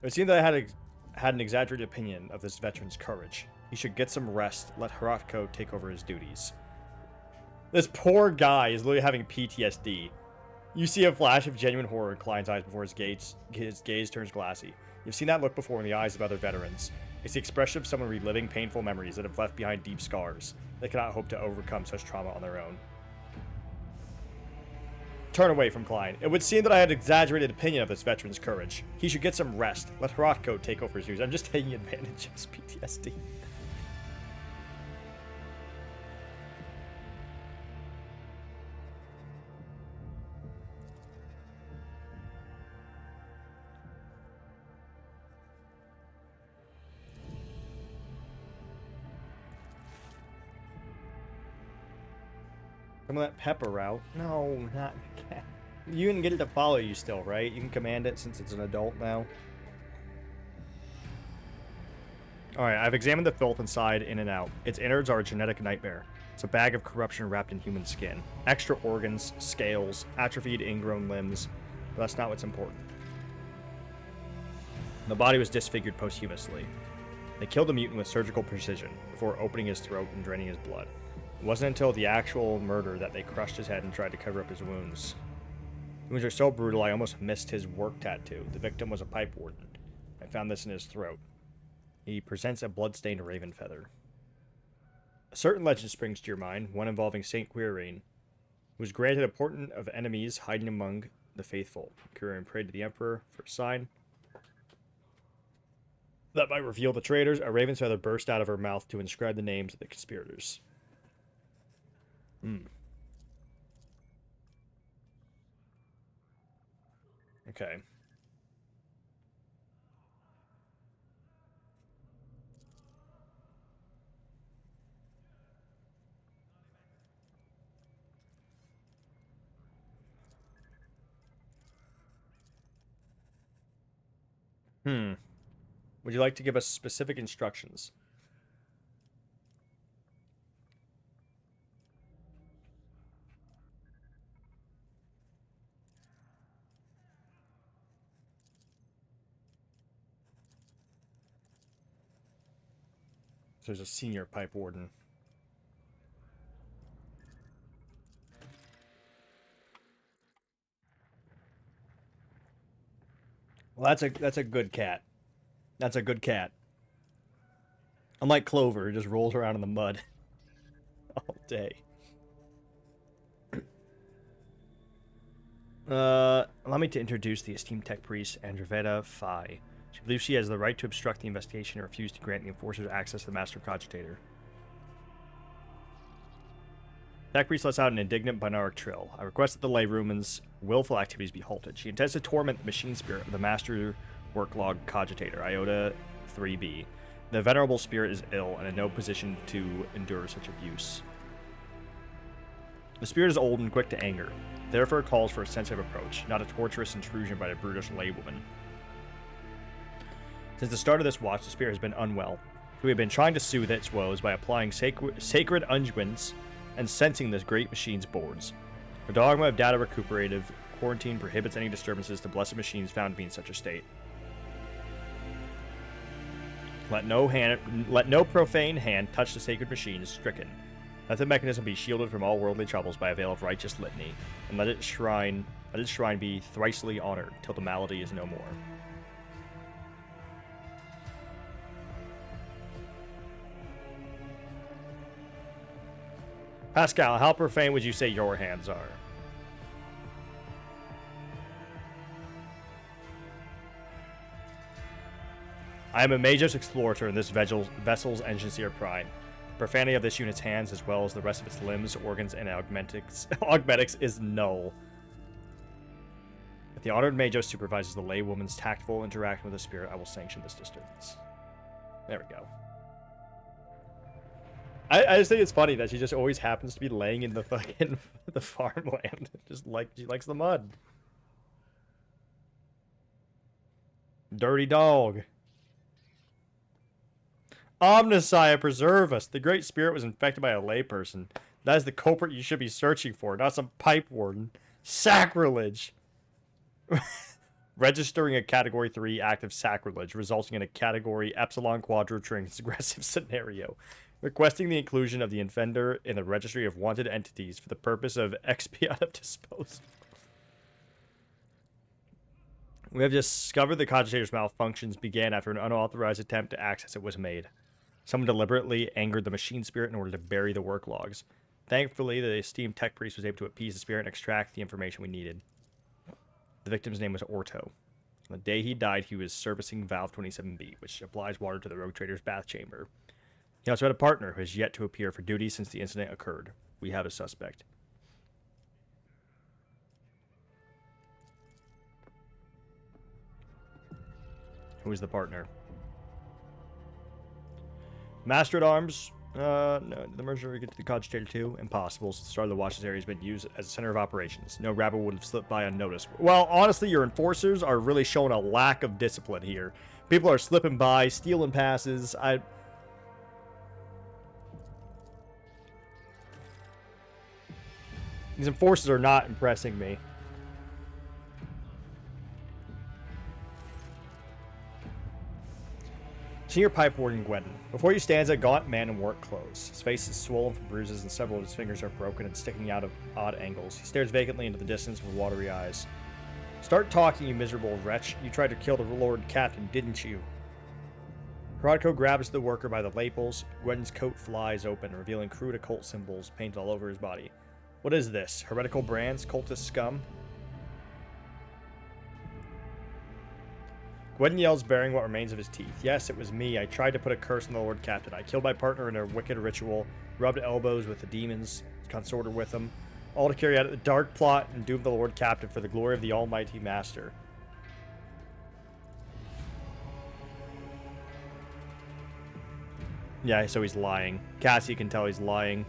It seemed that I had an exaggerated opinion of this veteran's courage. He should get some rest, let Hrotko take over his duties. This poor guy is literally having PTSD. You see a flash of genuine horror in Klein's eyes before his gaze turns glassy. You've seen that look before in the eyes of other veterans. It's the expression of someone reliving painful memories that have left behind deep scars. They cannot hope to overcome such trauma on their own. Turn away from Klein. It would seem that I had an exaggerated opinion of this veteran's courage. He should get some rest. Let Hrotko take over his duties. I'm just taking advantage of his PTSD. Some of that pepper route. No, not cat. You can get it to follow you still, right? You can command it since it's an adult now. Alright, I've examined the filth inside, in and out. Its innards are a genetic nightmare. It's a bag of corruption wrapped in human skin. Extra organs, scales, atrophied ingrown limbs. But that's not what's important. The body was disfigured posthumously. They killed the mutant with surgical precision, before opening his throat and draining his blood. It wasn't until the actual murder that they crushed his head and tried to cover up his wounds. The wounds are so brutal I almost missed his work tattoo. The victim was a pipe warden. I found this in his throat. He presents a blood-stained raven feather. A certain legend springs to your mind, one involving Saint Quirine, who was granted a portent of enemies hiding among the faithful. Quirine prayed to the Emperor for a sign that might reveal the traitors. A raven's feather burst out of her mouth to inscribe the names of the conspirators. Okay. Would you like to give us specific instructions? There's a senior pipe warden. Well, that's a good cat. That's a good cat. Unlike Clover, who just rolls around in the mud all day. Allow me to introduce the esteemed tech priest, Androveda Phi. She believes she has the right to obstruct the investigation and refuse to grant the enforcers access to the Master Cogitator. Tech priest lets out an indignant binaric trill. I request that the laywoman's willful activities be halted. She intends to torment the machine spirit of the Master Worklog Cogitator, Iota 3B. The venerable spirit is ill and in no position to endure such abuse. The spirit is old and quick to anger. Therefore it calls for a sensitive approach, not a torturous intrusion by a brutish laywoman. Since the start of this watch, the spirit has been unwell. We have been trying to soothe its woes by applying sacred unguents and sensing this great machine's boards. The dogma of data recuperative quarantine prohibits any disturbances to blessed machines found to be in such a state. Let no profane hand touch the sacred machines stricken. Let the mechanism be shielded from all worldly troubles by a veil of righteous litany, and let its shrine be thricely honored till the malady is no more. Pascal, how profane would you say your hands are? I am a Magos Explorator in this vessel's engineer prime. Profanity of this unit's hands, as well as the rest of its limbs, organs, and augmentics is null. If the honored Magos supervises the laywoman's tactful interaction with the spirit, I will sanction this disturbance. There we go. I just think it's funny that she just always happens to be laying in the fucking the farmland. Just like she likes the mud. Dirty dog. Omnissiah, preserve us. The Great Spirit was infected by a layperson. That is the culprit you should be searching for, not some pipe warden. Sacrilege! Registering a Category 3 act of sacrilege, resulting in a Category Epsilon Quadro transgressive scenario. Requesting the inclusion of the offender in the registry of wanted entities for the purpose of expiative disposal. We have discovered the cogitator's malfunctions began after an unauthorized attempt to access it was made. Someone deliberately angered the machine spirit in order to bury the work logs. Thankfully, the esteemed tech priest was able to appease the spirit and extract the information we needed. The victim's name was Orto. On the day he died, he was servicing Valve 27B, which applies water to the rogue trader's bath chamber. He also had a partner who has yet to appear for duty since the incident occurred. We have a suspect. Who is the partner? Master at Arms. No, the mercenary get to the Cogitator 2. Impossible. Since the start of the Watches area has been used as a center of operations. No rabble would have slipped by unnoticed. Well, honestly, your enforcers are really showing a lack of discipline here. People are slipping by, stealing passes. These enforcers are not impressing me. Senior Pipe Warden Gwendon. Before you stands a gaunt man in work clothes. His face is swollen from bruises and several of his fingers are broken and sticking out of odd angles. He stares vacantly into the distance with watery eyes. Start talking, you miserable wretch. You tried to kill the Lord Captain, didn't you? Herodko grabs the worker by the lapels. Gwendon's coat flies open, revealing crude occult symbols painted all over his body. What is this? Heretical brands? Cultist scum? Gwendon yells, baring what remains of his teeth. Yes, it was me. I tried to put a curse on the Lord Captain. I killed my partner in a wicked ritual, rubbed elbows with the demons, consorted with them, all to carry out a dark plot and doom the Lord Captain for the glory of the Almighty Master. Yeah, so he's lying. Cassie can tell he's lying.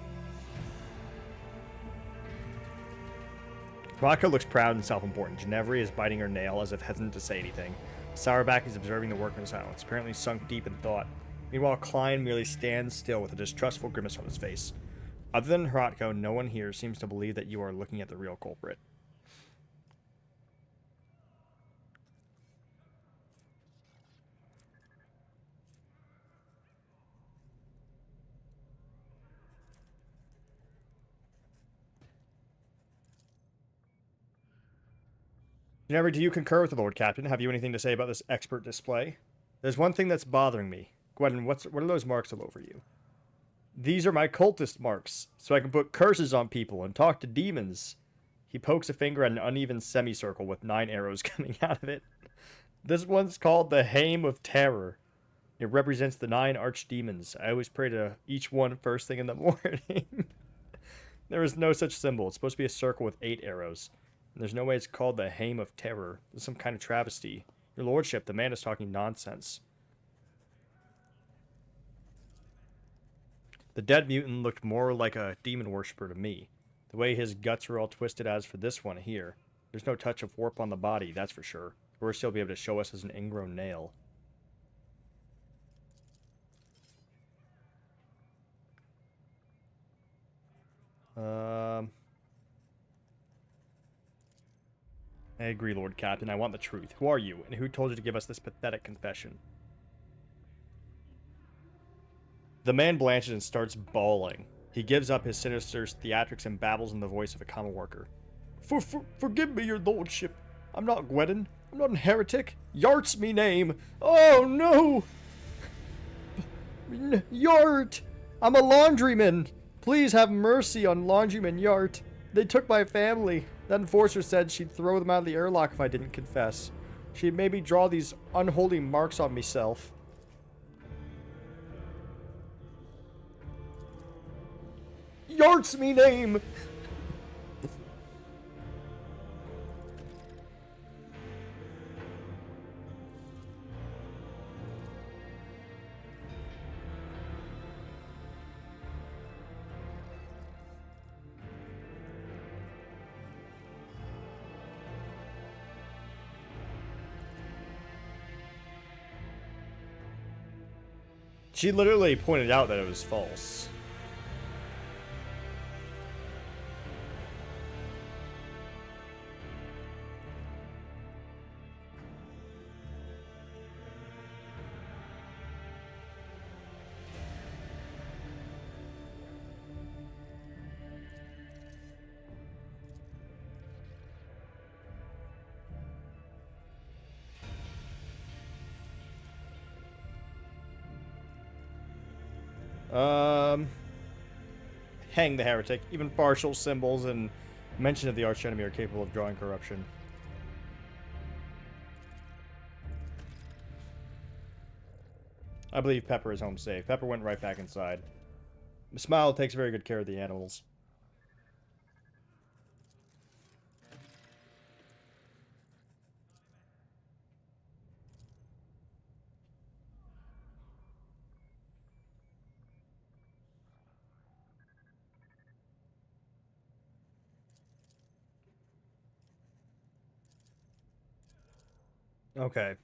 Vodka looks proud and self-important. Ginevra is biting her nail as if hesitant to say anything. Sourback is observing the work in silence, apparently sunk deep in thought. Meanwhile, Klein merely stands still with a distrustful grimace on his face. Other than Herodko, no one here seems to believe that you are looking at the real culprit. Ginevra, do you concur with the Lord Captain? Have you anything to say about this expert display? There's one thing that's bothering me. Gwendon, what are those marks all over you? These are my cultist marks, so I can put curses on people and talk to demons. He pokes a finger at an uneven semicircle with 9 arrows coming out of it. This one's called the Hame of Terror. It represents the 9 archdemons. I always pray to each one first thing in the morning. There is no such symbol. It's supposed to be a circle with 8 arrows. And there's no way it's called the Hame of Terror. It's some kind of travesty. Your lordship, the man is talking nonsense. The dead mutant looked more like a demon worshipper to me. The way his guts were all twisted as for this one here. There's no touch of warp on the body, that's for sure. Worst he'll be able to show us as an ingrown nail. I agree, Lord Captain. I want the truth. Who are you, and who told you to give us this pathetic confession? The man blanches and starts bawling. He gives up his sinister theatrics and babbles in the voice of a common worker. Forgive me, your lordship. I'm not Gwedin. I'm not a heretic. Yart's me name. Oh, no! Yart! I'm a laundryman. Please have mercy on laundryman Yart. They took my family. That enforcer said she'd throw them out of the airlock if I didn't confess. She'd made me draw these unholy marks on myself. Yart's me name! She literally pointed out that it was false. Hang the heretic. Even partial symbols and mention of the archenemy are capable of drawing corruption. I believe Pepper is home safe. Pepper went right back inside. Smile takes very good care of the animals. Okay.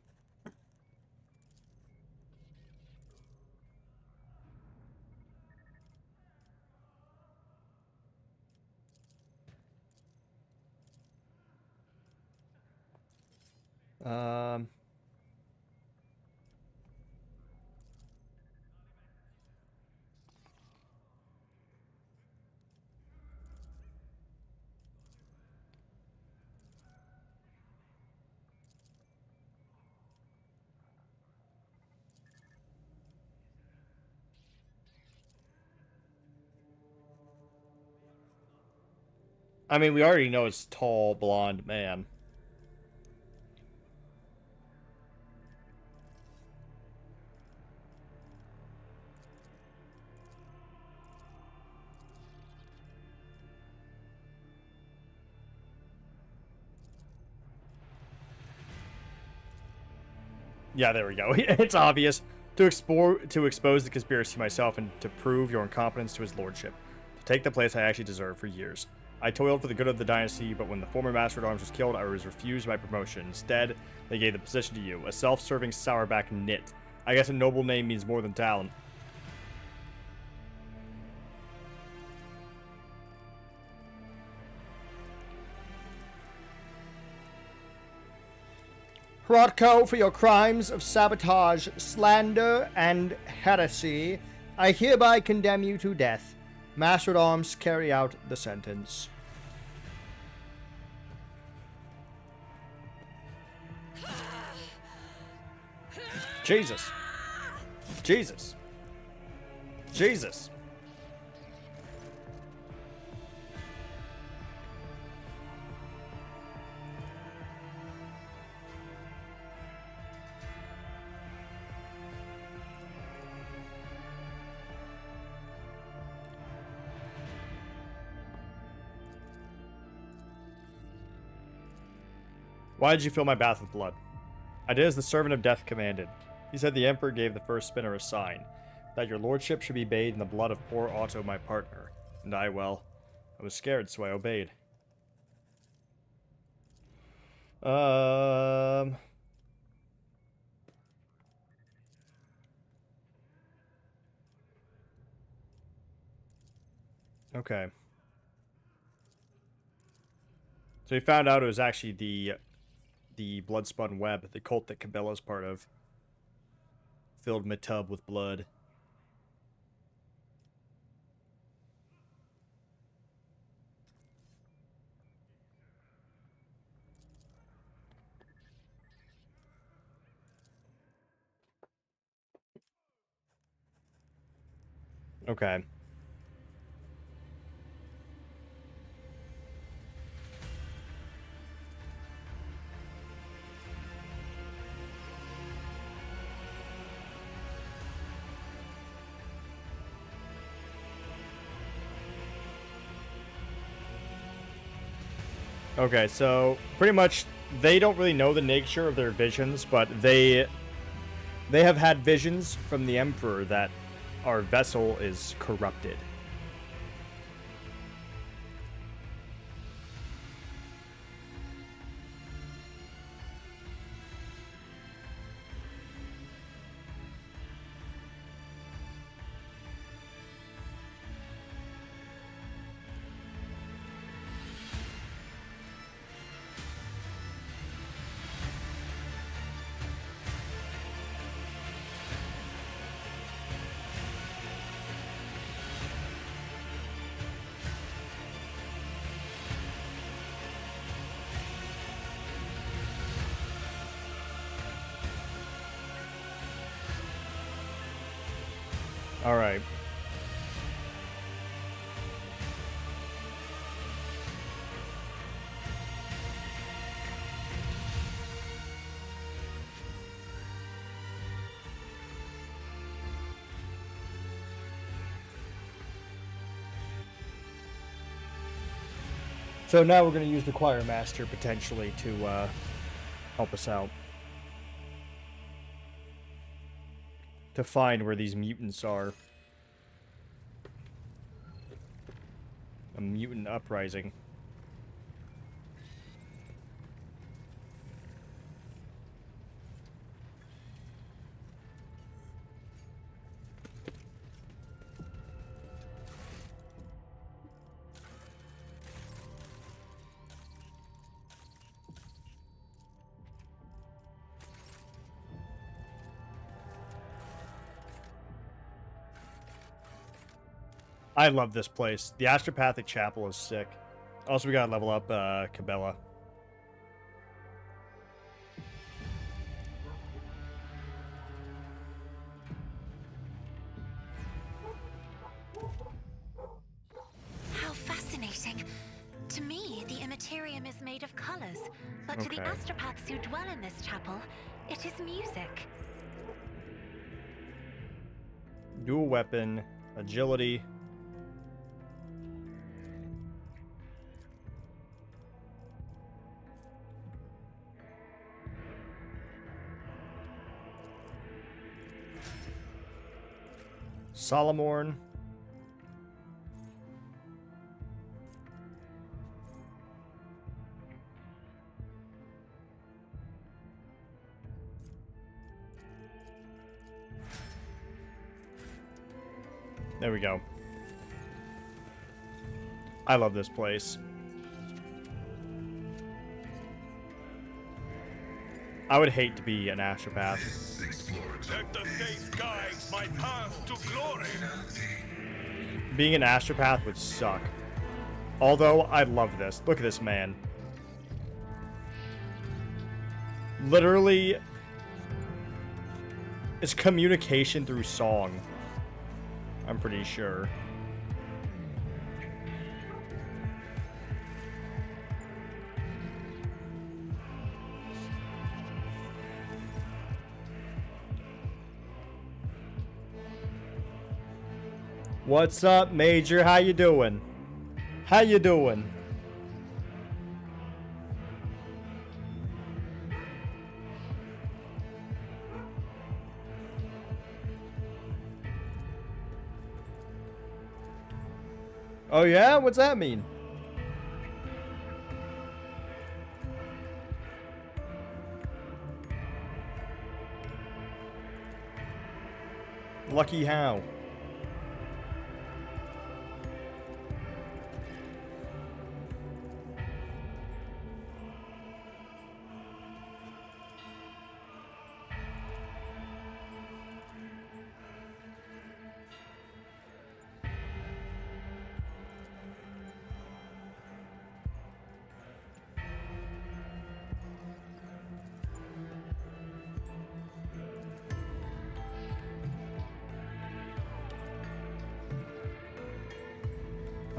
I mean, we already know it's tall, blonde man. Yeah, there we go. It's obvious. To expose the conspiracy myself and to prove your incompetence to his lordship. To take the place I actually deserve for years. I toiled for the good of the dynasty, but when the former Master at Arms was killed, I was refused my promotion. Instead, they gave the position to you, a self-serving sourback nit. I guess a noble name means more than talent. Hrodko, for your crimes of sabotage, slander, and heresy, I hereby condemn you to death. Master at Arms, carry out the sentence. Jesus. Jesus. Jesus. Why did you fill my bath with blood? I did as the servant of death commanded. He said the Emperor gave the first spinner a sign, that your lordship should be bathed in the blood of poor Otto, my partner. And I was scared, so I obeyed. Okay. So we found out it was actually the blood-spun web, the cult that Cabela's part of, filled Matub with blood. Okay. Okay, so pretty much they don't really know the nature of their visions, but they have had visions from the Emperor that our vessel is corrupted. All right. So now we're going to use the Choir Master potentially to help us out. To find where these mutants are. A mutant uprising. I love this place. The Astropathic Chapel is sick. Also, we gotta level up Cabela. How fascinating. To me, the Immaterium is made of colors, but to the Okay. astropaths who dwell in this chapel, it is music. Dual weapon, agility. Solomorn. There we go. I love this place. I would hate to be an astropath. Let the faith guide my path to glory. Being an astropath would suck. Although, I love this. Look at this man. Literally, it's communication through song. I'm pretty sure. What's up, Major? How you doing? How you doing? Oh yeah? What's that mean? Lucky how?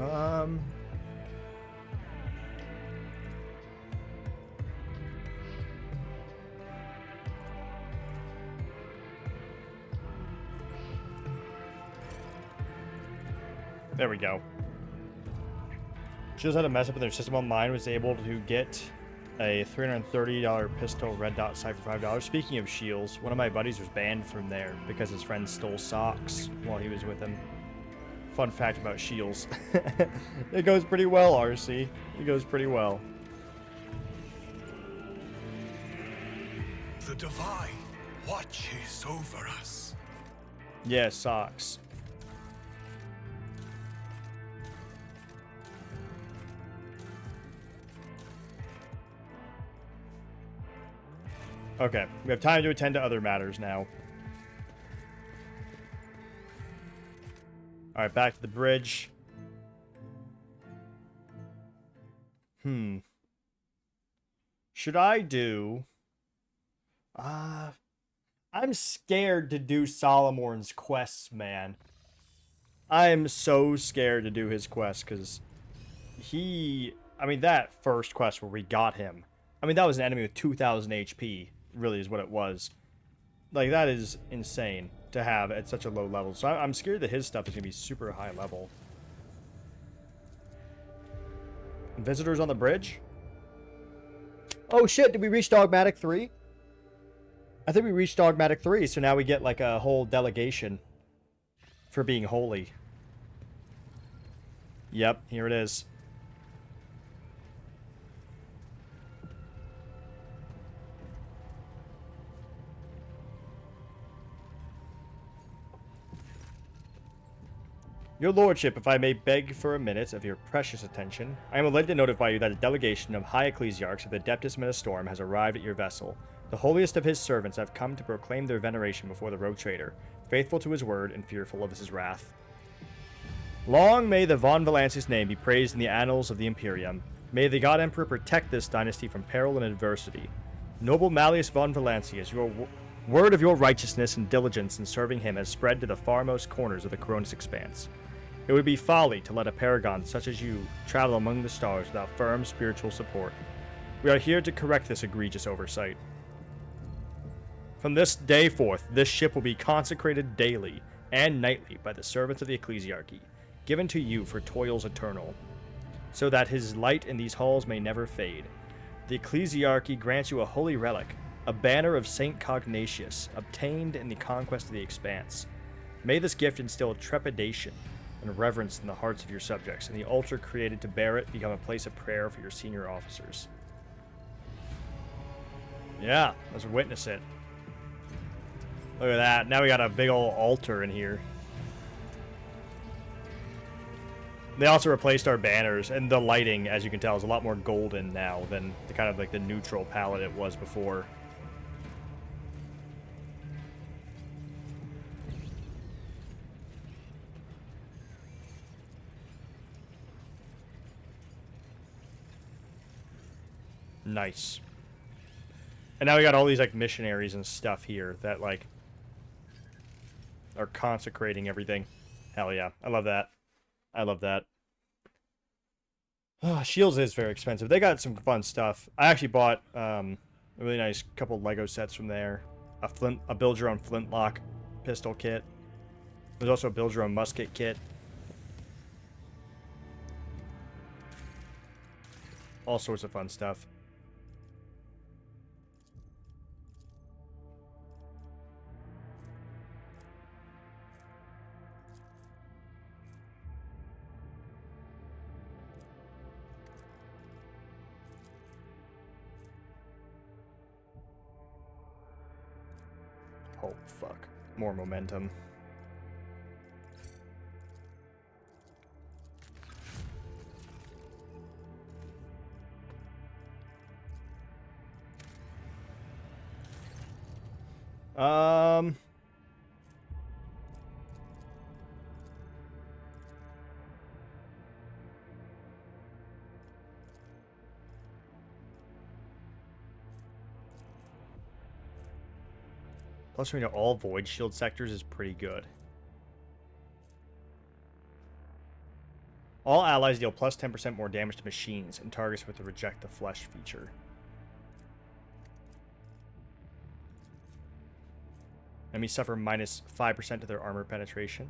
Um... There we go. Shields had a mess up in their system on mine, was able to get a $330 pistol red dot sight for $5. Speaking of shields, one of my buddies was banned from there because his friend stole socks while he was with him. Fun fact about shields. It goes pretty well, RC. It goes pretty well. The Divine watches over us. Yeah, socks. Okay, we have time to attend to other matters now. Alright, back to the bridge. Should I do... I'm scared to do Solomorn's quests, man. I am so scared to do his quest, because he... I mean, that first quest where we got him. I mean, that was an enemy with 2,000 HP, really is what it was. Like, that is insane to have at such a low level. So I'm scared that his stuff is going to be super high level. Visitors on the bridge? Oh shit, did we reach Dogmatic 3? I think we reached Dogmatic 3, so now we get like a whole delegation for being holy. Yep, here it is. Your lordship, if I may beg for a minute of your precious attention, I am led to notify you that a delegation of high ecclesiarchs of the Adeptus Ministorum has arrived at your vessel. The holiest of his servants have come to proclaim their veneration before the rogue trader, faithful to his word and fearful of his wrath. Long may the Von Valancius name be praised in the annals of the Imperium. May the God Emperor protect this dynasty from peril and adversity. Noble Malleus Von Valancius, your word of your righteousness and diligence in serving him has spread to the farmost corners of the Cronus Expanse. It would be folly to let a paragon such as you travel among the stars without firm spiritual support. We are here to correct this egregious oversight. From this day forth, this ship will be consecrated daily and nightly by the servants of the ecclesiarchy, given to you for toils eternal, so that his light in these halls may never fade. The ecclesiarchy grants you a holy relic, a banner of Saint Cognatius, obtained in the conquest of the Expanse. May this gift instill trepidation and reverence in the hearts of your subjects, and the altar created to bear it become a place of prayer for your senior officers. Yeah, let's witness it. Look at that. Now we got a big old altar in here. They also replaced our banners, and the lighting, as you can tell, is a lot more golden now than the kind of like the neutral palette it was before. Nice. And now we got all these like missionaries and stuff here that like are consecrating everything. Hell yeah. I love that. I love that. Oh, Shields is very expensive. They got some fun stuff. I actually bought a really nice couple Lego sets from there. A build your own flintlock pistol kit. There's also a build your own musket kit. All sorts of fun stuff. Oh, fuck. More momentum. Plus, we know all void shield sectors is pretty good. All allies deal plus 10% more damage to machines and targets with the reject the flesh feature. Enemies suffer minus 5% to their armor penetration.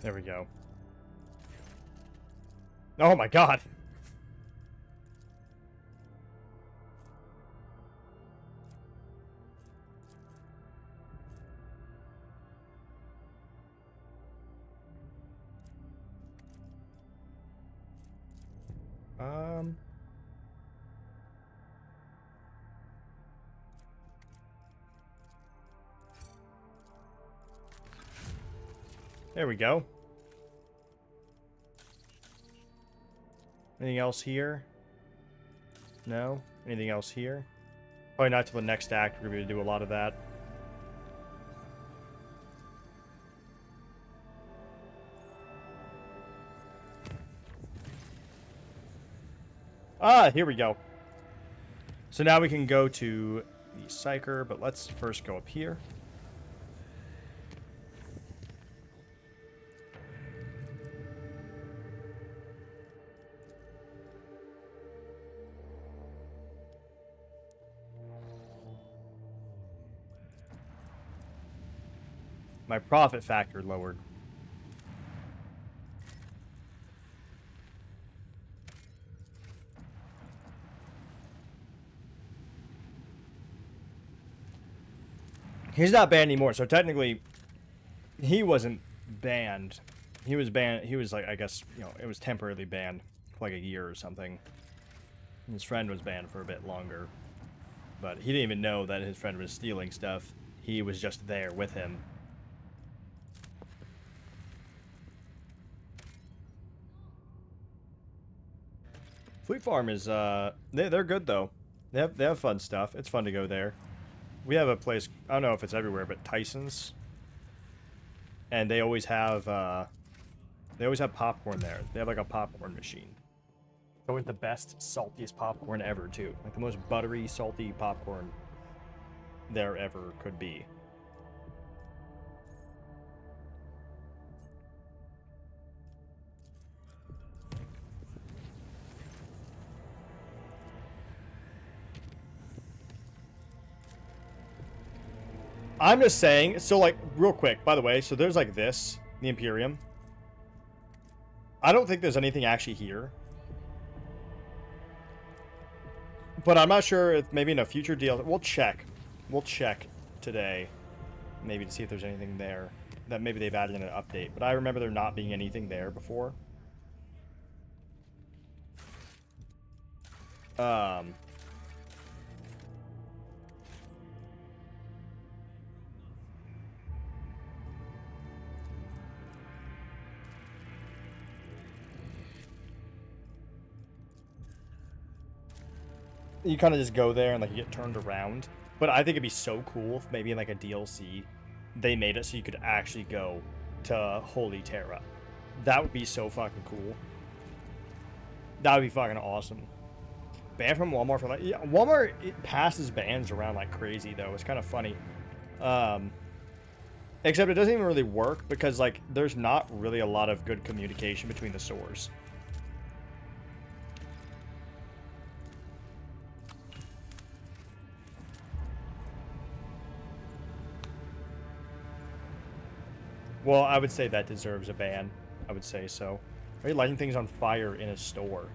There we go. Oh my god! There we go. Anything else here? No? Anything else here? Probably not till the next act. We're going to do a lot of that. Ah, here we go. So now we can go to the Psyker, but let's first go up here. My profit factor lowered. He's not banned anymore, so technically he wasn't banned. He was banned. He was like, I guess, you know, it was temporarily banned for like a year or something. His friend was banned for a bit longer, but he didn't even know that his friend was stealing stuff. He was just there with him. Fleet Farm is, they're good, though. They have fun stuff. It's fun to go there. We have a place, I don't know if it's everywhere, but Tyson's. And they always have popcorn there. They have, like, a popcorn machine. It's always the best, saltiest popcorn ever, too. Like, the most buttery, salty popcorn there ever could be. I'm just saying, so like, real quick, by the way, so there's like this, the Imperium. I don't think there's anything actually here. But I'm not sure if maybe in a future deal, we'll check. We'll check today, maybe to see if there's anything there that maybe they've added in an update. But I remember there not being anything there before. You kind of just go there and like you get turned around. But I think it'd be so cool if maybe in like a DLC they made it so you could actually go to Holy Terra. That would be so fucking cool. That would be fucking awesome. Ban from Walmart for like, yeah, Walmart, it passes bans around like crazy though. It's kind of funny. Except it doesn't even really work because like there's not really a lot of good communication between the stores. Well, I would say that deserves a ban. I would say so. Are you lighting things on fire in a store?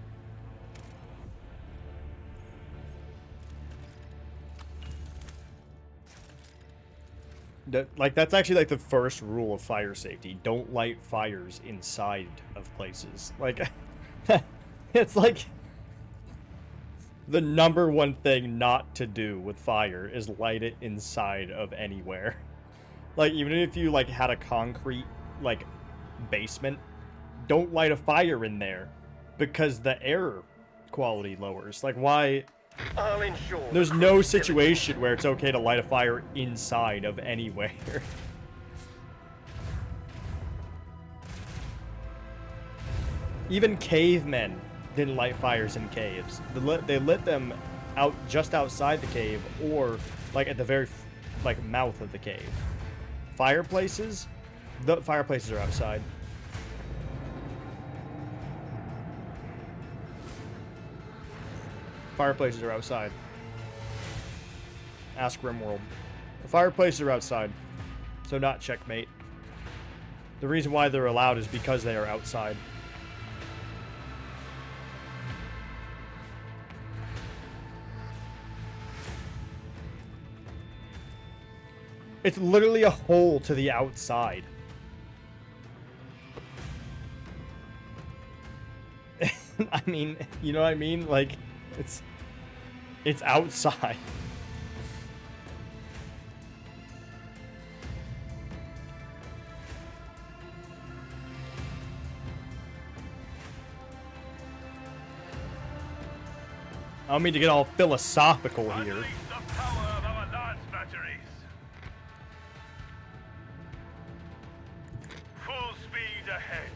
Like, that's actually, like, the first rule of fire safety. Don't light fires inside of places. Like, it's like the #1 thing not to do with fire is light it inside of anywhere. Like, even if you, like, had a concrete, like, basement, don't light a fire in there because the air quality lowers. Like, why? There's no situation where it's okay to light a fire inside of anywhere. Even cavemen didn't light fires in caves. They lit them out just outside the cave, or like at the very like mouth of the cave. Fireplaces, the fireplaces are outside. Fireplaces are outside. Ask Rimworld. The fireplaces are outside, so not checkmate. The reason why they're allowed is because they are outside. It's literally a hole to the outside. I mean, you know what I mean? Like, it's outside. I don't mean to get all philosophical here. Full speed ahead.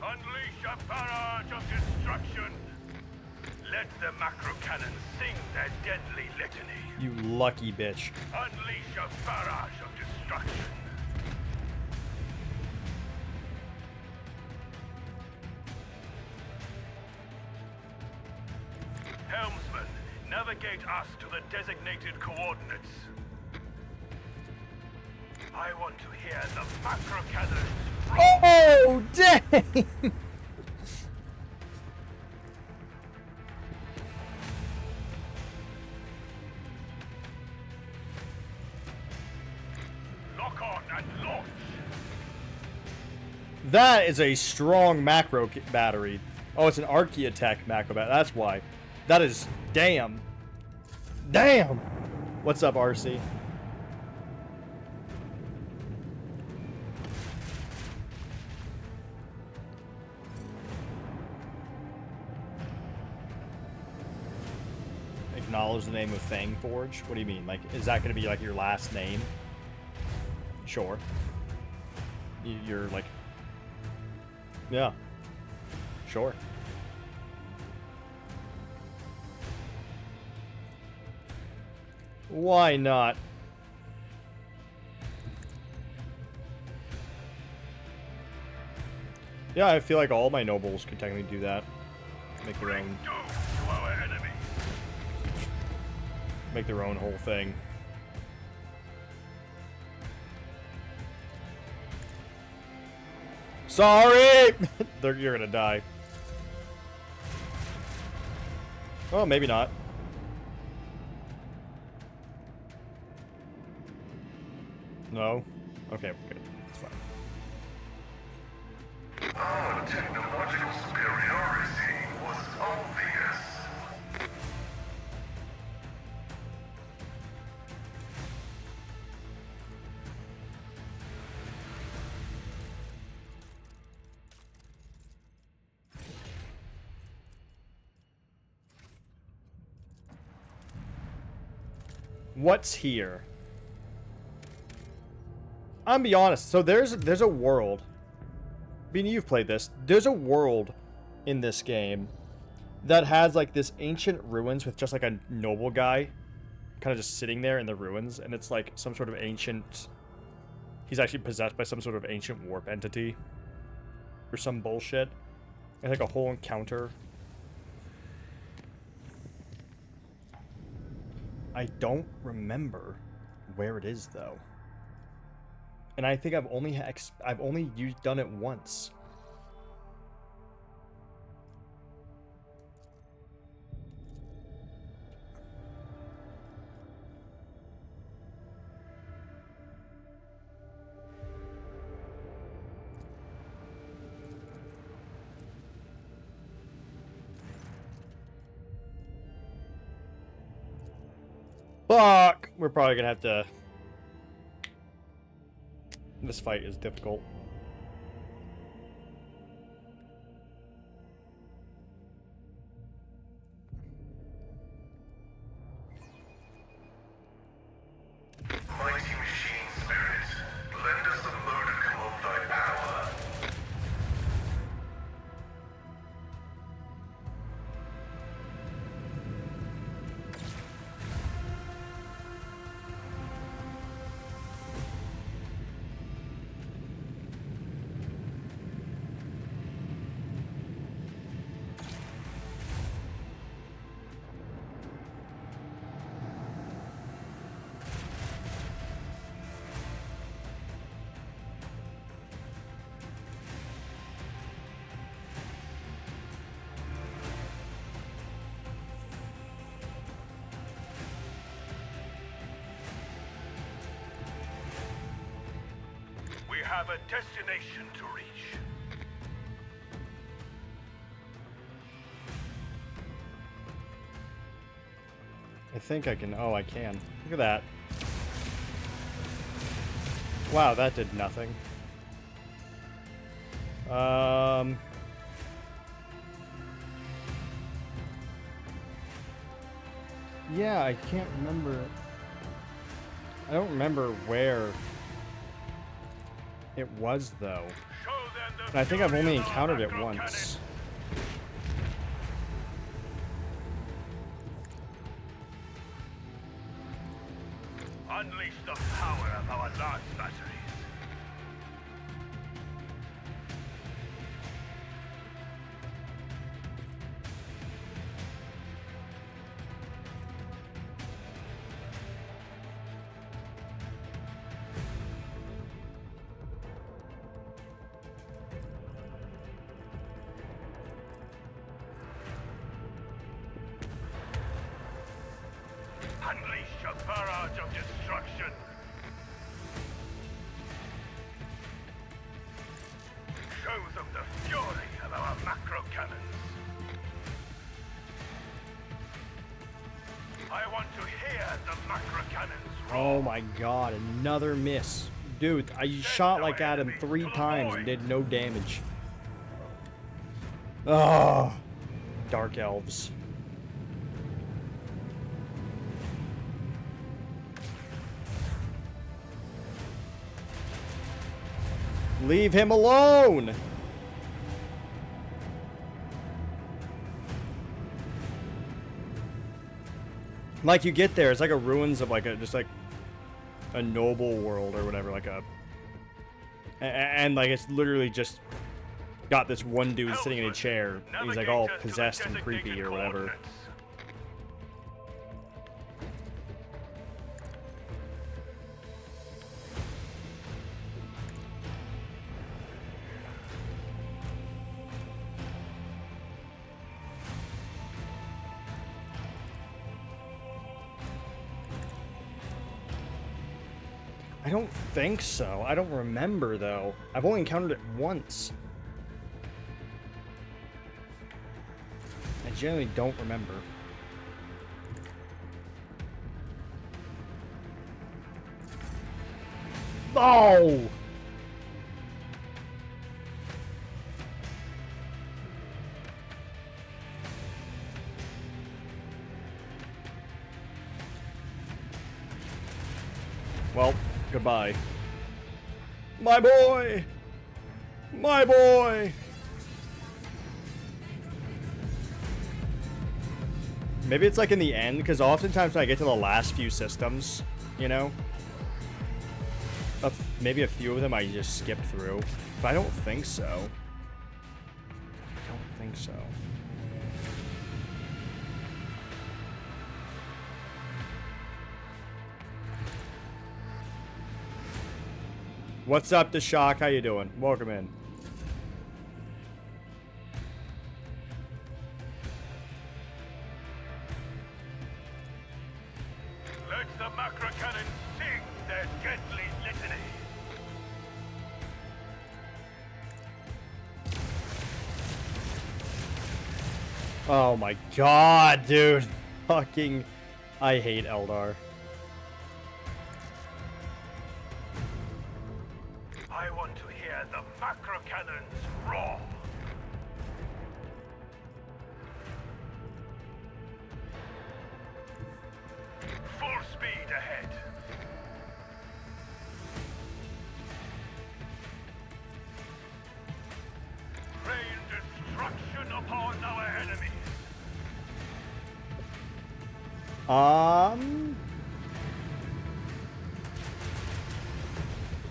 Unleash a barrage of destruction. Let the macro cannons sing their deadly litany. You lucky bitch. Unleash a barrage of destruction. Helmsman, navigate us to the designated coordinates. I want to hear the macro cannons. Oh, dang! Lock on and launch. That is a strong macro battery. Oh, it's an Archaeotech macro battery. That's why. That is... Damn. Damn! What's up, RC? Acknowledge the name of Fangforge? What do you mean? Like, is that going to be, like, your last name? Sure. You're, like... Yeah. Sure. Why not? Yeah, I feel like all my nobles could technically do that. Make their own... Make their own whole thing. Sorry! You're gonna die. Oh, maybe not. No? Okay, we're good. It's fine. Our technological superiority was obvious. What's here? I'm gonna be honest. So there's a world. Bean, you've played this. There's a world in this game that has like this ancient ruins with just like a noble guy kind of just sitting there in the ruins, and it's like some sort of ancient... He's actually possessed by some sort of ancient warp entity or some bullshit. And like a whole encounter. I don't remember where it is though. And I think I've only done it once. Fuck! We're probably gonna have to... This fight is difficult. Mighty machine spirit, lend us a modicum of thy power. have a destination to reach. I think I can. Oh, I can. Look at that. Wow, that did nothing. Yeah, I can't remember. I don't remember where it was, though. And I think I've only encountered it once. Unleash the power of our large batteries. Unleash a barrage of destruction. Show them the fury of our macro cannons. I want to hear the macro cannons. Oh my god, another miss. Dude, I shot like at him 3 times and did no damage. Oh, Dark Elves. Leave him alone! Like, you get there, it's like a ruins of like a, just like a noble world or whatever, like a, and like it's literally just got this one dude sitting in a chair. He's like all possessed and creepy or whatever. I don't think so. I don't remember, though. I've only encountered it once. I generally don't remember. Oh! Well, goodbye. My boy! My boy! Maybe it's like in the end, because oftentimes when I get to the last few systems, you know, maybe a few of them I just skipped through, but I don't think so. I don't think so. What's up, Deshak? How you doing? Welcome in. Let the macro cannons sing their deadly litany. Oh my god, dude. Fucking, I hate Eldar. I want to hear the macro cannons roar. Full speed ahead. Rain destruction upon our enemies.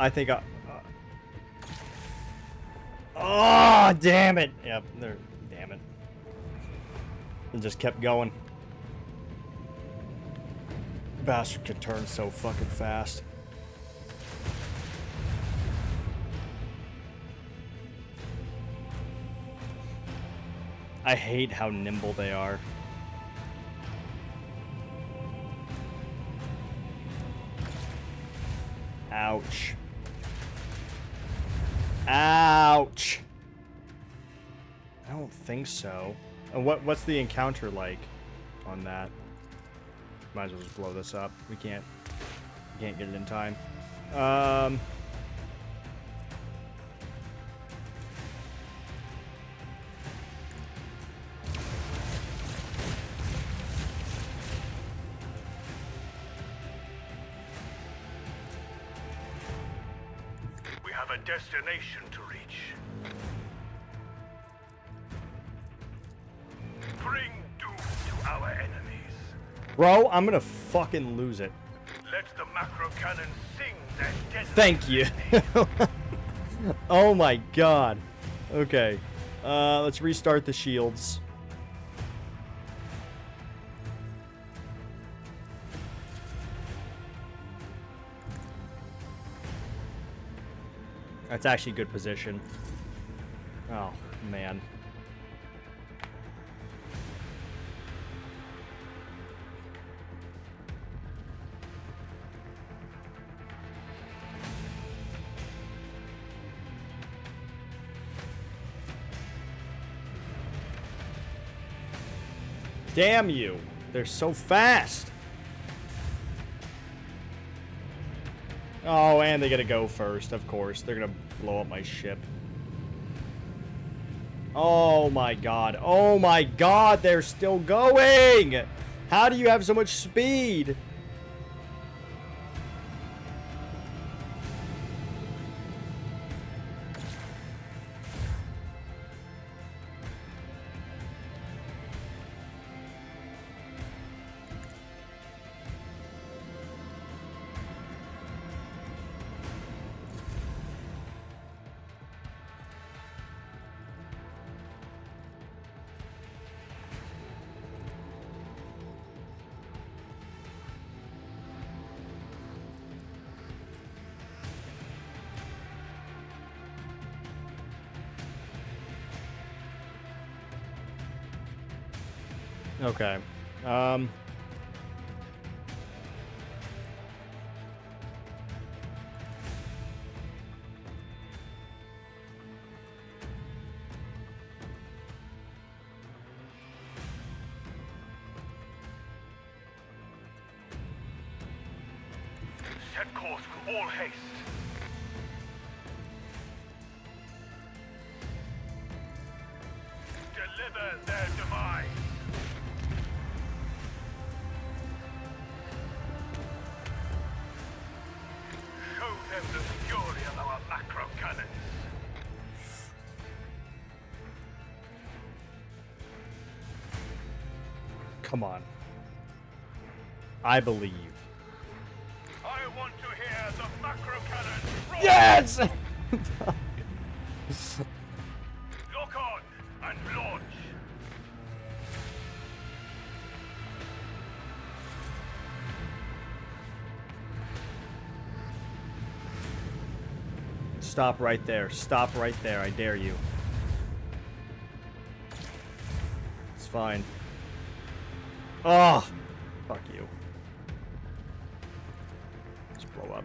I think oh, damn it. Yep, there. Damn it. It just kept going. Bastard could turn so fucking fast. I hate how nimble they are. Ouch. Ouch. I don't think so. And what's the encounter like on that? Might as well just blow this up. We can't get it in time. We have a destination to reach. Bring doom to our enemies. Bro, I'm gonna fucking lose it. Let the macro cannon sing their deadly. Thank you. Oh my god. Okay. Let's restart the shields. That's actually a good position. Oh, man. Damn you. They're so fast. Oh, and they gotta go first, of course. They're gonna blow up my ship. Oh my god. Oh my god, they're still going! How do you have so much speed? Okay. Set course with all haste. Deliver their demise. Show them the fury of our macro cannons. Come on. I believe. I want to hear the macro cannons roar. Yes! Lock on and launch. Stop right there. Stop right there. I dare you. It's fine. Oh! Fuck you. Let's blow up.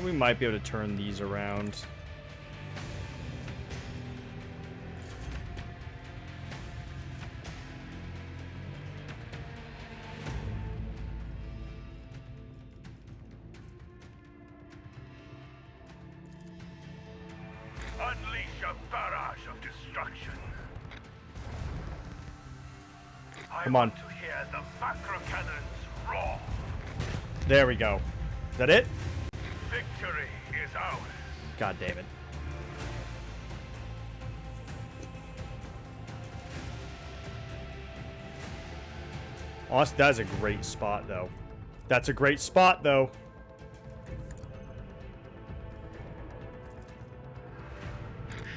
We might be able to turn these around. Unleash a barrage of destruction. Come on. To hear the macro cannons roar. There we go. Is that it? Victory is ours. God damn it. Austin, that's a great spot, though. That's a great spot, though.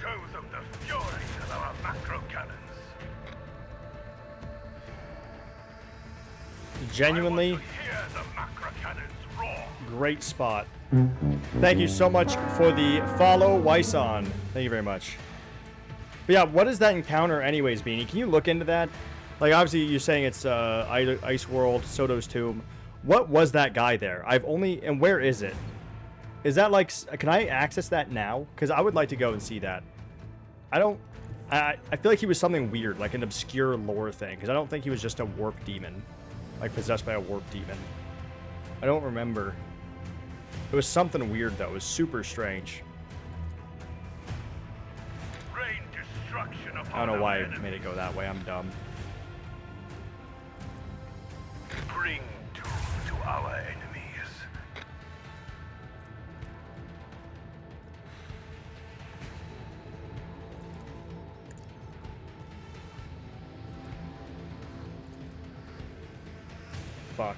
Show them the fury of our macro cannons. Genuinely Hear the macro cannons roar. great spot. Thank you so much for the follow, Wyson. Thank you very much. But yeah, what is that encounter anyways, Beanie? Can you look into that? Like, obviously, you're saying it's Ice World, Soto's Tomb. What was that guy there? And where is it? Is that like, can I access that now? Because I would like to go and see that. I feel like he was something weird, like an obscure lore thing, because I don't think he was just a warp demon, like possessed by a warp demon. I don't remember. It was something weird though. It was super strange. Rain destruction upon I don't know why our I made it go that way. I'm dumb. Bring doom to our enemies. Fuck.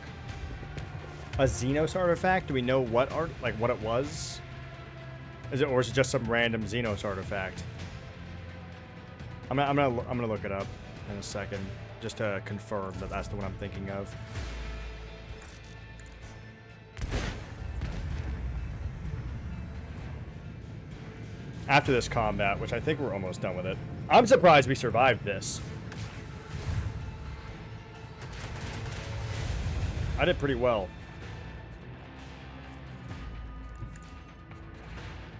A Xenos artifact? Do we know what what it was? Or is it just some random Xenos artifact? I'm gonna look it up in a second, just to confirm that that's the one I'm thinking of. After this combat, which I think we're almost done with it. I'm surprised we survived this. I did pretty well.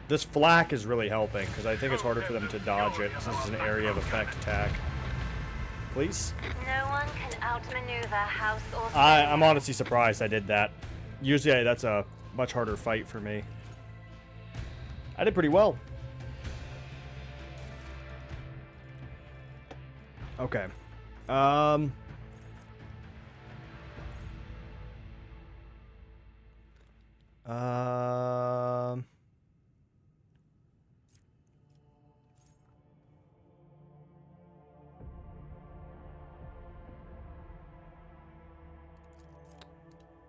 This flak is really helping, because I think it's harder for them to dodge it, since it's an area of effect attack. Please? No one can outmaneuver House or I'm honestly surprised I did that. Usually that's a much harder fight for me. I did pretty well. Okay.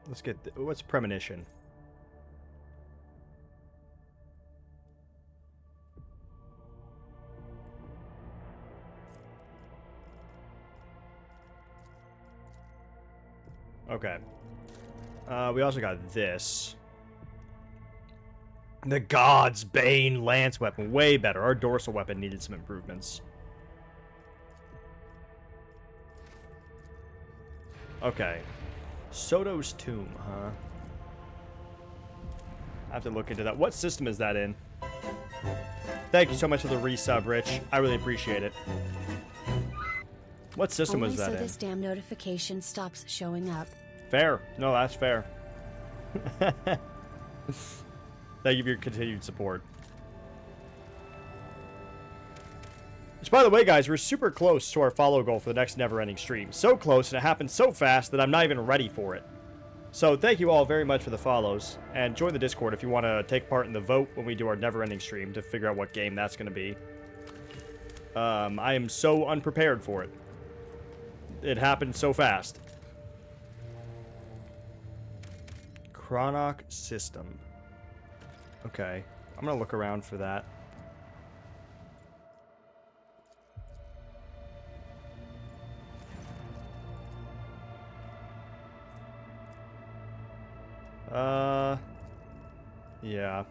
Let's get what's premonition? Okay. We also got this. The God's Bane Lance weapon. Way better. Our dorsal weapon needed some improvements. Okay. Soto's Tomb, huh? I have to look into that. What system is that in? Thank you so much for the resub, Rich. I really appreciate it. What system was that so in? this damn notification stops showing up. Fair. No, that's fair. Thank you for your continued support. Which, by the way, guys, we're super close to our follow goal for the next never-ending stream. So close, and it happened so fast that I'm not even ready for it. So thank you all very much for the follows, and join the Discord if you want to take part in the vote when we do our never-ending stream to figure out what game that's going to be. I am so unprepared for it. It happened so fast. Chronoc system. Okay, I'm gonna look around for that. Yeah.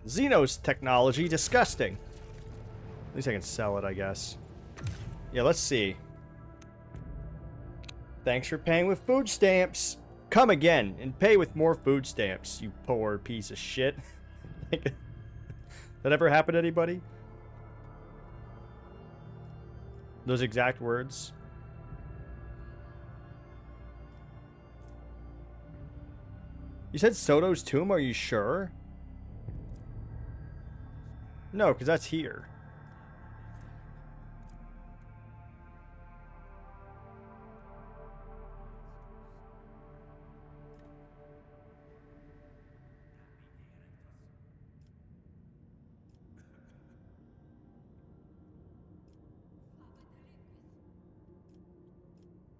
Xenos technology, disgusting. At least I can sell it, I guess. Yeah, let's see. Thanks for paying with food stamps. Come again and pay with more food stamps, you poor piece of shit. That ever happen to anybody? Those exact words? You said Soto's Tomb, are you sure? No, because that's here.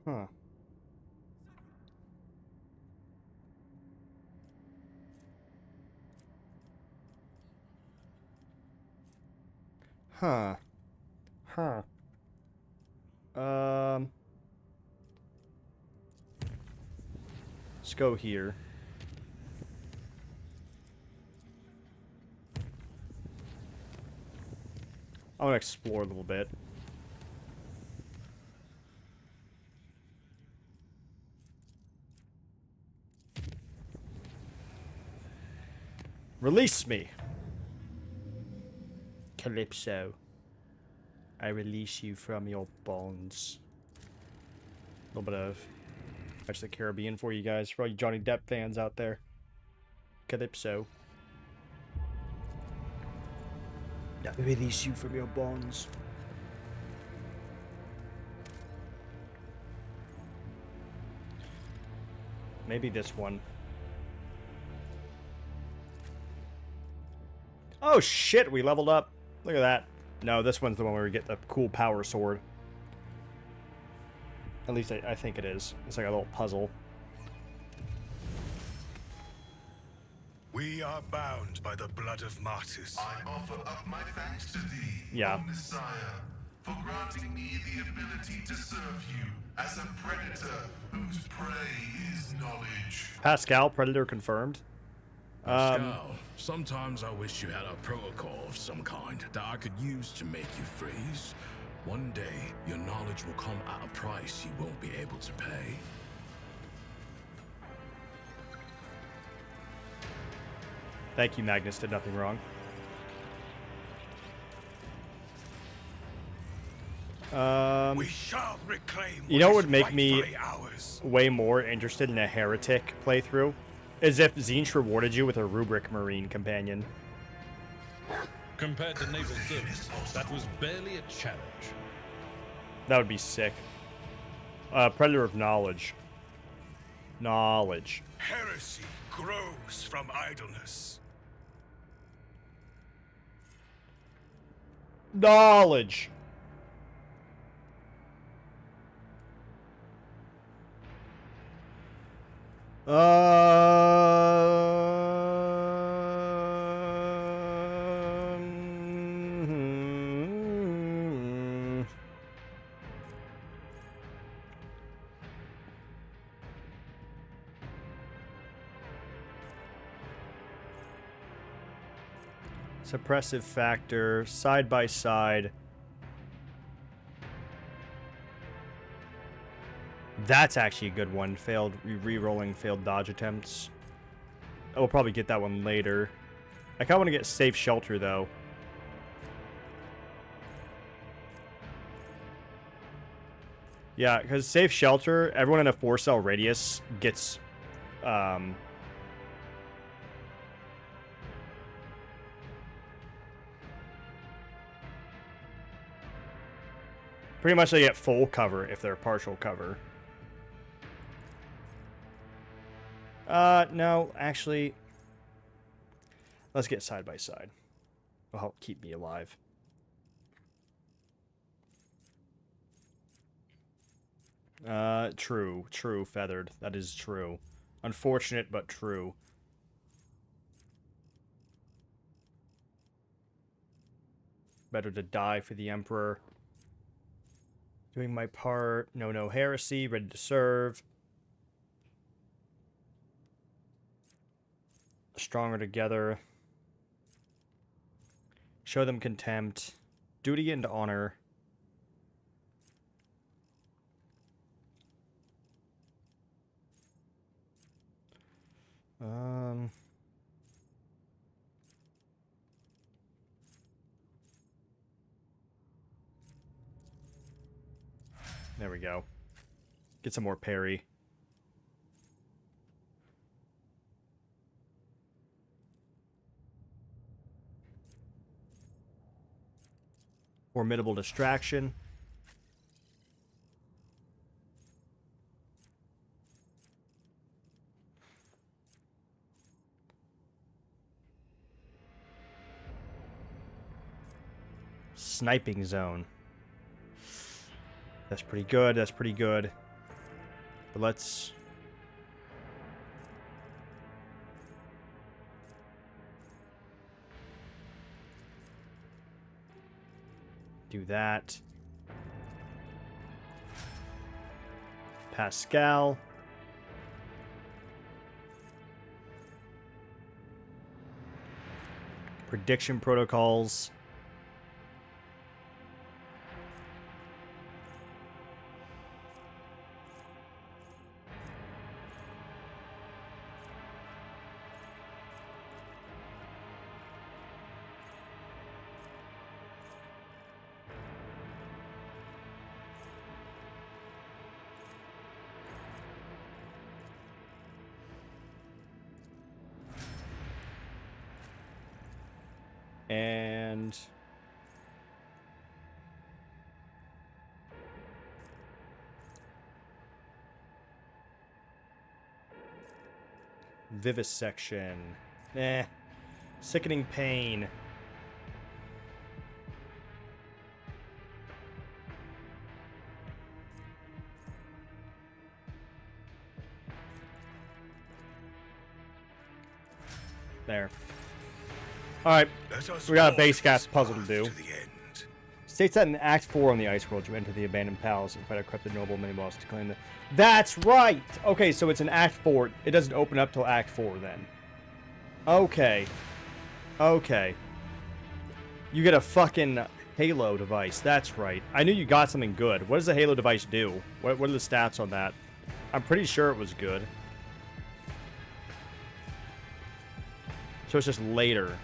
Huh. Huh. Huh. Let's go here. I want to explore a little bit. Release me! Calypso. I release you from your bonds. A little bit of Pirates of the Caribbean for you guys, for all you Johnny Depp fans out there. Calypso. I release you from your bonds. Maybe this one. Oh shit, we leveled up. Look at that. No, this one's the one where we get the cool power sword. At least I think it is. It's like a little puzzle. We are bound by the blood of martyrs. I offer up my thanks to thee, Yeah. Messiah, for granting me the ability to serve you as a predator whose prey is knowledge. Pascal, Predator confirmed. Pascal, sometimes I wish you had a protocol of some kind that I could use to make you freeze. One day, your knowledge will come at a price you won't be able to pay. Thank you, Magnus did nothing wrong. We shall reclaim You know what what would is make me rightfully ours. way more interested in a heretic playthrough? Is if Tzeentch rewarded you with a rubric marine companion. Compared to naval service, that was barely a challenge. That would be sick. Predator of knowledge. Knowledge. Heresy grows from idleness. Knowledge. Suppressive factor, side by side. That's actually a good one. Failed re-rolling failed dodge attempts. I will probably get that one later. I kind of want to get safe shelter though. Yeah, because safe shelter, everyone in a 4-cell radius gets pretty much they get full cover if they're partial cover. No, actually, let's get side by side. It'll help keep me alive. True, Feathered. That is true. Unfortunate, but true. Better to die for the Emperor. Doing my part. No heresy. Ready to serve. Stronger together. Show them contempt. Duty and honor. There we go. Get some more parry. Formidable distraction. Sniping zone. That's pretty good. That's pretty good. But let's... Do that. Pascal. Prediction protocols. And vivisection. Sickening pain. There. Alright, we got a base cast puzzle to do. States that in Act 4 on the Ice World, you enter the abandoned palace and fight a corrupted noble mini-boss to claim the... That's right! Okay, so it's in Act 4. It doesn't open up till Act 4 then. Okay. Okay. You get a fucking Halo device. That's right. I knew you got something good. What does the Halo device do? What are the stats on that? I'm pretty sure it was good. So it's just later.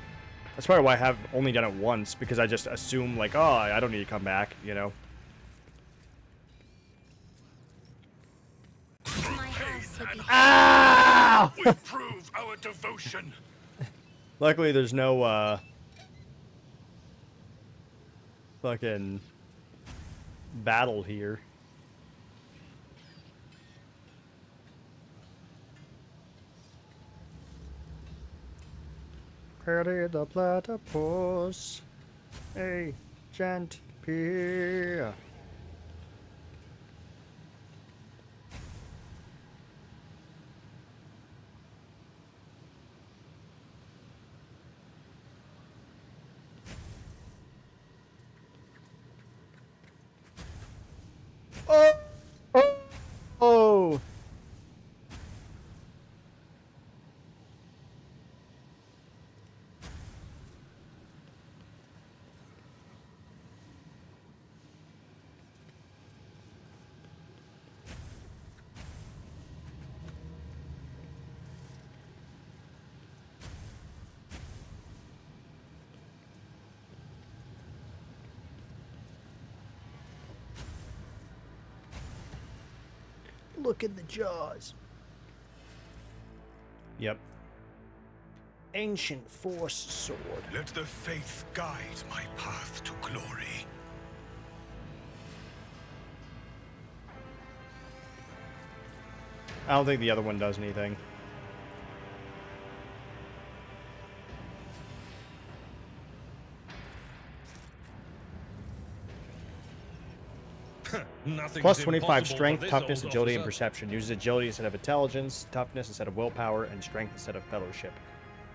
That's probably why I have only done it once, because I just assume, like, oh, I don't need to come back, you know? Ah! We prove our devotion. Luckily, there's no, fucking battle here. Pretty the platypus, Agent P. Oh! Oh! Oh! Look in the jaws. Yep. Ancient Force Sword. Let the faith guide my path to glory. I don't think the other one does anything. Plus 25 strength, toughness, agility, and perception. Uses agility instead of intelligence, toughness instead of willpower, and strength instead of fellowship.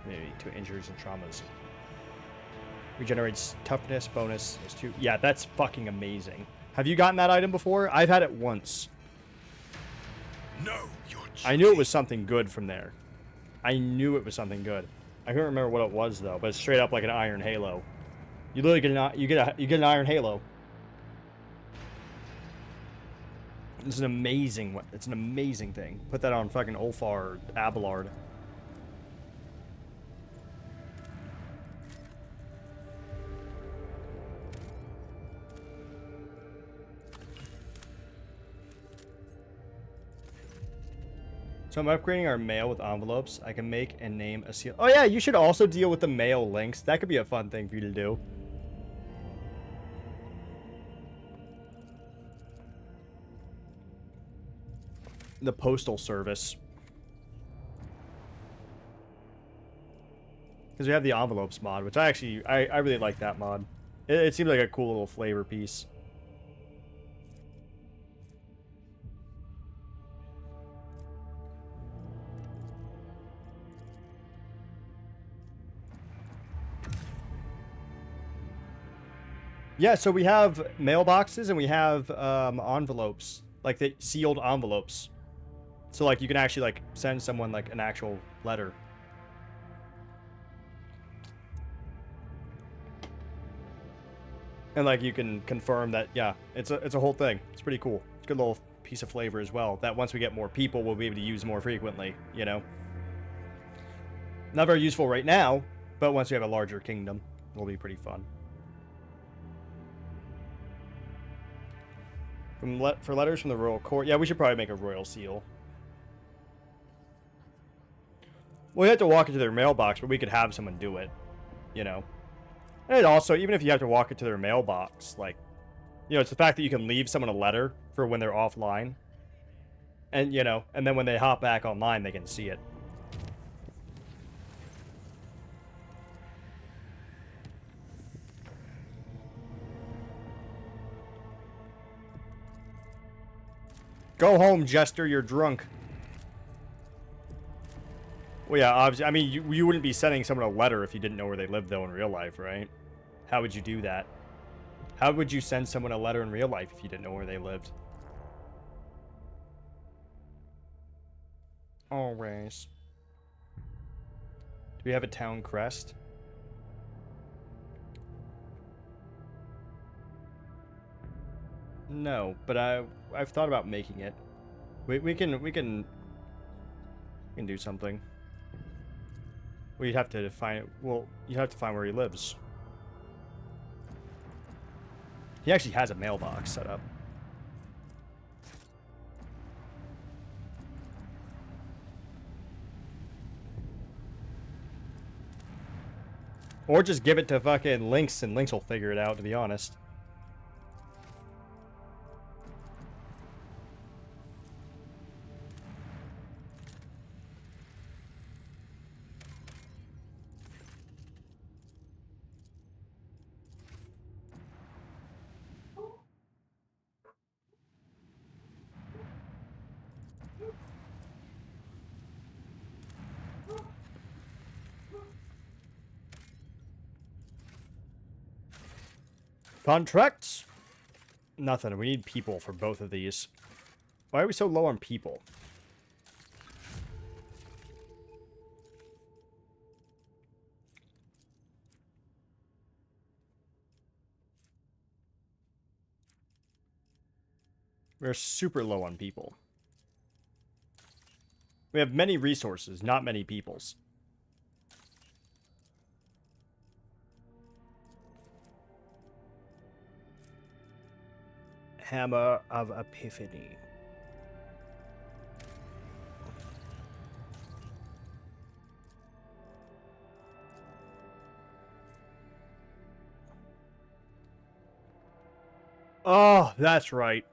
Maybe to injuries and traumas. Regenerates toughness bonus is 2. Yeah, that's fucking amazing. Have you gotten that item before? I've had it once. No, I knew it was something good from there. I knew it was something good. I can't remember what it was though, but it's straight up like an Iron Halo. You literally get an Iron Halo. It's an amazing one. It's an amazing thing. Put that on fucking Ulfar or Abelard. So I'm upgrading our mail with envelopes. I can make and name a seal. Oh yeah, you should also deal with the mail links. That could be a fun thing for you to do. The postal service. Because we have the envelopes mod, which I really like that mod. It seems like a cool little flavor piece. Yeah, so we have mailboxes and we have envelopes, like the sealed envelopes. So like you can actually like send someone like an actual letter. And like you can confirm that, yeah, it's a whole thing. It's pretty cool. It's a good little piece of flavor as well. That once we get more people, we'll be able to use more frequently, you know? Not very useful right now, but once we have a larger kingdom, it'll be pretty fun. For letters from the royal court, yeah, we should probably make a royal seal. We have to walk into their mailbox, but we could have someone do it, you know? And also, even if you have to walk into their mailbox, like, you know, it's the fact that you can leave someone a letter for when they're offline. And, you know, and then when they hop back online, they can see it. Go home, Jester, you're drunk. Well, yeah, obviously, I mean, you wouldn't be sending someone a letter if you didn't know where they lived, though, in real life, right? How would you do that? How would you send someone a letter in real life if you didn't know where they lived? Always. Do we have a town crest? No, but I've thought about making it. We can do something. We'd have to find, well, you'd have to find where he lives. He actually has a mailbox set up. Or just give it to fucking Lynx and Lynx will figure it out, to be honest. Contracts? Nothing. We need people for both of these. Why are we so low on people? We're super low on people. We have many resources, not many peoples. Hammer of Epiphany. Oh, that's right.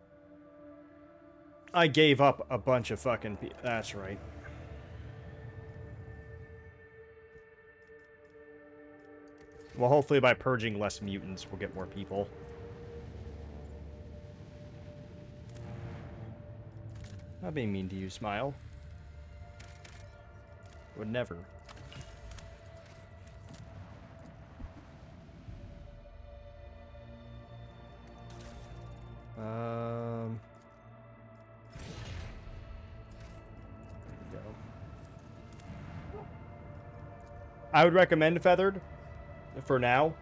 I gave up a bunch of fucking that's right. Well, hopefully by purging less mutants, we'll get more people. Not being mean to you, Smile. Would never. There we go. I would recommend Feathered for now.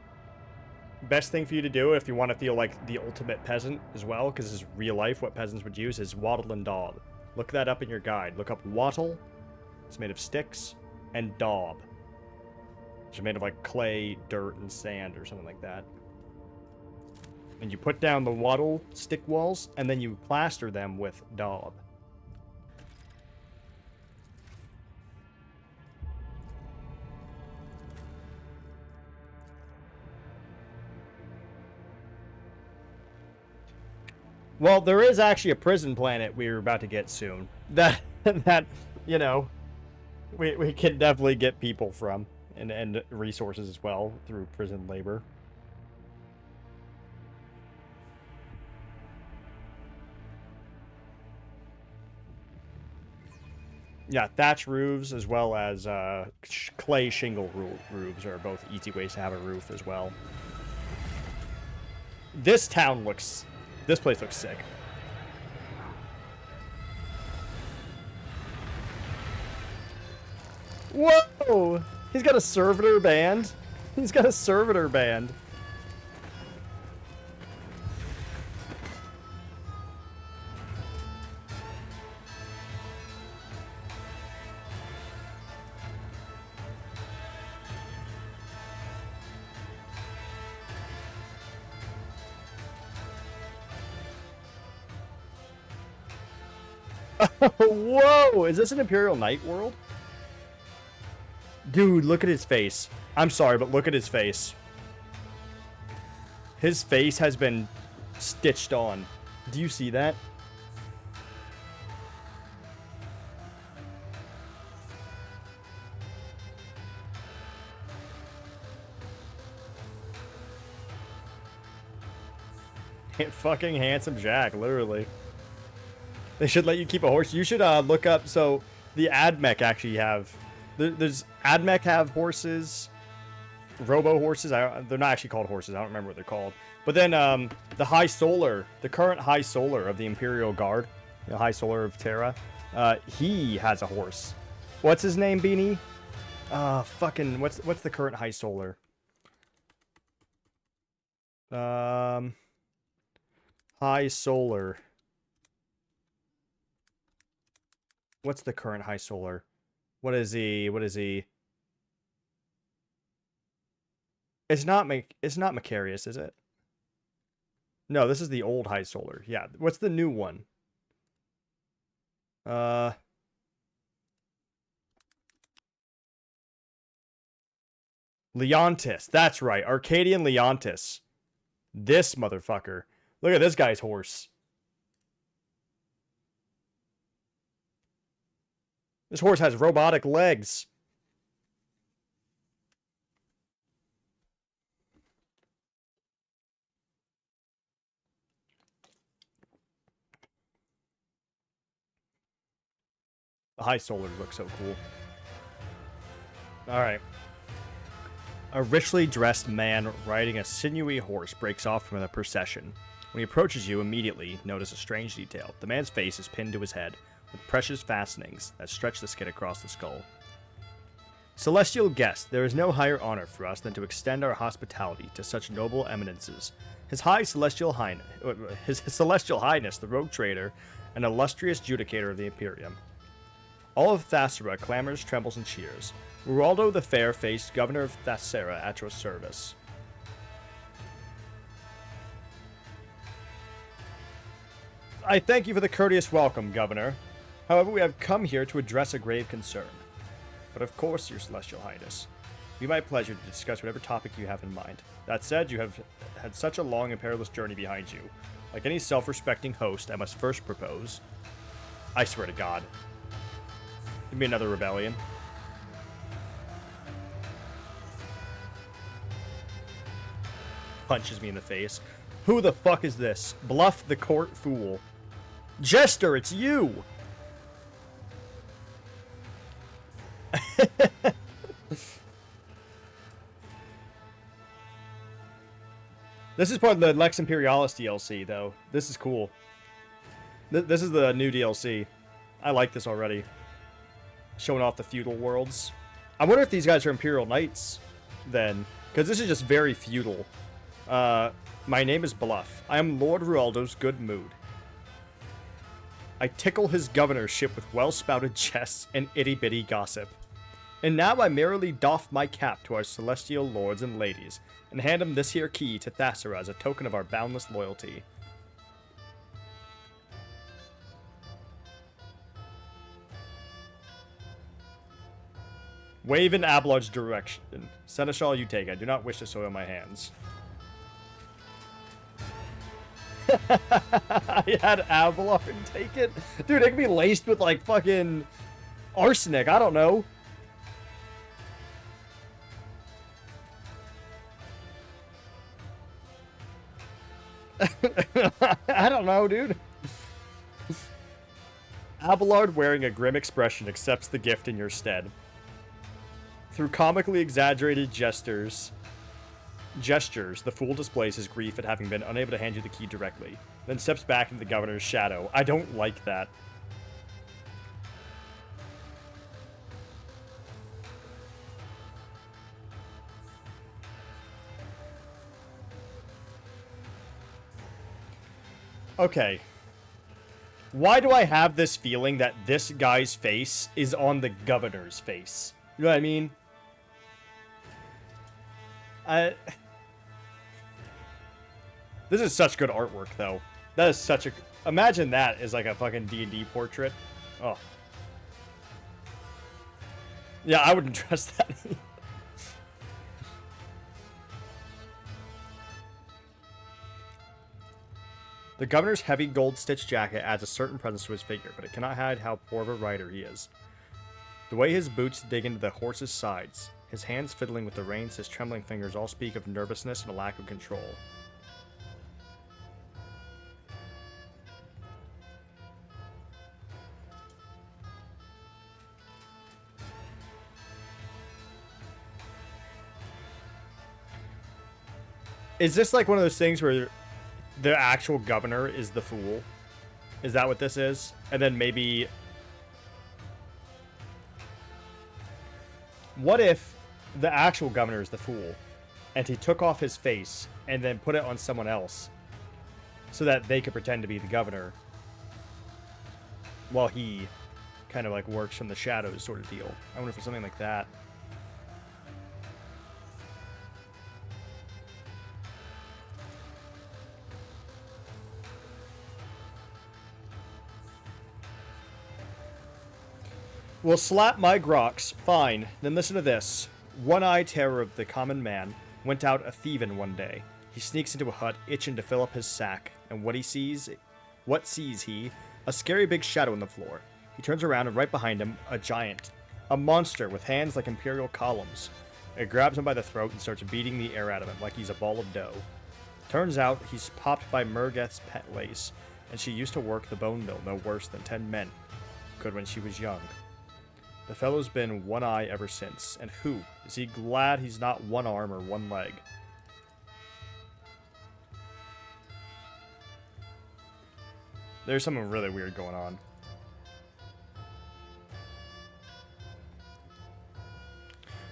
Best thing for you to do if you want to feel like the ultimate peasant as well, because this is real life, what peasants would use is wattle and daub. Look that up in your guide. Look up wattle, it's made of sticks, and daub, which is made of like clay, dirt, and sand or something like that. And you put down the wattle stick walls, and then you plaster them with daub. Well, there is actually a prison planet we're about to get soon. That you know, we can definitely get people from, and resources as well through prison labor. Yeah, thatch roofs as well as clay shingle roofs are both easy ways to have a roof as well. This town looks... This place looks sick. Whoa! He's got a servitor band. He's got a servitor band. Whoa! Is this an Imperial Knight world? Dude, look at his face. I'm sorry, but look at his face. His face has been stitched on. Do you see that? Fucking handsome Jack, literally. They should let you keep a horse. You should look up. So the AdMech actually have. There's AdMech have horses, Robo horses. They're not actually called horses. I don't remember what they're called. But then the High Solar, the current High Solar of the Imperial Guard, the High Solar of Terra, he has a horse. What's his name, Beanie? Fucking what's the current High Solar? High Solar. What's the current High Solar? What is he? What is he? It's not Macarius, is it? No, this is the old High Solar. Yeah. What's the new one? Leontis. That's right. Arcadian Leontis. This motherfucker. Look at this guy's horse. This horse has robotic legs. The High Solar looks so cool. Alright. A richly dressed man riding a sinewy horse breaks off from the procession. When he approaches you, immediately notice a strange detail. The man's face is pinned to his head, with precious fastenings that stretch the skin across the skull. Celestial guest, there is no higher honor for us than to extend our hospitality to such noble eminences. His Celestial Highness, the rogue trader, and illustrious judicator of the Imperium. All of Thassara clamors, trembles, and cheers. Rualdo the Fair-Faced, Governor of Thassara, at your service. I thank you for the courteous welcome, Governor. However, we have come here to address a grave concern. But of course, Your Celestial Highness. It will be my pleasure to discuss whatever topic you have in mind. That said, you have had such a long and perilous journey behind you. Like any self-respecting host, I must first propose... I swear to God. Give me another rebellion. Punches me in the face. Who the fuck is this? Bluff the court fool. Jester, it's you! This is part of the Lex Imperialis DLC, though. This is cool. This is the new DLC. I like this already. Showing off the feudal worlds. I wonder if these guys are Imperial Knights, then. Because this is just very feudal. My name is Bluff. I am Lord Rualdo's good mood. I tickle his governorship with well-spouted jests and itty-bitty gossip. And now I merrily doff my cap to our celestial lords and ladies, and hand him this here key to Thassara as a token of our boundless loyalty. Wave in Abelard's direction. Seneschal, you take. I do not wish to soil my hands. I had Abelard take it? Dude, it could be laced with, like, fucking arsenic. I don't know. I don't know, dude. Abelard, wearing a grim expression, accepts the gift in your stead. Through comically exaggerated gestures, gestures, the fool displays his grief at having been unable to hand you the key directly, then steps back into the governor's shadow. I don't like that. Okay. Why do I have this feeling that this guy's face is on the governor's face? You know what I mean? This is such good artwork, though. That is such a... Imagine that as like a fucking D&D portrait. Oh. Yeah, I wouldn't trust that. The governor's heavy gold-stitched jacket adds a certain presence to his figure, but it cannot hide how poor of a rider he is. The way his boots dig into the horse's sides, his hands fiddling with the reins, his trembling fingers all speak of nervousness and a lack of control. Is this like one of those things where the actual governor is the fool? Is that what this is? And then maybe... What if the actual governor is the fool, and he took off his face and then put it on someone else so that they could pretend to be the governor while he kind of like works from the shadows sort of deal? I wonder if it's something like that. Well, slap my groks. Fine. Then listen to this. One-eyed terror of the common man went out a-thieving one day. He sneaks into a hut, itching to fill up his sack, and what sees he? A scary big shadow on the floor. He turns around, and right behind him, a giant. A monster with hands like imperial columns. It grabs him by the throat and starts beating the air out of him like he's a ball of dough. Turns out he's popped by Murgeth's pet lace, and she used to work the bone mill no worse than 10 men could when she was young. The fellow's been one eye ever since, and who? Is he glad he's not one arm or one leg? There's something really weird going on.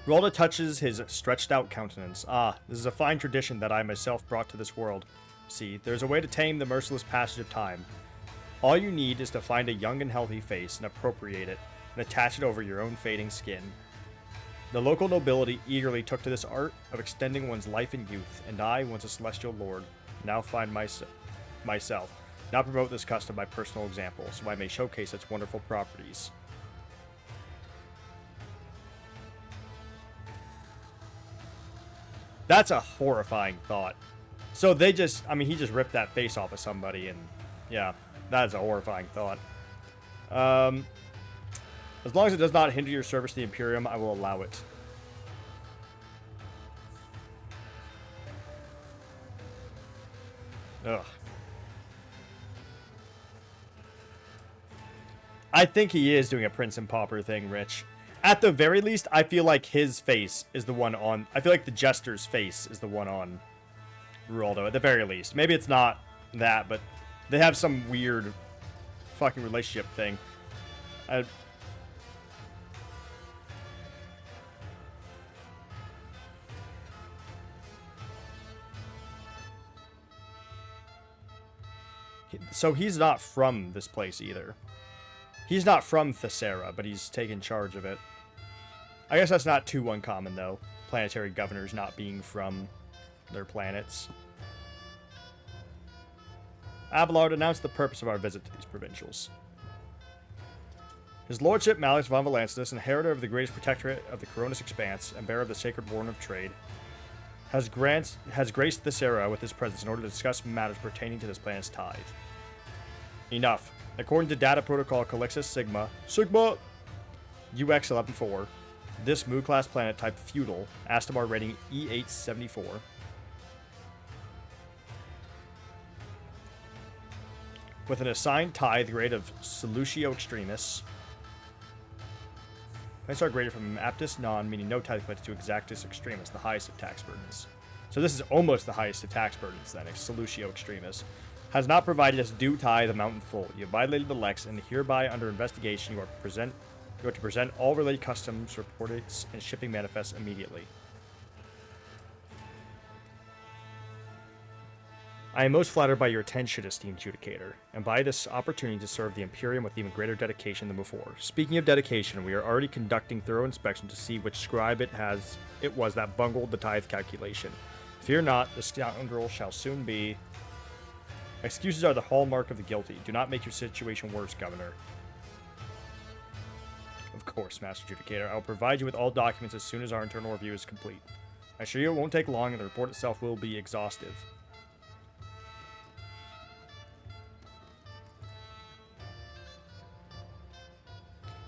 Ralda touches his stretched-out countenance. Ah, this is a fine tradition that I myself brought to this world. See, there's a way to tame the merciless passage of time. All you need is to find a young and healthy face and appropriate it, and attach it over your own fading skin. The local nobility eagerly took to this art of extending one's life and youth, and I, once a celestial lord, now find myself, now promote this custom by personal example, so I may showcase its wonderful properties. That's a horrifying thought. So they just, I mean, he just ripped that face off of somebody, and yeah, that is a horrifying thought. As long as it does not hinder your service to the Imperium, I will allow it. Ugh. I think he is doing a Prince and Pauper thing, Rich. At the very least, I feel like his face is the one on... I feel like the Jester's face is the one on Raldo, at the very least. Maybe it's not that, but they have some weird fucking relationship thing. So he's not from this place either. He's not from Thessera, but he's taken charge of it. I guess that's not too uncommon, though. Planetary governors not being from their planets. Abelard announced the purpose of our visit to these provincials. His Lordship Malleus von Valancius, inheritor of the greatest protectorate of the Coronis Expanse and bearer of the sacred warrant of trade, has graced Thessera with his presence in order to discuss matters pertaining to this planet's tithe. Enough. According to Data Protocol Calixus Sigma UX 11-4, this Mu-class planet type feudal, Astamar rating E874, with an assigned tithe grade of Solutio Extremis. Planets are graded from Aptus Non, meaning no tithe collected, to Exactus Extremis, the highest of tax burdens. So this is almost the highest of tax burdens then, Solutio Extremis. Has not provided us due tithe amount in full. You have violated the Lex, and hereby under investigation you are to present all related customs reports and shipping manifests immediately. I am most flattered by your attention, esteemed Judicator, and by this opportunity to serve the Imperium with even greater dedication than before. Speaking of dedication, we are already conducting thorough inspection to see which scribe it was that bungled the tithe calculation. Fear not, the scoundrel shall soon be... Excuses are the hallmark of the guilty. Do not make your situation worse, Governor. Of course, Master Judicator. I will provide you with all documents as soon as our internal review is complete. I assure you it won't take long, and the report itself will be exhaustive.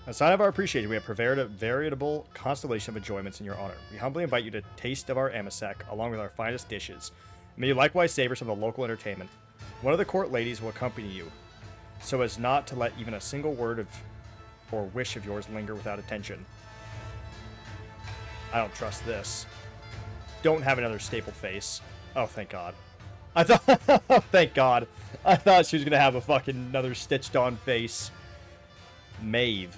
As a sign of our appreciation, we have prepared a veritable constellation of enjoyments in your honor. We humbly invite you to taste of our amisec, along with our finest dishes. May you likewise savor some of the local entertainment. One of the court ladies will accompany you, so as not to let even a single word of or wish of yours linger without attention. I don't trust this. Don't have another staple face. Oh, thank God. I thought... oh, thank God. I thought she was going to have a fucking another stitched-on face. Maeve.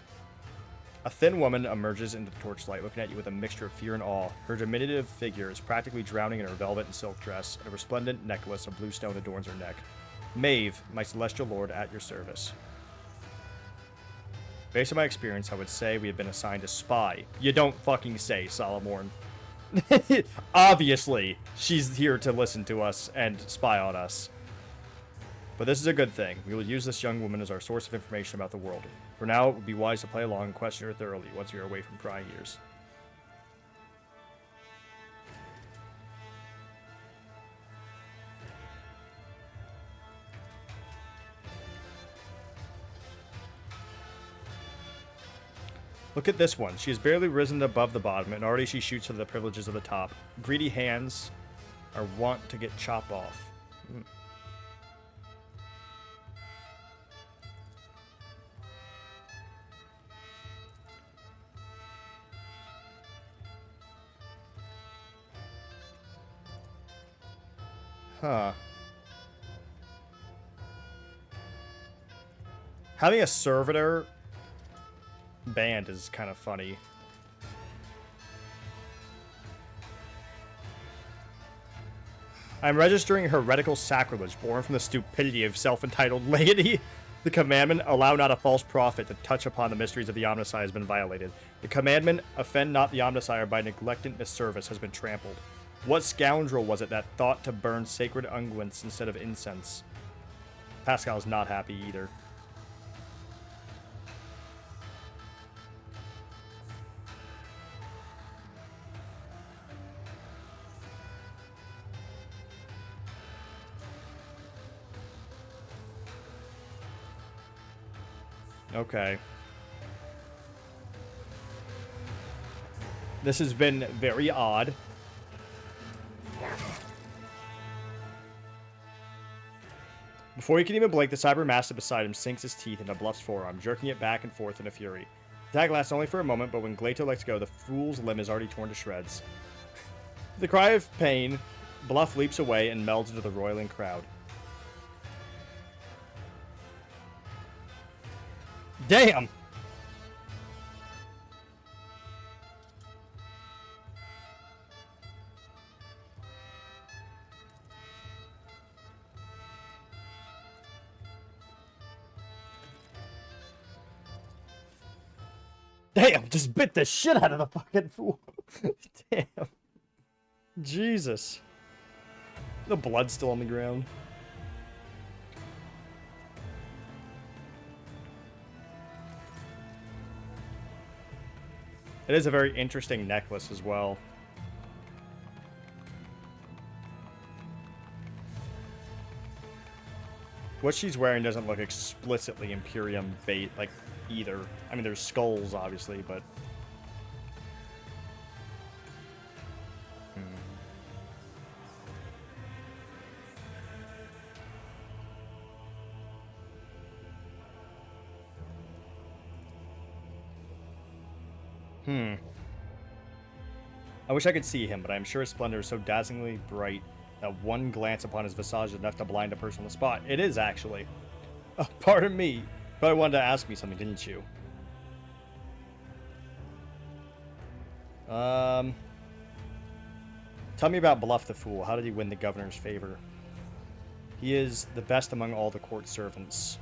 A thin woman emerges into the torchlight, looking at you with a mixture of fear and awe. Her diminutive figure is practically drowning in her velvet and silk dress, and a resplendent necklace of blue stone adorns her neck. Maeve, my celestial lord, at your service. Based on my experience, I would say we have been assigned a spy. You don't fucking say, Solomorn. Obviously, she's here to listen to us and spy on us. But this is a good thing. We will use this young woman as our source of information about the world. For now, it would be wise to play along and question her thoroughly once we are away from prying ears. Look at this one. She has barely risen above the bottom, and already she shoots for the privileges of the top. Greedy hands are wont to get chopped off. Huh. Having a servitor band is kind of funny. I'm registering heretical sacrilege born from the stupidity of self-entitled laity. The commandment, allow not a false prophet to touch upon the mysteries of the Omnissiah, has been violated. The commandment, offend not the Omnissiah by neglectant misservice, has been trampled. What scoundrel was it that thought to burn sacred unguents instead of incense? Pascal's not happy either. Okay. This has been very odd. Before he can even blink, the cyber master beside him sinks his teeth into Bluff's forearm, jerking it back and forth in a fury. The attack lasts only for a moment, but when Glato lets go, the fool's limb is already torn to shreds. With a cry of pain, Bluff leaps away and melds into the roiling crowd. Damn! Damn, just bit the shit out of the fucking fool. Damn. Jesus. The blood's still on the ground. It is a very interesting necklace as well. What she's wearing doesn't look explicitly Imperium bait, like, either. I mean, there's skulls, obviously, but... I wish I could see him, but I am sure his splendor is so dazzlingly bright that one glance upon his visage is enough to blind a person on the spot. It is, actually. Pardon me. You probably wanted to ask me something, didn't you? Tell me about Bluff the Fool. How did he win the governor's favor? He is the best among all the court servants.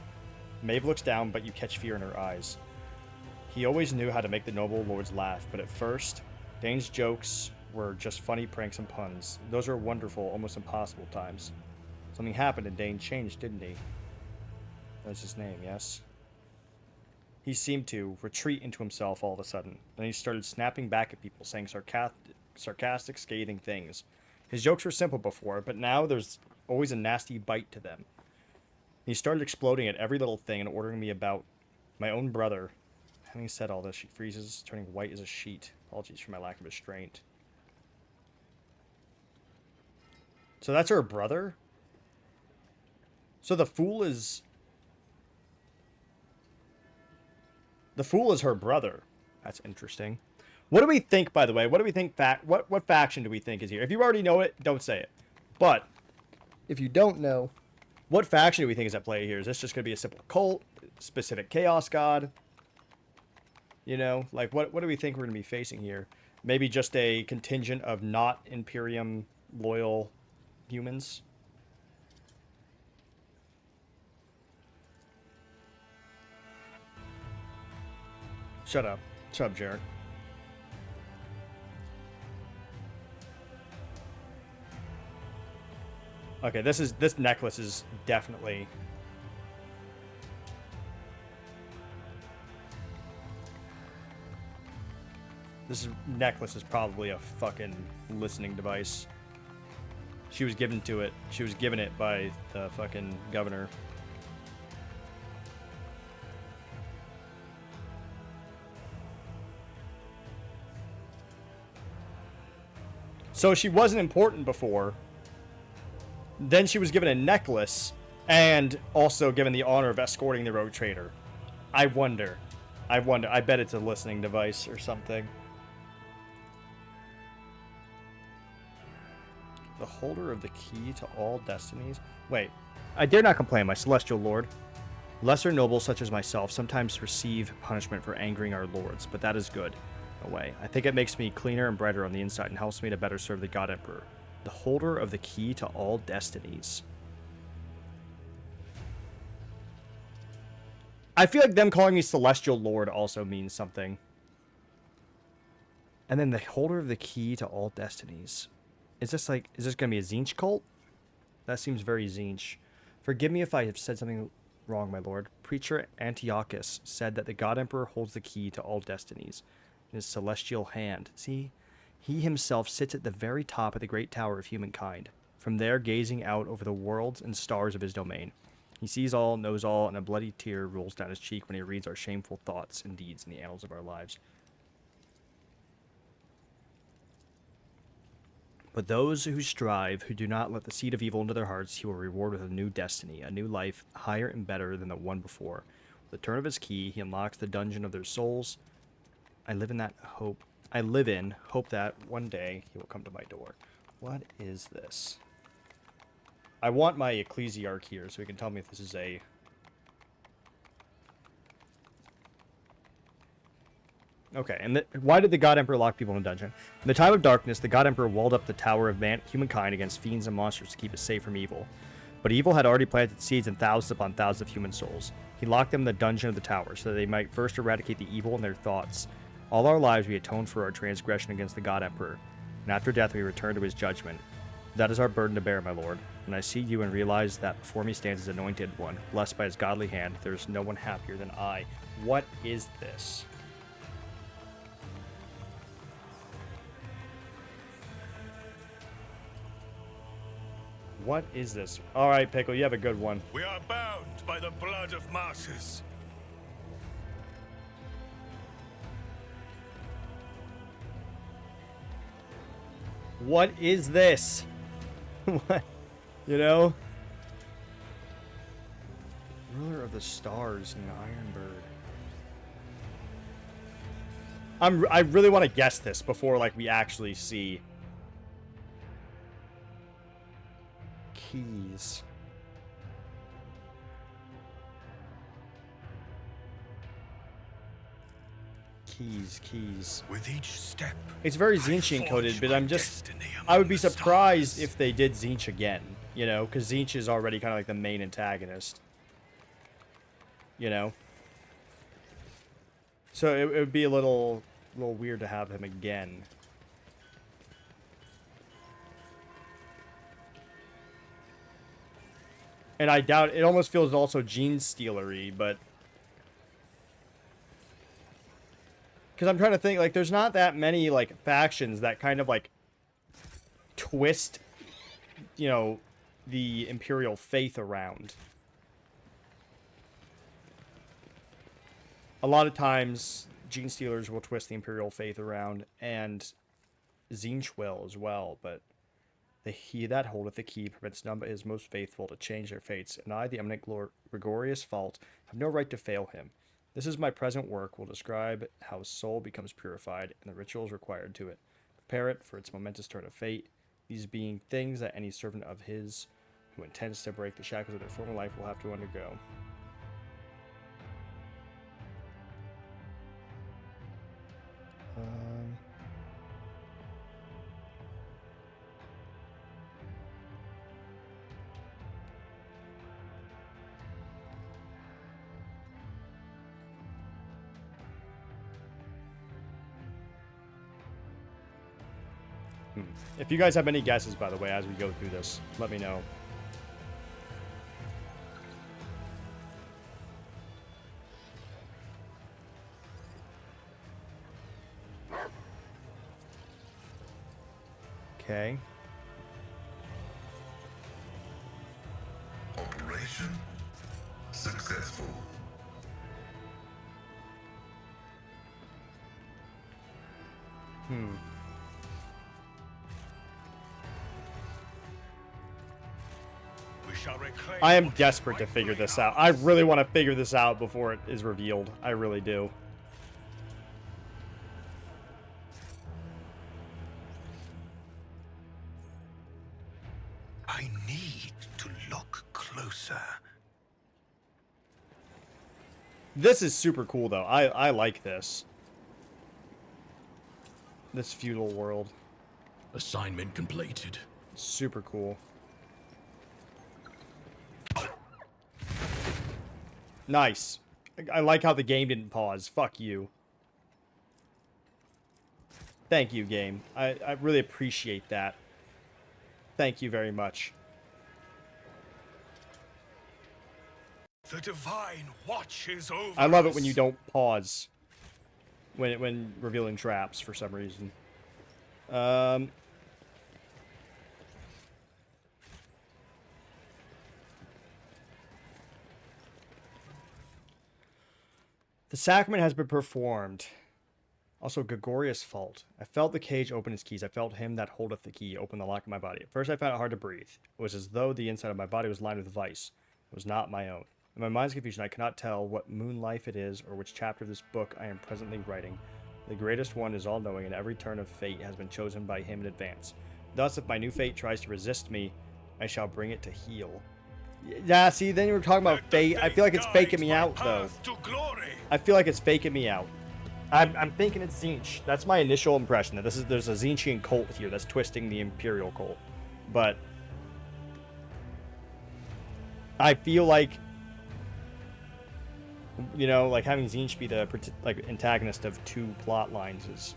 Maeve looks down, but you catch fear in her eyes. He always knew how to make the noble lords laugh, but at first, Dane's jokes were just funny pranks and puns. Those were wonderful, almost impossible times. Something happened and Dane changed, didn't he? That's his name, yes? He seemed to retreat into himself all of a sudden. Then he started snapping back at people, saying sarcastic, scathing things. His jokes were simple before, but now there's always a nasty bite to them. He started exploding at every little thing and ordering me about my own brother. Having said all this, she freezes, turning white as a sheet. Apologies for my lack of restraint. So that's her brother? So the fool is... The fool is her brother. That's interesting. What do we think, by the way? What do we think? What faction do we think is here? If you already know it, don't say it. But if you don't know, what faction do we think is at play here? Is this just going to be a simple cult? Specific chaos god? You know, like what do we think we're going to be facing here? Maybe just a contingent of not Imperium loyal humans? Shut up. Shut up, Jarek. Okay, this necklace is definitely... This necklace is probably a fucking listening device. She was given it by the fucking governor. So she wasn't important before. Then she was given a necklace and also given the honor of escorting the rogue trader. I wonder. I bet it's a listening device or something. The holder of the key to all destinies. Wait. I dare not complain, my celestial lord. Lesser nobles such as myself sometimes receive punishment for angering our lords, but that is good. Away. I think it makes me cleaner and brighter on the inside and helps me to better serve the God Emperor. The holder of the key to all destinies. I feel like them calling me Celestial Lord also means something. And then the holder of the key to all destinies. Is this going to be a Zinch cult? That seems very Zinch. Forgive me if I have said something wrong, my lord. Preacher Antiochus said that the God Emperor holds the key to all destinies in his celestial hand. See? He himself sits at the very top of the great tower of humankind, from there gazing out over the worlds and stars of his domain. He sees all, knows all, and a bloody tear rolls down his cheek when he reads our shameful thoughts and deeds in the annals of our lives. But those who strive, who do not let the seed of evil into their hearts, he will reward with a new destiny, a new life, higher and better than the one before. With the turn of his key, he unlocks the dungeon of their souls. I live in hope that one day he will come to my door. What is this? I want my ecclesiarch here so he can tell me if this is a... Okay, and why did the God Emperor lock people in a dungeon? In the time of darkness, the God Emperor walled up the tower of humankind against fiends and monsters to keep it safe from evil. But evil had already planted seeds in thousands upon thousands of human souls. He locked them in the dungeon of the tower so that they might first eradicate the evil in their thoughts. All our lives we atone for our transgression against the God Emperor, and after death we return to his judgment. That is our burden to bear, my lord. When I see you and realize that before me stands his anointed one, blessed by his godly hand, there is no one happier than I. What is this? What is this? Alright, Pickle, you have a good one. We are bound by the blood of martyrs. What is this? What? You know? Ruler of the stars in Ironbird. I really want to guess this before like we actually see keys. Keys. With each step, it's very Zinch encoded, but I would be surprised if they did Zinch again, you know, because Zinch is already kind of like the main antagonist, you know. So it would be a little weird to have him again. And I doubt it. Almost feels also gene stealery, but because I'm trying to think, like, there's not that many like factions that kind of like twist, you know, the Imperial faith around. A lot of times, gene stealers will twist the Imperial faith around, and Zinch will as well, but he that holdeth the key permits none but his most faithful to change their fates, and I, the eminent Gregorius Fault, have no right to fail him. This is my present work, will describe how his soul becomes purified, and the rituals required to it. Prepare it for its momentous turn of fate, these being things that any servant of his who intends to break the shackles of their former life will have to undergo. If you guys have any guesses, by the way, as we go through this, let me know. Okay. Operation successful. I am desperate to figure this out. I really want to figure this out before it is revealed. I really do. I need to look closer. This is super cool, though. I like this. This feudal world. Assignment completed. Super cool. Nice. I like how the game didn't pause. Fuck you. Thank you, game. I really appreciate that. Thank you very much. The divine watch is over. I love it when you don't pause when revealing traps for some reason. The sacrament has been performed. Also, Gregorius Fault. I felt the cage open his keys. I felt him that holdeth the key open the lock of my body. At first I found it hard to breathe. It was as though the inside of my body was lined with vice. It was not my own. In my mind's confusion, I cannot tell what moon life it is or which chapter of this book I am presently writing. The greatest one is all-knowing, and every turn of fate has been chosen by him in advance. Thus, if my new fate tries to resist me, I shall bring it to heel. Yeah, see, then you were talking about fate. I feel like it's faking me out, though. I feel like it's faking me out. I'm thinking it's Zinch. That's my initial impression, that there's a Zinchian cult here that's twisting the Imperial cult. But I feel like, you know, like having Zinch be the antagonist of two plot lines is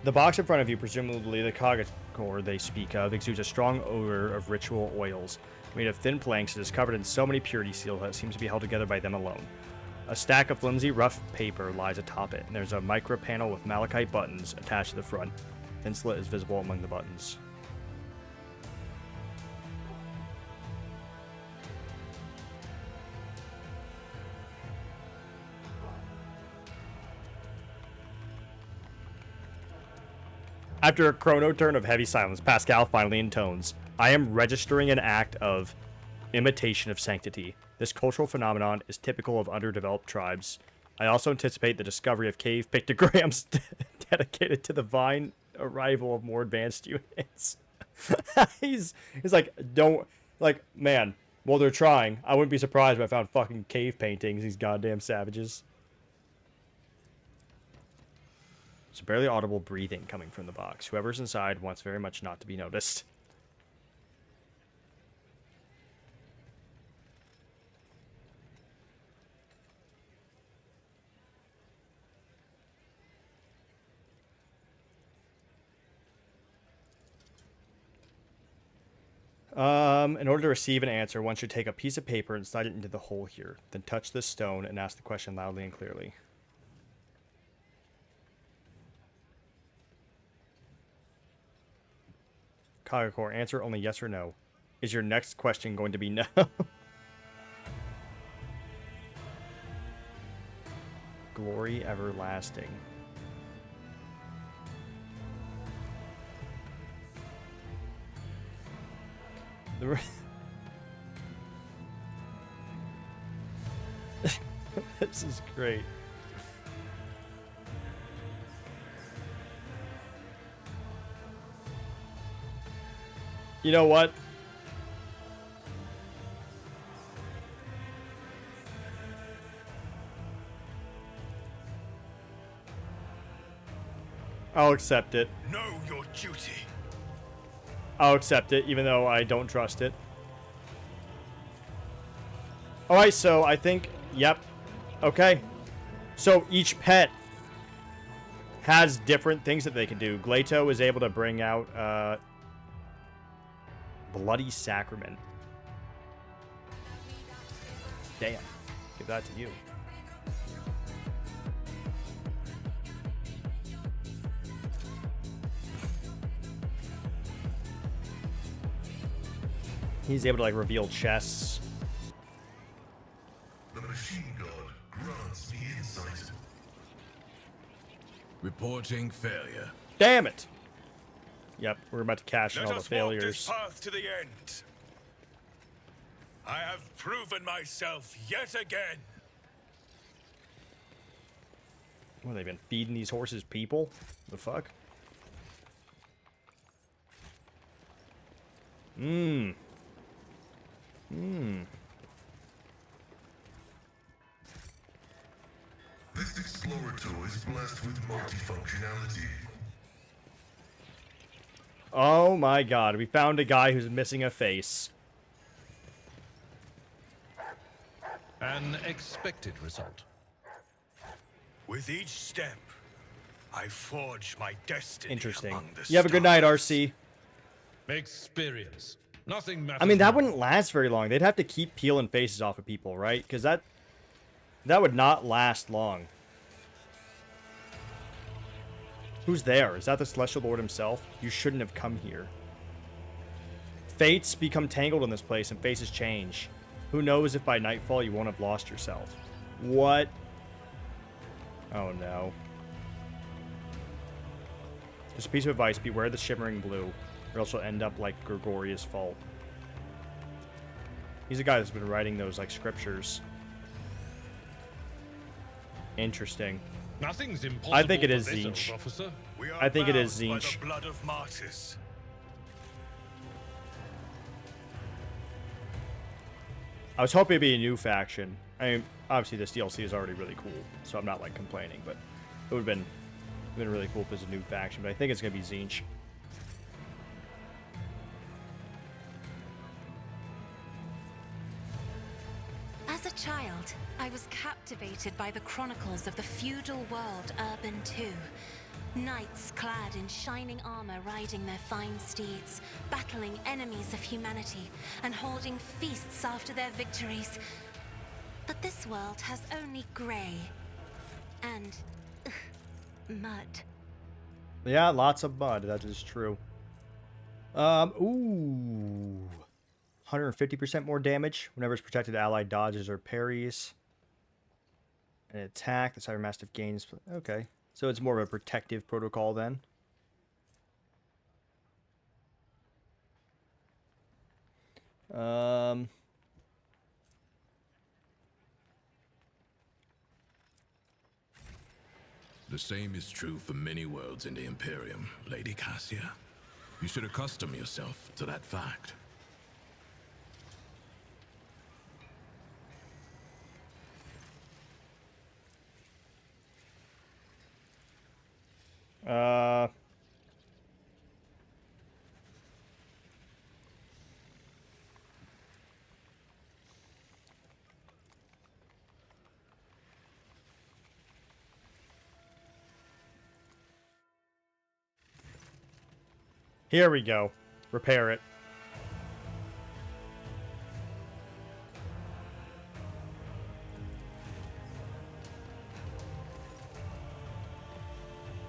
the box in front of you, presumably the Commissar they speak of, exudes a strong odor of ritual oils. Made of thin planks, it is covered in so many purity seals that it seems to be held together by them alone. A stack of flimsy, rough paper lies atop it, and there's a micro panel with malachite buttons attached to the front. Thin slit is visible among the buttons. After a chrono turn of heavy silence, Pascal finally intones, I am registering an act of imitation of sanctity. This cultural phenomenon is typical of underdeveloped tribes. I also anticipate the discovery of cave pictograms dedicated to the divine arrival of more advanced units. he's like, don't, like, man, well, they're trying. I wouldn't be surprised if I found fucking cave paintings, these goddamn savages. Some barely audible breathing coming from the box. Whoever's inside wants very much not to be noticed. In order to receive an answer, one should take a piece of paper and slide it into the hole here. Then touch this stone and ask the question loudly and clearly. Kagakor, answer only yes or no. Is your next question going to be no? Glory everlasting. This is great. You know what? I'll accept it. Know your duty. I'll accept it, even though I don't trust it. Alright, so I think, yep. Okay. So each pet has different things that they can do. Glato is able to bring out, Bloody Sacrament. Damn. Give that to you. He's able to, like, reveal chests. The machine god grants me insight. Reporting failure. Damn it! Yep, we're about to cash in all the Let us walk failures. this path to the end. I have proven myself yet again. What, they've been feeding these horses people? The fuck? Mmm. Mmm. This explorator is blessed with multifunctionality. Oh my god, we found a guy who's missing a face. An expected result. With each step, I forge my destiny. Interesting. Among the You have a good night, RC. Experience. Nothing matters. I mean, that wouldn't last very long. They'd have to keep peeling faces off of people, right? Because that would not last long. Who's there? Is that the Celestial Lord himself? You shouldn't have come here. Fates become tangled in this place and faces change. Who knows if by nightfall you won't have lost yourself. What? Oh no. Just a piece of advice, beware the shimmering blue, or else you'll end up like Gregorius' fault. He's a guy that's been writing those, like, scriptures. Interesting. Nothing's impossible. I think it for is this old Zinch. officer. We are I think it is bound by Zinch. the blood of martyrs. I was hoping it'd be a new faction. I mean, obviously this DLC is already really cool, so I'm not, like, complaining, but it would have been really cool if it was a new faction, but I think it's gonna be Zinch. As a child, I was captivated by the chronicles of the feudal world Urban II. Knights clad in shining armor riding their fine steeds, battling enemies of humanity, and holding feasts after their victories. But this world has only grey and mud. Yeah, lots of mud, that is true. Ooh. 150% more damage whenever it's protected allied dodges or parries. An attack, the Cybermastiff gains. Okay. So it's more of a protective protocol then. Um. The same is true for many worlds in the Imperium, Lady Cassia. You should accustom yourself to that fact. Here we go. Repair it.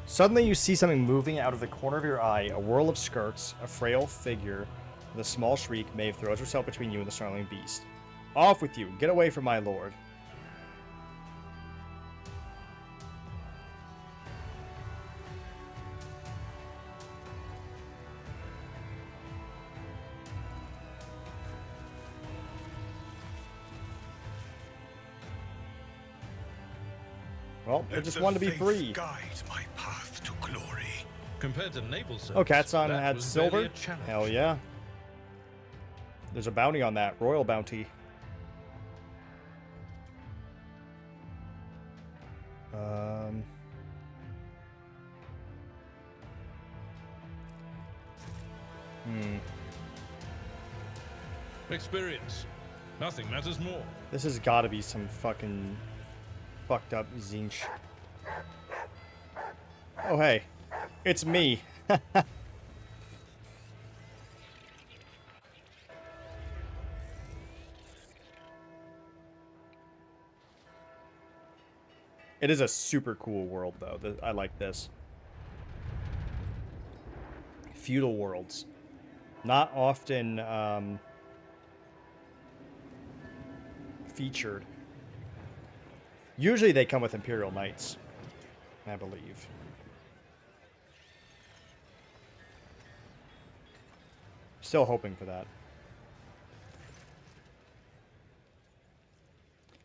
Suddenly you see something moving out of the corner of your eye, a whirl of skirts, a frail figure with a small shriek. Maeve throws herself between you and the snarling beast. Off with you! Get away from my lord! Well, I just wanted to be free. Guide my path to glory. Compared to naval service, Oh, Catson that had was silver? barely a challenge. Hell yeah. There's a bounty on that. Royal bounty. Experience. Nothing matters more. This has got to be some fucking fucked up Zinch. Oh, hey. It's me. It is a super cool world, though. I like this. Feudal worlds. Not often featured. Usually they come with Imperial Knights, I believe. Still hoping for that.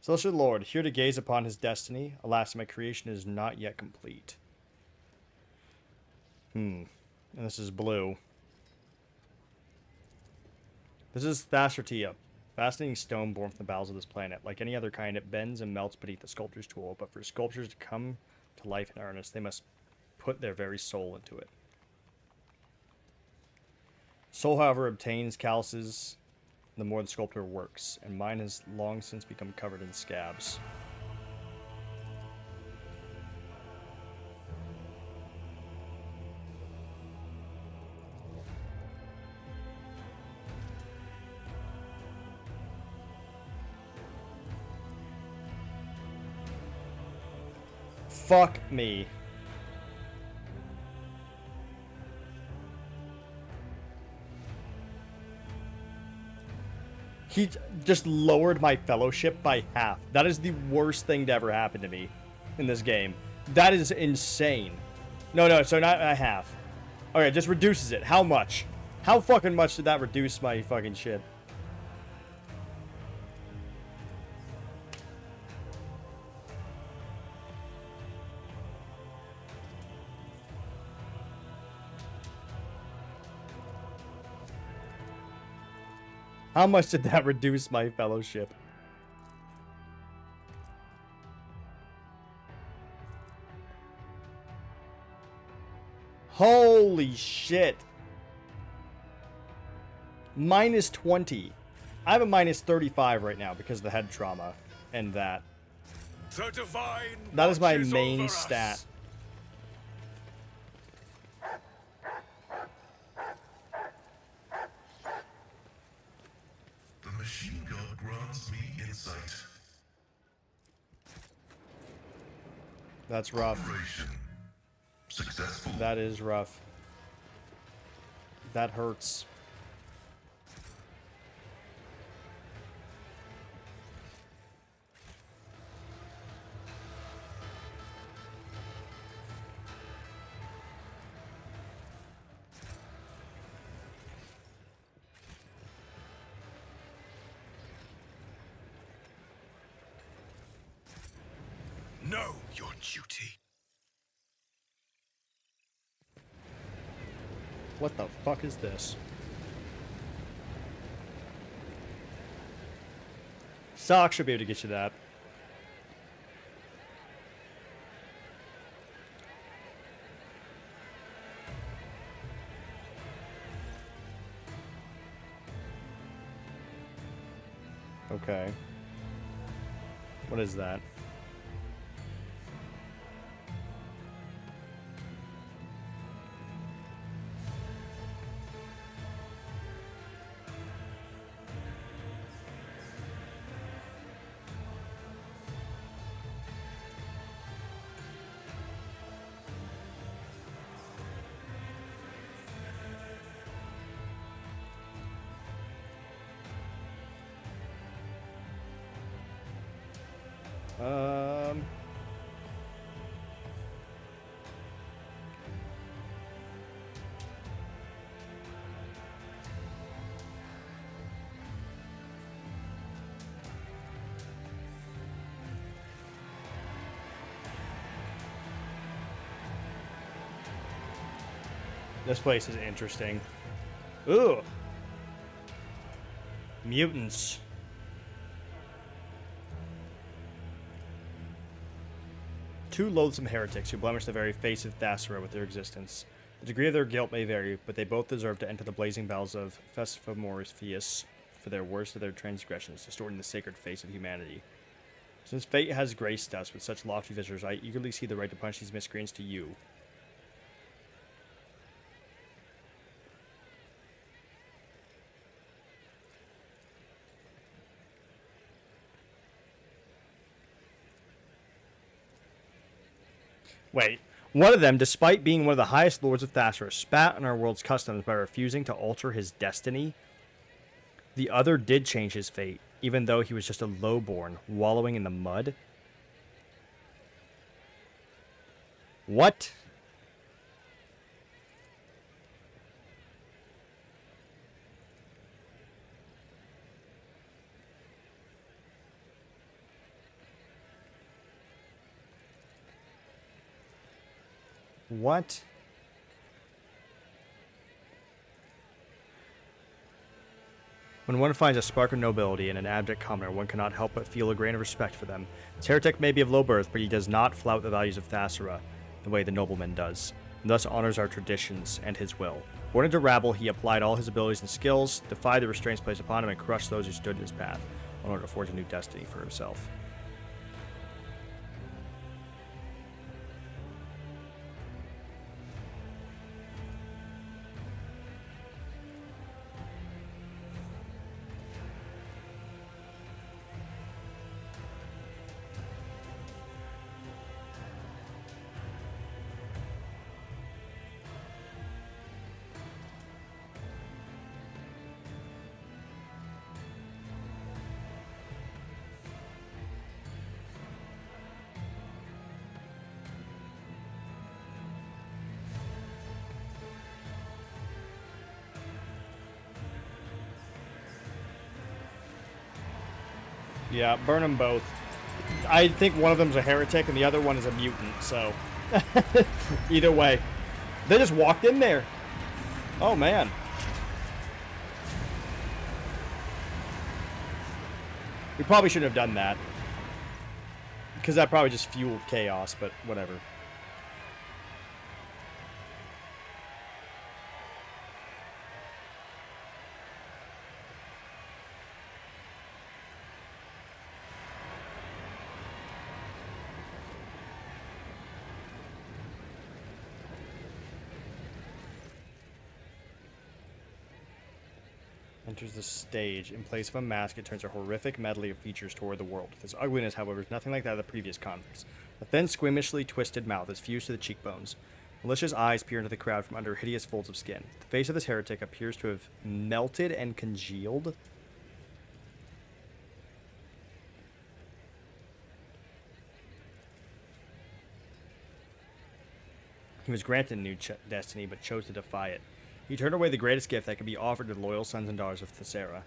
Celestial Lord, here to gaze upon his destiny. Alas, my creation is not yet complete. And this is blue. This is Thasratia. Fascinating stone born from the bowels of this planet. Like any other kind, it bends and melts beneath the sculptor's tool, but for sculptures to come to life in earnest, they must put their very soul into it. Soul, however, obtains calluses the more the sculptor works, and mine has long since become covered in scabs. Fuck me. He just lowered my fellowship by half. That is the worst thing to ever happen to me in this game. That is insane. No, so not a half. Okay, just reduces it. How much? How fucking much did that reduce my fucking shit? How much did that reduce my fellowship? Holy shit. Minus 20. I have a minus 35 right now because of the head trauma and that. The divine That is my watches main over us. stat. The machine god grants me insight. That's rough. Operation successful. That is rough. That hurts. Know your duty. What the fuck is this? Sock should be able to get you that. Okay. What is that? This place is interesting. Ooh. Mutants. Two loathsome heretics who blemish the very face of Thasera with their existence. The degree of their guilt may vary, but they both deserve to enter the blazing bells of Festivomorpheus for their worst of their transgressions, distorting the sacred face of humanity. Since fate has graced us with such lofty visitors, I eagerly see the right to punish these miscreants to you. Wait, one of them, despite being one of the highest lords of Thasera, spat on our world's customs by refusing to alter his destiny. The other did change his fate, even though he was just a lowborn, wallowing in the mud. What? What? When one finds a spark of nobility in an abject commoner, one cannot help but feel a grain of respect for them. This heretic may be of low birth, but he does not flout the values of Thasera the way the nobleman does, and thus honors our traditions and his will. Born into rabble, he applied all his abilities and skills, defied the restraints placed upon him, and crushed those who stood in his path in order to forge a new destiny for himself. Yeah, burn them both. I think one of them's a heretic and the other one is a mutant, so... Either way. They just walked in there. Oh, man. We probably shouldn't have done that. Because that probably just fueled chaos, but whatever. Enters the stage. In place of a mask, it turns a horrific medley of features toward the world. Its ugliness, however, is nothing like that of the previous conflicts. A thin, squeamishly twisted mouth is fused to the cheekbones. Malicious eyes peer into the crowd from under hideous folds of skin. The face of this heretic appears to have melted and congealed. He was granted a new destiny, but chose to defy it. He turned away the greatest gift that could be offered to the loyal sons and daughters of Thasera.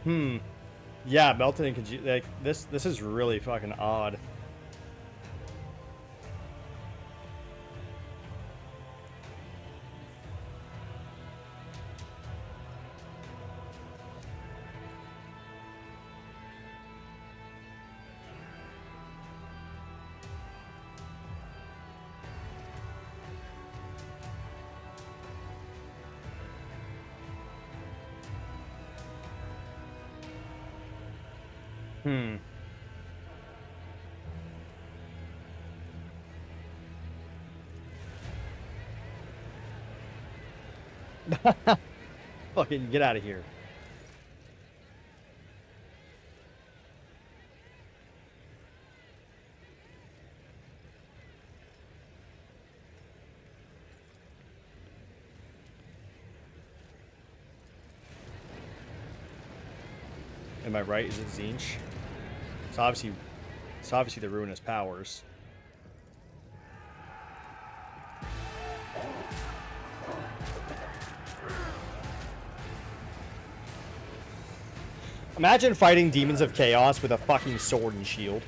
Yeah, melted and like this is really fucking odd. Fucking get out of here. Am I right? Is it Zinch? It's obviously the ruinous powers. Imagine fighting demons of chaos with a fucking sword and shield.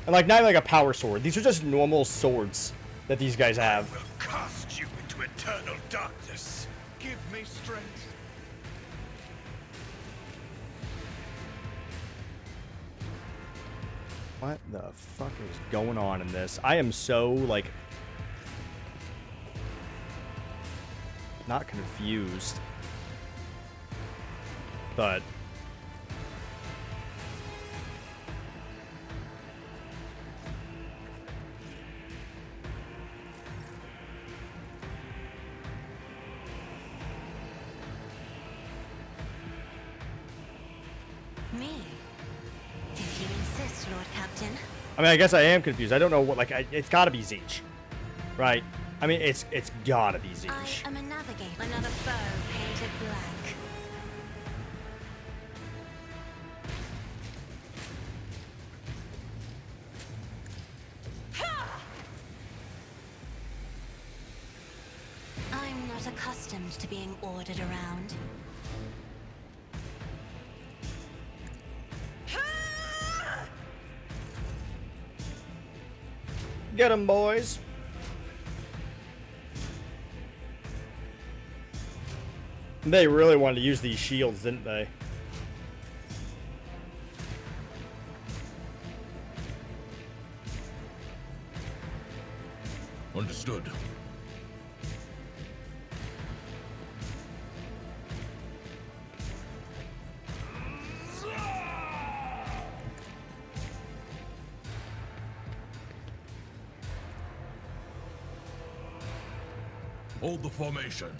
And like not even like a power sword. These are just normal swords that these guys have. I will cast you into eternal darkness. Give me strength. What the fuck is going on in this? I am so like not confused. But Me? If you insist, Lord Captain. I mean, I guess I am confused. I don't know what, like, it's gotta be Zinch. Right? I mean, it's gotta be Zinch. I am a navigator. Another foe painted black. I'm not accustomed to being ordered around. Get 'em, boys. They really wanted to use these shields, didn't they? Understood. Hold the formation.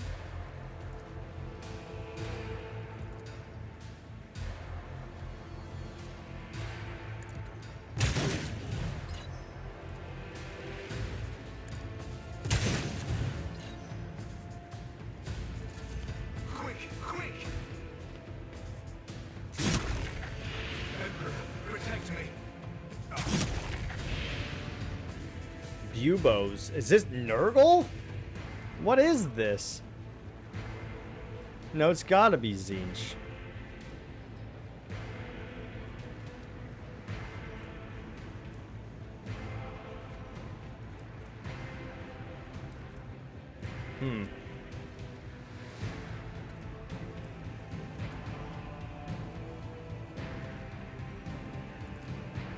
Quick, quick! Emperor, protect me. Bubos. Is this Nurgle? What is this? No, it's gotta be Zinch.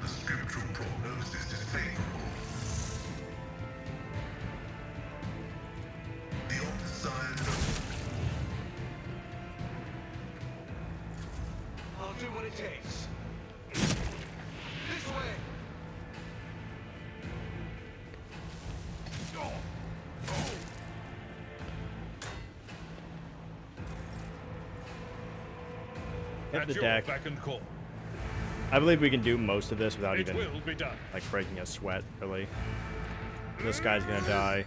The scriptural prognosis is favorable. The undesired. I'll do what it takes. This way. Hit At the your deck. beck and call. I believe we can do most of this without It even will be done. like breaking a sweat, really. This guy's gonna die.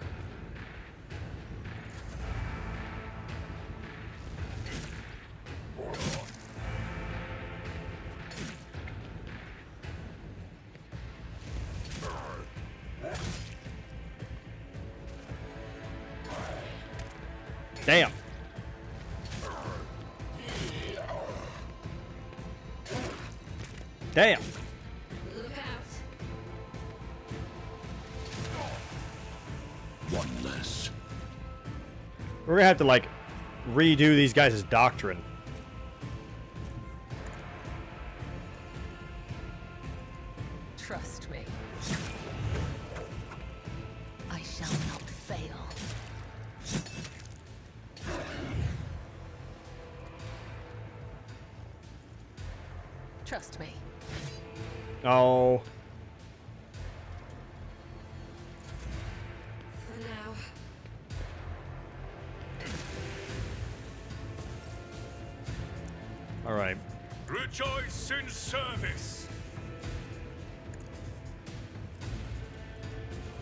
Damn. Damn. Look out. One less. We're gonna have to, like, redo these guys' doctrine. Trust me. I shall not fail. Trust me. Oh. For now. All right. Rejoice in service.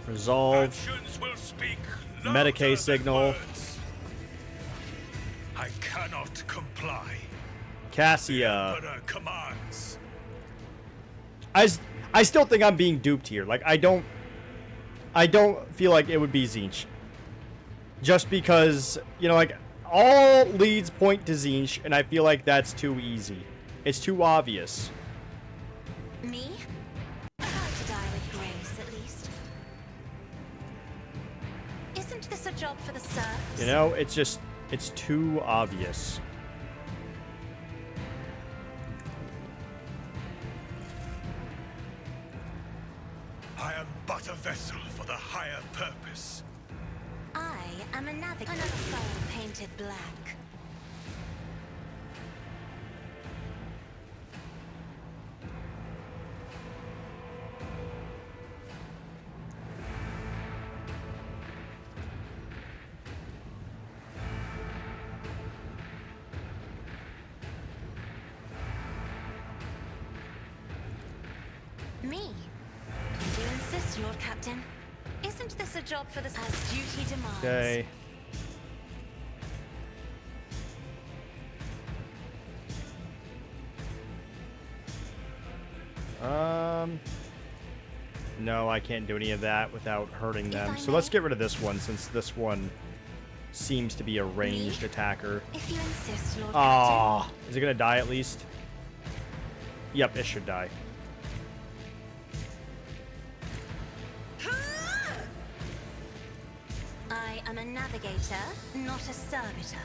Resolve. Actions will speak Medicaid signal. words. I cannot comply. Cassia. Emperor commands. I still think I'm being duped here. Like, I don't feel like it would be Zinch. Just because, you know, like, all leads point to Zinch, and I feel like that's too easy. It's too obvious. Me? I like to die with grace, at least. Isn't this a job for the serfs? You know, it's too obvious. I am but a vessel for the higher purpose. I am a navigator. Another foe painted black. Me? Do you insist, Lord Captain? Isn't this a job for the as duty demands? Okay. No, I can't do any of that without hurting them. So let's get rid of this one, since this one seems to be a ranged attacker. If you insist, Lord Ah, is it gonna die at least? Yep, it should die. I am a navigator, not a servitor.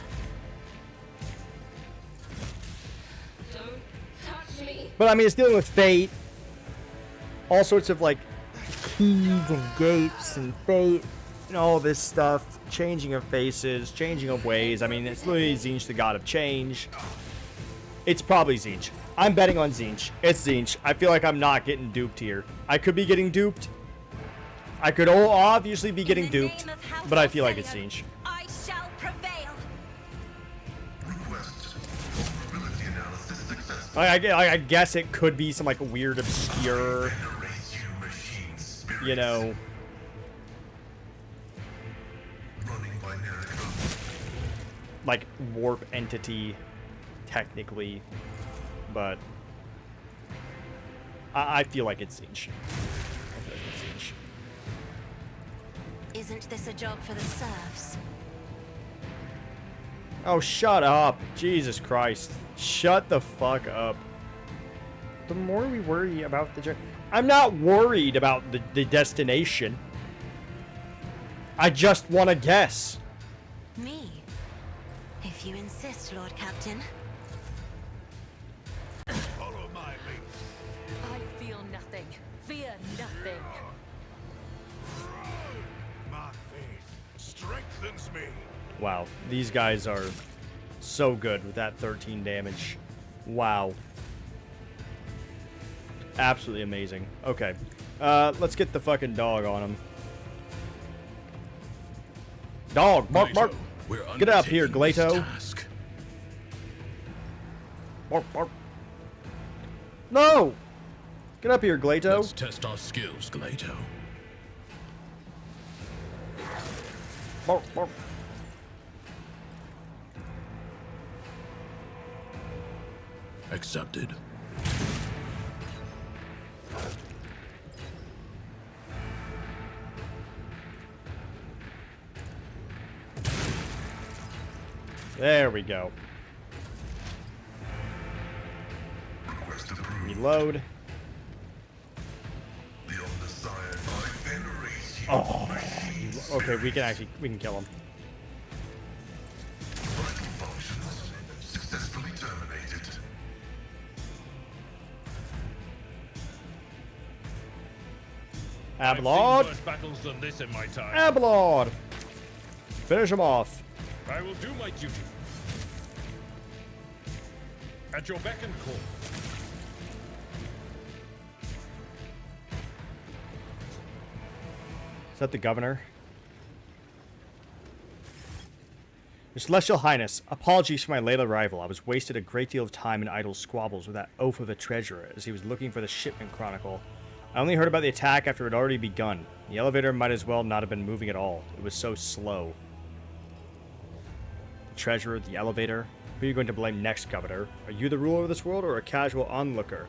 Don't touch me. But I mean, it's dealing with fate. All sorts of, like, keys and gates and fate and all this stuff. Changing of faces, changing of ways. I mean, it's literally Zinch, the god of change. It's probably Zinch. I'm betting on Zinch. It's Zinch. I feel like I'm not getting duped here. I could be getting duped. I could obviously be getting duped, but I feel like it's Zinch. I shall prevail. I guess it could be some, like, weird, obscure, you know, like, warp entity, technically, but I feel like it's Zinch. I feel like it's Zinch. Isn't this a job for the serfs? Oh, shut up. Jesus Christ. Shut the fuck up. The more we worry about the journey... I'm not worried about the destination. I just want to guess. Me? If you insist, Lord Captain. Follow my lead. I feel nothing. Fear nothing. My faith strengthens me. Wow, these guys are so good with that 13 damage. Wow. Absolutely amazing. Okay. Let's get the fucking dog on him. Dog, bark, bark. Get up here, Glato. Bark, bark. No! Get up here, Glato. Let's test our skills, Glato. Bark, bark. Accepted. There we go. Reload. Oh, okay, we can kill him. Vital functions successfully terminated. Abelard! Worse battles than this in my time. Abelard! Finish him off. I will do my duty. At your beck and call. Is that the governor? Your Celestial Highness, apologies for my late arrival. I was wasted a great deal of time in idle squabbles with that oaf of a treasurer as he was looking for the shipment chronicle. I only heard about the attack after it had already begun. The elevator might as well not have been moving at all. It was so slow. The treasurer, the elevator. Who are you going to blame next, Governor? Are you the ruler of this world or a casual onlooker?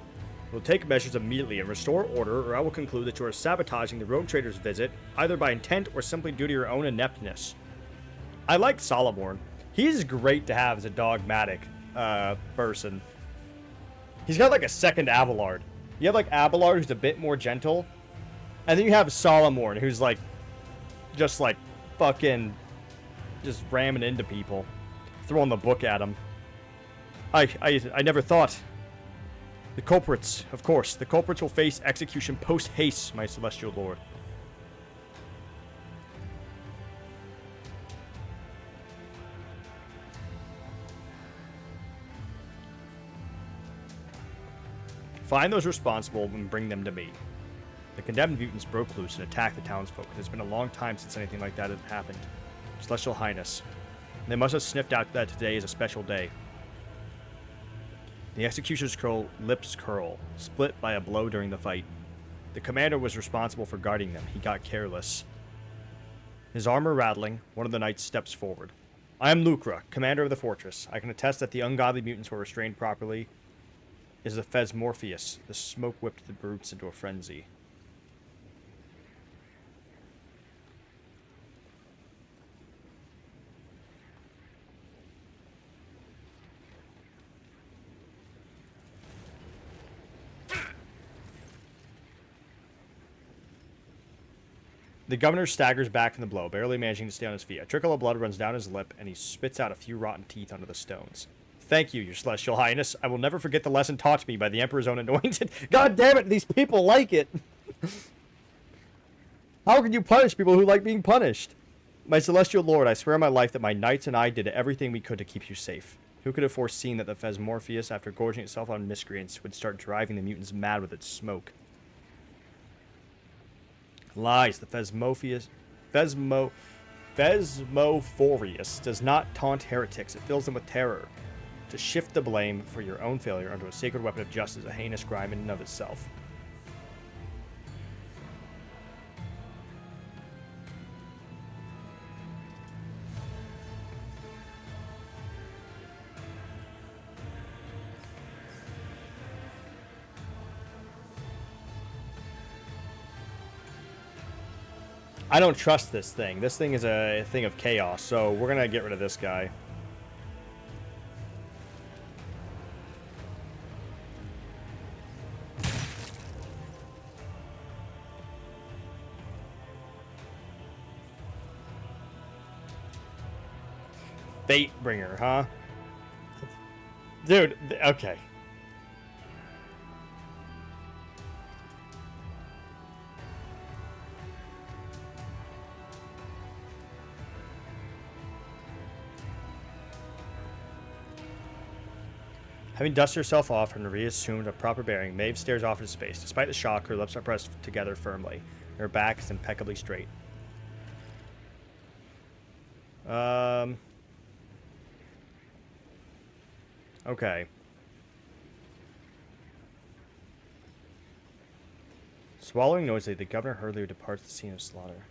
We'll take measures immediately and restore order, or I will conclude that you are sabotaging the rogue trader's visit, either by intent or simply due to your own ineptness. I like Solomorn. He's great to have as a dogmatic person. He's got like a second Abelard. You have like Abelard, who's a bit more gentle, and then you have Solomorn, who's like, just like fucking, just ramming into people, throwing the book at them. I never thought. The culprits, of course, the culprits will face execution post haste, my celestial lord. Find those responsible and bring them to me. The condemned mutants broke loose and attacked the townsfolk. It has been a long time since anything like that had happened. Celestial Highness. They must have sniffed out that today is a special day. The executioner's lips curl, split by a blow during the fight. The commander was responsible for guarding them. He got careless. His armor rattling, one of the knights steps forward. I am Lucra, commander of the fortress. I can attest that the ungodly mutants were restrained properly. Is the Fez Morpheus. The smoke whipped the brutes into a frenzy. The governor staggers back from the blow, barely managing to stay on his feet. A trickle of blood runs down his lip, and he spits out a few rotten teeth onto the stones. Thank you, your celestial highness. I will never forget the lesson taught to me by the Emperor's own anointed. God damn it, these people like it. How can you punish people who like being punished? My celestial lord, I swear on my life that my knights and I did everything we could to keep you safe. Who could have foreseen that the Fez Morpheus, after gorging itself on miscreants, would start driving the mutants mad with its smoke? Lies. The Phasmophorius does not taunt heretics. It fills them with terror. To shift the blame for your own failure onto a sacred weapon of justice is a heinous crime in and of itself. I don't trust this thing. This thing is a thing of chaos, so we're gonna get rid of this guy. Fatebringer, huh? Dude, okay. Having dusted herself off and reassumed a proper bearing, Maeve stares off into space. Despite the shock, her lips are pressed together firmly. Her back is impeccably straight. Okay. Swallowing noisily, the governor hurriedly departs the scene of slaughter.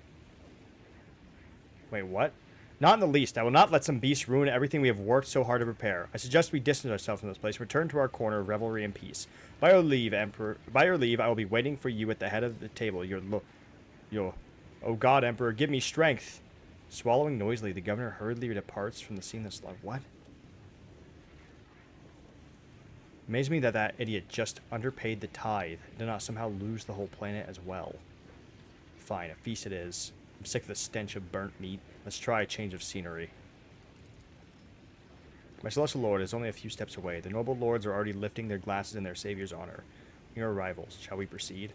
Wait, what? Not in the least. I will not let some beast ruin everything we have worked so hard to prepare. I suggest we distance ourselves from this place, return to our corner of revelry and peace. By your leave, Emperor. By your leave, I will be waiting for you at the head of the table. Oh God, Emperor, give me strength. Swallowing noisily, the governor hurriedly departs from the scene of slaughter. What? Amazes me that that idiot just underpaid the tithe and did not somehow lose the whole planet as well. Fine, a feast it is. I'm sick of the stench of burnt meat. Let's try a change of scenery. My celestial lord is only a few steps away. The noble lords are already lifting their glasses in their savior's honor. Your arrivals. Shall we proceed?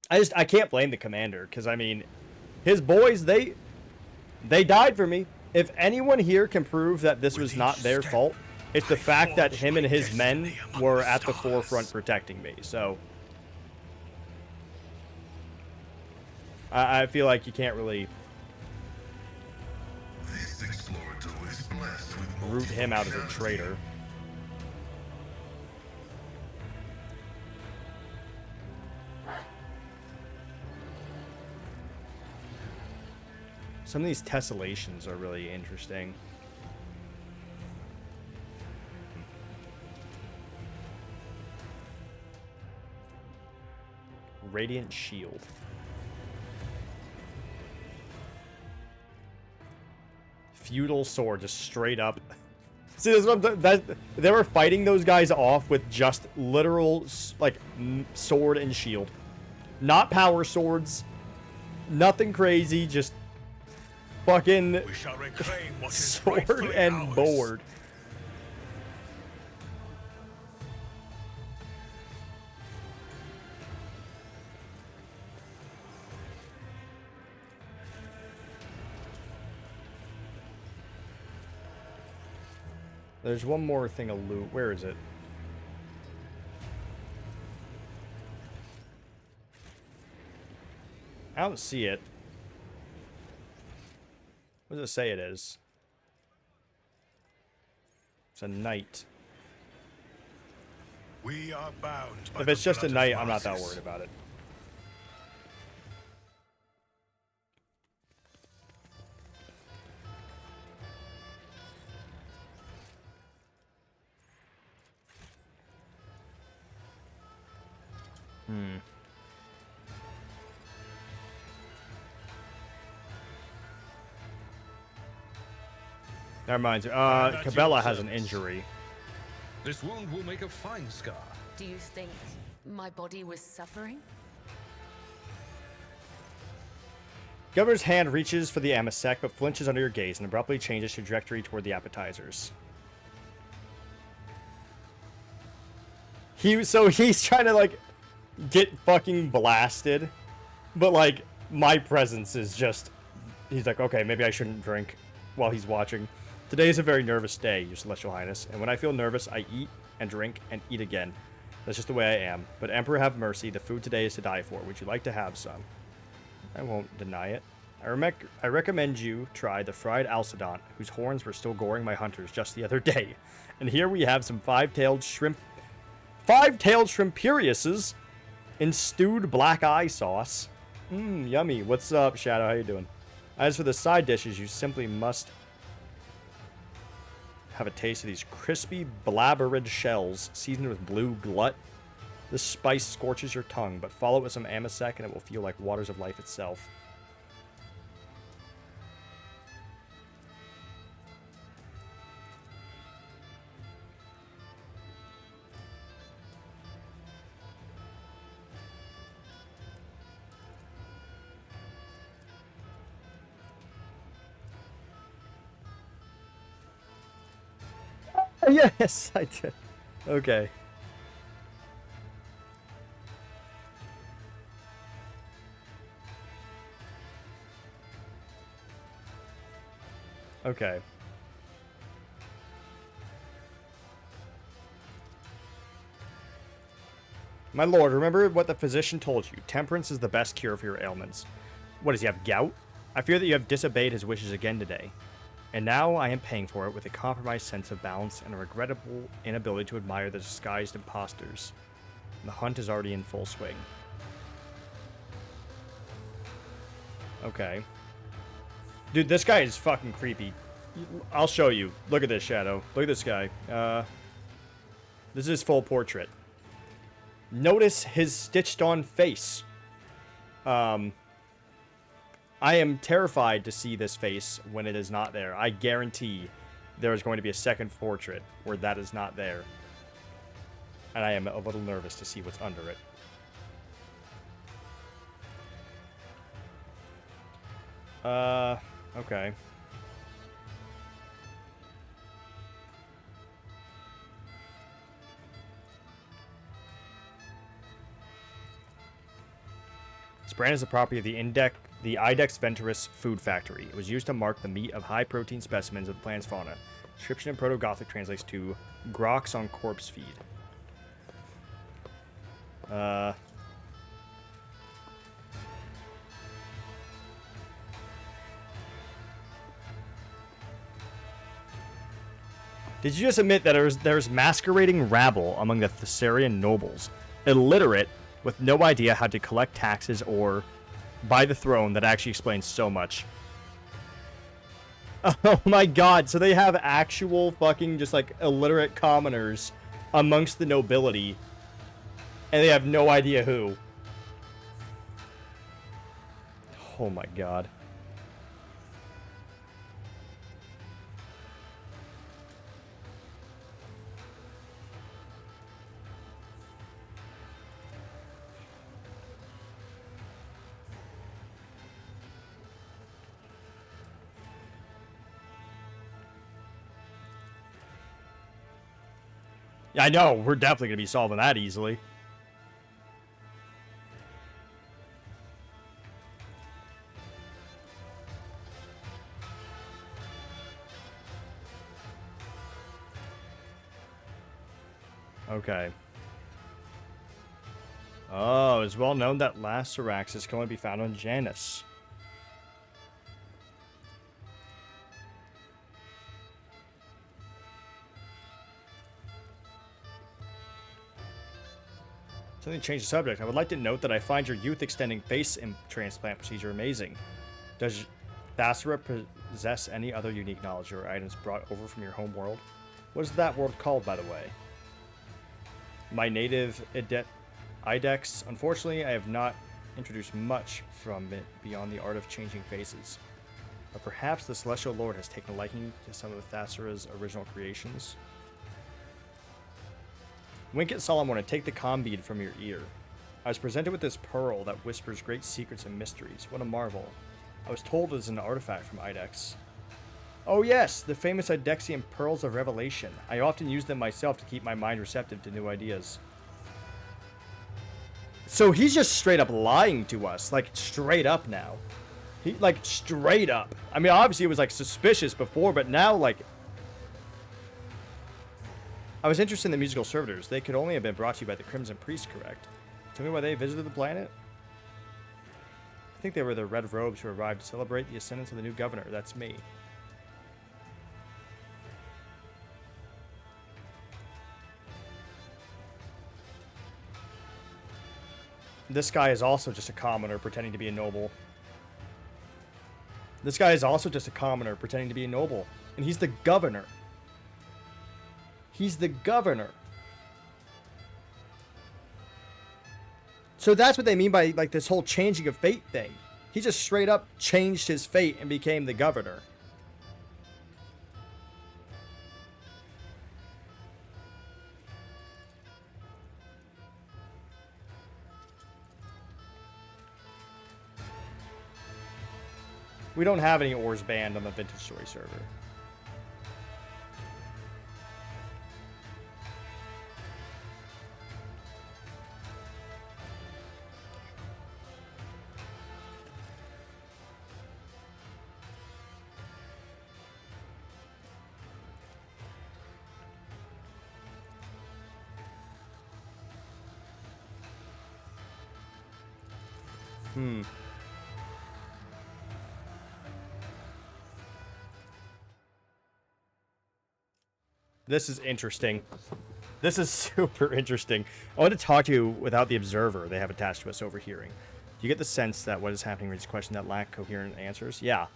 I can't blame the commander, because, I mean, his boys, they died for me. If anyone here can prove that this was not their fault, it's the fact that him and his men were at the forefront protecting me, so... I feel like you can't really root him out as a traitor. Some of these tessellations are really interesting. Radiant shield. Feudal sword, just straight up. See, this is what they were fighting those guys off with just literal, like, sword and shield. Not power swords. Nothing crazy, just fucking sword and board. There's one more thing of loot. Where is it? I don't see it. What does it say it is? It's a knight. We are bound by If it's the just a blood of knight, I'm not that Moses. worried about it. That reminds me. Cabela has an injury. This wound will make a fine scar. Do you think my body was suffering? Governor's hand reaches for the amasec, but flinches under your gaze and abruptly changes trajectory toward the appetizers. So he's trying to, like, get fucking blasted, but, like, my presence is just... He's like, okay, maybe I shouldn't drink while he's watching. Today is a very nervous day, Your Celestial Highness, and when I feel nervous, I eat and drink and eat again. That's just the way I am. But Emperor, have mercy, the food today is to die for. Would you like to have some? I won't deny it. I recommend you try the fried alcedont, whose horns were still goring my hunters just the other day. And here we have some five-tailed Imperialises in stewed black eye sauce. Yummy. What's up, Shadow? How you doing? As for the side dishes, you simply must have a taste of these crispy blabbered shells seasoned with blue glut. This spice scorches your tongue, but follow it with some amasec and it will feel like waters of life itself. Yes, I did. Okay. Okay. My lord, remember what the physician told you. Temperance is the best cure for your ailments. What, does he have gout? I fear that you have disobeyed his wishes again today. And now I am paying for it with a compromised sense of balance and a regrettable inability to admire the disguised imposters. The hunt is already in full swing. Okay. Dude, this guy is fucking creepy. I'll show you. Look at this, Shadow. Look at this guy. This is his full portrait. Notice his stitched-on face. I am terrified to see this face when it is not there. I guarantee there is going to be a second portrait where that is not there. And I am a little nervous to see what's under it. Okay. This brand is the property of the Idex Venturus Food Factory. It was used to mark the meat of high-protein specimens of the planet's fauna. Description in Proto-Gothic translates to grox on corpse feed. Did you just admit that there's masquerading rabble among the Thessarian nobles, illiterate, with no idea how to collect taxes or buy the throne? That actually explains so much. Oh my god, so they have actual fucking just like illiterate commoners amongst the nobility, and they have no idea who. Oh my god. Yeah, I know. We're definitely going to be solving that easily. Okay. Oh, it's well known that Laceraxis can only be found on Janus. Something to change the subject. I would like to note that I find your youth extending face transplant procedure amazing. Does Thasera possess any other unique knowledge or items brought over from your home world? What is that world called, by the way? My native Idex. Unfortunately, I have not introduced much from it beyond the art of changing faces. But perhaps the Celestial Lord has taken a liking to some of Thasera's original creations. Wink at Solomon and take the comm bead from your ear. I was presented with this pearl that whispers great secrets and mysteries. What a marvel. I was told it is an artifact from Idex. Oh yes, the famous Idexian Pearls of Revelation. I often use them myself to keep my mind receptive to new ideas. So he's just straight up lying to us. Like, straight up now. Like, straight up. I mean, obviously it was, like, suspicious before, but now, like... I was interested in the musical servitors. They could only have been brought to you by the Crimson Priest, correct? Tell me why they visited the planet? I think they were the Red Robes who arrived to celebrate the ascendance of the new governor. That's me. This guy is also just a commoner pretending to be a noble. This guy is also just a commoner pretending to be a noble. And he's the governor. He's the governor. So that's what they mean by, like, this whole changing of fate thing. He just straight up changed his fate and became the governor. We don't have any ores banned on the Vintage Story server. This is interesting. This is super interesting. I want to talk to you without the observer they have attached to us overhearing. Do you get the sense that what is happening is a question that lack coherent answers? Yeah,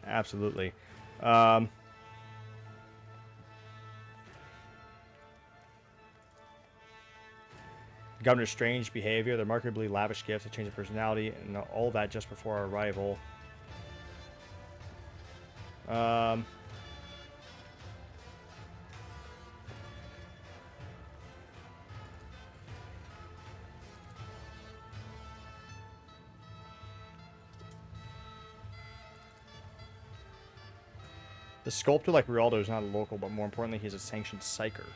absolutely. Governor's strange behavior, their remarkably lavish gifts, a change of personality, and all that just before our arrival. The sculptor, like Rialdo, is not a local, but more importantly, he's a sanctioned psyker.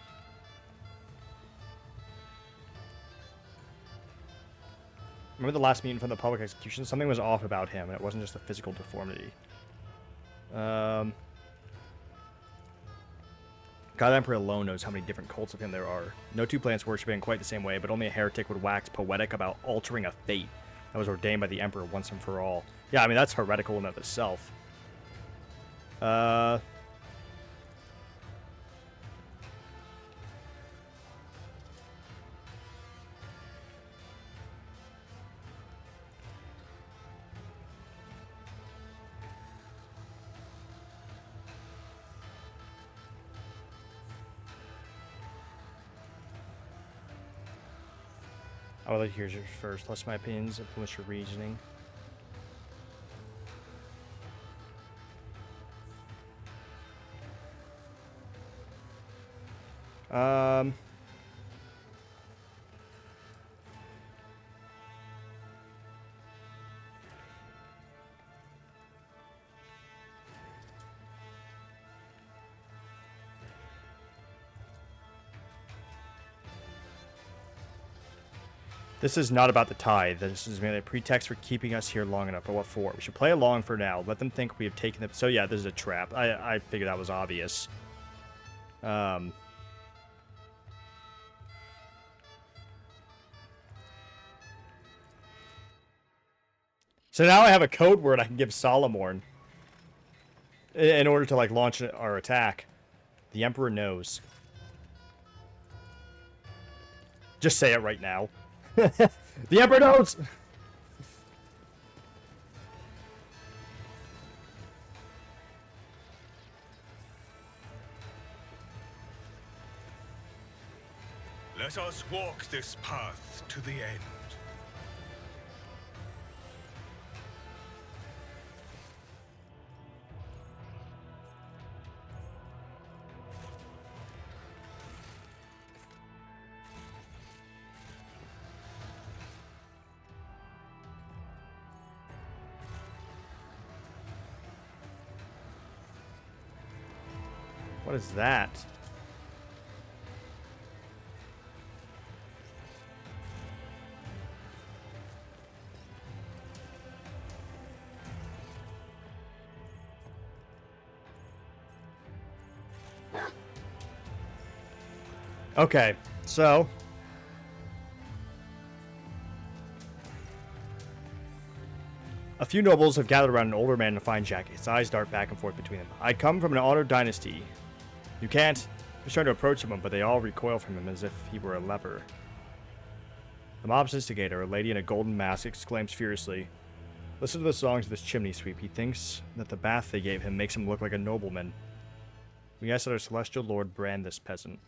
Remember the last meeting from the public execution? Something was off about him, and it wasn't just a physical deformity. God Emperor alone knows how many different cults of him there are. No two planets worship him in quite the same way, but only a heretic would wax poetic about altering a fate that was ordained by the Emperor once and for all. Yeah, I mean, that's heretical in of itself. I would like to hear yours first. Lest my opinions influence your reasoning. This is not about the tithe. This is merely a pretext for keeping us here long enough. But what for? We should play along for now. Let them think we have taken them. So yeah, this is a trap. I figured that was obvious. So now I have a code word I can give Solomorn in order to like launch our attack. The Emperor knows. Just say it right now. The Emperor knows! Let us walk this path to the end. What is that? Okay, so a few nobles have gathered around an older man in a fine jacket. His eyes dart back and forth between them. I come from an honored dynasty. You can't. He's trying to approach him, but they all recoil from him as if he were a leper. The mob's instigator, a lady in a golden mask, exclaims furiously, "Listen to the songs of this chimney sweep. He thinks that the bath they gave him makes him look like a nobleman. We ask that our celestial lord brand this peasant."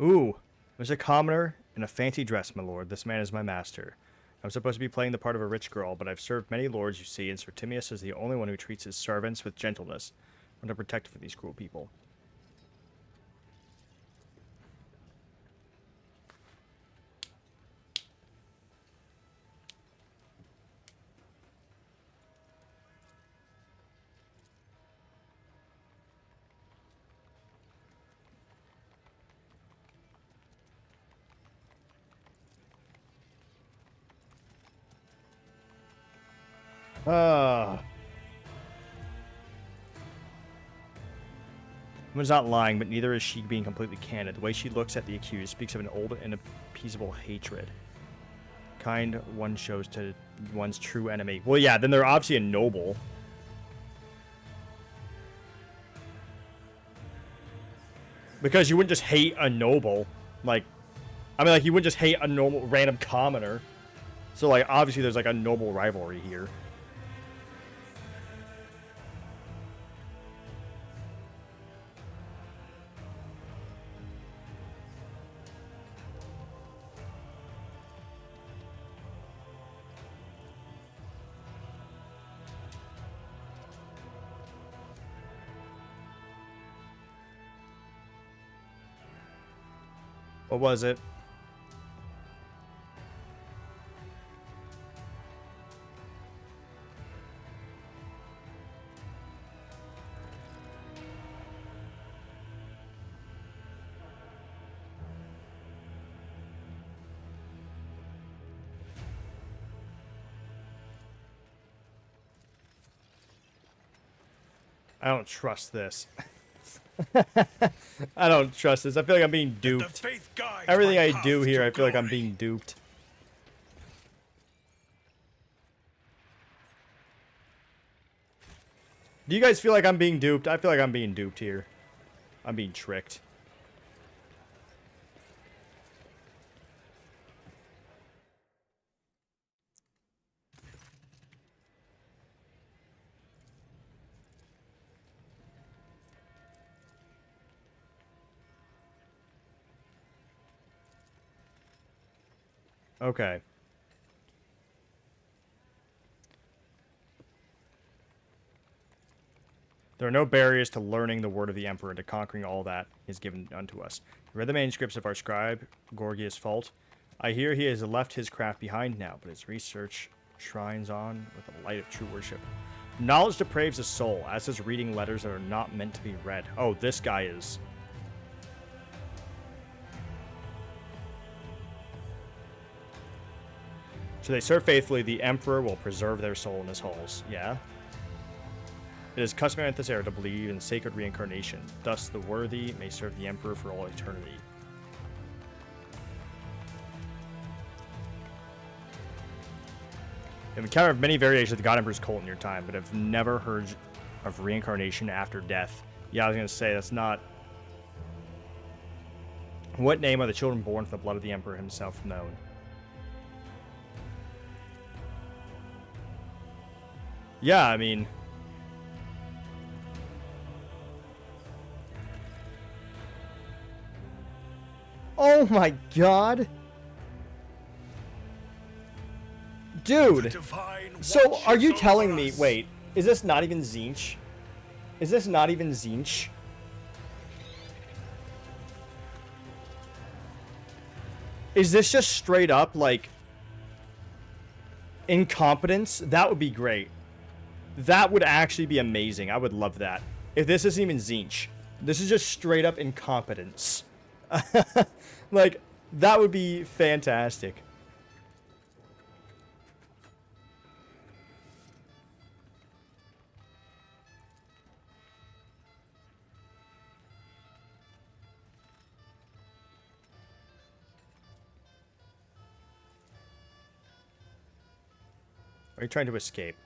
Ooh, there's a commoner in a fancy dress, my lord. This man is my master. I'm supposed to be playing the part of a rich girl, but I've served many lords, you see, and Sir Timius is the only one who treats his servants with gentleness. I'm to protect for these cruel people. Woman's not lying, but neither is she being completely candid. The way she looks at the accused speaks of an old and appeasable hatred. Kind one shows to one's true enemy. Well, yeah, then they're obviously a noble. Because you wouldn't just hate a noble. Like, I mean, like, you wouldn't just hate a normal, random commoner. So, like, obviously there's, like, a noble rivalry here. What was it? I don't trust this. I don't trust this. I feel like I'm being duped. Everything I do here, I feel like I'm being duped. Do you guys feel like I'm being duped? I feel like I'm being duped here. I'm being tricked. Okay. There are no barriers to learning the word of the Emperor and to conquering all that is given unto us. You read the manuscripts of our scribe, Gorgias Fault. I hear he has left his craft behind now, but his research shines on with the light of true worship. Knowledge depraves the soul, as is reading letters that are not meant to be read. Oh, this guy is... So they serve faithfully, the Emperor will preserve their soul in his halls. Yeah? It is customary at this era to believe in sacred reincarnation. Thus, the worthy may serve the Emperor for all eternity. You've encountered many variations of the God Emperor's cult in your time, but have never heard of reincarnation after death. Yeah, I was going to say, that's not... What name are the children born from the blood of the Emperor himself known? Yeah, I mean... Oh my god! Dude! So, are you telling me... Wait, is this not even Tzeentch? Is this not even Tzeentch? Is this just straight up, like... incompetence? That would be great. That would actually be amazing. I would love that. If this isn't even Tzeentch. This is just straight up incompetence. Like, that would be fantastic. Are you trying to escape?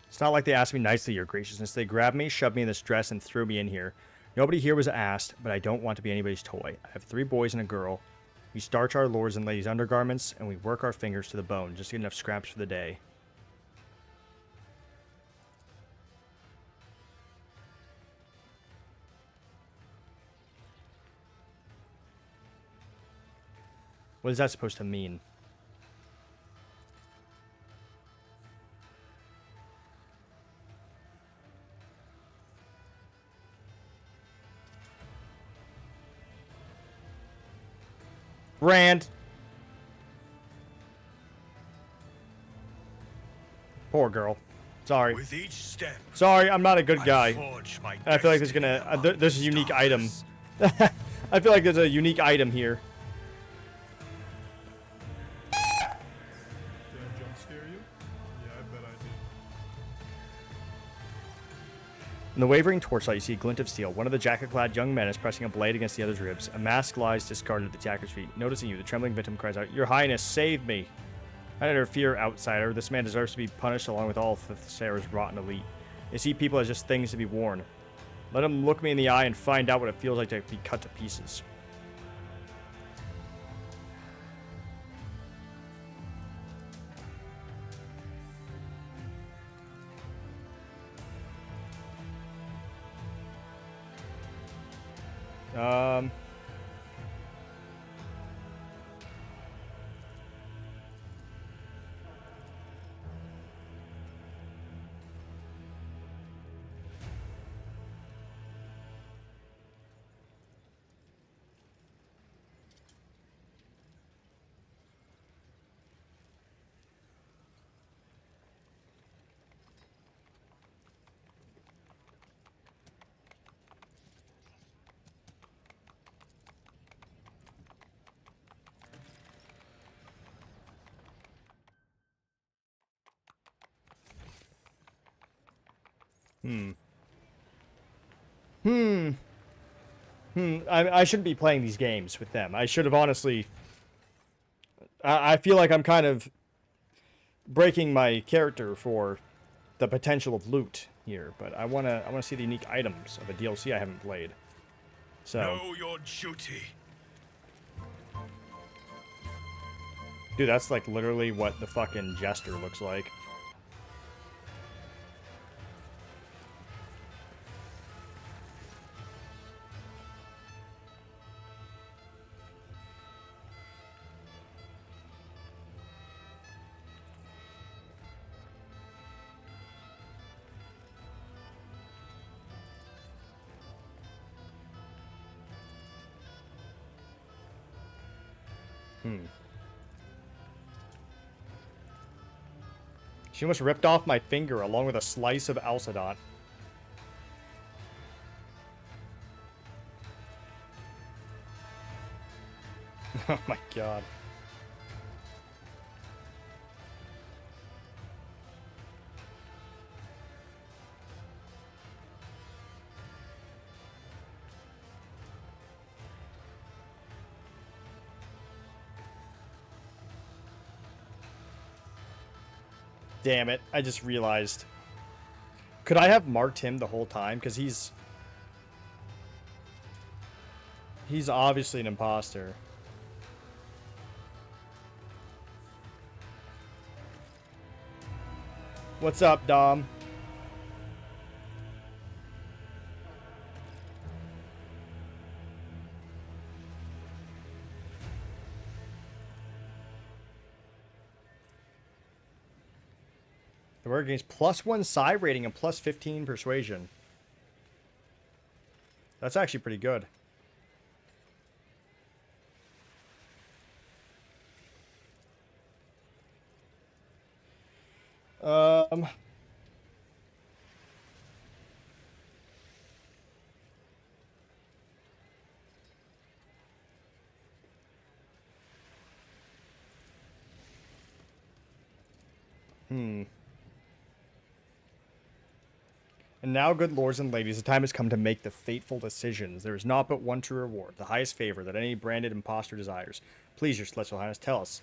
It's not like they asked me nicely, your graciousness. They grabbed me, shoved me in this dress, and threw me in here. Nobody here was asked, but I don't want to be anybody's toy. I have 3 boys and a girl. We starch our lords and ladies' undergarments, and we work our fingers to the bone just to get enough scraps for the day. What is that supposed to mean? Rand. Poor girl. Sorry. With each step, sorry, I'm not a good guy. I I feel like there's gonna there's a unique item. I feel like there's a unique item here. In the wavering torchlight, you see a glint of steel. One of the jacket-clad young men is pressing a blade against the other's ribs. A mask lies discarded at the attacker's feet. Noticing you, the trembling victim cries out, "Your Highness, save me!" I don't interfere, outsider. This man deserves to be punished along with all Thessera's rotten elite. They see people as just things to be worn. Let him look me in the eye and find out what it feels like to be cut to pieces. I shouldn't be playing these games with them. I should have honestly... I feel like I'm kind of breaking my character for the potential of loot here, but I wanna see the unique items of a DLC I haven't played. So, Know your duty. dude, that's like literally what the fucking jester looks like. She almost ripped off my finger along with a slice of Alcidot. Oh my god. Damn it, I just realized. Could I have marked him the whole time? Because he's obviously an imposter. What's up, Dom? The word gains +1 psi rating and +15 persuasion. That's actually pretty good. And now, good lords and ladies, the time has come to make the fateful decisions. There is not but one true reward, the highest favor that any branded impostor desires. Please, your celestial highness, tell us,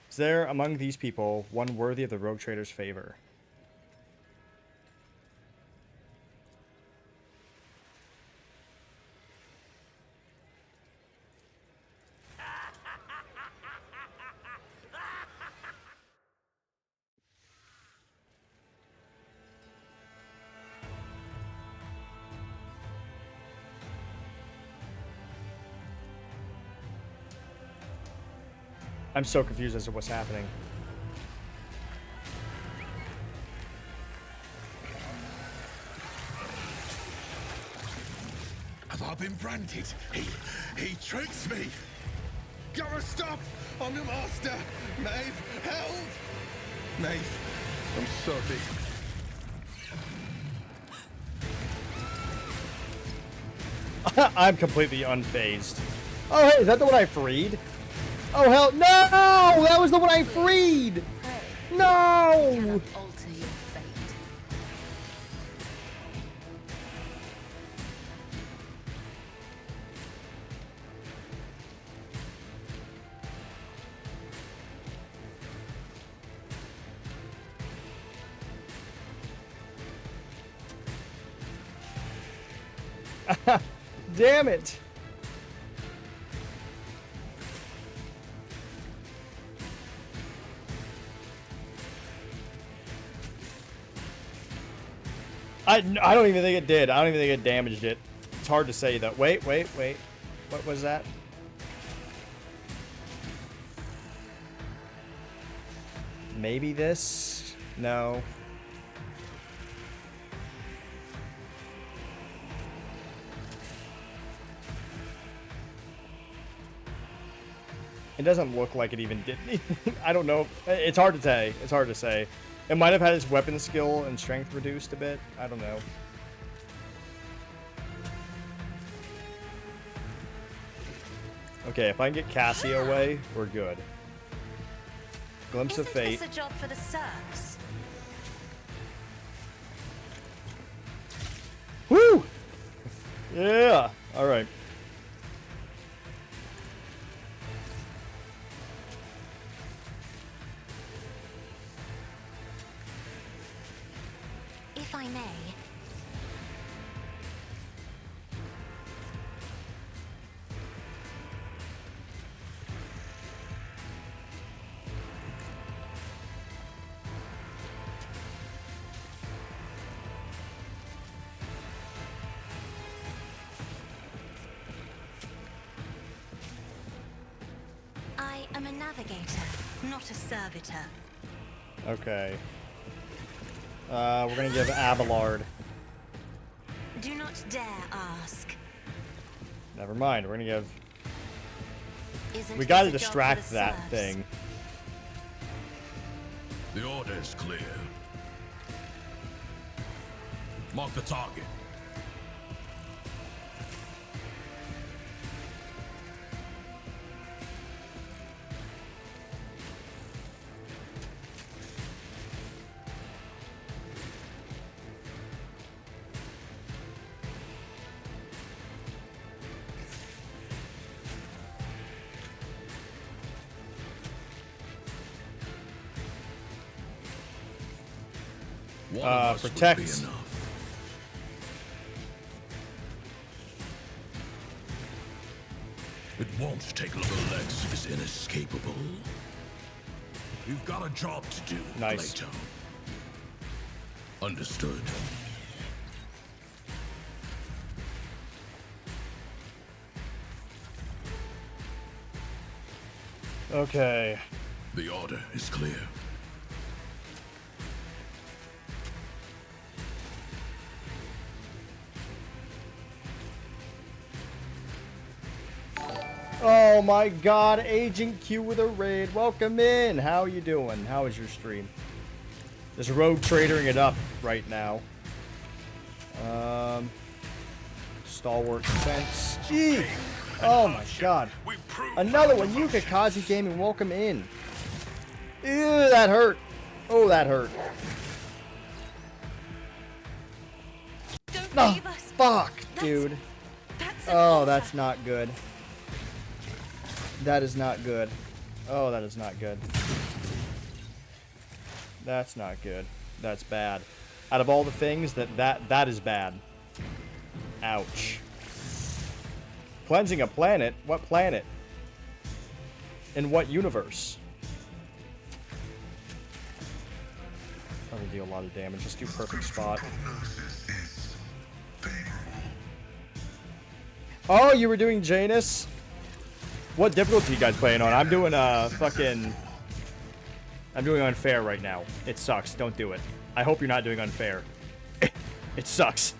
is there among these people one worthy of the rogue trader's favor? I'm so confused as to what's happening. Have I been branded? He tricks me. Gotta stop! I'm your master. Maeve, help! Maeve, I'm sorry. I'm completely unfazed. Oh, hey, is that the one I freed? Oh, hell, no! That was the one I freed! No! Damn it! I don't even think it did. I don't even think it damaged it. It's hard to say though. Wait. What was that? Maybe this? No. It doesn't look like it even did anything. I don't know. It's hard to say. It's hard to say. It might have had his weapon skill and strength reduced a bit. I don't know. Okay, if I can get Cassie away, we're good. Glimpse of fate. Isn't this a job for the serfs? Yeah. All right. If I may. I am a navigator, not a servitor. Okay. We're gonna give Abelard. Do not dare ask. Never mind. We're gonna give. Isn't We gotta this a job for distract the that serfs? thing. The order is clear. Mark the target. One of us would be Protect. enough. It won't take long. The legs is inescapable. You've got a job to do, Nice. Plato. Understood. Okay. The order is clear. Oh my God, Agent Q with a raid. Welcome in. How you doing? How is your stream? There's a rogue tradering it up right now. Stalwart defense. Gee. Oh my God. Another one. Yuka Kazi Gaming. Welcome in. Ew, that hurt. Oh, that hurt. No, fuck, dude. Oh, that's not good. That is not good. Oh, that is not good. That's not good. That's bad. Out of all the things, that is bad. Ouch. Cleansing a planet? What planet? In what universe? That'll deal a lot of damage. Let's do perfect spot. Oh, you were doing Janus? What difficulty you guys playing on? I'm doing fucking... I'm doing unfair right now. It sucks. Don't do it. I hope you're not doing unfair. It sucks.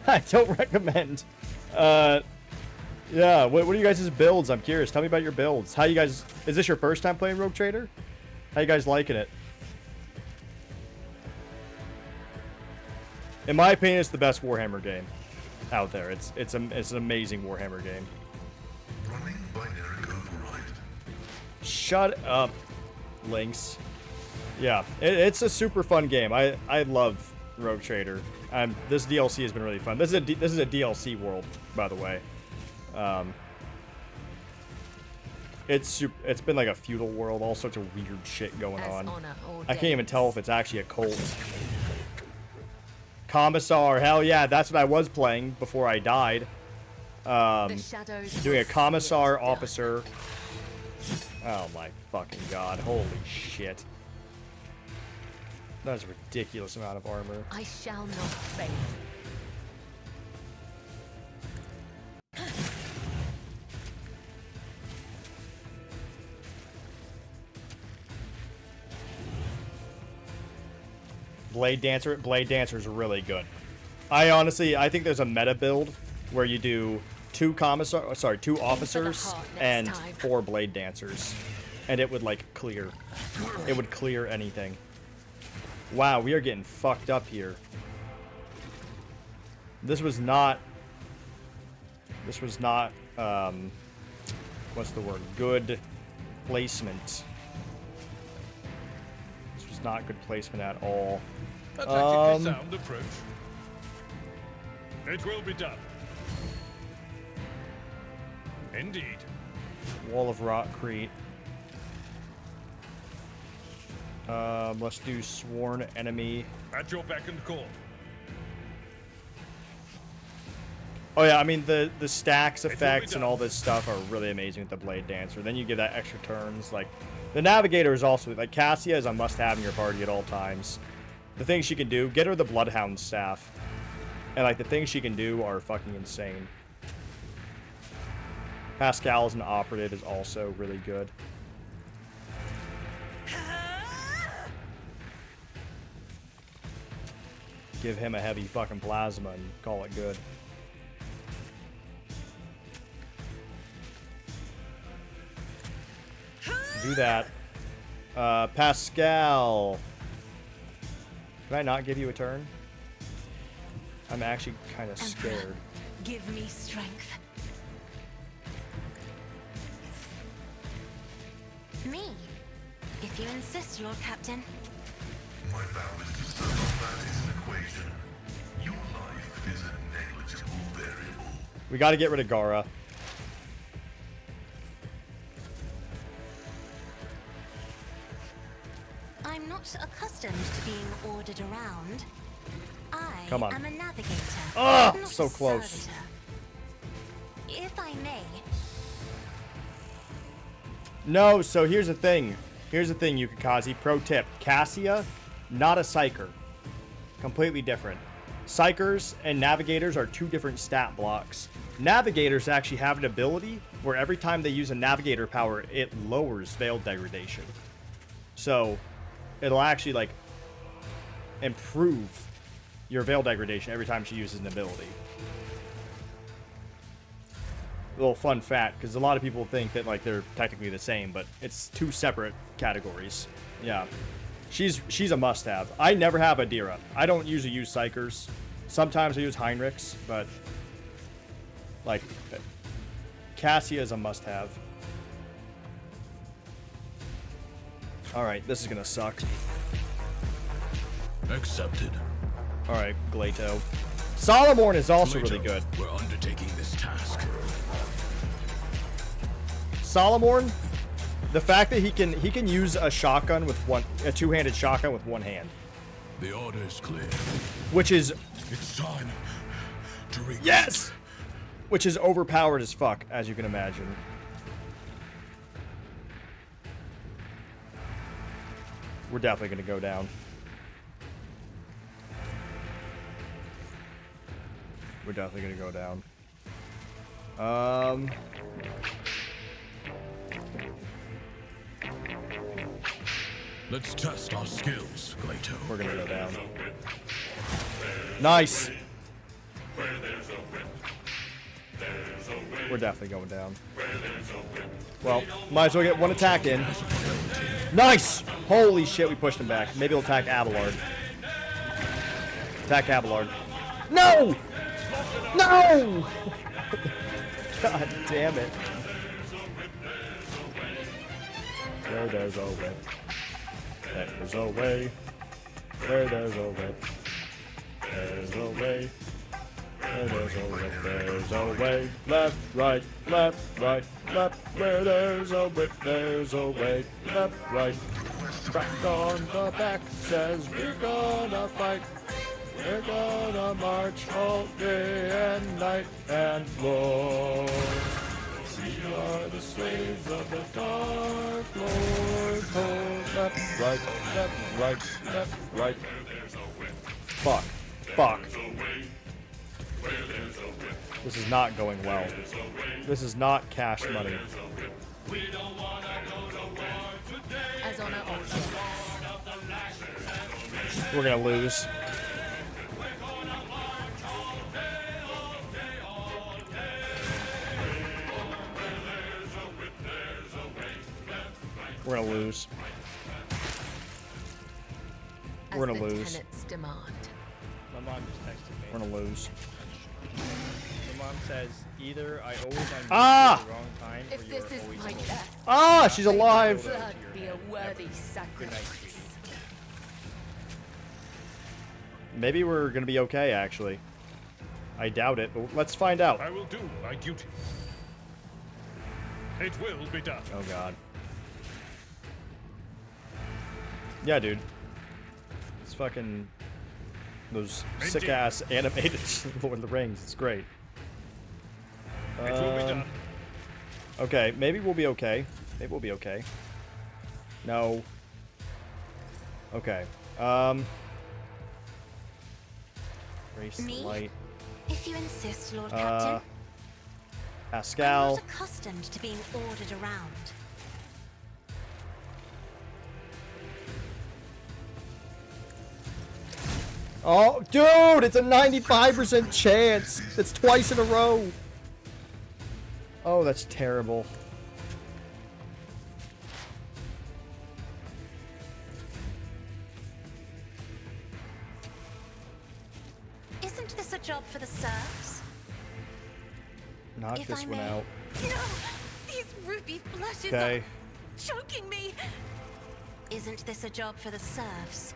I don't recommend. Yeah, what are you guys' builds? I'm curious. Tell me about your builds. How you guys... Is this your first time playing Rogue Trader? How you guys liking it? In my opinion, it's the best Warhammer game out there. It's an amazing Warhammer game. Shut up, Lynx. Yeah, it's a super fun game. I love Rogue Trader. This DLC has been really fun. This is a DLC world, by the way. It's been like a feudal world, all sorts of weird shit going on. I can't even tell if it's actually a cult. Commissar, hell yeah, that's what I was playing before I died. Doing a Commissar officer. Oh my fucking god, holy shit. That's a ridiculous amount of armor. I shall not fail. Blade Dancer is really good. I think there's a meta build where you do two officers and 4 Blade Dancers, and it would like clear. It would clear anything. Wow, we are getting fucked up here. This was not. What's the word? Good placement. This was not good placement at all. A tactically sound approach. It will be done. Indeed. Wall of Rotcrete. Let's do Sworn Enemy. At your beck and call. Oh yeah, I mean the stacks effects and all this stuff are really amazing with the Blade Dancer. Then you get that extra turns. Like the Navigator is also like Cassia is a must-have in your party at all times. The things she can do, get her the Bloodhound staff, and like the things she can do are fucking insane. Pascal as an operative is also really good. Give him a heavy fucking plasma and call it good. Do that. Pascal. Can I not give you a turn? I'm actually kind of scared. Give me strength. Me? If you insist, Lord Captain. My vow is to settle that is an equation. Your life is a negligible variable. We got to get rid of Gara. I'm not accustomed to being ordered around. I Come on. am a navigator. Ah, not so a close. servitor. If I may. No, so here's the thing. Here's the thing, Yukikaze. Pro tip. Cassia, not a Psyker. Completely different. Psychers and Navigators are two different stat blocks. Navigators actually have an ability where every time they use a Navigator power, it lowers Veil Degradation. So, it'll actually, like, improve your Veil Degradation every time she uses an ability. A little fun fact, because a lot of people think that like they're technically the same, but it's two separate categories. Yeah, she's a must-have. I never have Adira. I don't usually use Psychers. Sometimes I use Heinrichs, but like Cassia is a must-have. All right, this is gonna suck. Accepted. All right, Glato. Solomorn is also really good. We're undertaking this task. Solomorn, the fact that he can use a shotgun with a two-handed shotgun with one hand. The order is clear. Which is It's time to reach. yes, which is overpowered as fuck, as you can imagine. We're definitely gonna go down. We're definitely gonna go down. Let's test our skills, Glato. We're gonna go down. Nice. We're definitely going down. Well, might as well get one attack in. Nice! Holy shit, we pushed him back. Maybe he'll attack Abelard. Attack Abelard. No! No! God damn it. Where there's a whip. There's a way. Where there's a whip. There's a way. Where there's a whip. There's a way. Left, right, left, right, left. Where there's a whip. There's a way. Left, right. Back on the back says we're gonna fight. We're gonna march all day and night and Lord. We are the slaves of the Dark Lord. Hold left, right, left, right, left, right. Fuck. Fuck. This is not going well. This is not cash money. As on our altar. We're gonna lose. We're gonna lose. We're gonna lose. Tenants demand. My mom just texted me. We're gonna lose. My mom says either I always unmute at the wrong time or If you this are is always my late. death, Ah, she's alive. blood be a worthy sacrifice. Maybe we're gonna be okay, actually. I doubt it, but let's find out. I will do my duty. It will be done. Oh god. Yeah, dude. It's fucking those sick ass animated Lord of the Rings. It's great. It will be done. Okay, maybe we'll be okay. Maybe we'll be okay. No. Okay. Race the light. If you insist, Lord Captain. Pascal. I'm not accustomed to being ordered around. Oh, dude, it's a 95% chance. It's twice in a row. Oh, that's terrible. Isn't this a job for the serfs? Knock If this I one may. out. No! These ruby flushes Okay. are choking me! Isn't this a job for the serfs?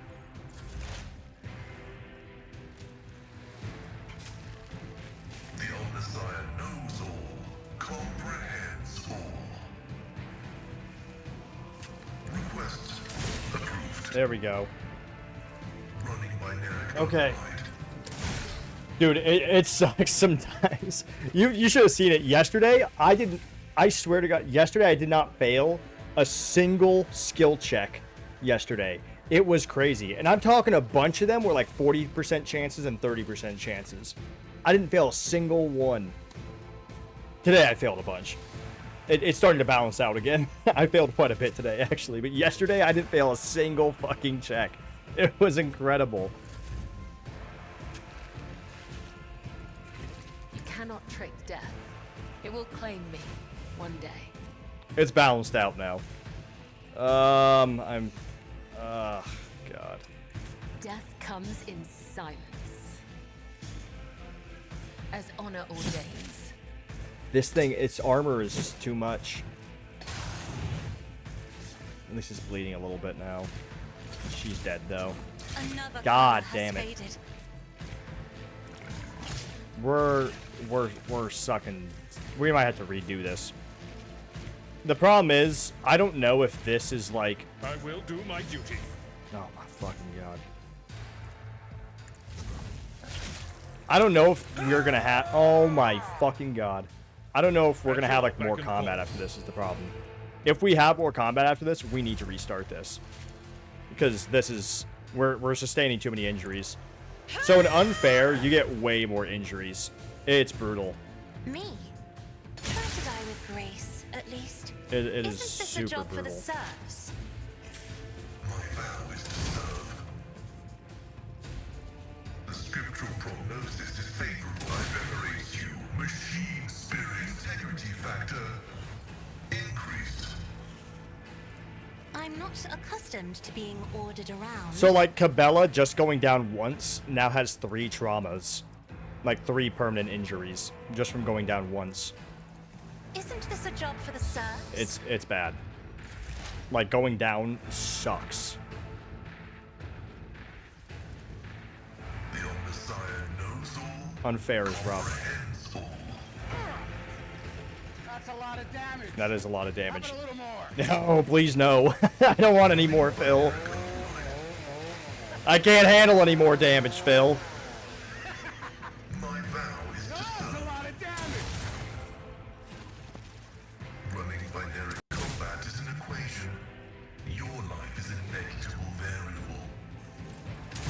The Omnissiah knows all, comprehends all. Request approved. There we go. Running binary. Okay. Dude, it sucks sometimes. You should have seen it yesterday. I swear to God, yesterday I did not fail a single skill check yesterday. It was crazy. And I'm talking a bunch of them were like 40% chances and 30% chances. I didn't fail a single one. Today I failed a bunch. It's starting to balance out again. I failed quite a bit today, actually. But yesterday I didn't fail a single fucking check. It was incredible. You cannot trick death. It will claim me one day. It's balanced out now. God. Death comes in silence. As honor ordains. This thing, its armor is just too much. At least it's bleeding a little bit now. She's dead though. Another God color damn has it. faded. We're sucking. We might have to redo this. The problem is, I don't know if this is like. I will do my duty. Oh my fucking god. I don't know if we're gonna have. Oh my fucking god. I don't know if we're gonna have like more combat after this. Is the problem. If we have more combat after this, we need to restart this because this is we're sustaining too many injuries. So in unfair, you get way more injuries. It's brutal. Me? Try to die with grace, at least. It is Isn't this super a job brutal. for the serfs? My vow is to serve. The scriptural prognosis is favorable. I venerate you. Machine spirit integrity factor increased. I'm not accustomed to being ordered around. So like Cabela just going down once now has 3 traumas. Like 3 permanent injuries just from going down once. Isn't this a job for the serfs? It's bad. Like going down sucks. The Messiah knows all. Unfair is rough. That's a lot of damage. That is a lot of damage. How about a little more? No, please no. I don't want any more, Phil. I can't handle any more damage, Phil. My vow is to serve. A lot of damage. Running binary combat is an equation. Your life is a negligible variable.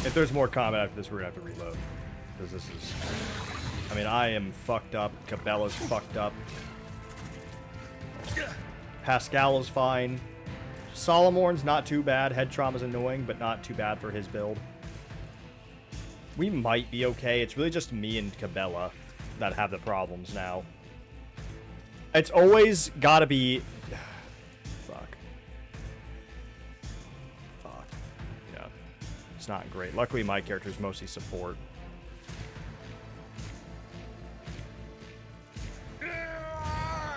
If there's more combat after this, we're gonna have to reload. Because this is... I mean, I am fucked up. Cabela's fucked up. Pascal is fine. Solomorn's not too bad. Head trauma's annoying, but not too bad for his build. We might be okay. It's really just me and Cabela that have the problems now. It's always gotta be... Fuck. Fuck. Yeah. It's not great. Luckily, my character is mostly support.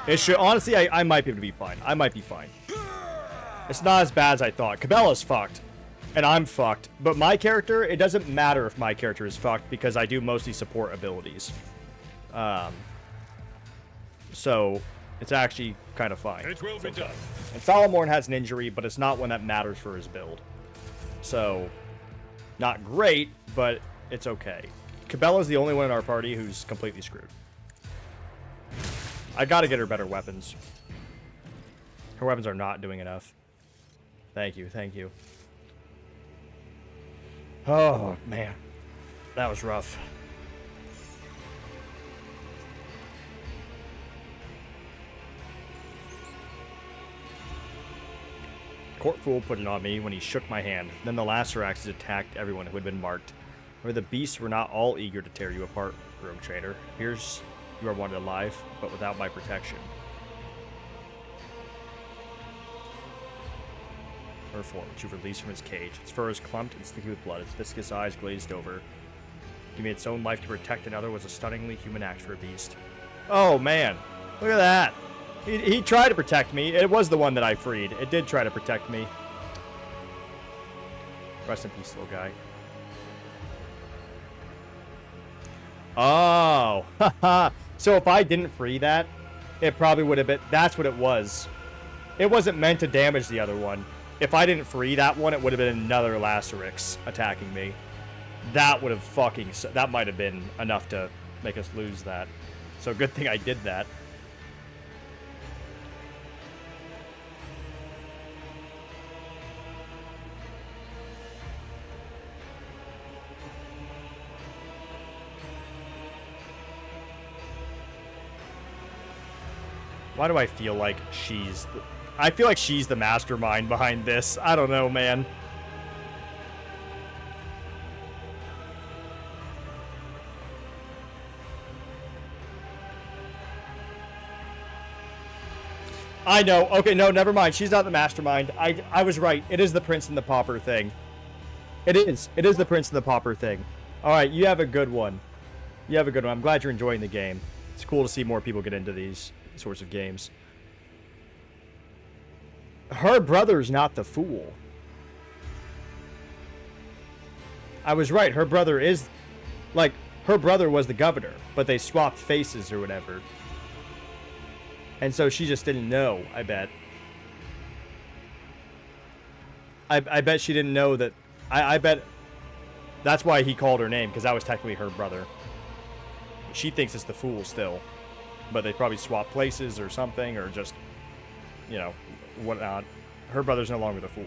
It should... Honestly, I might be able to be fine. I might be fine. It's not as bad as I thought. Cabela's fucked. And I'm fucked. But my character, it doesn't matter if my character is fucked because I do mostly support abilities. So, It's actually kind of fine. It will be done. And Solomorn has an injury, but it's not one that matters for his build. So, not great, but it's okay. Cabella's the only one in our party who's completely screwed. I gotta get her better weapons. Her weapons are not doing enough. Thank you, thank you. Oh, man. That was rough. Court Fool put it on me when he shook my hand. Then the Laceraxes attacked everyone who had been marked. Where the beasts were not all eager to tear you apart, Rogue Trader. Here's you are wanted alive, but without my protection. Her form, which you've released from its cage. Its fur is clumped and sticky with blood. Its viscous eyes glazed over. Giving its own life to protect another was a stunningly human act for a beast. Oh man, look at that. He tried to protect me. It was the one that I freed. It did try to protect me. Rest in peace, little guy. Oh, haha. So if I didn't free that, it probably would have been... That's what it was. It wasn't meant to damage the other one. If I didn't free that one, it would have been another Lacerix attacking me. That would have fucking... That might have been enough to make us lose that. So good thing I did that. Why do I feel like she's... I feel like she's the mastermind behind this. I don't know, man. I know. Okay, no, never mind. She's not the mastermind. I was right. It is the Prince and the Pauper thing. It is. It is the Prince and the Pauper thing. Alright, you have a good one. You have a good one. I'm glad you're enjoying the game. It's cool to see more people get into these sorts of games. Her brother's not the fool. I was right. Her brother is... Like, her brother was the governor, but they swapped faces or whatever. And so she just didn't know, I bet. I bet she didn't know that... I bet that's why he called her name, because that was technically her brother. She thinks it's the fool still. But they probably swapped places or something, or just, you know, whatnot. Her brother's no longer the fool.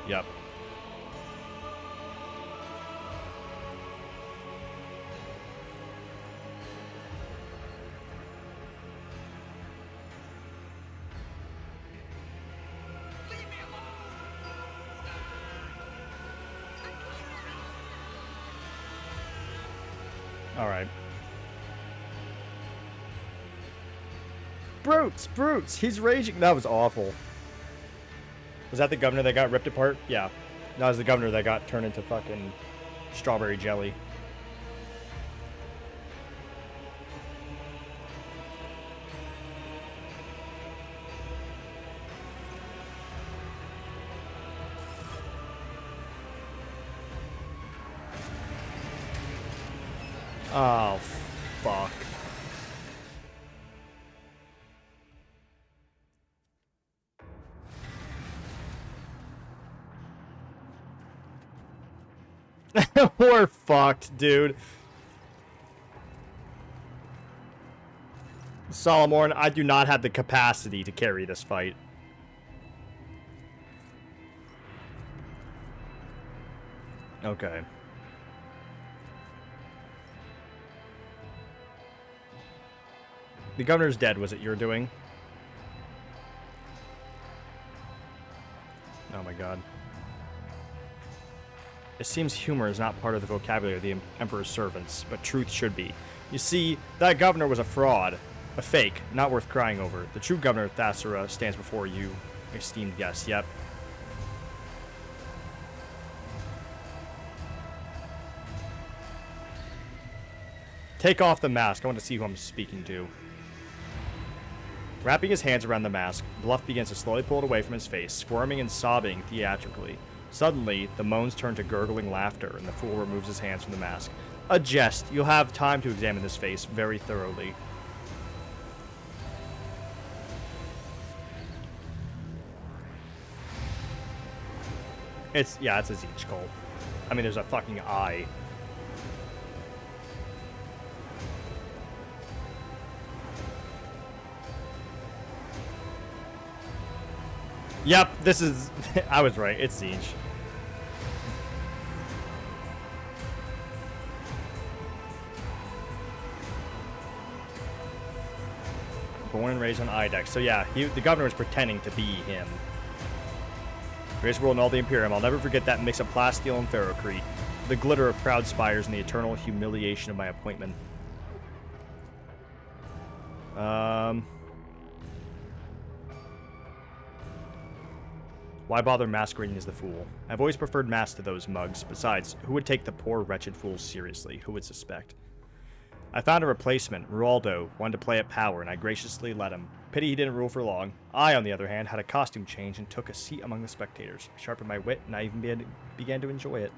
Yep. Alright. Brutes! He's raging. That was awful. Was that the governor that got ripped apart? Yeah. That was the governor that got turned into fucking strawberry jelly. Oh, fuck. We're fucked, dude. Solomorn, I do not have the capacity to carry this fight. Okay. The governor's dead, was it your doing? Oh my god. It seems humor is not part of the vocabulary of the Emperor's servants, but truth should be. You see, that governor was a fraud. A fake, not worth crying over. The true governor of Thasura stands before you, esteemed guest. Yep. Take off the mask. I want to see who I'm speaking to. Wrapping his hands around the mask, Bluff begins to slowly pull it away from his face, squirming and sobbing theatrically. Suddenly, the moans turn to gurgling laughter, and the fool removes his hands from the mask. A jest. You'll have time to examine this face very thoroughly. It's a Zeech cult. I mean, there's a fucking eye. Yep, this is... I was right, it's Zeech. Born and raised on Idex. So yeah, the governor was pretending to be him. Greatest world in all the Imperium. I'll never forget that mix of plasteel and ferrocrete. The glitter of proud spires and the eternal humiliation of my appointment. Why bother masquerading as the fool? I've always preferred masks to those mugs. Besides, who would take the poor, wretched fool seriously? Who would suspect? I found a replacement. Rualdo wanted to play at power, and I graciously let him. Pity he didn't rule for long. I, on the other hand, had a costume change and took a seat among the spectators. I sharpened my wit, and I even began to enjoy it.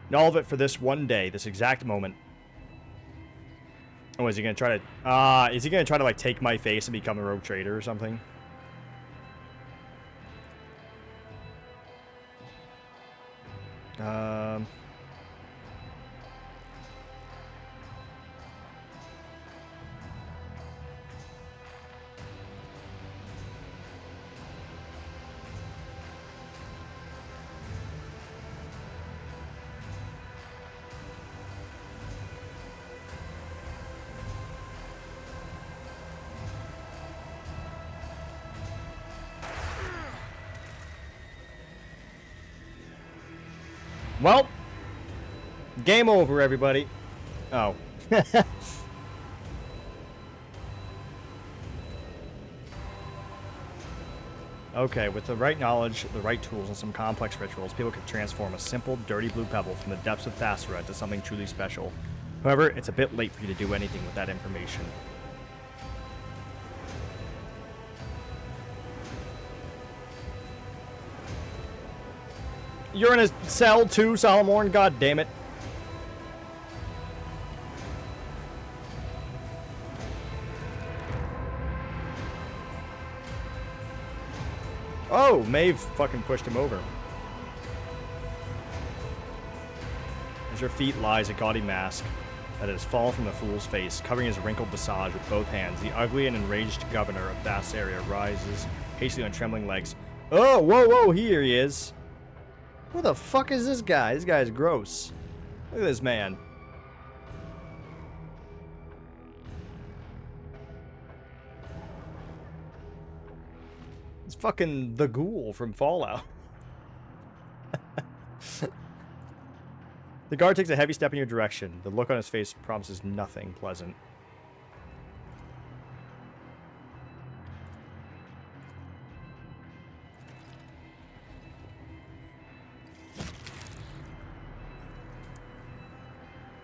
And all of it for this one day, this exact moment. Oh, is he gonna try to... is he gonna try to, like, take my face and become a rogue trader or something? Well, game over, everybody. Oh. Okay, with the right knowledge, the right tools, and some complex rituals, people can transform a simple, dirty blue pebble from the depths of Thasera into something truly special. However, it's a bit late for you to do anything with that information. You're in a cell too, Solomorn? God damn it. Oh, Maeve fucking pushed him over. At your feet lies a gaudy mask that has fallen from the fool's face, covering his wrinkled visage with both hands. The ugly and enraged governor of Thasera rises hastily on trembling legs. Oh, whoa, whoa, here he is. Who the fuck is this guy? This guy's gross. Look at this man. It's fucking the ghoul from Fallout. The guard takes a heavy step in your direction. The look on his face promises nothing pleasant.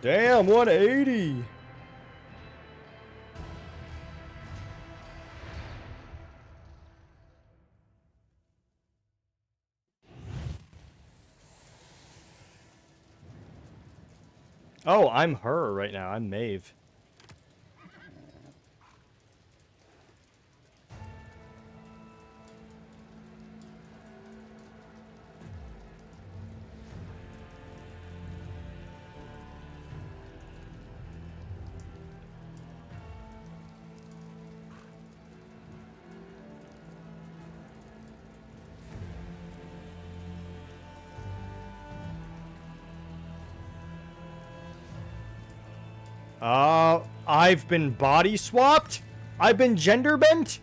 Damn, 180! Oh, I'm her right now. I'm Maeve. I've been body swapped? I've been gender bent?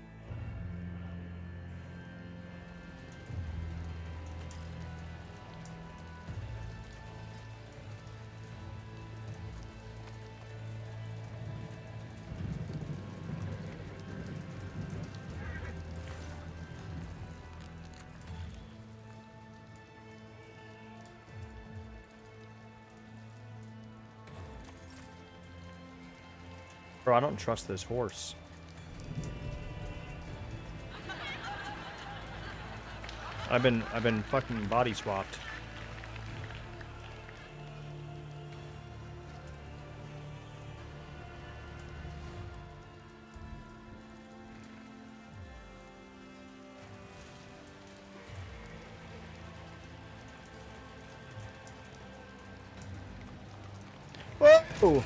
Bro, I don't trust this horse. I've been fucking body swapped. Whoa!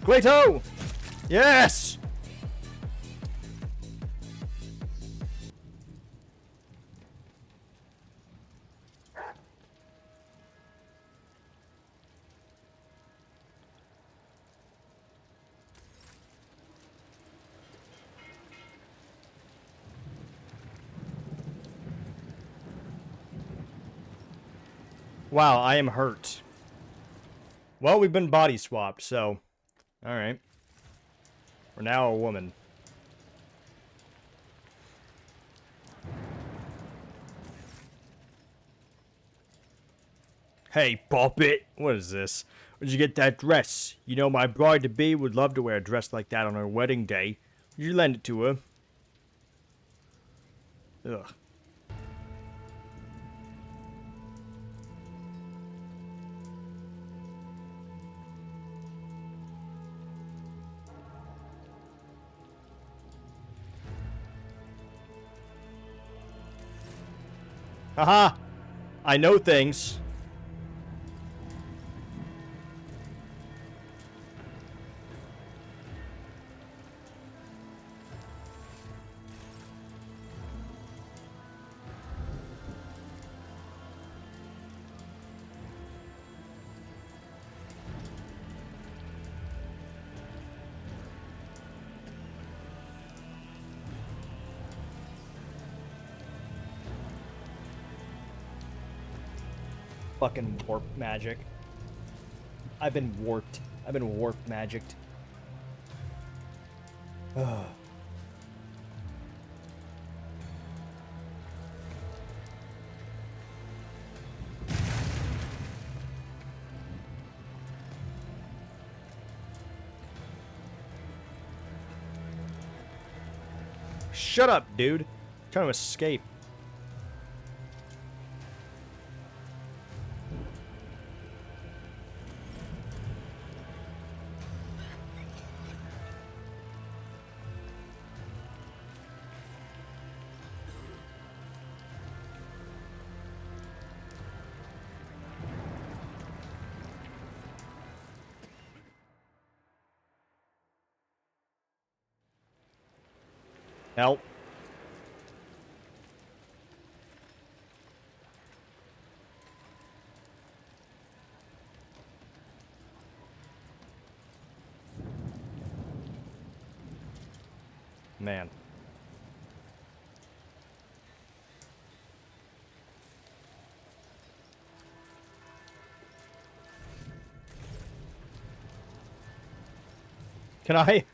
Gueto! Yes! Wow, I am hurt. Well, we've been body swapped, so... Alright. We're now a woman. Hey, Pop It! What is this? Where'd you get that dress? You know my bride-to-be would love to wear a dress like that on her wedding day. Would you lend it to her? Ugh. Haha! I know things. Fucking warp magic. I've been warped. I've been warp magicked. Ugh. Shut up, dude. I'm trying to escape. Help. Man. Can I?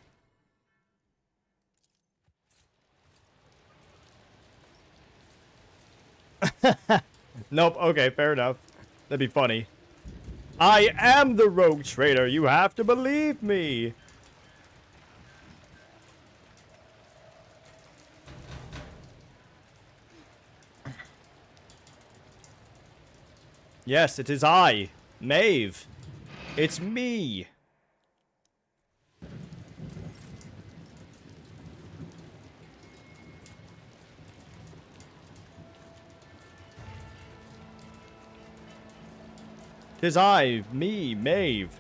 Nope, okay, fair enough. That'd be funny. I am the rogue trader, you have to believe me! Yes, it is I, Maeve. It's me. Tis I, me, Maeve.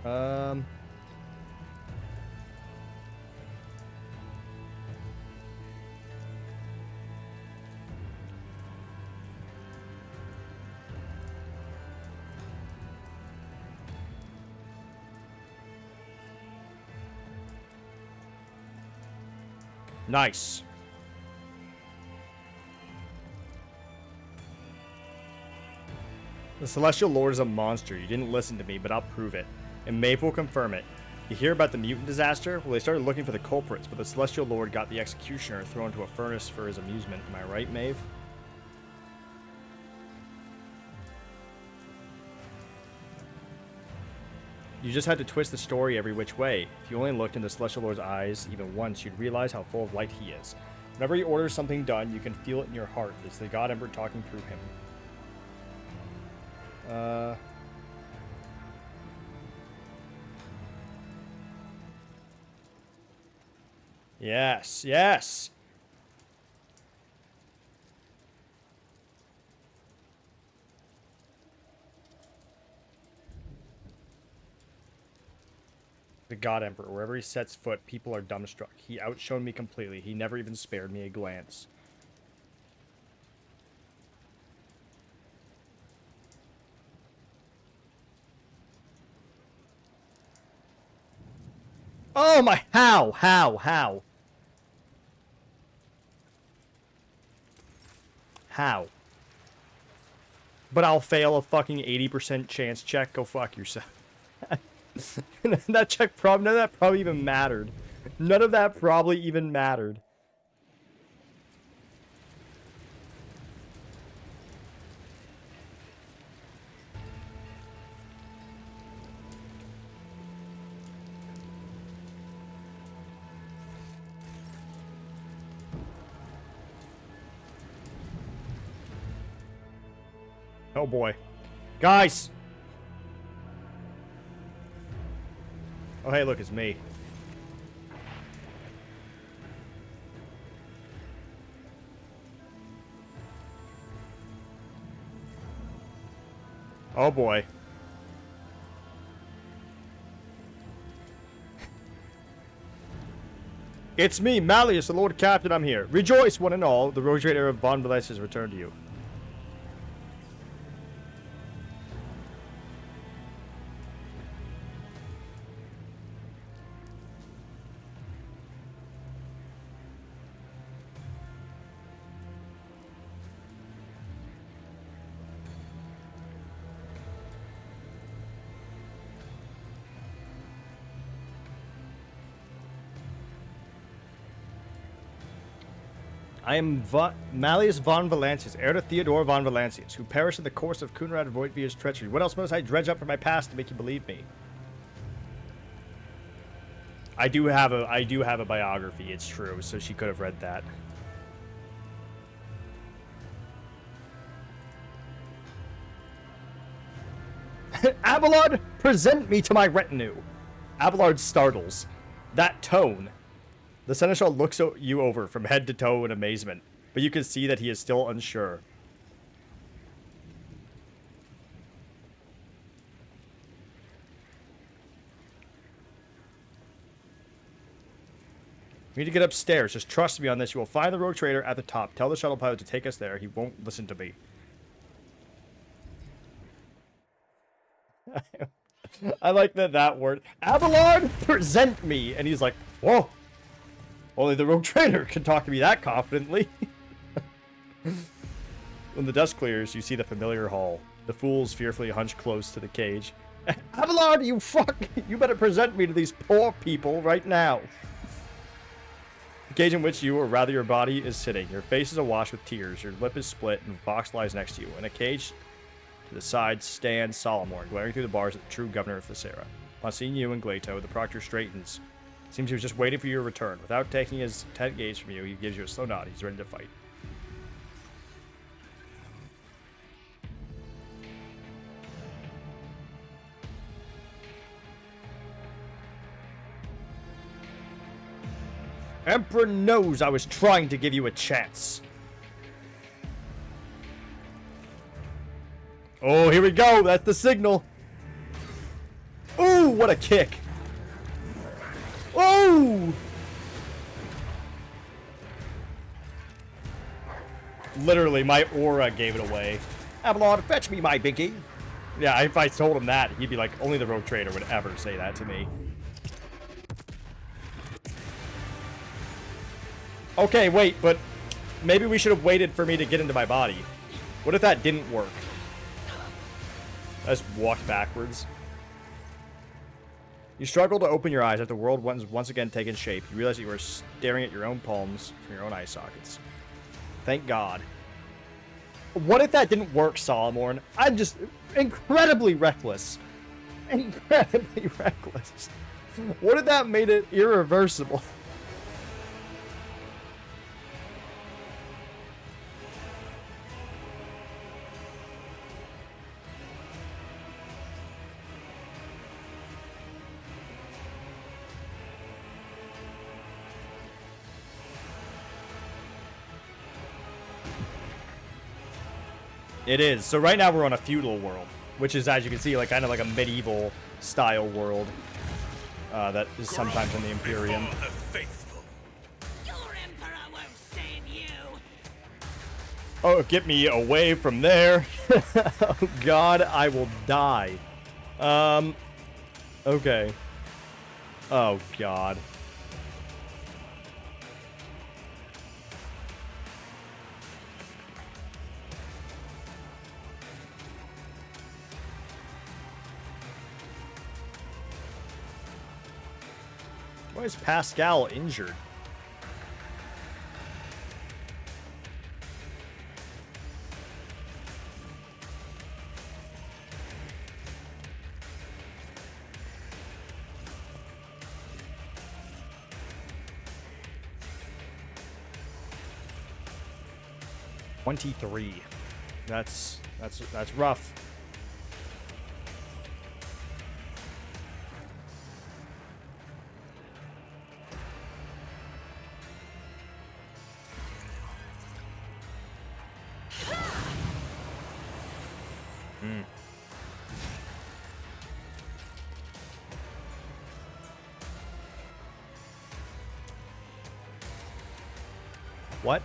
Um... Nice. The Celestial Lord is a monster. You didn't listen to me, but I'll prove it. And Maeve will confirm it. You hear about the mutant disaster? Well, they started looking for the culprits, but the Celestial Lord got the Executioner thrown into a furnace for his amusement. Am I right, Maeve? You just had to twist the story every which way. If you only looked in the Celestial Lord's eyes even once, you'd realize how full of light he is. Whenever he orders something done, you can feel it in your heart. It's the God Emperor talking through him. Yes, yes. The God Emperor. Wherever he sets foot, people are dumbstruck. He outshone me completely. He never even spared me a glance. Oh my, how? How? But I'll fail a fucking 80% chance check. Go fuck yourself. That check none of that probably even mattered. None of that probably even mattered. Oh boy. Guys! Oh hey, look, it's me. Oh boy. It's me, Malleus, the Lord Captain, I'm here. Rejoice, one and all, the Road Trader of Von Valais has returned to you. I am Malleus von Valancius, heir to Theodore von Valancius, who perished in the course of Kunrad Voigtvia's treachery. What else must I dredge up from my past to make you believe me? I do have a biography, it's true, so she could have read that. Abelard, present me to my retinue. Abelard startles. That tone. The Seneschal looks you over from head to toe in amazement, but you can see that he is still unsure. We need to get upstairs. Just trust me on this. You will find the Rogue Trader at the top. Tell the shuttle pilot to take us there. He won't listen to me. I like that word. Abelard, present me! And he's like, whoa! Only the Rogue Trader can talk to me that confidently. When the dust clears, you see the familiar hall. The fools fearfully hunch close to the cage. Abelard, you fuck! You better present me to these poor people right now. The cage in which you, or rather your body, is sitting. Your face is awash with tears. Your lip is split, and a box lies next to you. In a cage to the side stands Solomor, glaring through the bars at the true governor of Thessera. Upon seeing you and Glato, the proctor straightens. Seems he was just waiting for your return. Without taking his intent gaze from you, he gives you a slow nod. He's ready to fight. Emperor knows I was trying to give you a chance. Oh, here we go. That's the signal. Ooh, what a kick. Oh! Literally, my aura gave it away. Abelard, fetch me my biggie. Yeah, if I told him that, he'd be like, only the Rogue Trader would ever say that to me. Okay, wait, but maybe we should have waited for me to get into my body. What if that didn't work? I just walked backwards. You struggle to open your eyes after the world once again taken shape. You realize you are staring at your own palms from your own eye sockets. Thank God. What if that didn't work, Solomorn? I'm just incredibly reckless. Incredibly reckless. What if that made it irreversible? It is. So right now we're on a feudal world, which is, as you can see, like kind of like a medieval style world that is sometimes in the Imperium. Oh, get me away from there. Oh God, I will die. Okay. Oh God. Why is Pascal injured? $23. That's rough. What?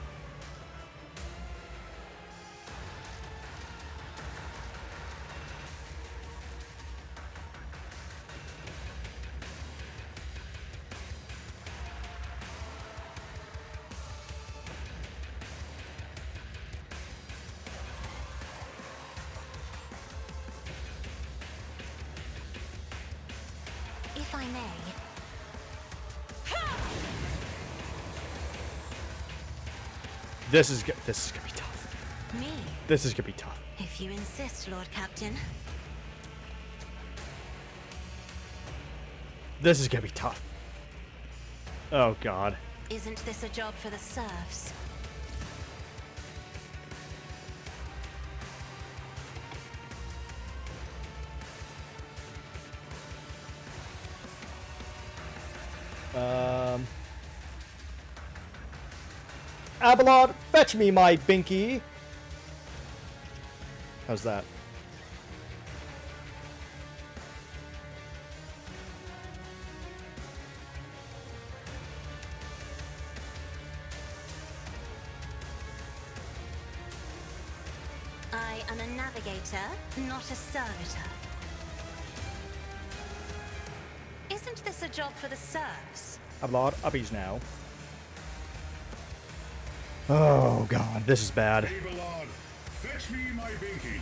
If I may. This is gonna be tough. Me? This is gonna be tough. If you insist, Lord Captain. This is gonna be tough. Oh God. Isn't this a job for the serfs? Abelard, fetch me my binky. How's that? I am a navigator, not a servitor. Isn't this a job for the serfs? Abelard, uppies now. Oh God, this is bad. Abelard, fetch me my binky.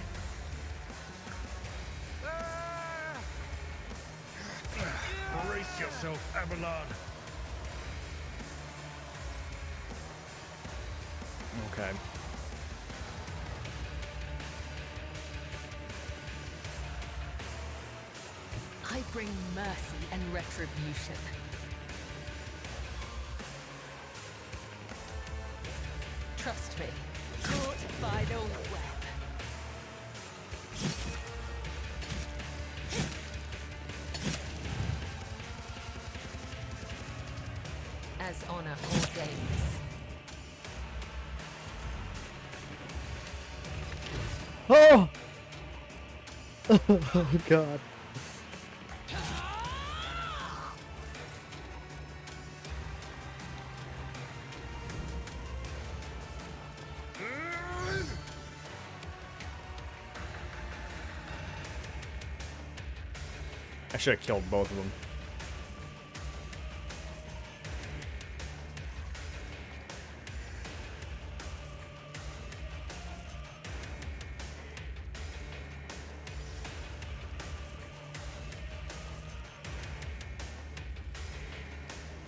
Brace yourself, Abelard. Okay. I bring mercy and retribution. Trust me. Good final web. As honor ordains. Oh! Oh God. I should have killed both of them.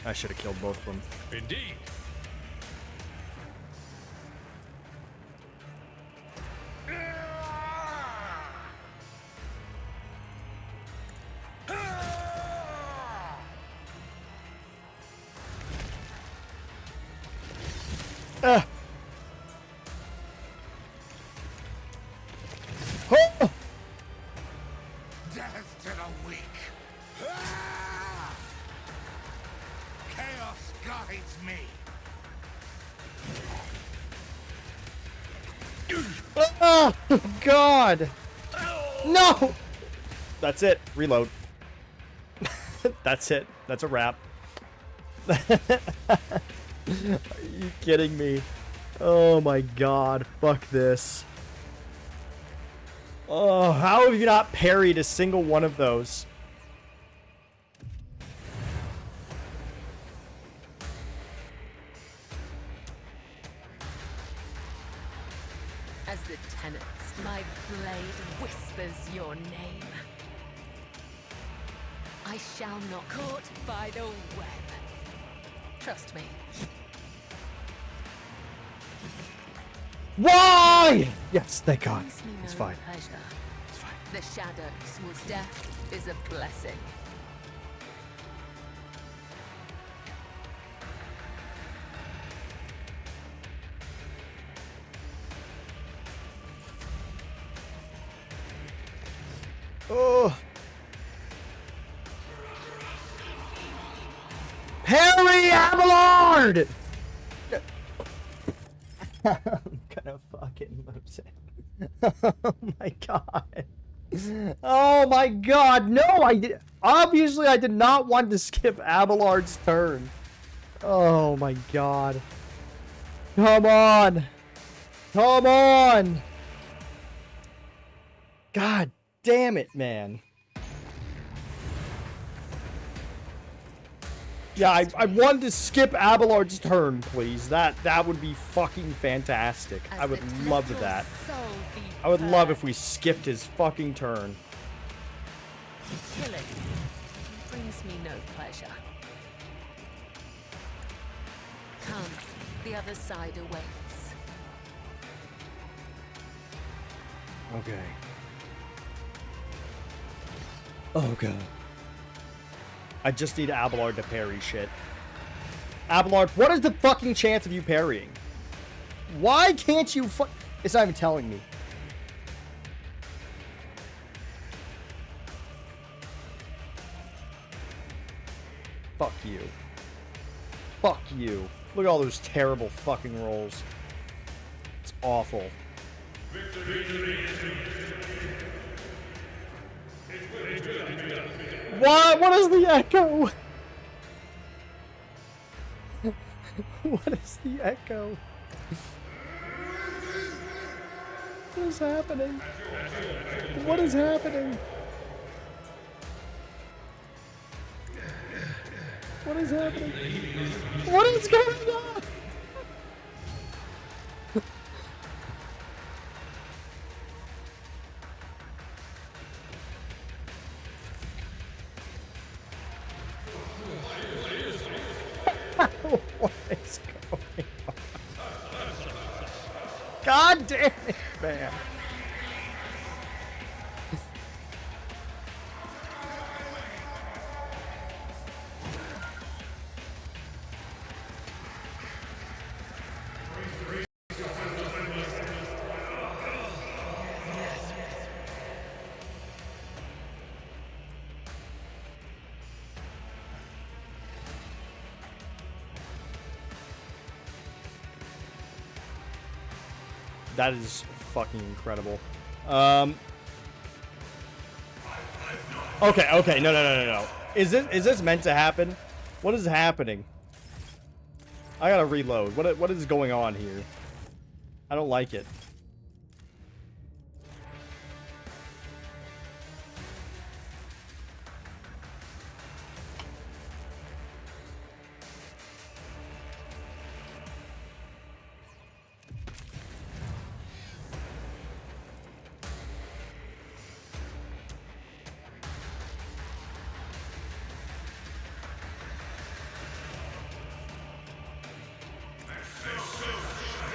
I should have killed both of them. Indeed. Oh! Death to the weak. Ah! Chaos guides me. Oh, God! No! That's it. Reload. That's it. That's a wrap. Are you kidding me? Oh my God. Fuck this. Oh, how have you not parried a single one of those? As the tenants, my blade whispers your name. I shall not caught by the web. Trust me. Why? Yes, thank God. Brings me It's no fine. pleasure. The shadows whose death is a blessing. Oh. Harry Abelard! I'm gonna fucking lose it. Oh my God. Oh my God. No, I did. Obviously, I did not want to skip Abelard's turn. Oh my God. Come on. Come on. God damn it, man. Yeah, I wanted to skip Abelard's turn, please. That would be fucking fantastic. I would love that. I would love if we skipped his fucking turn. Killing brings me no pleasure. Come, the other side awaits. Okay. Oh God. I just need Abelard to parry shit. Abelard, what is the fucking chance of you parrying? Why can't you It's not even telling me. Fuck you. Fuck you. Look at all those terrible fucking rolls. It's awful. What is the echo? What is the echo? What is happening? What is happening? What is happening? What is going on? What is going on? God damn it, man. That is fucking incredible. Okay, no. Is this meant to happen? What is happening? I gotta reload. What is going on here? I don't like it.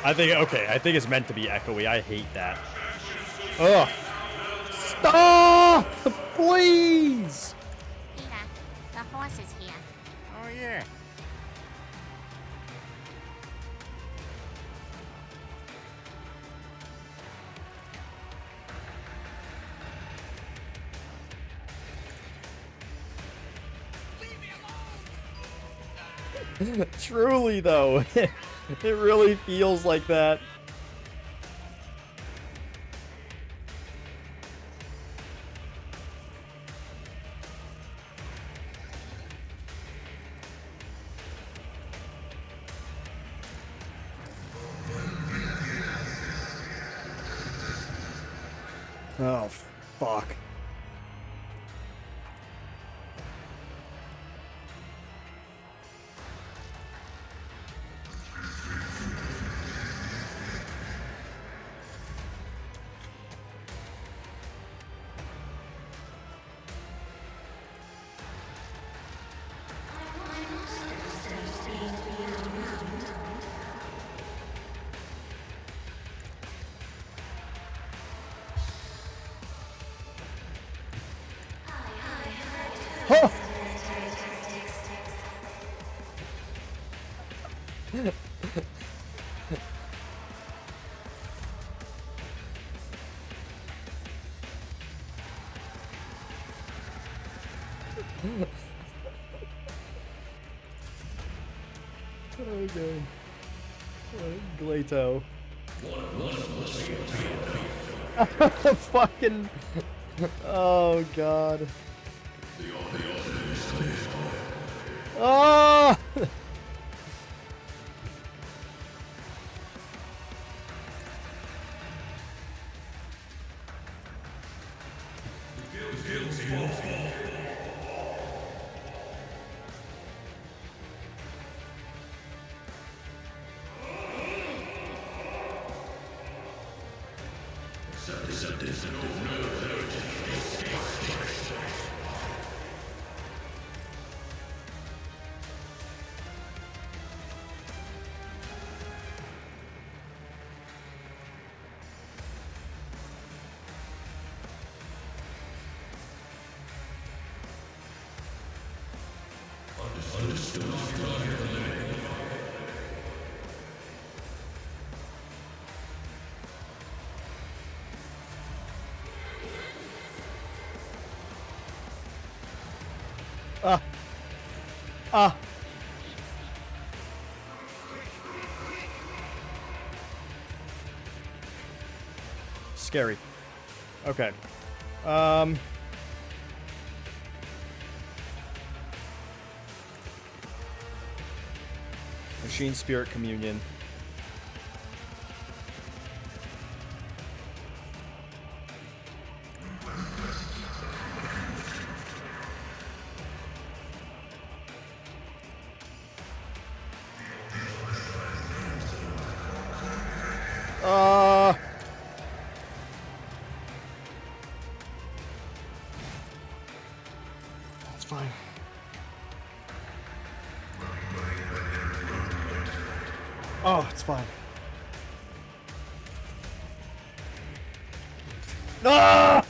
I think it's meant to be echoey. I hate that. Ugh. Stop! Please! Peter, the horse is here. Oh, yeah. Truly, though, it really feels like that. Oh, fuck. Huh. Okay. Glato. Fucking. Oh god. Oh! Scary. Okay. Machine Spirit Communion. That's fine. Oh, it's fine. Ah!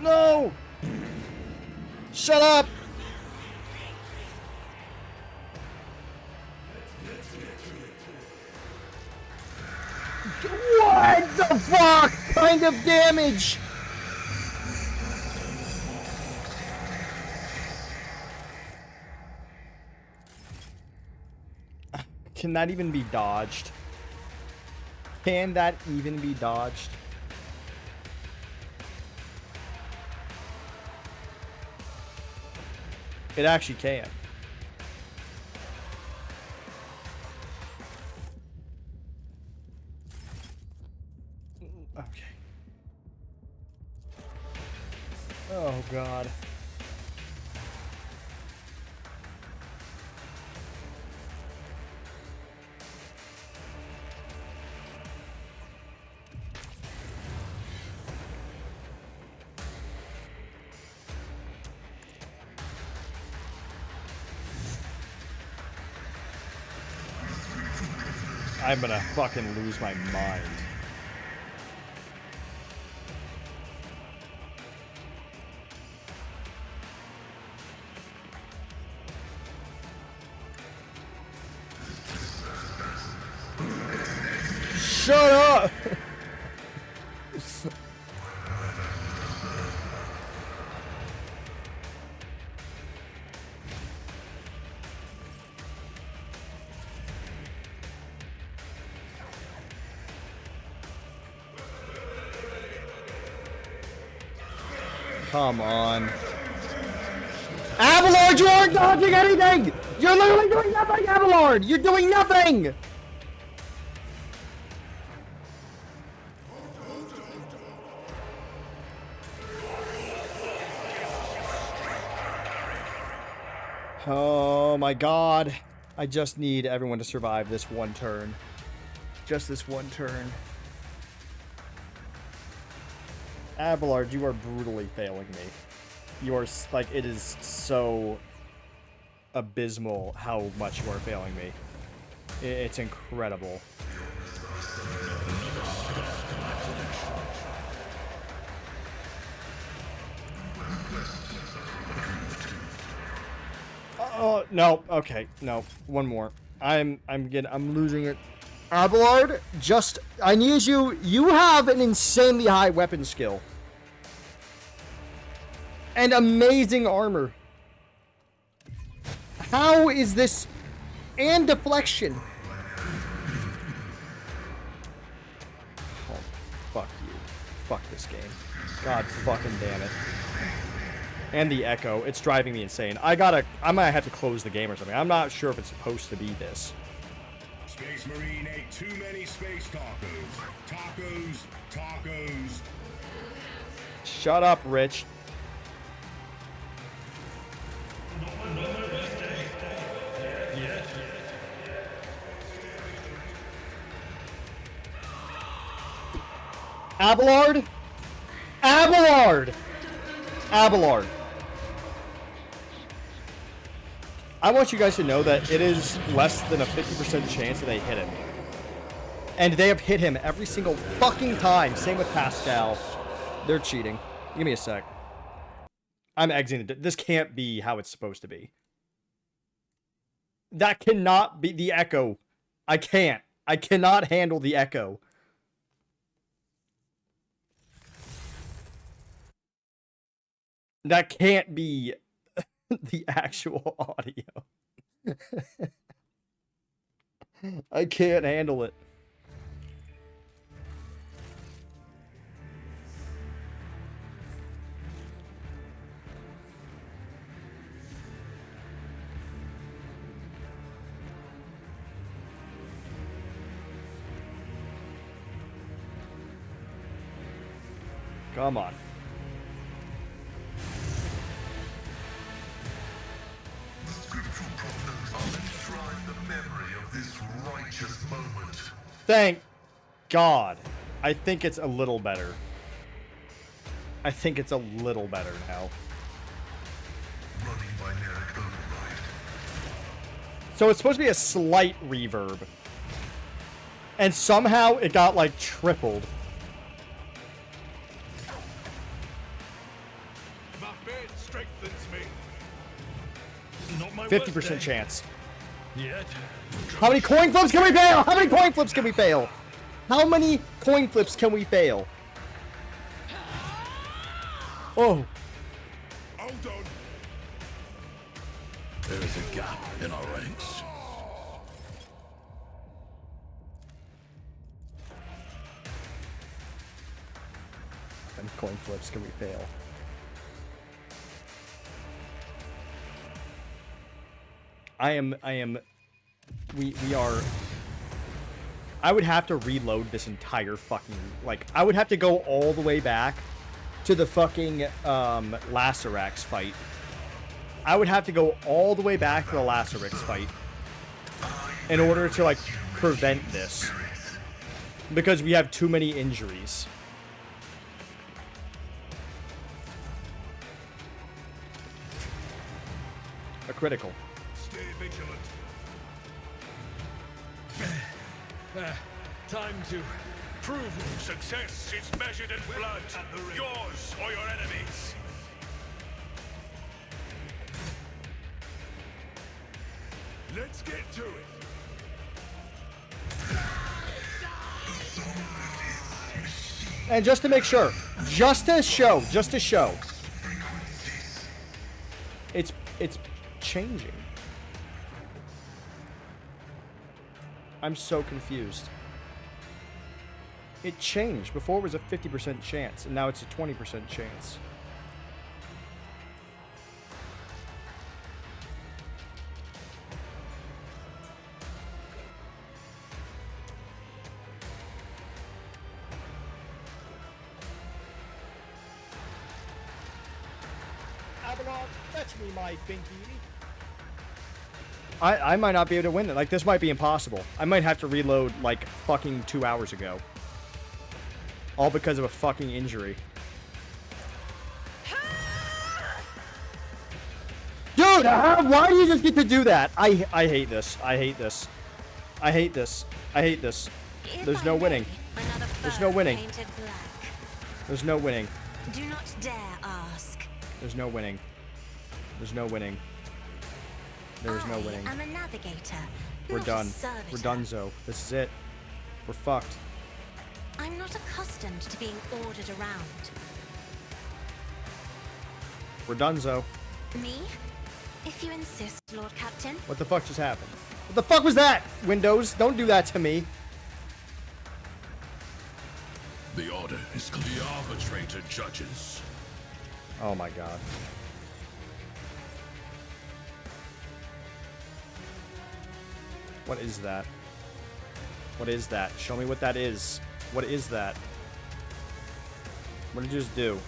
No! Shut up! What the fuck kind of damage? Can that even be dodged? Can that even be dodged? It actually can. Okay. Oh god. I'm gonna fucking lose my mind. Shut up! Come on. Abelard, you aren't dodging anything! You're literally doing nothing, Abelard! You're doing nothing! Oh my god. I just need everyone to survive this one turn. Just this one turn. Abelard, you are brutally failing me. You are, like, it is so abysmal how much you are failing me. It's incredible. Oh, no. Okay, no. One more. I'm losing it. Abelard, I need you. You have an insanely high weapon skill. And amazing armor. How is this? And deflection. Oh, fuck you. Fuck this game. God fucking damn it. And the echo. It's driving me insane. I might have to close the game or something. I'm not sure if it's supposed to be this. Space Marine ate too many space tacos. Tacos. Shut up, Rich. Abelard? Abelard! Abelard. I want you guys to know that it is less than a 50% chance that they hit him. And they have hit him every single fucking time. Same with Pascal. They're cheating. Give me a sec. I'm exiting it. This can't be how it's supposed to be. That cannot be the echo. I can't. I cannot handle the echo. That can't be the actual audio. I can't handle it. Come on. The scriptural prophets will enshrine the memory of this righteous moment. Thank God. I think it's a little better. I think it's a little better now. Running binaric override. So it's supposed to be a slight reverb. And somehow it got like tripled. My faith strengthens me. Not my 50% chance. Yet. How many coin flips can we fail? How many coin flips can we fail? How many coin flips can we fail? Oh. Hold on. There is a gap in our ranks. How many coin flips can we fail? We are. I would have to reload this entire fucking, like, I would have to go all the way back to the fucking, Lacerax fight. I would have to go all the way back to the Lacerax fight in order to, like, prevent this. Because we have too many injuries. A critical. Stay vigilant. Time to prove success is measured in blood, yours or your enemies. Let's get to it. And just to make sure, just to show, it's changing. I'm so confused. It changed. Before it was a 50% chance, and now it's a 20% chance. Abaddon, fetch me my binky. I might not be able to win it. Like, this might be impossible. I might have to reload, like, fucking 2 hours ago. All because of a fucking injury. Dude, why do you just get to do that? I hate this. I hate this. I hate this. I hate this. There's no winning. There's no winning. There's no winning. Do not dare ask. There's no winning. There's no winning. There is no winning. I'm a navigator. We're not a done. servitor. We're donezo. This is it. We're fucked. I'm not accustomed to being ordered around. We're donezo. Me? If you insist, Lord Captain. What the fuck just happened? What the fuck was that? Windows, don't do that to me. The order is clear. The arbitrator judges. Oh my god. What is that? What is that? Show me what that is. What is that? What did you just do?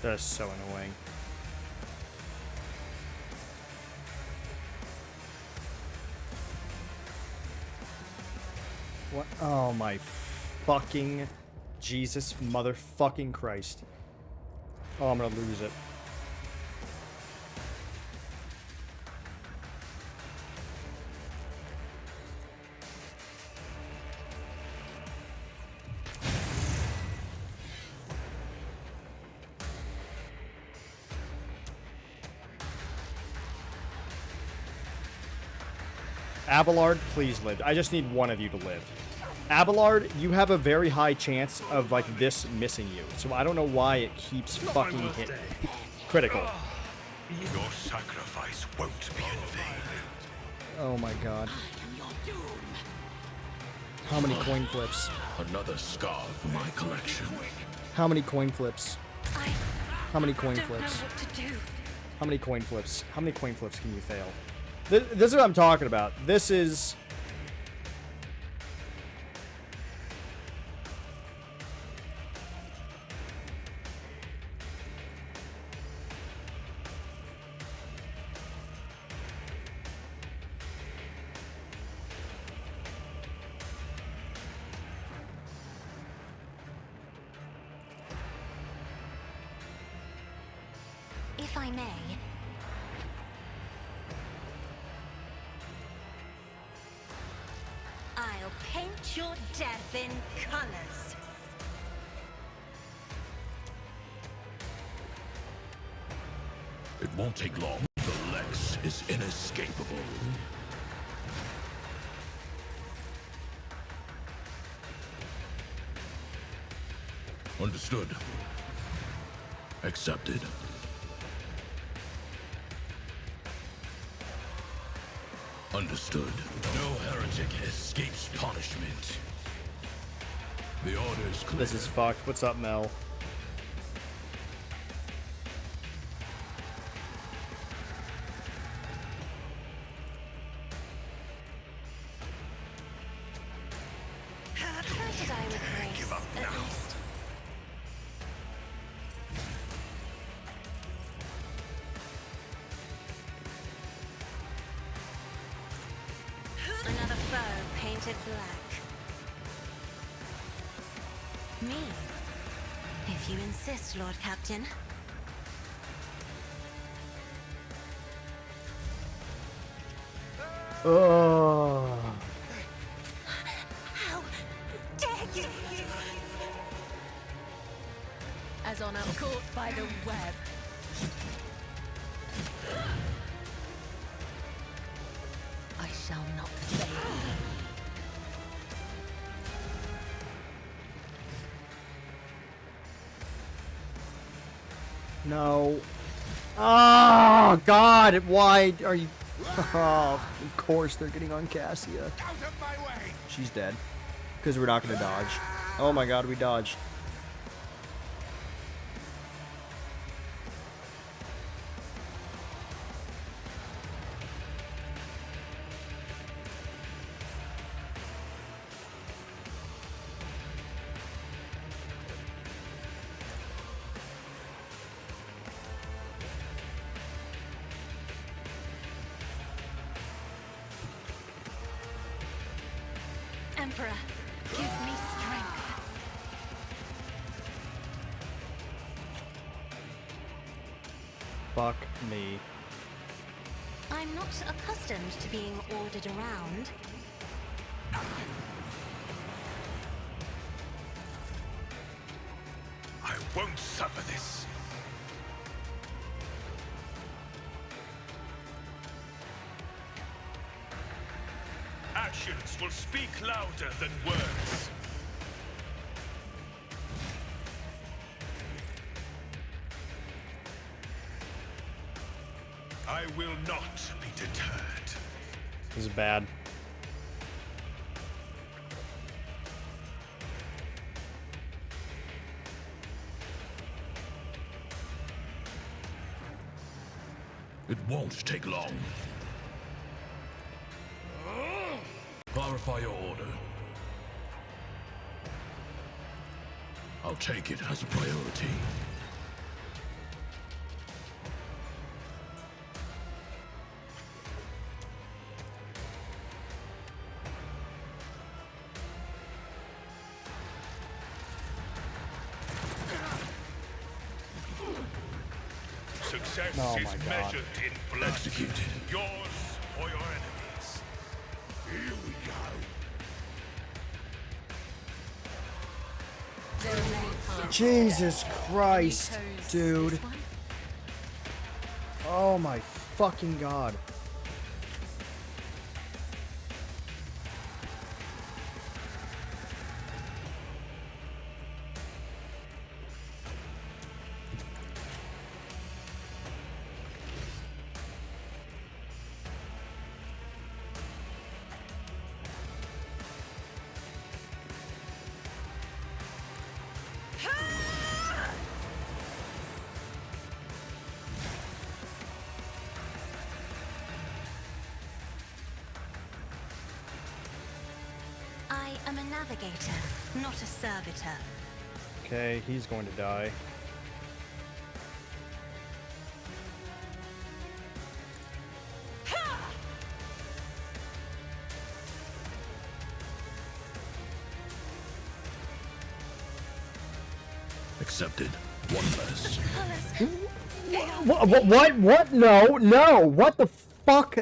That's so annoying. What? Oh my fucking Jesus motherfucking Christ. Oh, I'm gonna lose it. Abelard, please live. I just need one of you to live. Abelard, you have a very high chance of, like, this missing you. So I don't know why it keeps fucking hitting. Critical. Your sacrifice won't be in vain. Oh my god. How many coin flips? Another scar for my collection. How many coin flips? How many coin Don't know flips? what to do. How many coin flips? How many coin flips can you fail? This is what I'm talking about. This is... If I may. I'll paint your death in colors. It won't take long. The Lex is inescapable. Understood. Accepted. Understood. No heretic escapes punishment. The order is clear. This is fucked. What's up, Mel? How did I with grace, Give up at now. least? Another foe painted black. Me. If you insist, Lord Captain. Oh. How dare you! As on our caught by the web. I shall not fail. No. Oh, God. Why are you... Oh, of course they're getting on Cassia. She's dead. Because we're not going to dodge. Oh, my God. We dodged. Emperor, give me strength. Fuck me. I'm not accustomed to being ordered around. I won't suffer this. Actions will speak louder than words. I will not be deterred. This is bad. It won't take long. Clarify your order. I'll take it as a priority. Success Oh is my God. measured in blood. Executed. Yours or your enemies. Here we go. There are many paths. Jesus Christ, You chose dude. this one? Oh my fucking God. I am a navigator, not a servitor. Okay, he's going to die. Accepted. One less. What? No, no. What the fuck?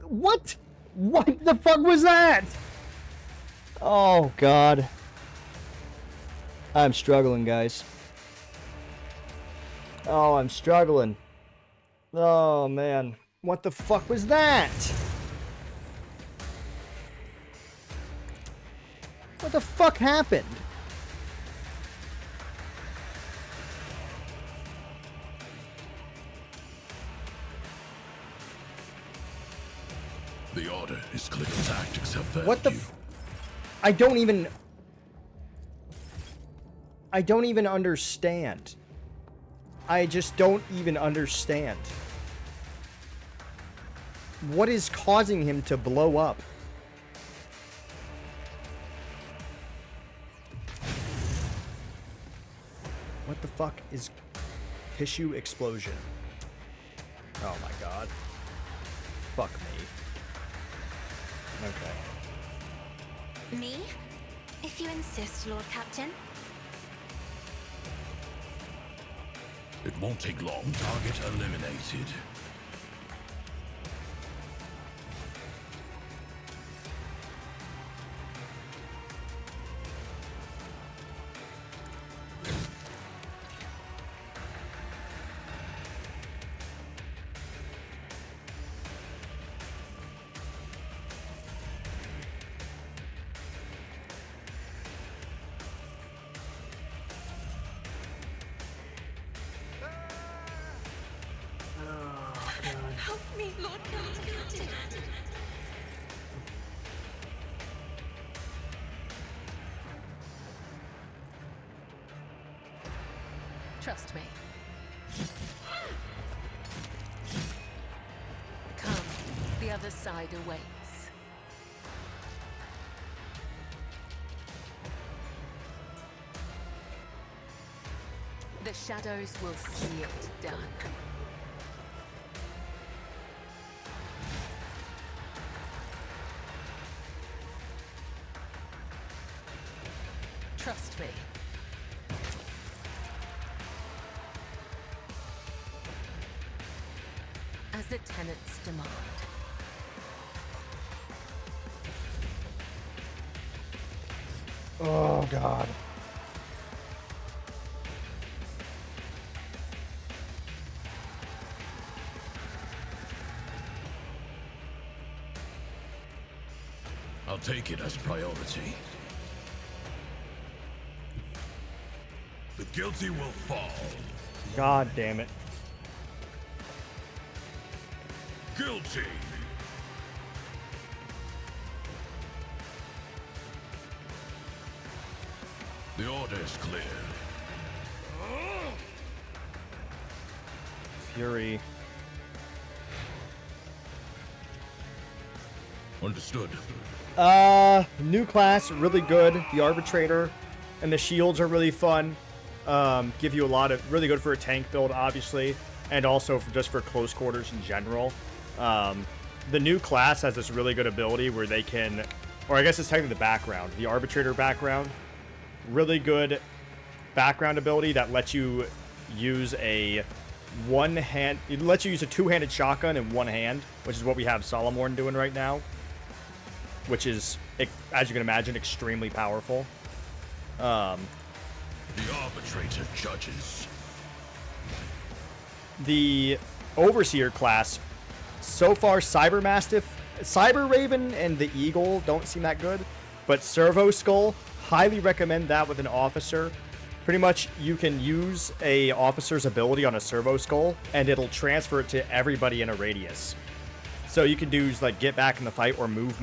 What? What the fuck was that? Oh, God. I'm struggling, guys. Oh, I'm struggling. Oh, man. What the fuck was that? What the fuck happened? The order is click tactics have failed What the you. I don't even understand. I just don't even understand. What is causing him to blow up? What the fuck is tissue explosion? Oh my God. Fuck me. Okay. Me? If you insist, Lord Captain. It won't take long. Target eliminated. Help me, Lord Captain. Trust me. Come, the other side awaits. The shadows will see it done. Trust me. As the tenants demand. Oh, God. I'll take it as a priority. The guilty will fall. God damn it. Guilty. The order is clear. Fury. Understood. New class, really good. The Arbitrator and the shields are really fun. Give you a lot of, really good for a tank build, obviously, and also just for close quarters in general. The new class has this really good ability where they can, or I guess it's technically the background, the Arbitrator background. Really good background ability that lets you use a it lets you use a two-handed shotgun in one hand, which is what we have Solomorn doing right now, which is, as you can imagine, extremely powerful. The Arbitrator judges. The Overseer class, so far, Cyber Mastiff, Cyber Raven, and the Eagle don't seem that good, but Servo Skull, highly recommend that with an officer. Pretty much, you can use a officer's ability on a Servo Skull, and it'll transfer it to everybody in a radius. So you can do, like, get back in the fight, or move,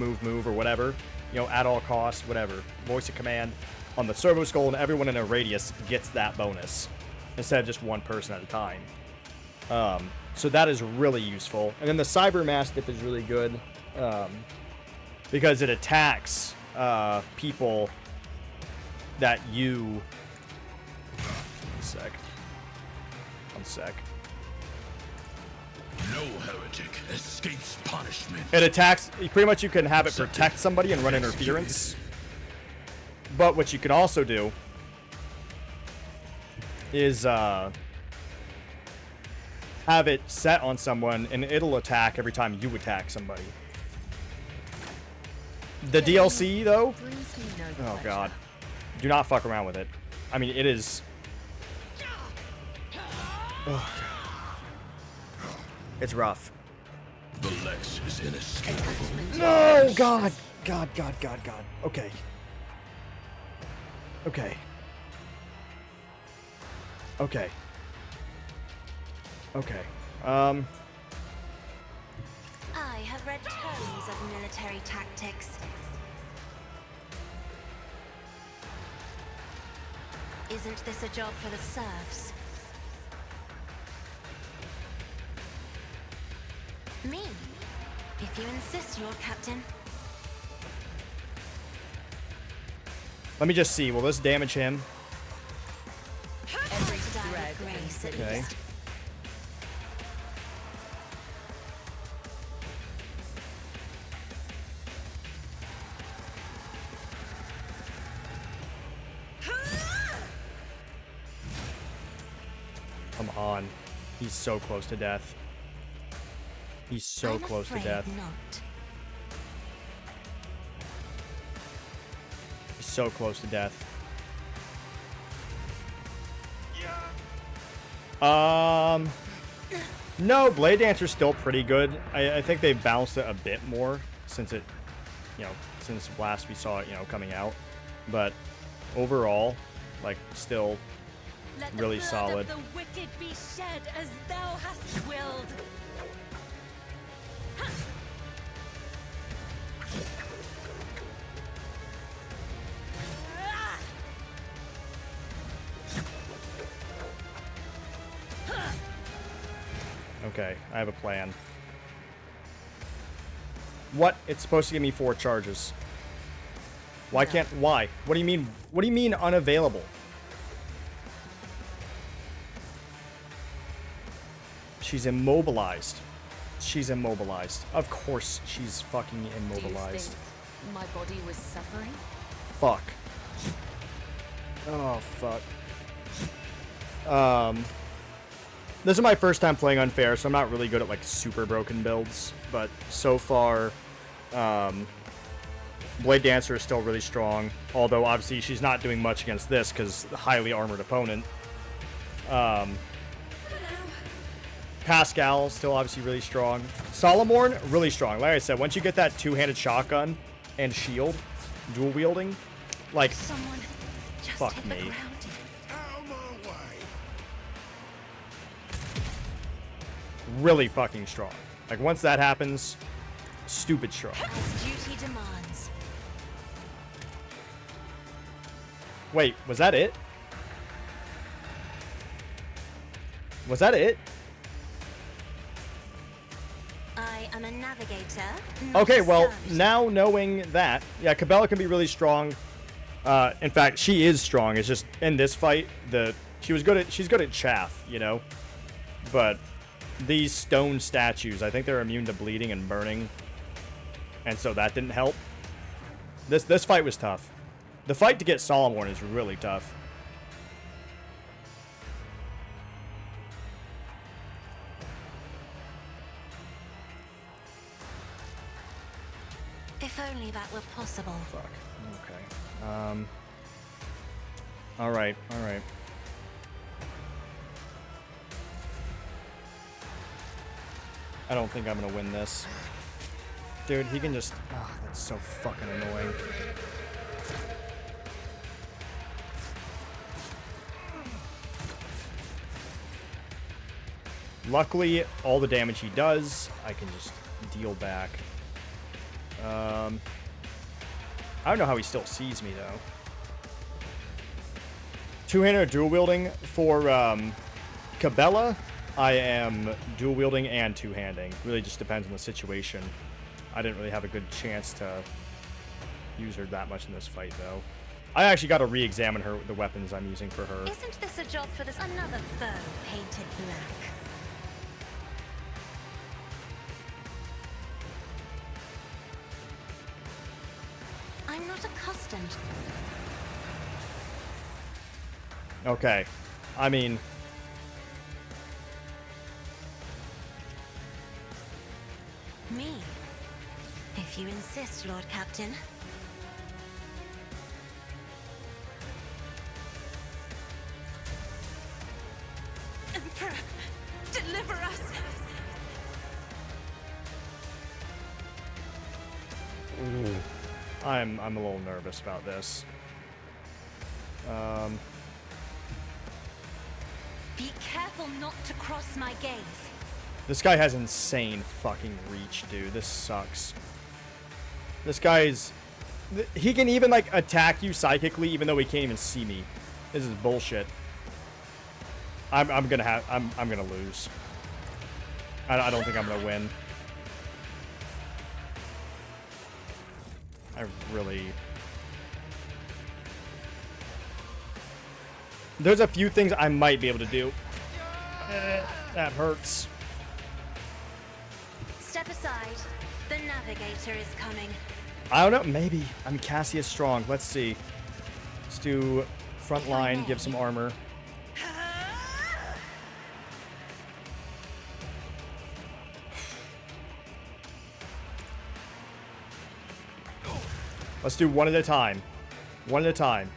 or whatever. You know, at all costs, whatever. Voice of command on the Servo Skull, and everyone in a radius gets that bonus, instead of just one person at a time. So that is really useful. And then the Cyber Mastiff is really good, because it attacks people that you... One sec. No heretic escapes punishment. It attacks, pretty much you can have it protect somebody and run interference. But what you can also do is have it set on someone and it'll attack every time you attack somebody. The DLC though, oh god, do not fuck around with it. I mean, it is... Oh. It's rough. The Lex is inescapable. No, God. Okay. I have read tomes of military tactics. Isn't this a job for the serfs? Me, if you insist, Lord Captain. Let me just see. Will this damage him? Every thread grace, at Okay. least. Come on. He's so close to death. He's so I'm close to afraid death. Not. He's so close to death. No, Blade Dancer's still pretty good. I think they've balanced it a bit more since it, since last we saw it, coming out. But overall, like, still really solid. Let the blood of the wicked be shed as thou hast willed. Okay, I have a plan. What? It's supposed to give me 4 charges. Why can't... Why? What do you mean? What do you mean unavailable? She's immobilized. She's immobilized. Of course she's fucking immobilized. Do you think my body was suffering? Fuck. Oh, fuck. This is my first time playing Unfair, so I'm not really good at, like, super broken builds. But so far, Blade Dancer is still really strong. Although, obviously, she's not doing much against this, because highly armored opponent. Pascal, still obviously really strong. Solomorn, really strong. Like I said, once you get that two-handed shotgun and shield, dual wielding, like, fuck me. Really fucking strong. Like, once that happens, stupid strong. Duty demands. Wait, was that it? Was that it? I am a navigator. Okay, well, now knowing that, yeah, Cabela can be really strong. In fact, she is strong. It's just in this fight, she's good at chaff, you know. But these stone statues, I think they're immune to bleeding and burning, and so that didn't help. This fight was tough. The fight to get Solomon is really tough. If only that were possible. Fuck. Okay. Alright, alright. I don't think I'm gonna win this. Dude, he can just... Oh, that's so fucking annoying. Luckily, all the damage he does, I can just deal back. I don't know how he still sees me, though. Two-hander dual wielding for Cabela. I am dual wielding and two-handing. Really just depends on the situation. I didn't really have a good chance to use her that much in this fight, though. I actually got to re-examine the weapons I'm using for her. Isn't this a job for this another foe painted black? I'm not accustomed. Okay. I mean... Me? If you insist, Lord Captain. Emperor, deliver us! Ooh. I'm a little nervous about this. Be careful not to cross my gaze. This guy has insane fucking reach, dude. This sucks. This guy's... He can even, like, attack you psychically even though he can't even see me. This is bullshit. I'm gonna lose. I don't think I'm gonna win. I really... There's a few things I might be able to do. That hurts. Step aside. The navigator is coming. I don't know. Maybe. I mean, Cassie is strong. Let's see. Let's do front line. Give some armor. Let's do one at a time. One at a time.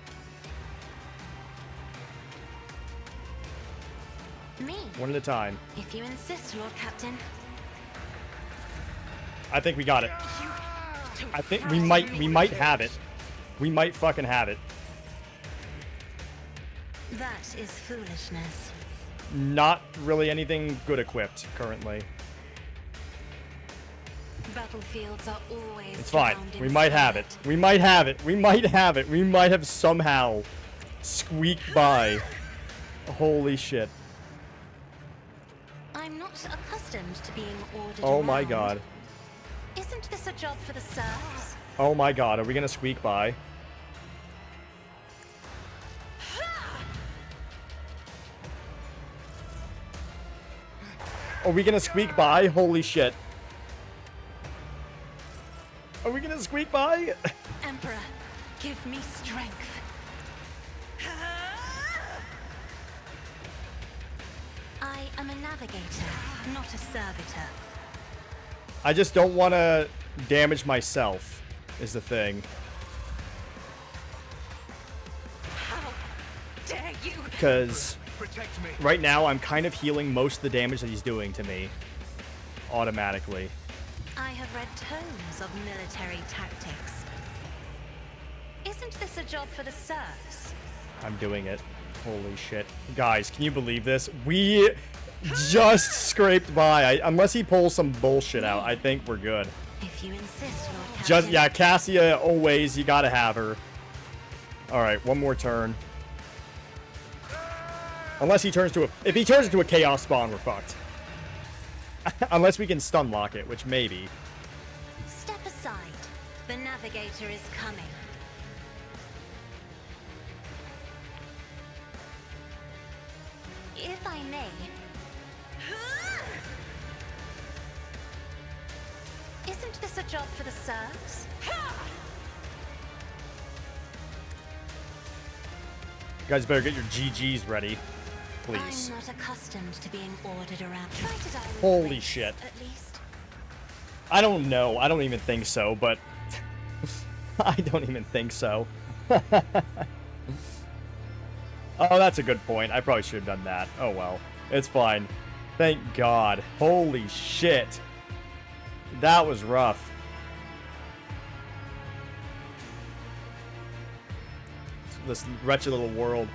Me? One at a time. If you insist, Lord Captain. I think we got it. I think we might have it. We might fucking have it. That is foolishness. Not really anything good equipped currently. Battlefields are always It's fine. drowned in We might have it. We might have it. We might have it. We might have somehow squeaked by. Holy shit. I'm not accustomed accustomed to being ordered Oh my around. god. Isn't this a job for the serfs? Oh my god, are we gonna squeak by? Are we gonna squeak by? Holy shit. Are we gonna squeak by? Emperor, give me strength. I am a navigator, not a servitor. I just don't want to damage myself, is the thing. How dare you? Because right now I'm kind of healing most of the damage that he's doing to me. Automatically. I have read tomes of military tactics. Isn't this a job for the serfs? I'm doing it. Holy shit. Guys, can you believe this? We just scraped by. Unless he pulls some bullshit out, I think we're good. If you insist, Lord Captain. Just, yeah, Cassia, always, you gotta have her. Alright, one more turn. Unless he turns to a... If he turns into a Chaos Spawn, we're fucked. Unless we can stun lock it, which maybe. Step aside. The navigator is coming. If I may. Isn't this a job for the serfs? You guys better get your GGs ready. Please. I'm not accustomed to being ordered around. Try to die with Holy grace, shit. At least. I don't know. I don't even think so, but... I don't even think so. Oh, that's a good point. I probably should have done that. Oh, well. It's fine. Thank God. Holy shit. That was rough. This wretched little world.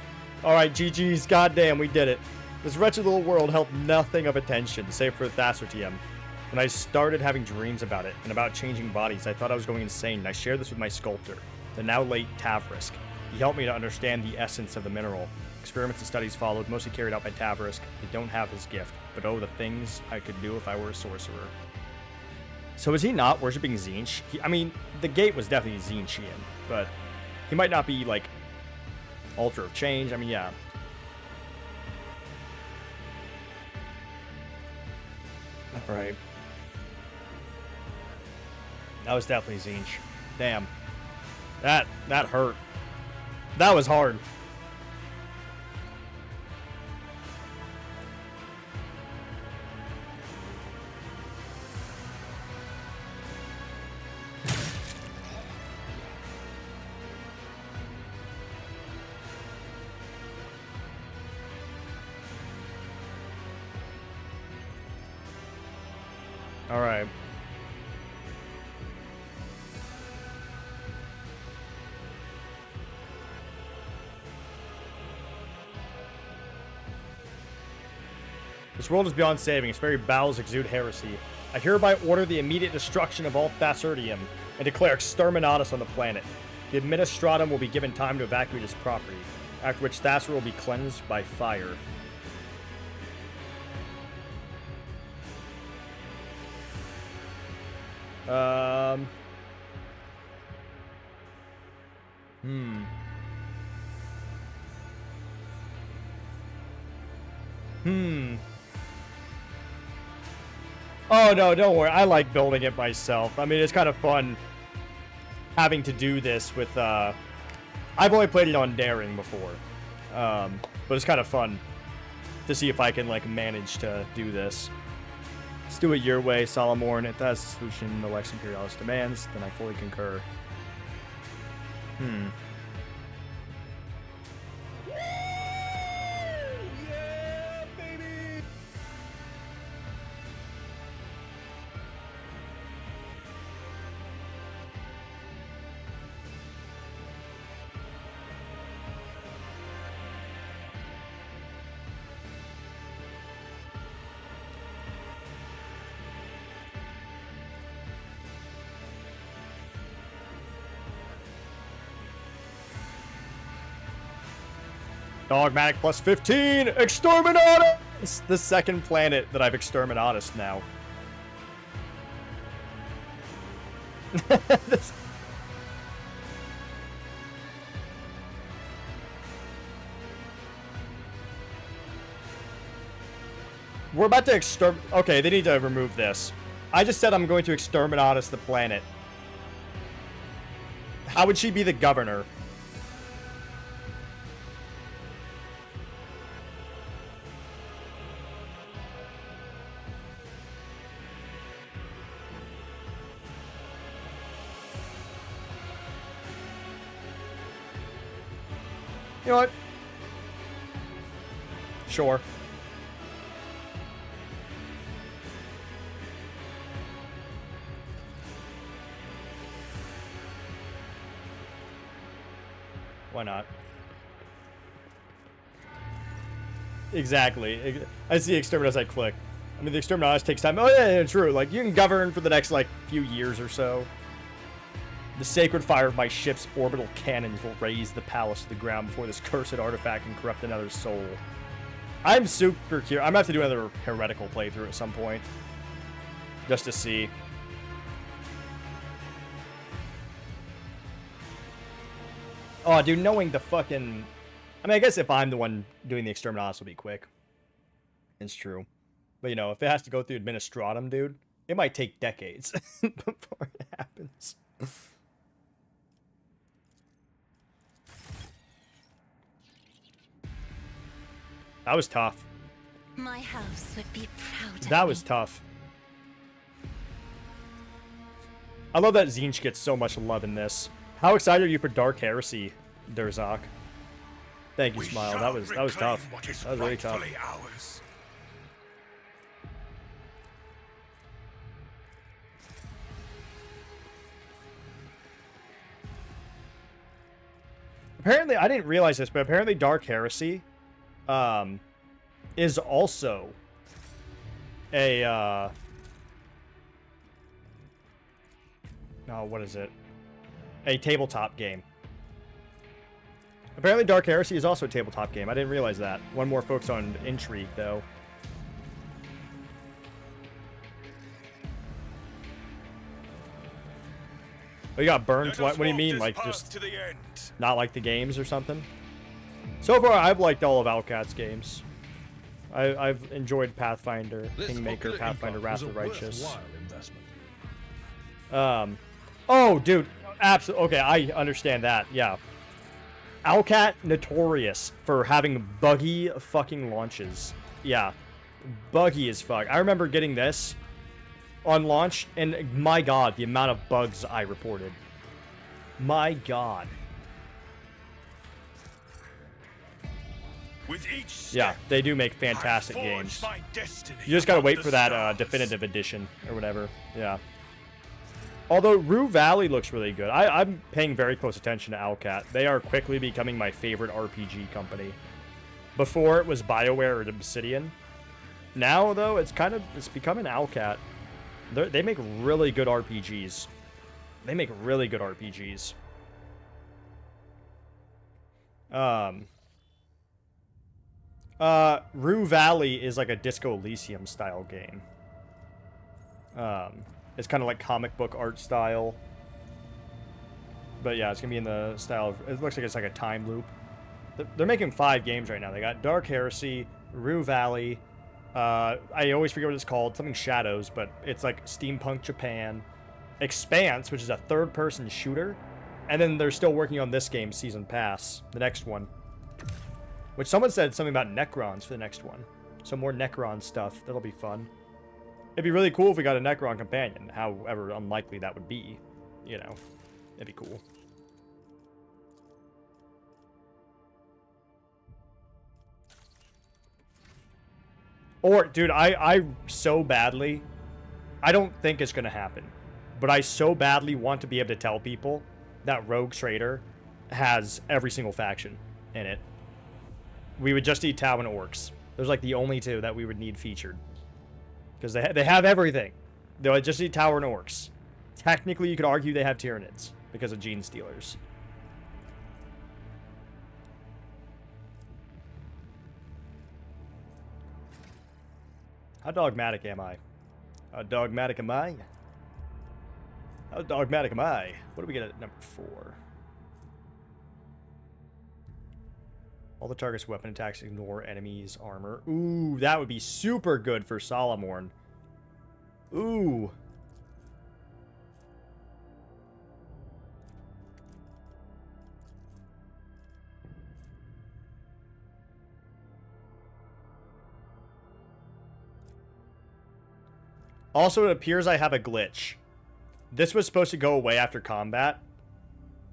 Alright, GG's. Goddamn, we did it. This wretched little world held nothing of attention, save for Thassertium. When I started having dreams about it, and about changing bodies, I thought I was going insane, and I shared this with my sculptor, the now late Tavrisk. He helped me to understand the essence of the mineral. Experiments and studies followed, mostly carried out by Tavrisk. I don't have his gift, but oh, the things I could do if I were a sorcerer. So is he not worshipping Tzeentch? I mean, the gate was definitely Tzeentchian, but he might not be, like, Altar of Change. I mean, yeah. Alright. That was definitely Tzeentch. Damn. That hurt. That was hard. All right. This world is beyond saving. Its very bowels exude heresy. I hereby order the immediate destruction of all Thassertium and declare exterminatus on the planet. The Administratum will be given time to evacuate its property, after which Thasser will be cleansed by fire. Oh, no, don't worry. I like building it myself. I mean, it's kind of fun having to do this with, I've only played it on Daring before. But it's kind of fun to see if I can, like, manage to do this. Let's do it your way, Solomorn. If that's the solution the Lex Imperialis demands, then I fully concur. Dogmatic plus 15! Exterminatus! It's the second planet that I've exterminatus now. This- We're about to Okay, they need to remove this. I just said I'm going to exterminatus the planet. How would she be the governor? You know what? Sure. Why not? Exactly. I see exterminatus, I click. I mean, the exterminatus takes time. Oh, yeah, true. Like, you can govern for the next, like, few years or so. The sacred fire of my ship's orbital cannons will raise the palace to the ground before this cursed artifact can corrupt another soul. I'm super curious. I'm gonna have to do another heretical playthrough at some point. Just to see. Oh, dude, knowing the fucking... I mean, I guess if I'm the one doing the exterminatus, it'll be quick. It's true. But, you know, if it has to go through administratum, dude, it might take decades before it happens. That was tough. My house would be proud of That was tough. I love that Zinch gets so much love in this. How excited are you for Dark Heresy, Durzak? Thank you, Smile. That was tough. That was really tough. Ours. Apparently, I didn't realize this, but apparently Dark Heresy is also a what is it? A tabletop game. Apparently Dark Heresy is also a tabletop game. I didn't realize that. One more focus on intrigue, though. Oh, you got burned? What do you mean? Like, just not like the games or something? So far, I've liked all of Alcat's games. I've enjoyed Pathfinder, Kingmaker, Pathfinder, Wrath of the Righteous. Oh, dude. Absolutely. Okay, I understand that. Yeah. Alcat, notorious for having buggy fucking launches. Yeah. Buggy as fuck. I remember getting this on launch, and my god, the amount of bugs I reported. My god. With each Yeah, they do make fantastic games. You just gotta wait for that definitive edition or whatever. Yeah. Although Rue Valley looks really good. I'm paying very close attention to Alcat. They are quickly becoming my favorite RPG company. Before it was BioWare or Obsidian. Now though, it's becoming Alcat. They make really good RPGs. They make really good RPGs. Rue Valley is like a Disco Elysium style game. It's kind of like comic book art style. But yeah, it's gonna be in the style of, it looks like it's like a time loop. They're making 5 games right now. They got Dark Heresy, Rue Valley, I always forget what it's called, something Shadows, but it's like Steampunk Japan, Expanse, which is a third-person shooter, and then they're still working on this game, Season Pass, the next one. Which someone said something about Necrons for the next one. Some more Necron stuff. That'll be fun. It'd be really cool if we got a Necron companion, however unlikely that would be. You know, it'd be cool. Or, dude, I so badly, I don't think it's gonna happen, but I so badly want to be able to tell people that Rogue Trader has every single faction in it. We would just need Tau and Orcs. Those are like the only 2 that we would need featured. Because they have everything. They would just need Tau and Orcs. Technically, you could argue they have Tyranids because of Gene Stealers. How dogmatic am I? How dogmatic am I? How dogmatic am I? What do we get at number 4? All the target's weapon attacks ignore enemies' armor. Ooh, that would be super good for Solomorn. Ooh. Also, it appears I have a glitch. This was supposed to go away after combat,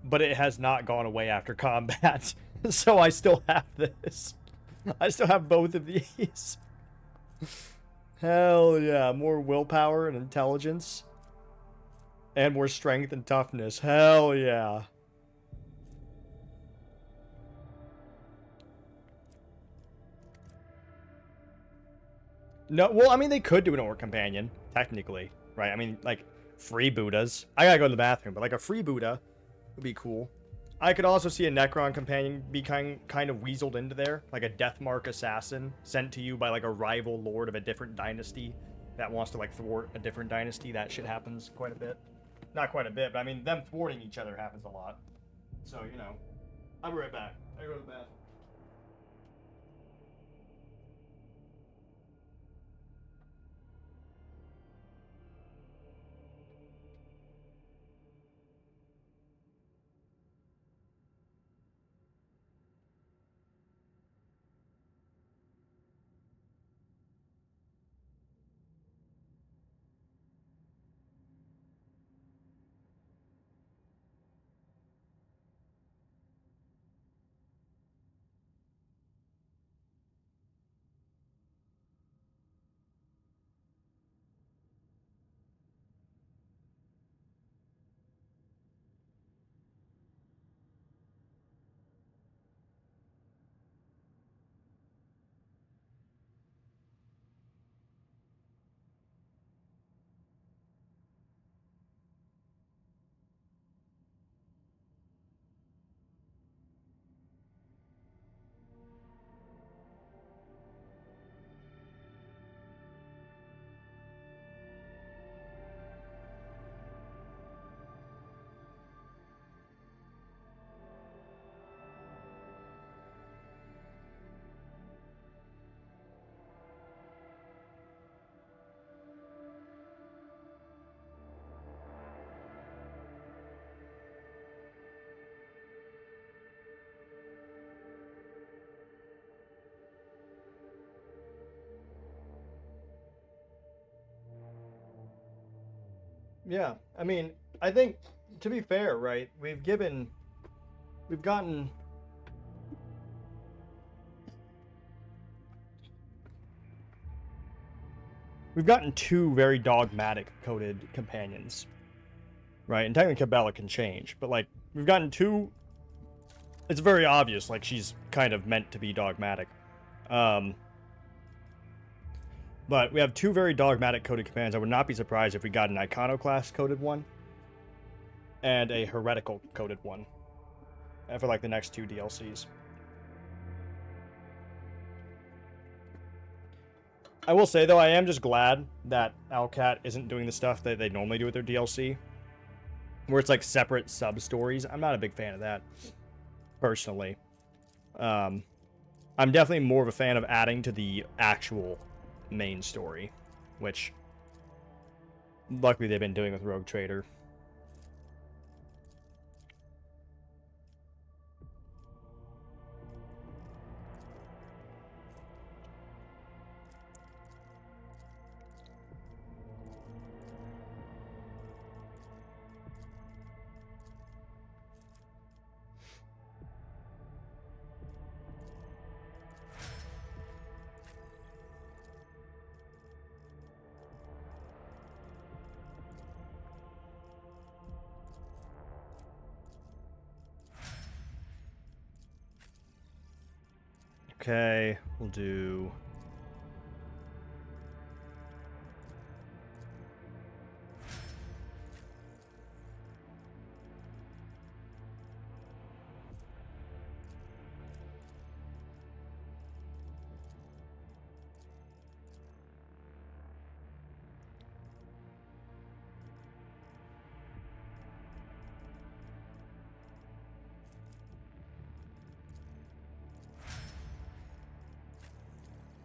but it has not gone away after combat. So I still have this. I still have both of these. Hell yeah. More willpower and intelligence. And more strength and toughness. Hell yeah. No, well, I mean, they could do an Orc Companion, technically, right? I mean, like, free Buddhas. I gotta go to the bathroom, but like a free Buddha would be cool. I could also see a Necron Companion be kind of weaseled into there, like a Deathmark assassin sent to you by like a rival lord of a different dynasty that wants to like thwart a different dynasty. That shit happens quite a bit. Not quite a bit, but I mean, them thwarting each other happens a lot. So, you know, I'll be right back. I go to the bathroom. Yeah, I mean, I think, to be fair, right, we've gotten two very dogmatic coded companions, right? And technically Cabela can change, but like, we've gotten two, it's very obvious, like, she's kind of meant to be dogmatic. But we have two very dogmatic coded companions. I would not be surprised if we got an iconoclast coded one and a heretical coded one for like the next 2 DLCs. I will say though, I am just glad that Alcat isn't doing the stuff that they normally do with their DLC, where it's like separate sub stories. I'm not a big fan of that, personally. I'm definitely more of a fan of adding to the actual main story, which luckily they've been doing with Rogue Trader. Okay, we'll do...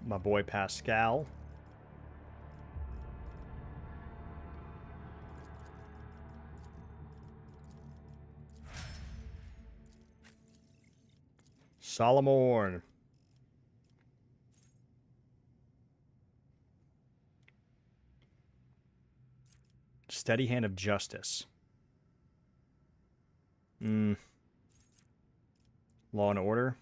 My boy Pascal. Solomon. Steady Hand of Justice. Law and Order.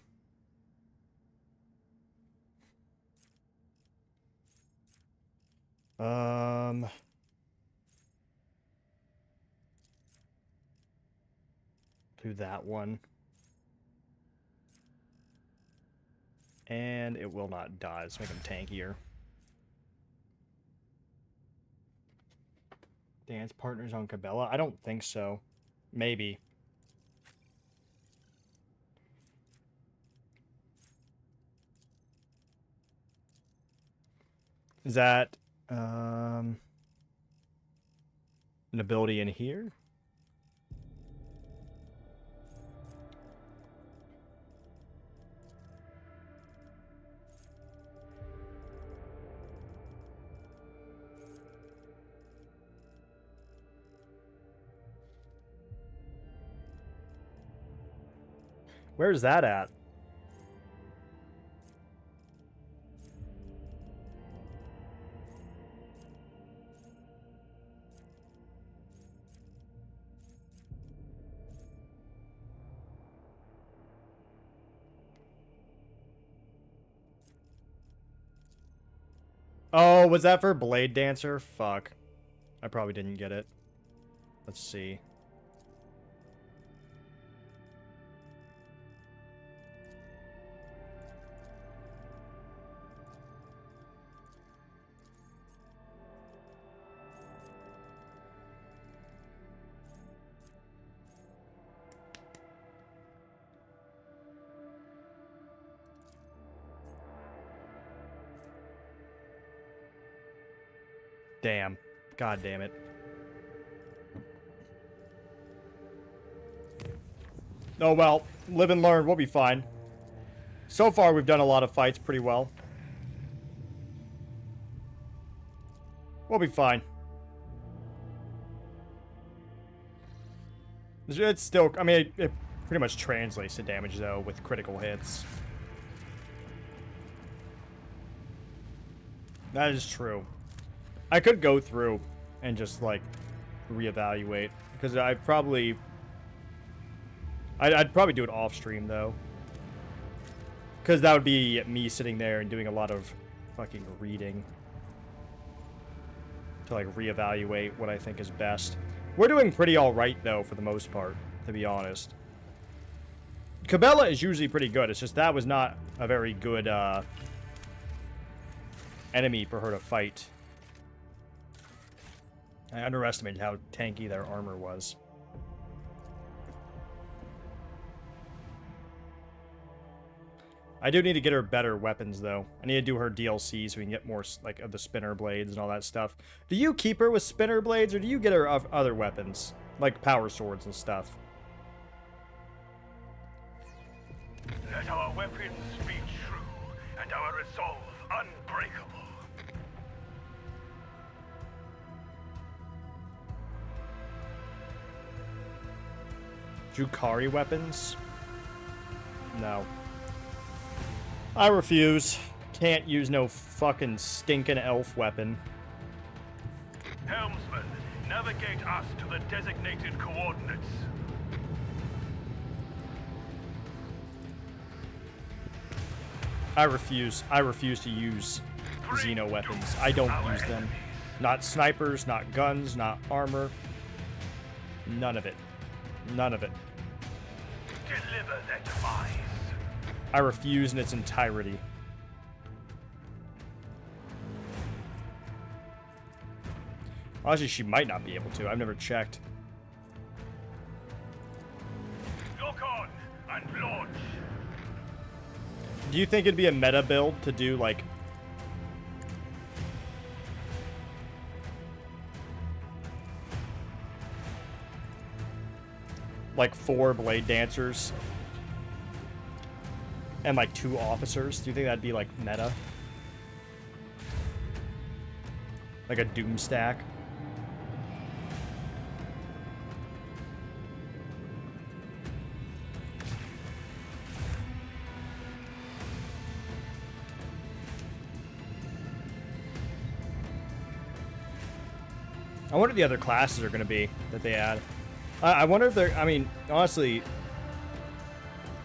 Do that one. And it will not die. Let's make him tankier. Dance partners on Cabela? I don't think so. Maybe. Is that an ability in here? Where's that at? Oh, was that for Blade Dancer? Fuck. I probably didn't get it. Let's see. Damn. God damn it. Oh well, live and learn, we'll be fine. So far we've done a lot of fights pretty well. We'll be fine. It's still, I mean, it pretty much translates to damage though with critical hits. That is true. I could go through and just, like, reevaluate. Because I'd probably do it off stream, though. Because that would be me sitting there and doing a lot of fucking reading. To, like, reevaluate what I think is best. We're doing pretty alright, though, for the most part, to be honest. Cabela is usually pretty good. It's just that was not a very good, enemy for her to fight. I underestimated how tanky their armor was. I do need to get her better weapons, though. I need to do her DLC so we can get more, like, of the spinner blades and all that stuff. Do you keep her with spinner blades, or do you get her other weapons? Like power swords and stuff? Let our weapons be true, and our resolve unbreakable. Drukhari weapons? No. I refuse. Can't use no fucking stinking elf weapon. Helmsman, navigate us to the designated coordinates. I refuse. I refuse to use Xeno weapons. I don't use them. Not snipers, not guns, not armor. None of it. None of it. Deliver their demise. I refuse in its entirety. Honestly, she might not be able to. I've never checked. Lock on and launch. Do you think it'd be a meta build to do, like... like 4 blade dancers? And like 2 officers? Do you think that'd be like meta? Like a doom stack. I wonder what the other classes are going to be that they add. I wonder if they're, I mean, honestly,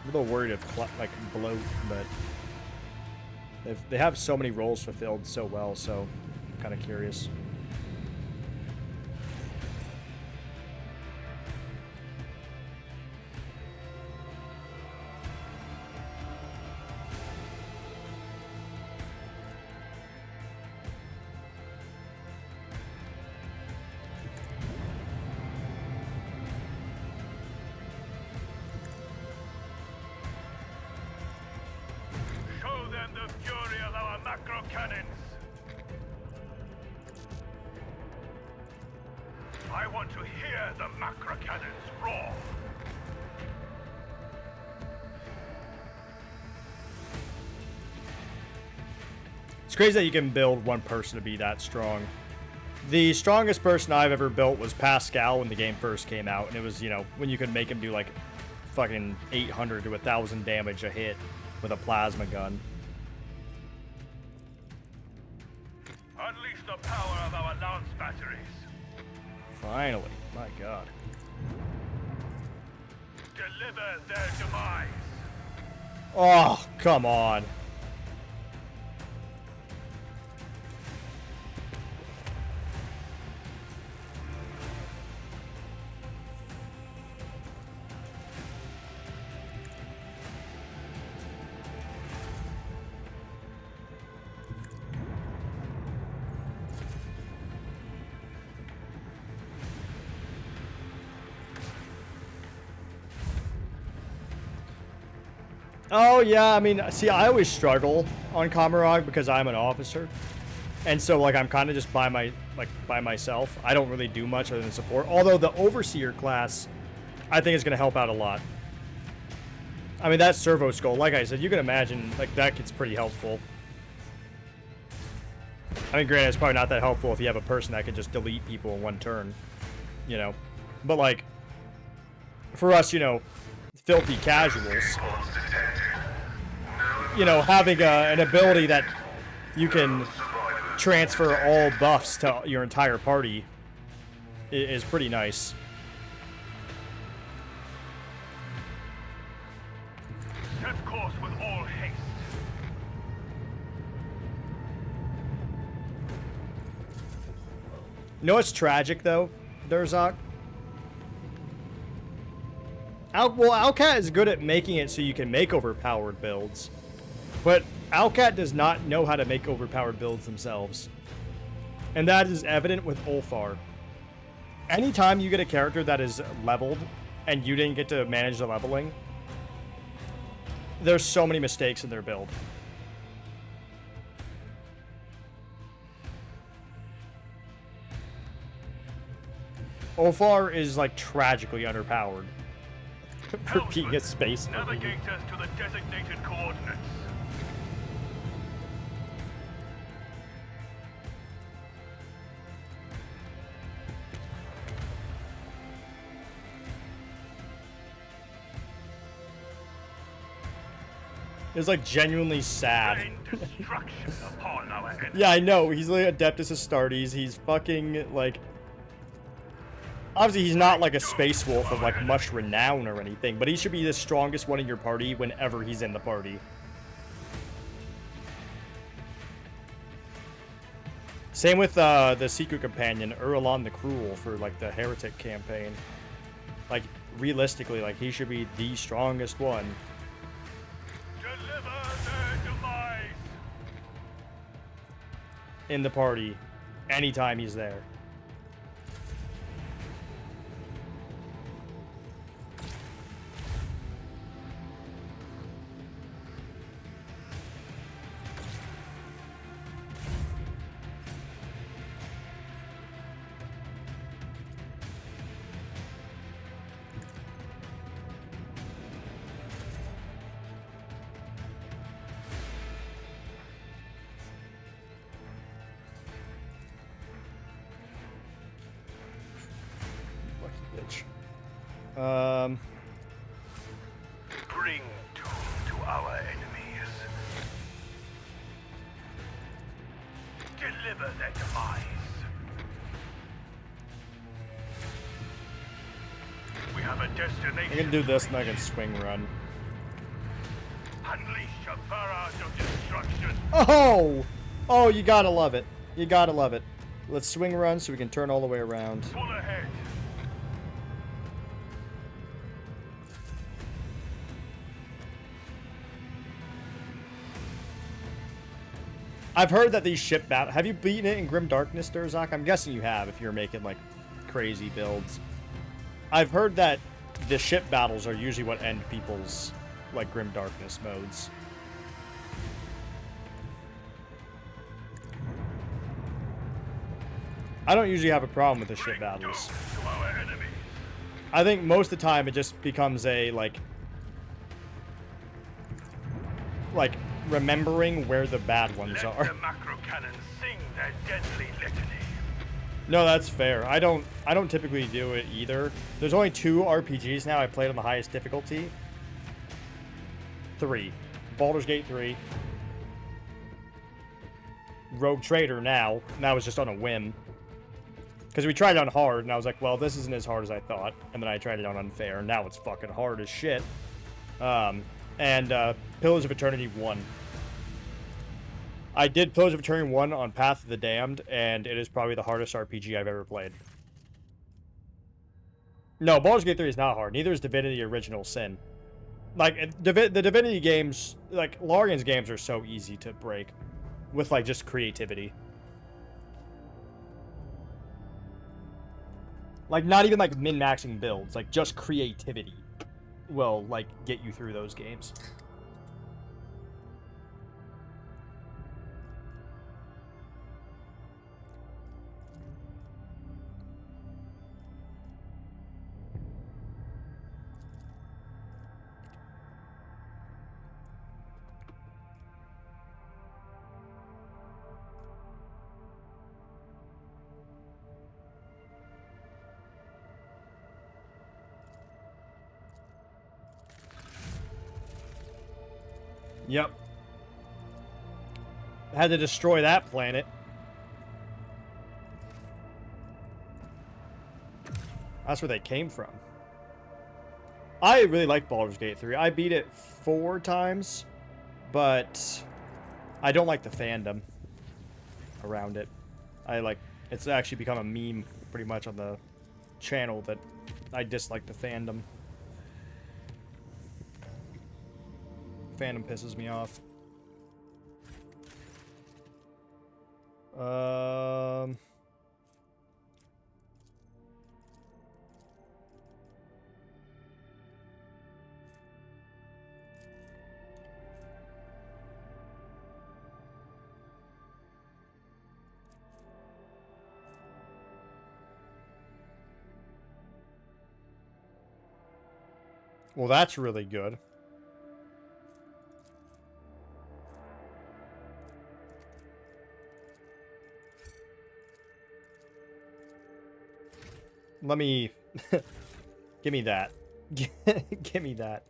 I'm a little worried of, like, bloat, but they have so many roles fulfilled so well, so I'm kind of curious. Show them the fury of our macro cannons. I want to hear the macro cannons roar. It's crazy that you can build one person to be that strong. The strongest person I've ever built was Pascal when the game first came out, and it was, you know, when you could make him do like fucking 800 to 1,000 damage a hit with a plasma gun. Unleash the power of our lance batteries. Finally, my god. Deliver their demise. Oh, come on. Oh, yeah, I mean, see, I always struggle on Commissar because I'm an officer. And so, like, I'm kind of just by myself. I don't really do much other than support. Although the Overseer class, I think is going to help out a lot. I mean, that servo skull, like I said, you can imagine, like, that gets pretty helpful. I mean, granted, it's probably not that helpful if you have a person that can just delete people in one turn. You know? But, like, for us, you know, filthy casuals, you know, having an ability that you can transfer all buffs to your entire party is pretty nice. Set course with all haste. You know what's tragic, though, Durzak? Well, Alcat is good at making it so you can make overpowered builds. But Alcat does not know how to make overpowered builds themselves. And that is evident with Ulfar. Anytime you get a character that is leveled and you didn't get to manage the leveling, there's so many mistakes in their build. Ulfar is like tragically underpowered for being a space marine. Navigate us to the designated coordinates. It's like genuinely sad. Destruction upon our enemies. Yeah, I know. He's like Adeptus Astartes. He's fucking like. Obviously, he's not like a space wolf of like much renown or anything, but he should be the strongest one in your party whenever he's in the party. Same with the secret companion, Uralon the Cruel, for like the Heretic campaign. Like, realistically, like he should be the strongest one. Deliver their demise. In the party, anytime he's there. advantage. Bring doom to our enemies. Deliver their demise. We have a destination. I can do this and I can swing run. Unleash a barrage of destruction. Oh! Oh, you gotta love it. You gotta love it. Let's swing run so we can turn all the way around. Full ahead. I've heard that these ship battles... Have you beaten it in Grim Darkness, Durzak? I'm guessing you have if you're making, like, crazy builds. I've heard that the ship battles are usually what end people's, like, Grim Darkness modes. I don't usually have a problem with the ship battles. I think most of the time it just becomes a, like, remembering where the bad ones are. The macro cannons sing their deadly litany. No, that's fair. I don't typically do it either. There's only 2 RPGs now I played on the highest difficulty. 3. Baldur's Gate 3. Rogue Trader now. And that was just on a whim. Because we tried it on hard, and I was like, well, this isn't as hard as I thought. And then I tried it on unfair, and now it's fucking hard as shit. Pillars of Eternity 1. I did Pillars of Eternity 1 on Path of the Damned, and it is probably the hardest RPG I've ever played. No, Baldur's Gate 3 is not hard. Neither is Divinity Original Sin. Like, the Divinity games, like, Larian's games are so easy to break. With, like, just creativity. Like, not even, like, min-maxing builds. Like, just creativity will, like, get you through those games. Yep. Had to destroy that planet. That's where they came from. I really like Baldur's Gate 3. I beat it 4 times, but I don't like the fandom around it. It's actually become a meme pretty much on the channel that I dislike the fandom. Fandom pisses me off. Well, that's really good. Let me... Give me that. Give me that.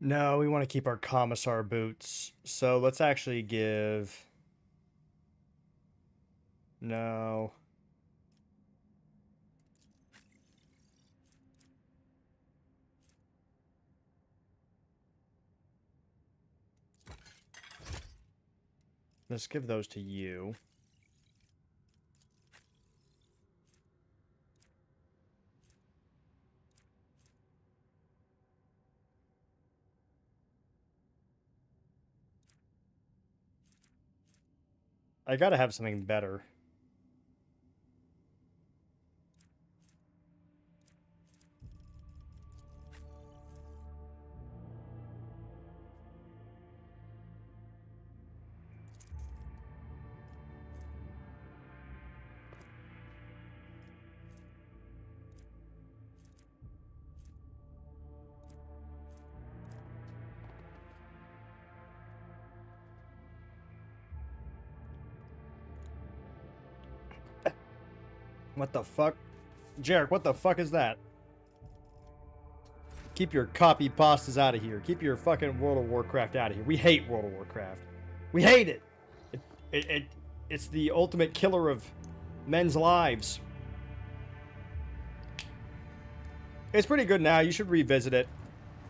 No, we want to keep our Commissar boots. So let's actually give... No. Let's give those to you. I gotta have something better. What the fuck? Jarek, what the fuck is that? Keep your copy pastas out of here. Keep your fucking World of Warcraft out of here. We hate World of Warcraft. We hate it. It's the ultimate killer of men's lives. It's pretty good now. You should revisit it.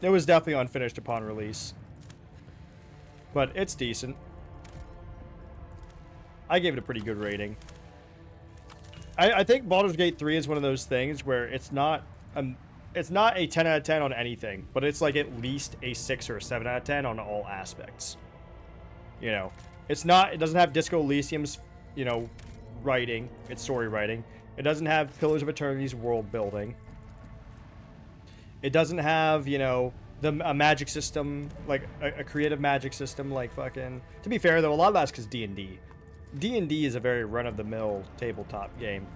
It was definitely unfinished upon release. But it's decent. I gave it a pretty good rating. I think Baldur's Gate 3 is one of those things where it's not a 10 out of 10 on anything, but it's like at least a 6 or a 7 out of 10 on all aspects. You know, it doesn't have Disco Elysium's, you know, writing, its story writing. It doesn't have Pillars of Eternity's world building. It doesn't have, you know, a magic system, like a creative magic system, like fucking... To be fair, though, a lot of that's because D&D. D&D is a very run-of-the-mill tabletop game.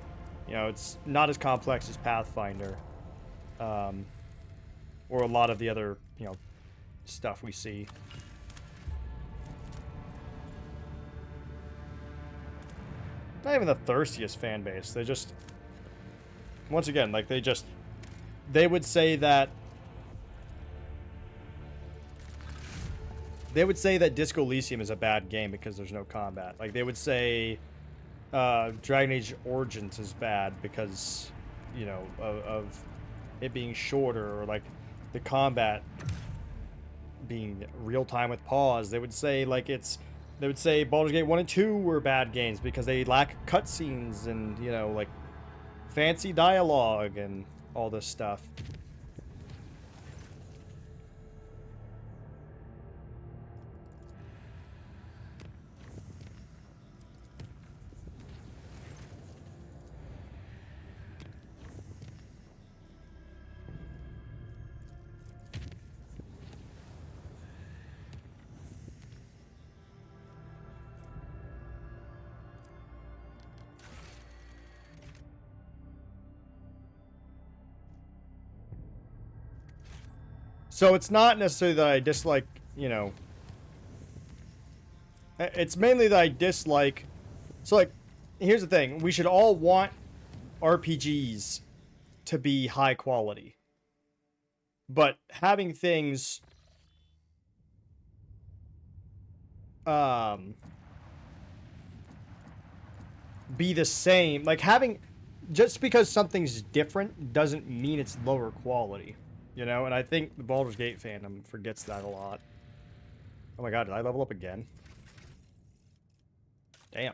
You know, it's not as complex as Pathfinder. Or a lot of the other, you know, stuff we see. Not even the thirstiest fan base. They just... Once again, like, they would say that... They would say that Disco Elysium is a bad game because there's no combat. Like, they would say Dragon Age Origins is bad because, you know, of it being shorter, or, like, the combat being real-time with pause. They would say, like, They would say Baldur's Gate 1 and 2 were bad games because they lack cutscenes and, you know, like, fancy dialogue and all this stuff. So it's not necessarily that I dislike, you know... It's mainly that I dislike... So, like, here's the thing. We should all want RPGs to be high quality. But having things... be the same. Like, having... Just because something's different doesn't mean it's lower quality. You know, and I think the Baldur's Gate fandom forgets that a lot. Oh my god, did I level up again? Damn.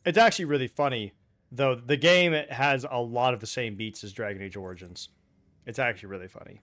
It's actually really funny, though. The game has a lot of the same beats as Dragon Age Origins. It's actually really funny.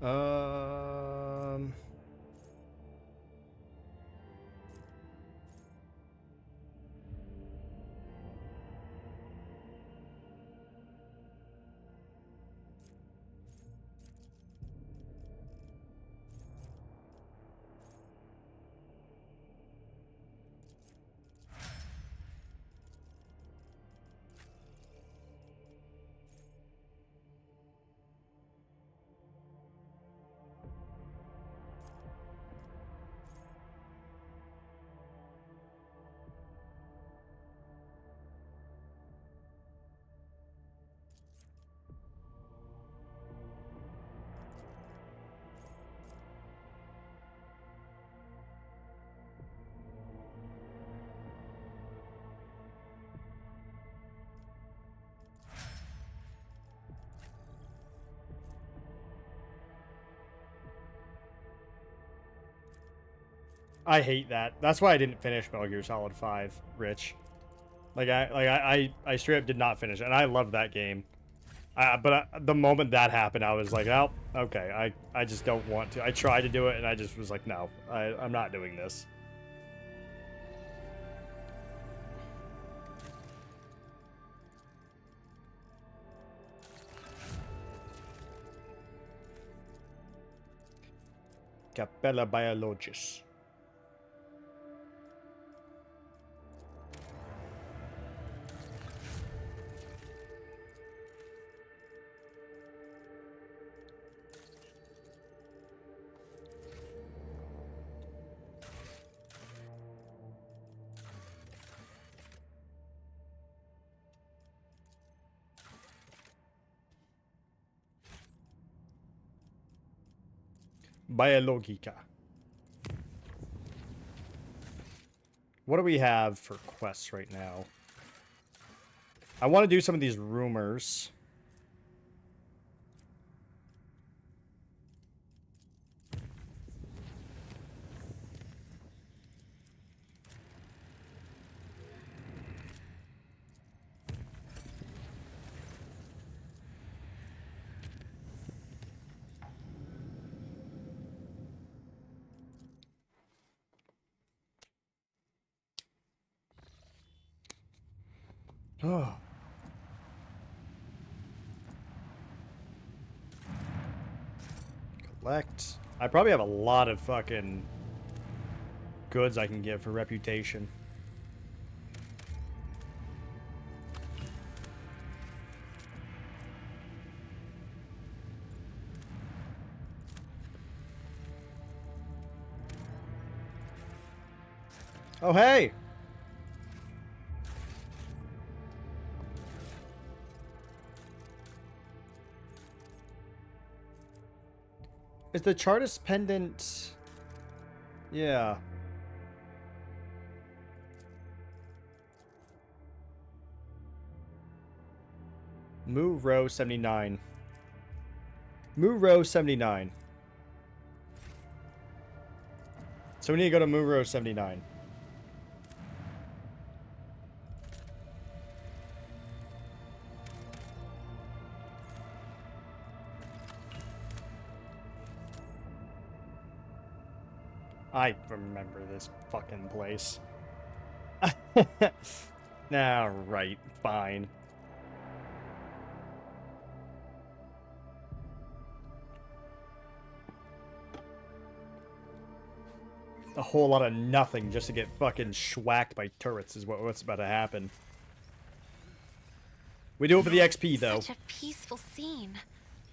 Um. I hate that. That's why I didn't finish Metal Gear Solid 5, Rich. I straight up did not finish it, and I loved that game. But the moment that happened, I was like, oh, okay, I just don't want to. I tried to do it, and I just was like, no, I'm not doing this. Capella Biologis. Biologica. What do we have for quests right now? I want to do some of these rumors. Oh. Collect. I probably have a lot of fucking goods I can get for reputation. Oh, hey! Is the Chartist pendant... Yeah. Move row 79. Move row 79. So we need to go to move row 79. I remember this fucking place. Alright, fine. A whole lot of nothing just to get fucking schwacked by turrets is what's about to happen. We do it for the XP, though. Such a peaceful scene,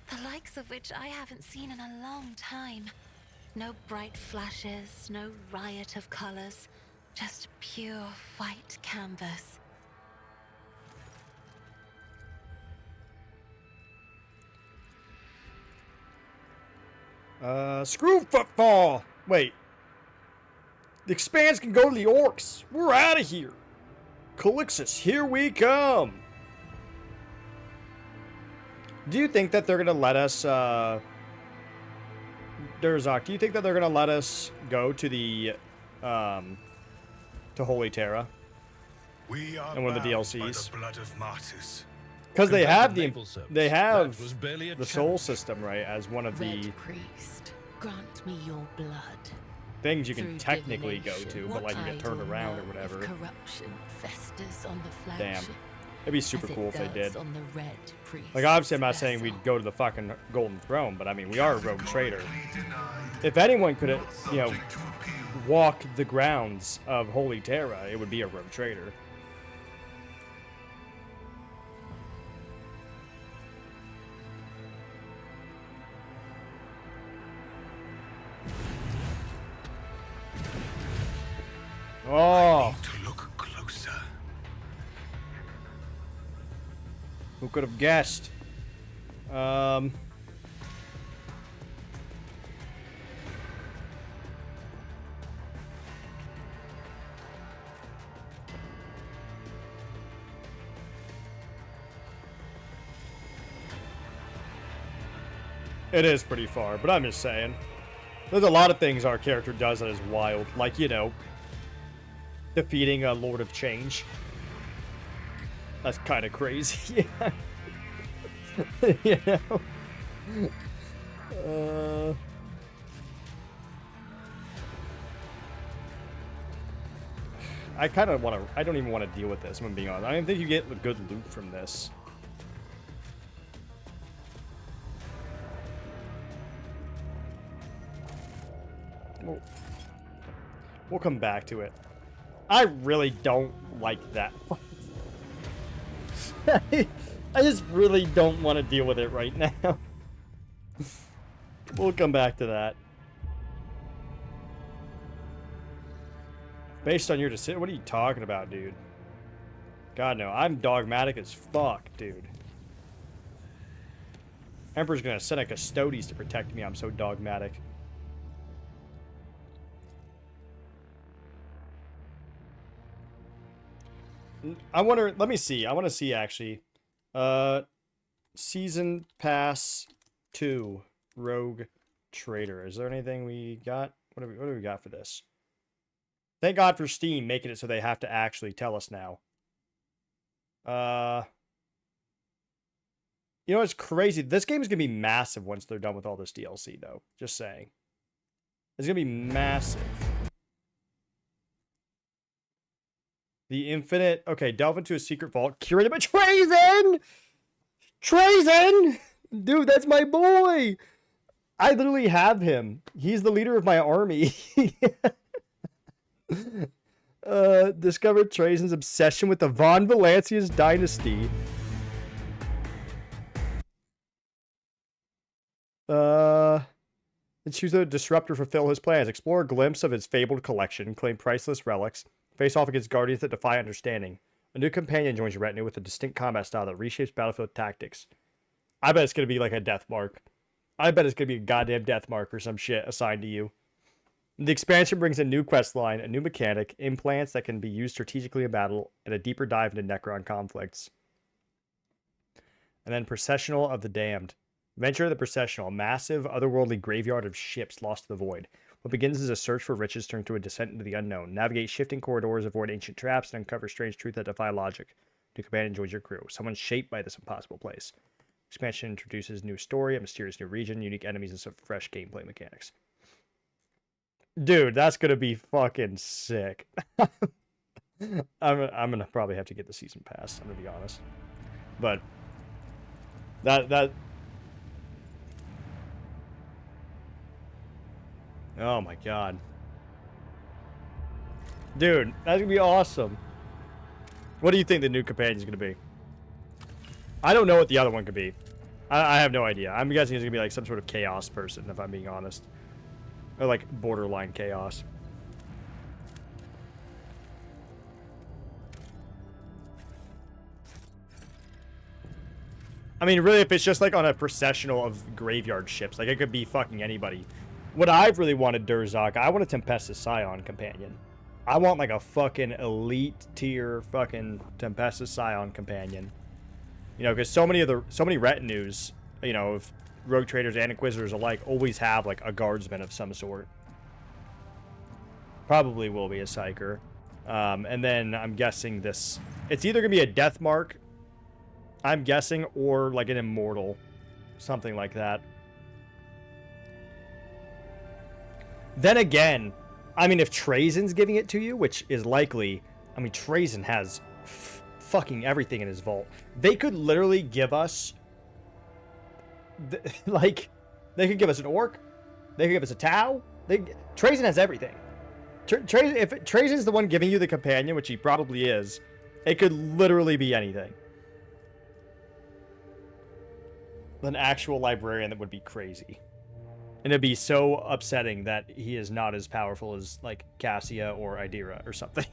the likes of which I haven't seen in a long time. No bright flashes, no riot of colors, just pure white canvas. Screw football! Wait. The Expanse can go to the Orcs. We're out of here. Calixus, here we come. Do you think that they're gonna let us, Durzak, do you think that they're gonna let us go to the, to Holy Terra? We are and one of the bound by DLCs. the blood of martyrs. Because they Compared have to the naval service, they have that was barely a the soul challenge. system, right, as one of the Red priest, grant me your blood. things you can Through technically go divination, to, but like you what get turned idol around or know whatever. if corruption festers on the Damn. flagship, It'd be super as it cool if they does did. on the red priest's Like, obviously, I'm not saying vessel. we'd go to the fucking Golden Throne, but I mean, we are a rogue trader. If anyone could, you know, walk the grounds of Holy Terra, it would be a rogue trader. Oh. To look closer. Who could have guessed? It is pretty far, but I'm just saying. There's a lot of things our character does that is wild. Like, you know, defeating a Lord of Change. That's kind of crazy. You know? I kind of want to... I don't even want to deal with this, if I'm being honest. I don't think you get a good loot from this. We'll come back to it. I really don't like that. I just really don't want to deal with it right now. We'll come back to that. Based on your decision, what are you talking about, dude? God, no. I'm dogmatic as fuck, dude. Emperor's gonna send a custodes to protect me. I'm so dogmatic. I wonder, let me see. I want to see, actually. Season Pass 2, Rogue Trader. Is there anything we got? What do we got for this? Thank God for Steam making it so they have to actually tell us now. You know, it's crazy. This game is going to be massive once they're done with all this DLC, though. Just saying. It's going to be massive. The Infinite... Okay, delve into a secret vault. Curated by Trazen! Trazen! Dude, that's my boy! I literally have him. He's the leader of my army. Discovered Trazen's obsession with the Von Valancius dynasty. And choose a disruptor to fulfill his plans. Explore a glimpse of his fabled collection. Claim priceless relics. Face off against guardians that defy understanding. A new companion joins your retinue with a distinct combat style that reshapes battlefield tactics. I bet it's going to be like a death mark. I bet it's going to be a goddamn death mark or some shit assigned to you. The expansion brings a new quest line, a new mechanic, implants that can be used strategically in battle, and a deeper dive into Necron conflicts. And then Processional of the Damned. Venture the Processional, a massive, otherworldly graveyard of ships lost to the void. What begins as a search for riches turns to a descent into the unknown. Navigate shifting corridors, avoid ancient traps, and uncover strange truths that defy logic. New companion joins your crew. Someone shaped by this impossible place. Expansion introduces new story, a mysterious new region, unique enemies, and some fresh gameplay mechanics. Dude, that's gonna be fucking sick. I'm gonna probably have to get the season pass, I'm gonna be honest. But that oh my god. Dude, that's gonna be awesome. What do you think the new companion is gonna be? I don't know what the other one could be. I have no idea. I'm guessing it's gonna be like some sort of chaos person, if I'm being honest. Or like borderline chaos. I mean, really, if it's just like on a processional of graveyard ships, like it could be fucking anybody. What I've really wanted, Durzak, I want a Tempestus Scion companion. I want like a fucking elite tier fucking Tempestus Scion companion. You know, because so many retinues, you know, of rogue traders and inquisitors alike always have like a guardsman of some sort. Probably will be a psyker. And then I'm guessing this, it's either gonna be a death mark I'm guessing, or like an immortal. Something like that. Then again, I mean, if Trazen's giving it to you, which is likely, I mean, Trazen has fucking everything in his vault. They could literally give us, like, they could give us an orc, they could give us a Tau. Trazen has everything. If Trazen's the one giving you the companion, which he probably is, it could literally be anything. An actual librarian, that would be crazy. And it'd be so upsetting that he is not as powerful as, like, Cassia or Idira or something.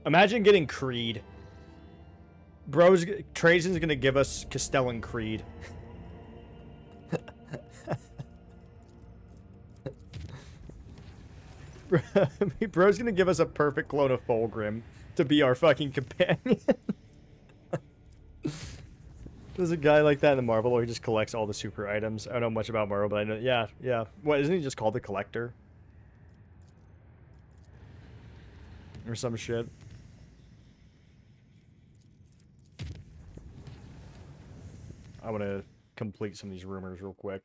Imagine getting Creed. Trajan's gonna give us Castellan Creed. Bro's gonna give us a perfect clone of Fulgrim to be our fucking companion. There's a guy like that in the Marvel where he just collects all the super items. I don't know much about Marvel, but I know, yeah. What, isn't he just called the Collector? Or some shit. I want to complete some of these rumors real quick.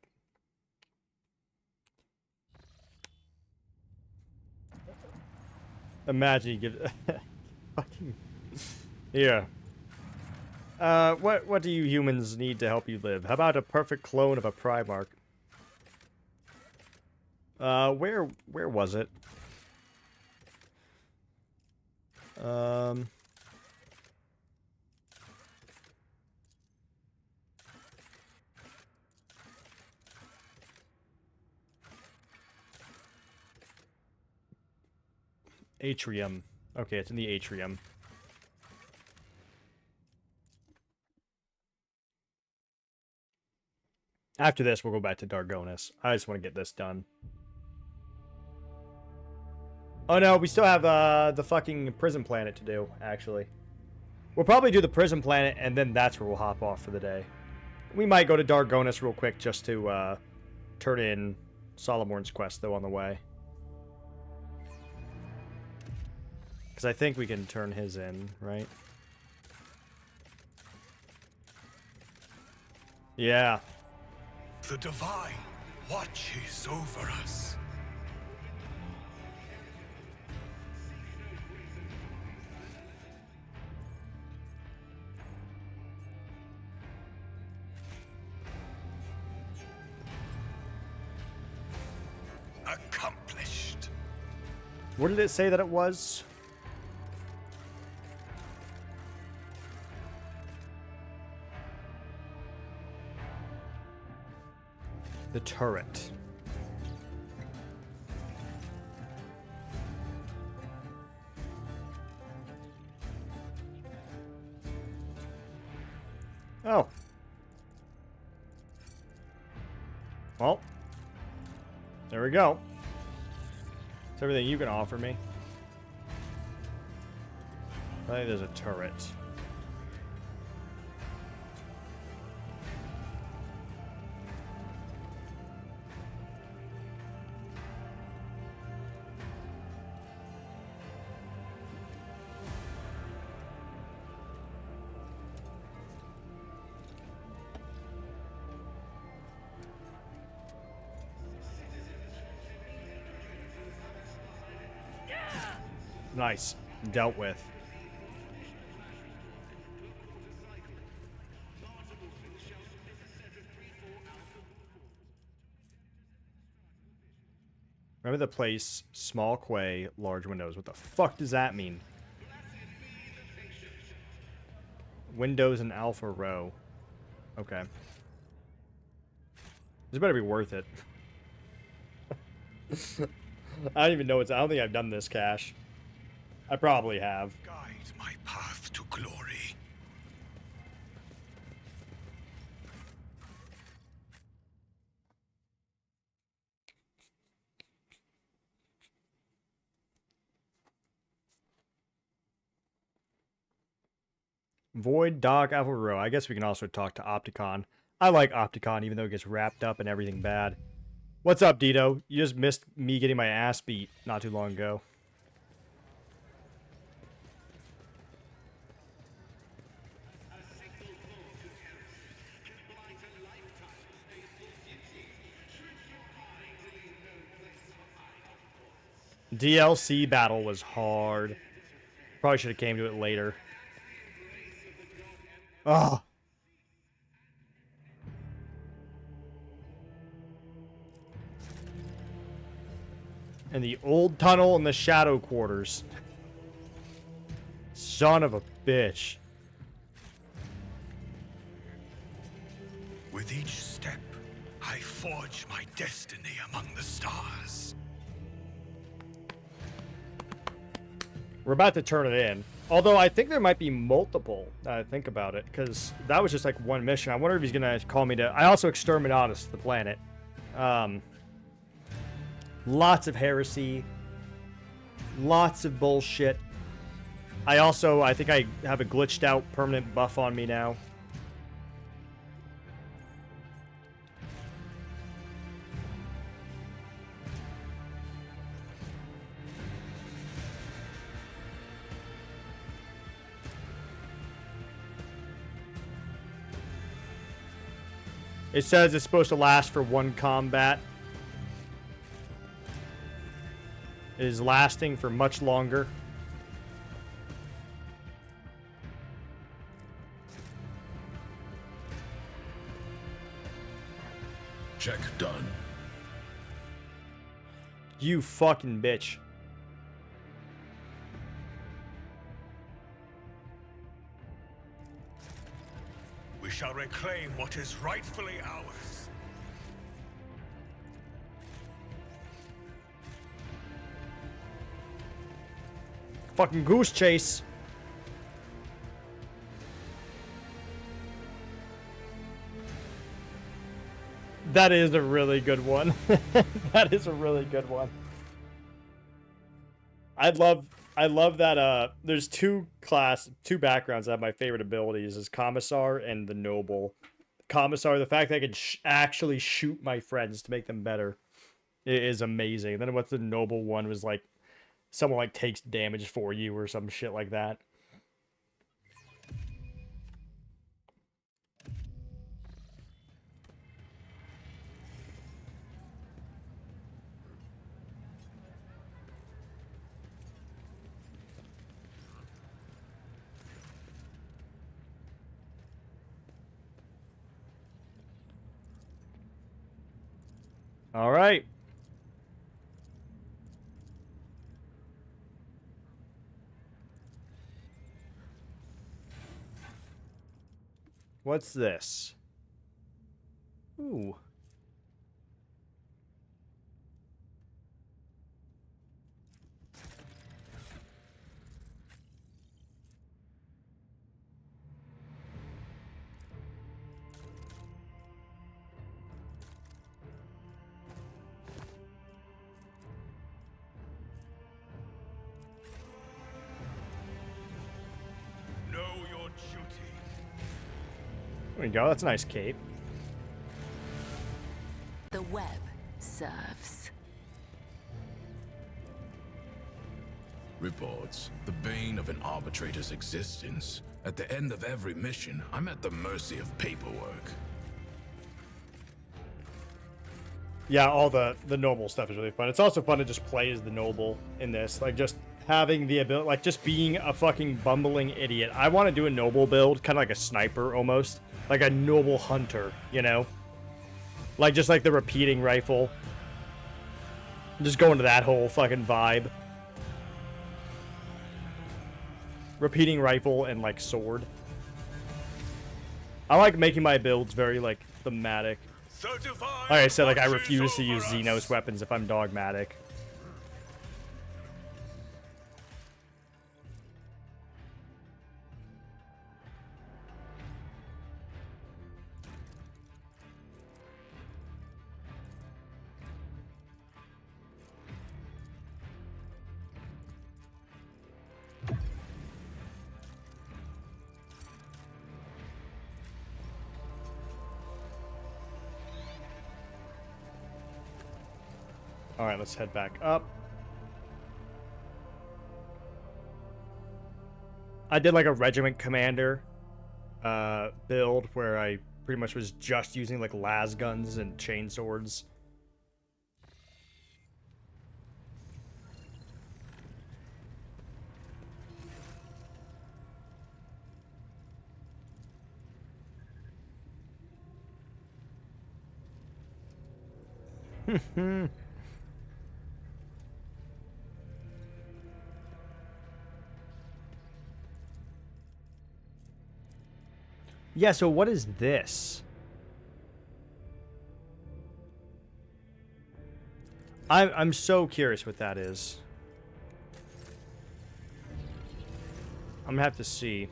Imagine you give fucking yeah. What do you humans need to help you live? How about a perfect clone of a Primarch? Where was it? Atrium. Okay, it's in the atrium. After this, we'll go back to Dargonis. I just want to get this done. Oh no, we still have the fucking prison planet to do, actually. We'll probably do the prison planet, and then that's where we'll hop off for the day. We might go to Dargonis real quick just to turn in Solomorn's quest, though, on the way. Because I think we can turn his in, right? Yeah. The Divine watches over us. Accomplished. What did it say that it was? The turret. Oh. Well. There we go. It's everything you can offer me. I think there's a turret. Nice. Dealt with. Remember the place, small quay, large windows. What the fuck does that mean? Windows in Alpha Row. Okay. This better be worth it. I don't even know what's... I don't think I've done this cache. I probably have. Guide my path to glory. Void, Doc, Alpha Row. I guess we can also talk to Opticon. I like Opticon, even though it gets wrapped up in everything bad. What's up, Dito? You just missed me getting my ass beat not too long ago. DLC battle was hard. Probably should have came to it later. Oh. And the old tunnel in the shadow quarters. Son of a bitch. With each step, I forge my destiny among the stars. We're about to turn it in. Although I think there might be multiple, now that I think about it, because that was just like one mission. I wonder if he's going to call me to... I also Exterminatus the planet. Lots of heresy. Lots of bullshit. I think I have a glitched out permanent buff on me now. It says it's supposed to last for one combat. It is lasting for much longer. Check done. You fucking bitch. We shall reclaim what is rightfully ours. Fucking goose chase. That is a really good one. That is a really good one. I love that there's two backgrounds that have my favorite abilities is Commissar and the Noble. Commissar, the fact that I could actually shoot my friends to make them better is amazing. Then what's the Noble one was like someone like takes damage for you or some shit like that. All right. What's this? Ooh. There we go. That's a nice cape. The web serves. Reports. The bane of an arbitrator's existence. At the end of every mission, I'm at the mercy of paperwork. Yeah, all the Noble stuff is really fun. It's also fun to just play as the Noble in this. Like, just having the ability, like, just being a fucking bumbling idiot. I want to do a Noble build, kind of like a sniper, almost. Like a Noble hunter, you know? Like, just like the repeating rifle. Just go into that whole fucking vibe. Repeating rifle and, like, sword. I like making my builds very, like, thematic. Like I said, like, I refuse to use Xenos weapons if I'm dogmatic. Alright, let's head back up. I did like a regiment commander build where I pretty much was just using like las guns and chain swords. Yeah, so what is this? I'm so curious what that is. I'm gonna have to see.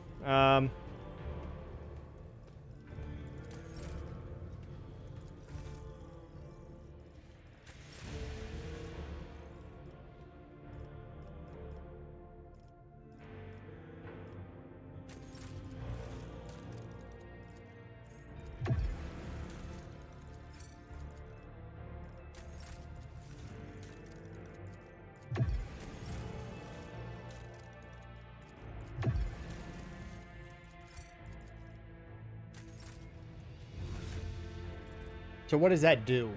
So what does that do?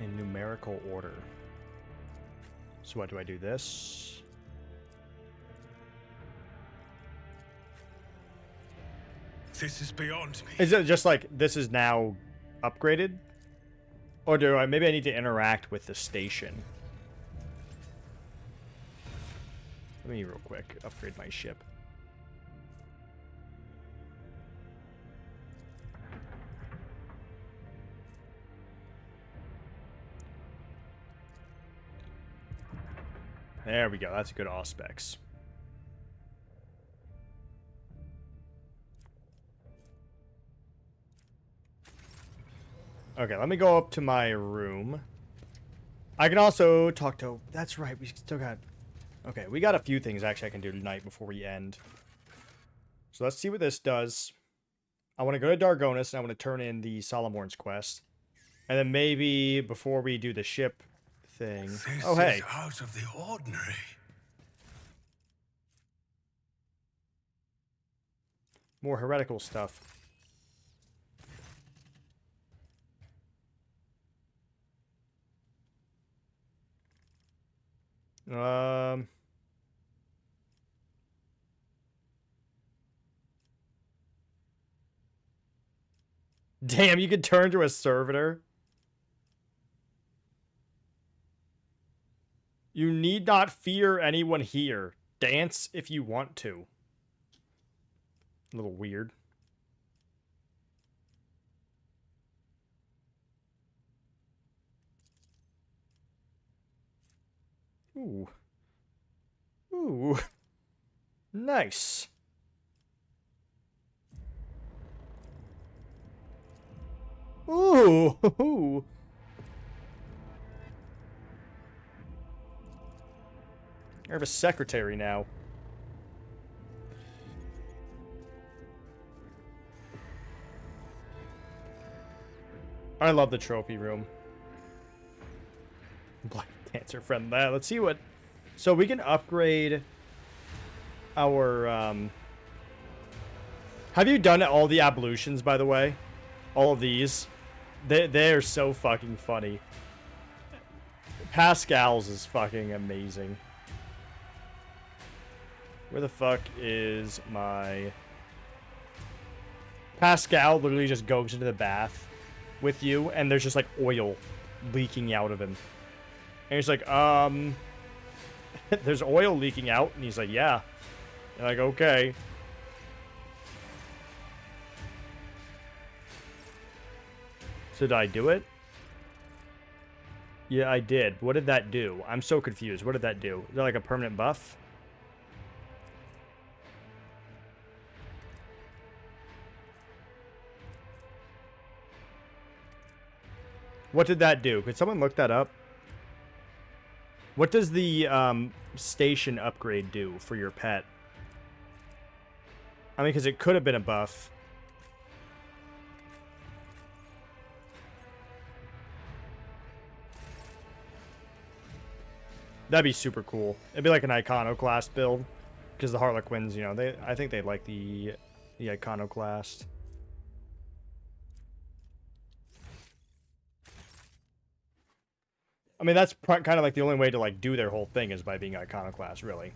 In numerical order. So what do I do this? This is beyond me. Is it just like this is now upgraded? Or do I maybe I need to interact with the station? Let me real quick upgrade my ship. There we go. That's good auspex. Okay, let me go up to my room. I can also talk to... That's right, we still got... Okay, we got a few things actually I can do tonight before we end. So let's see what this does. I want to go to Dargonis and I want to turn in the Solomorn's quest. And then maybe before we do the ship thing... Oh, hey. This is out of the ordinary. More heretical stuff. Damn, you could turn to a servitor. You need not fear anyone here. Dance if you want to. A little weird. Ooh. Ooh. Nice. Ooh. I have a secretary now. I love the trophy room. Black Dancer friend. Let's see what... So we can upgrade our... Have you done all the ablutions, by the way? All of these? They're so fucking funny. Pascal's is fucking amazing. Where the fuck is my... Pascal literally just goes into the bath with you, and there's just like oil leaking out of him. And he's like, there's oil leaking out, and he's like, yeah. You're like, okay. So did I do it? Yeah, I did. What did that do? I'm so confused. What did that do? Is that like a permanent buff? What did that do? Could someone look that up? What does the station upgrade do for your pet? I mean, because it could have been a buff. That'd be super cool. It'd be like an iconoclast build, because the Harlequins, you know, I think they like the iconoclast. I mean, that's kind of like the only way to like do their whole thing is by being iconoclast, really.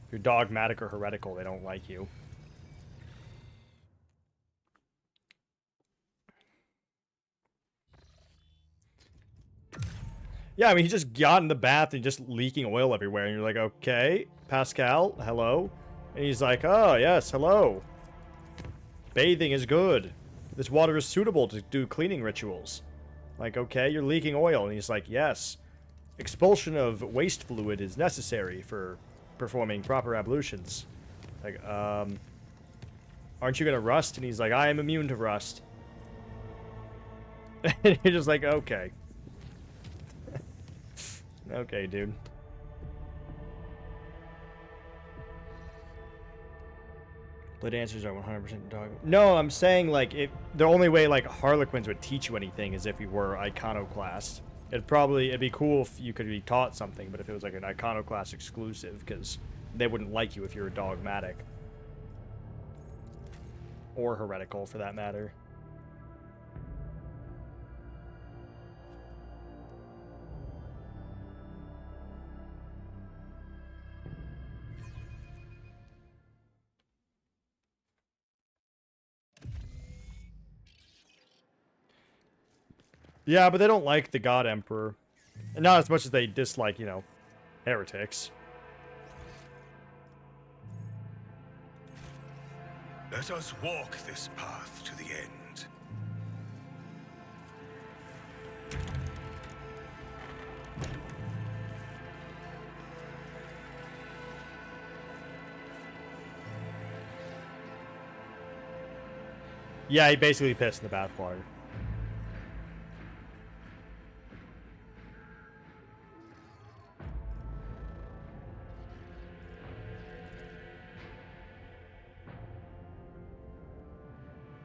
If you're dogmatic or heretical, they don't like you. Yeah, I mean, he just got in the bath and just leaking oil everywhere, and you're like, okay, Pascal, hello? And he's like, oh, yes, hello. Bathing is good. This water is suitable to do cleaning rituals. Like, okay, you're leaking oil. And he's like, yes. Expulsion of waste fluid is necessary for performing proper ablutions. Like, aren't you gonna rust? And he's like, I am immune to rust. And you're just like, okay. Okay, dude. Blood answers are 100% dog. No, I'm saying, like, the only way, like, Harlequins would teach you anything is if you were iconoclast. It'd be cool if you could be taught something, but if it was, like, an iconoclast exclusive, because they wouldn't like you if you were dogmatic. Or heretical, for that matter. Yeah, but they don't like the God Emperor. And not as much as they dislike, you know, heretics. Let us walk this path to the end. Yeah, he basically pissed in the bathwater.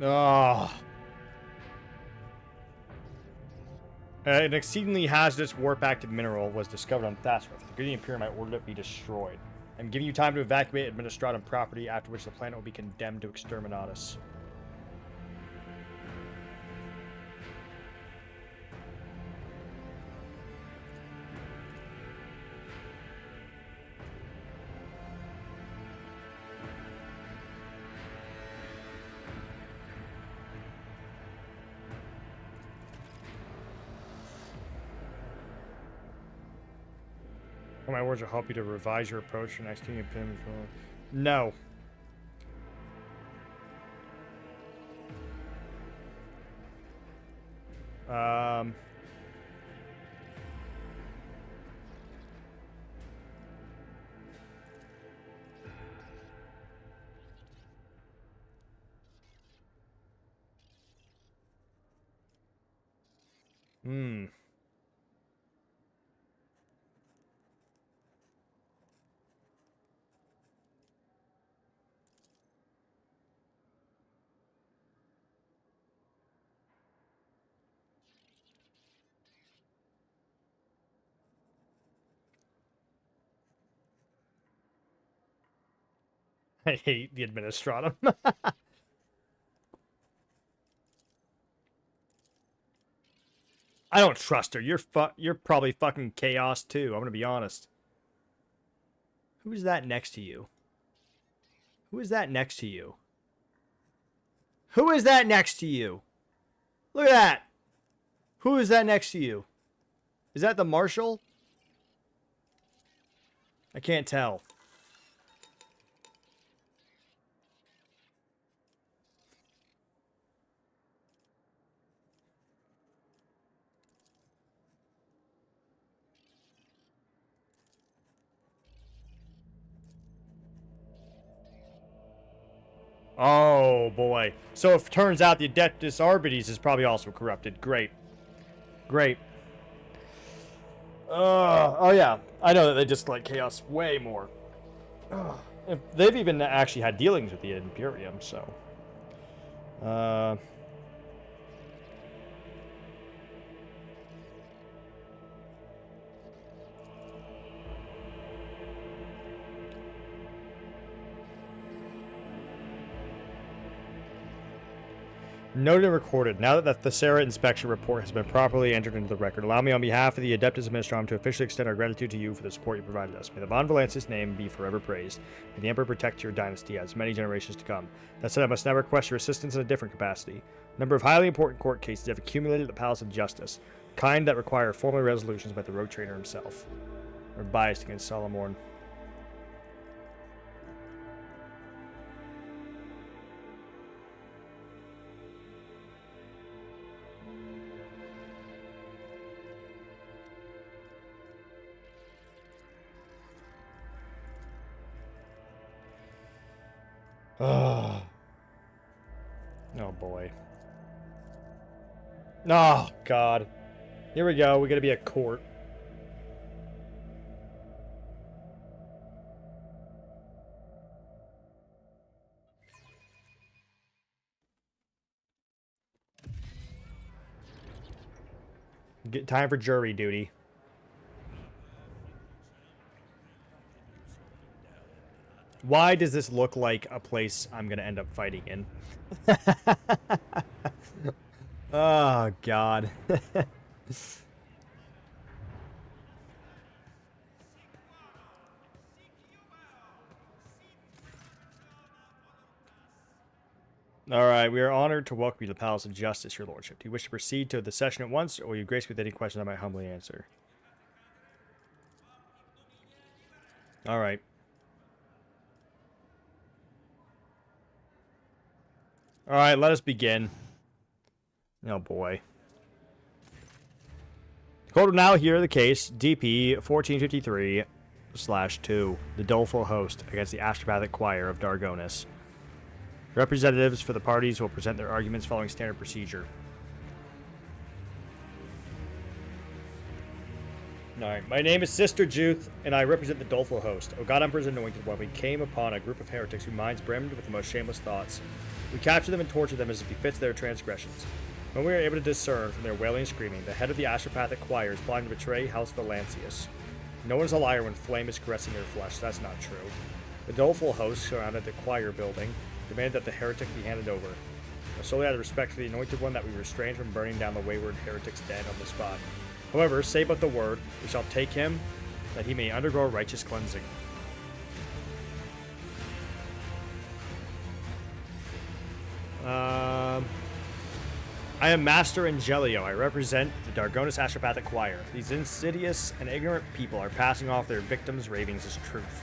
Oh. An exceedingly hazardous warp-active mineral was discovered on Thasroth. The good Imperium might order it be destroyed. I'm giving you time to evacuate Administratum property, after which the planet will be condemned to exterminatus. My words will help you to revise your approach for next King of Pim. No. Hmm. I hate the Administratum. I don't trust her. You're probably fucking chaos too. I'm gonna be honest. Who is that next to you? Who is that next to you? Who is that next to you? Look at that. Who is that next to you? Is that the Marshal? I can't tell. Oh, boy. So if it turns out the Adeptus Arbites is probably also corrupted. Great. Great. Oh, yeah. I know that they just like Chaos way more. They've even actually had dealings with the Imperium, so... Noted and recorded. Now that the Thessera inspection report has been properly entered into the record, allow me on behalf of the Adeptus Administratum to officially extend our gratitude to you for the support you provided us. May the Von Valance's name be forever praised. May the Emperor protect your dynasty as many generations to come. That said, I must now request your assistance in a different capacity. A number of highly important court cases have accumulated at the Palace of Justice, kind that require formal resolutions by the Road Trader himself. We're biased against Solomorn. Oh. Oh boy. Oh god. Here we go. We're gonna be at court. Time for jury duty. Why does this look like a place I'm going to end up fighting in? Oh, God. Alright, we are honored to welcome you to the Palace of Justice, your lordship. Do you wish to proceed to the session at once, or will you grace me with any questions I might humbly answer? Alright. Alright, let us begin. Oh boy. The court will now hear the case DP 1453/2, the Doleful Host against the Astropathic Choir of Dargonis. Representatives for the parties will present their arguments following standard procedure. Alright, my name is Sister Juth, and I represent the Doleful Host, O God Emperor's anointed one. We came upon a group of heretics whose minds brimmed with the most shameless thoughts. We capture them and torture them as it befits their transgressions. When we are able to discern from their wailing and screaming, the head of the Astropathic Choir is plotting to betray House Valancius. No one is a liar when flame is caressing their flesh. That's not true. The Doleful Host surrounded the choir building, demanded that the heretic be handed over. Solely out of respect for the anointed one that we restrained from burning down the wayward heretic's den on the spot. However, say but the word, we shall take him, that he may undergo righteous cleansing. I am Master Angelio. I represent the Dargonis Astropathic Choir. These insidious and ignorant people are passing off their victims' ravings as truth.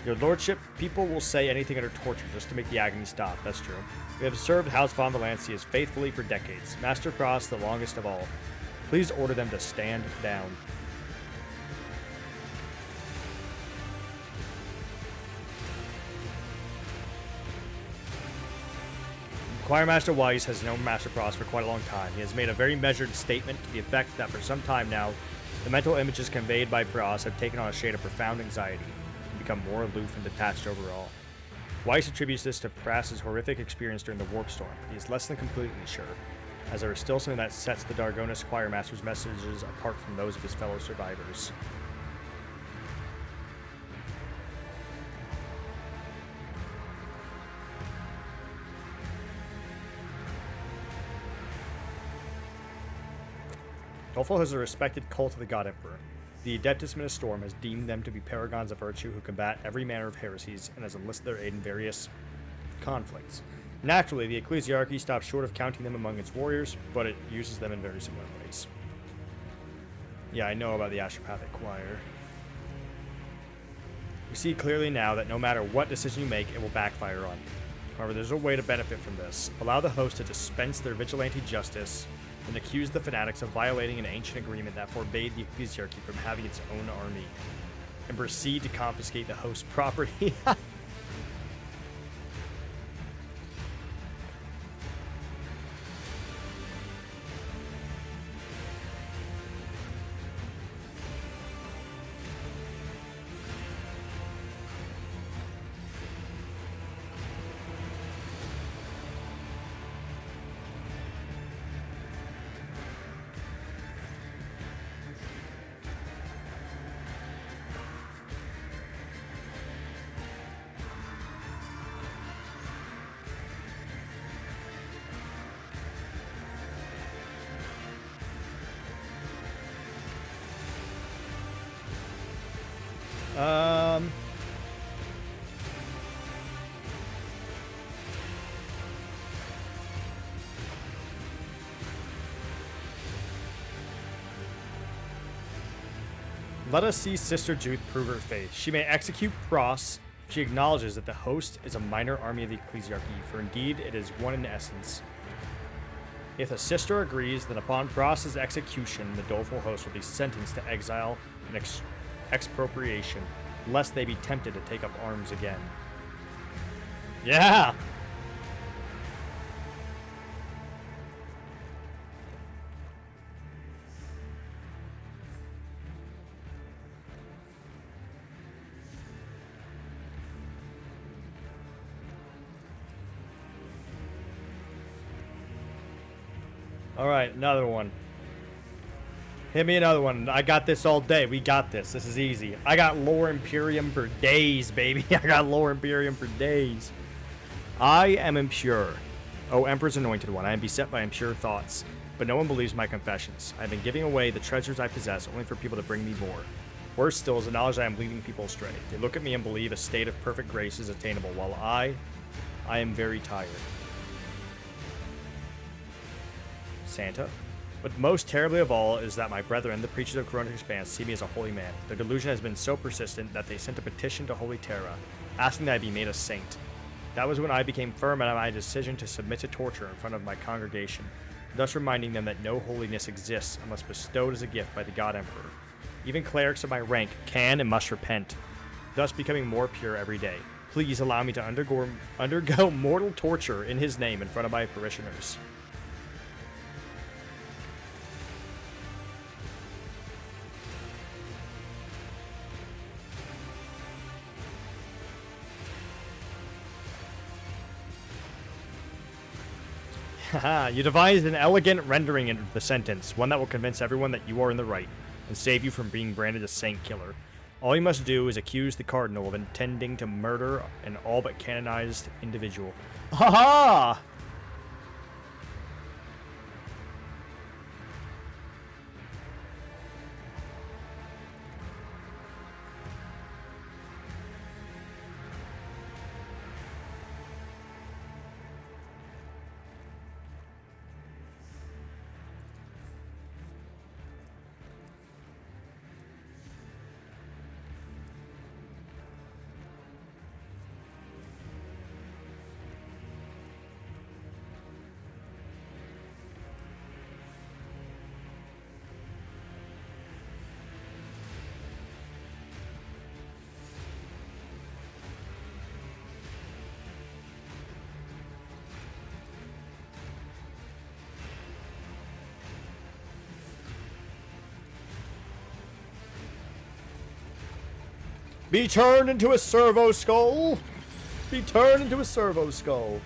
Your lordship, people will say anything under torture just to make the agony stop. That's true. We have served House Von Valancius faithfully for decades. Master Cross, the longest of all. Please order them to stand down. Choirmaster Weiss has known Master Cross for quite a long time. He has made a very measured statement to the effect that for some time now, the mental images conveyed by Cross have taken on a shade of profound anxiety and become more aloof and detached overall. Weiss attributes this to Prass's horrific experience during the Warp Storm. He is less than completely sure, as there is still something that sets the Dargonis Choirmaster's messages apart from those of his fellow survivors. Doleful is a respected cult of the God Emperor. The Adeptus Ministorum has deemed them to be paragons of virtue who combat every manner of heresies and has enlisted their aid in various conflicts. Naturally, the Ecclesiarchy stops short of counting them among its warriors, but it uses them in very similar ways. Yeah, I know about the Astropathic Choir. We see clearly now that no matter what decision you make, it will backfire on you. However, there's a way to benefit from this. Allow the host to dispense their vigilante justice and accuse the fanatics of violating an ancient agreement that forbade the Ecclesiarchy from having its own army, and proceed to confiscate the host's property. Let us see Sister Juth prove her faith. She may execute Pross. She acknowledges that the host is a minor army of the ecclesiarchy, for indeed it is one in essence. If the sister agrees, then upon Pross's execution, the doleful host will be sentenced to exile and expropriation, lest they be tempted to take up arms again. Yeah! Alright, another one. Hit me another one. I got this all day. We got this. This is easy. I got Lore Imperium for days, baby. I got Lore Imperium for days. I am impure. O Emperor's Anointed One, I am beset by impure thoughts, but no one believes my confessions. I have been giving away the treasures I possess only for people to bring me more. Worse still is the knowledge I am leading people astray. They look at me and believe a state of perfect grace is attainable, while I am very tired. Santa. But most terribly of all is that my brethren, the preachers of Coronic Expanse, see me as a holy man. Their delusion has been so persistent that they sent a petition to Holy Terra, asking that I be made a saint. That was when I became firm in my decision to submit to torture in front of my congregation, thus reminding them that no holiness exists unless bestowed as a gift by the God Emperor. Even clerics of my rank can and must repent, thus becoming more pure every day. Please allow me to undergo mortal torture in his name in front of my parishioners. Haha, you devised an elegant rendering of the sentence, one that will convince everyone that you are in the right, and save you from being branded a saint killer. All you must do is accuse the cardinal of intending to murder an all but canonized individual. Haha! Be turned into a servo skull! Be turned into a servo skull!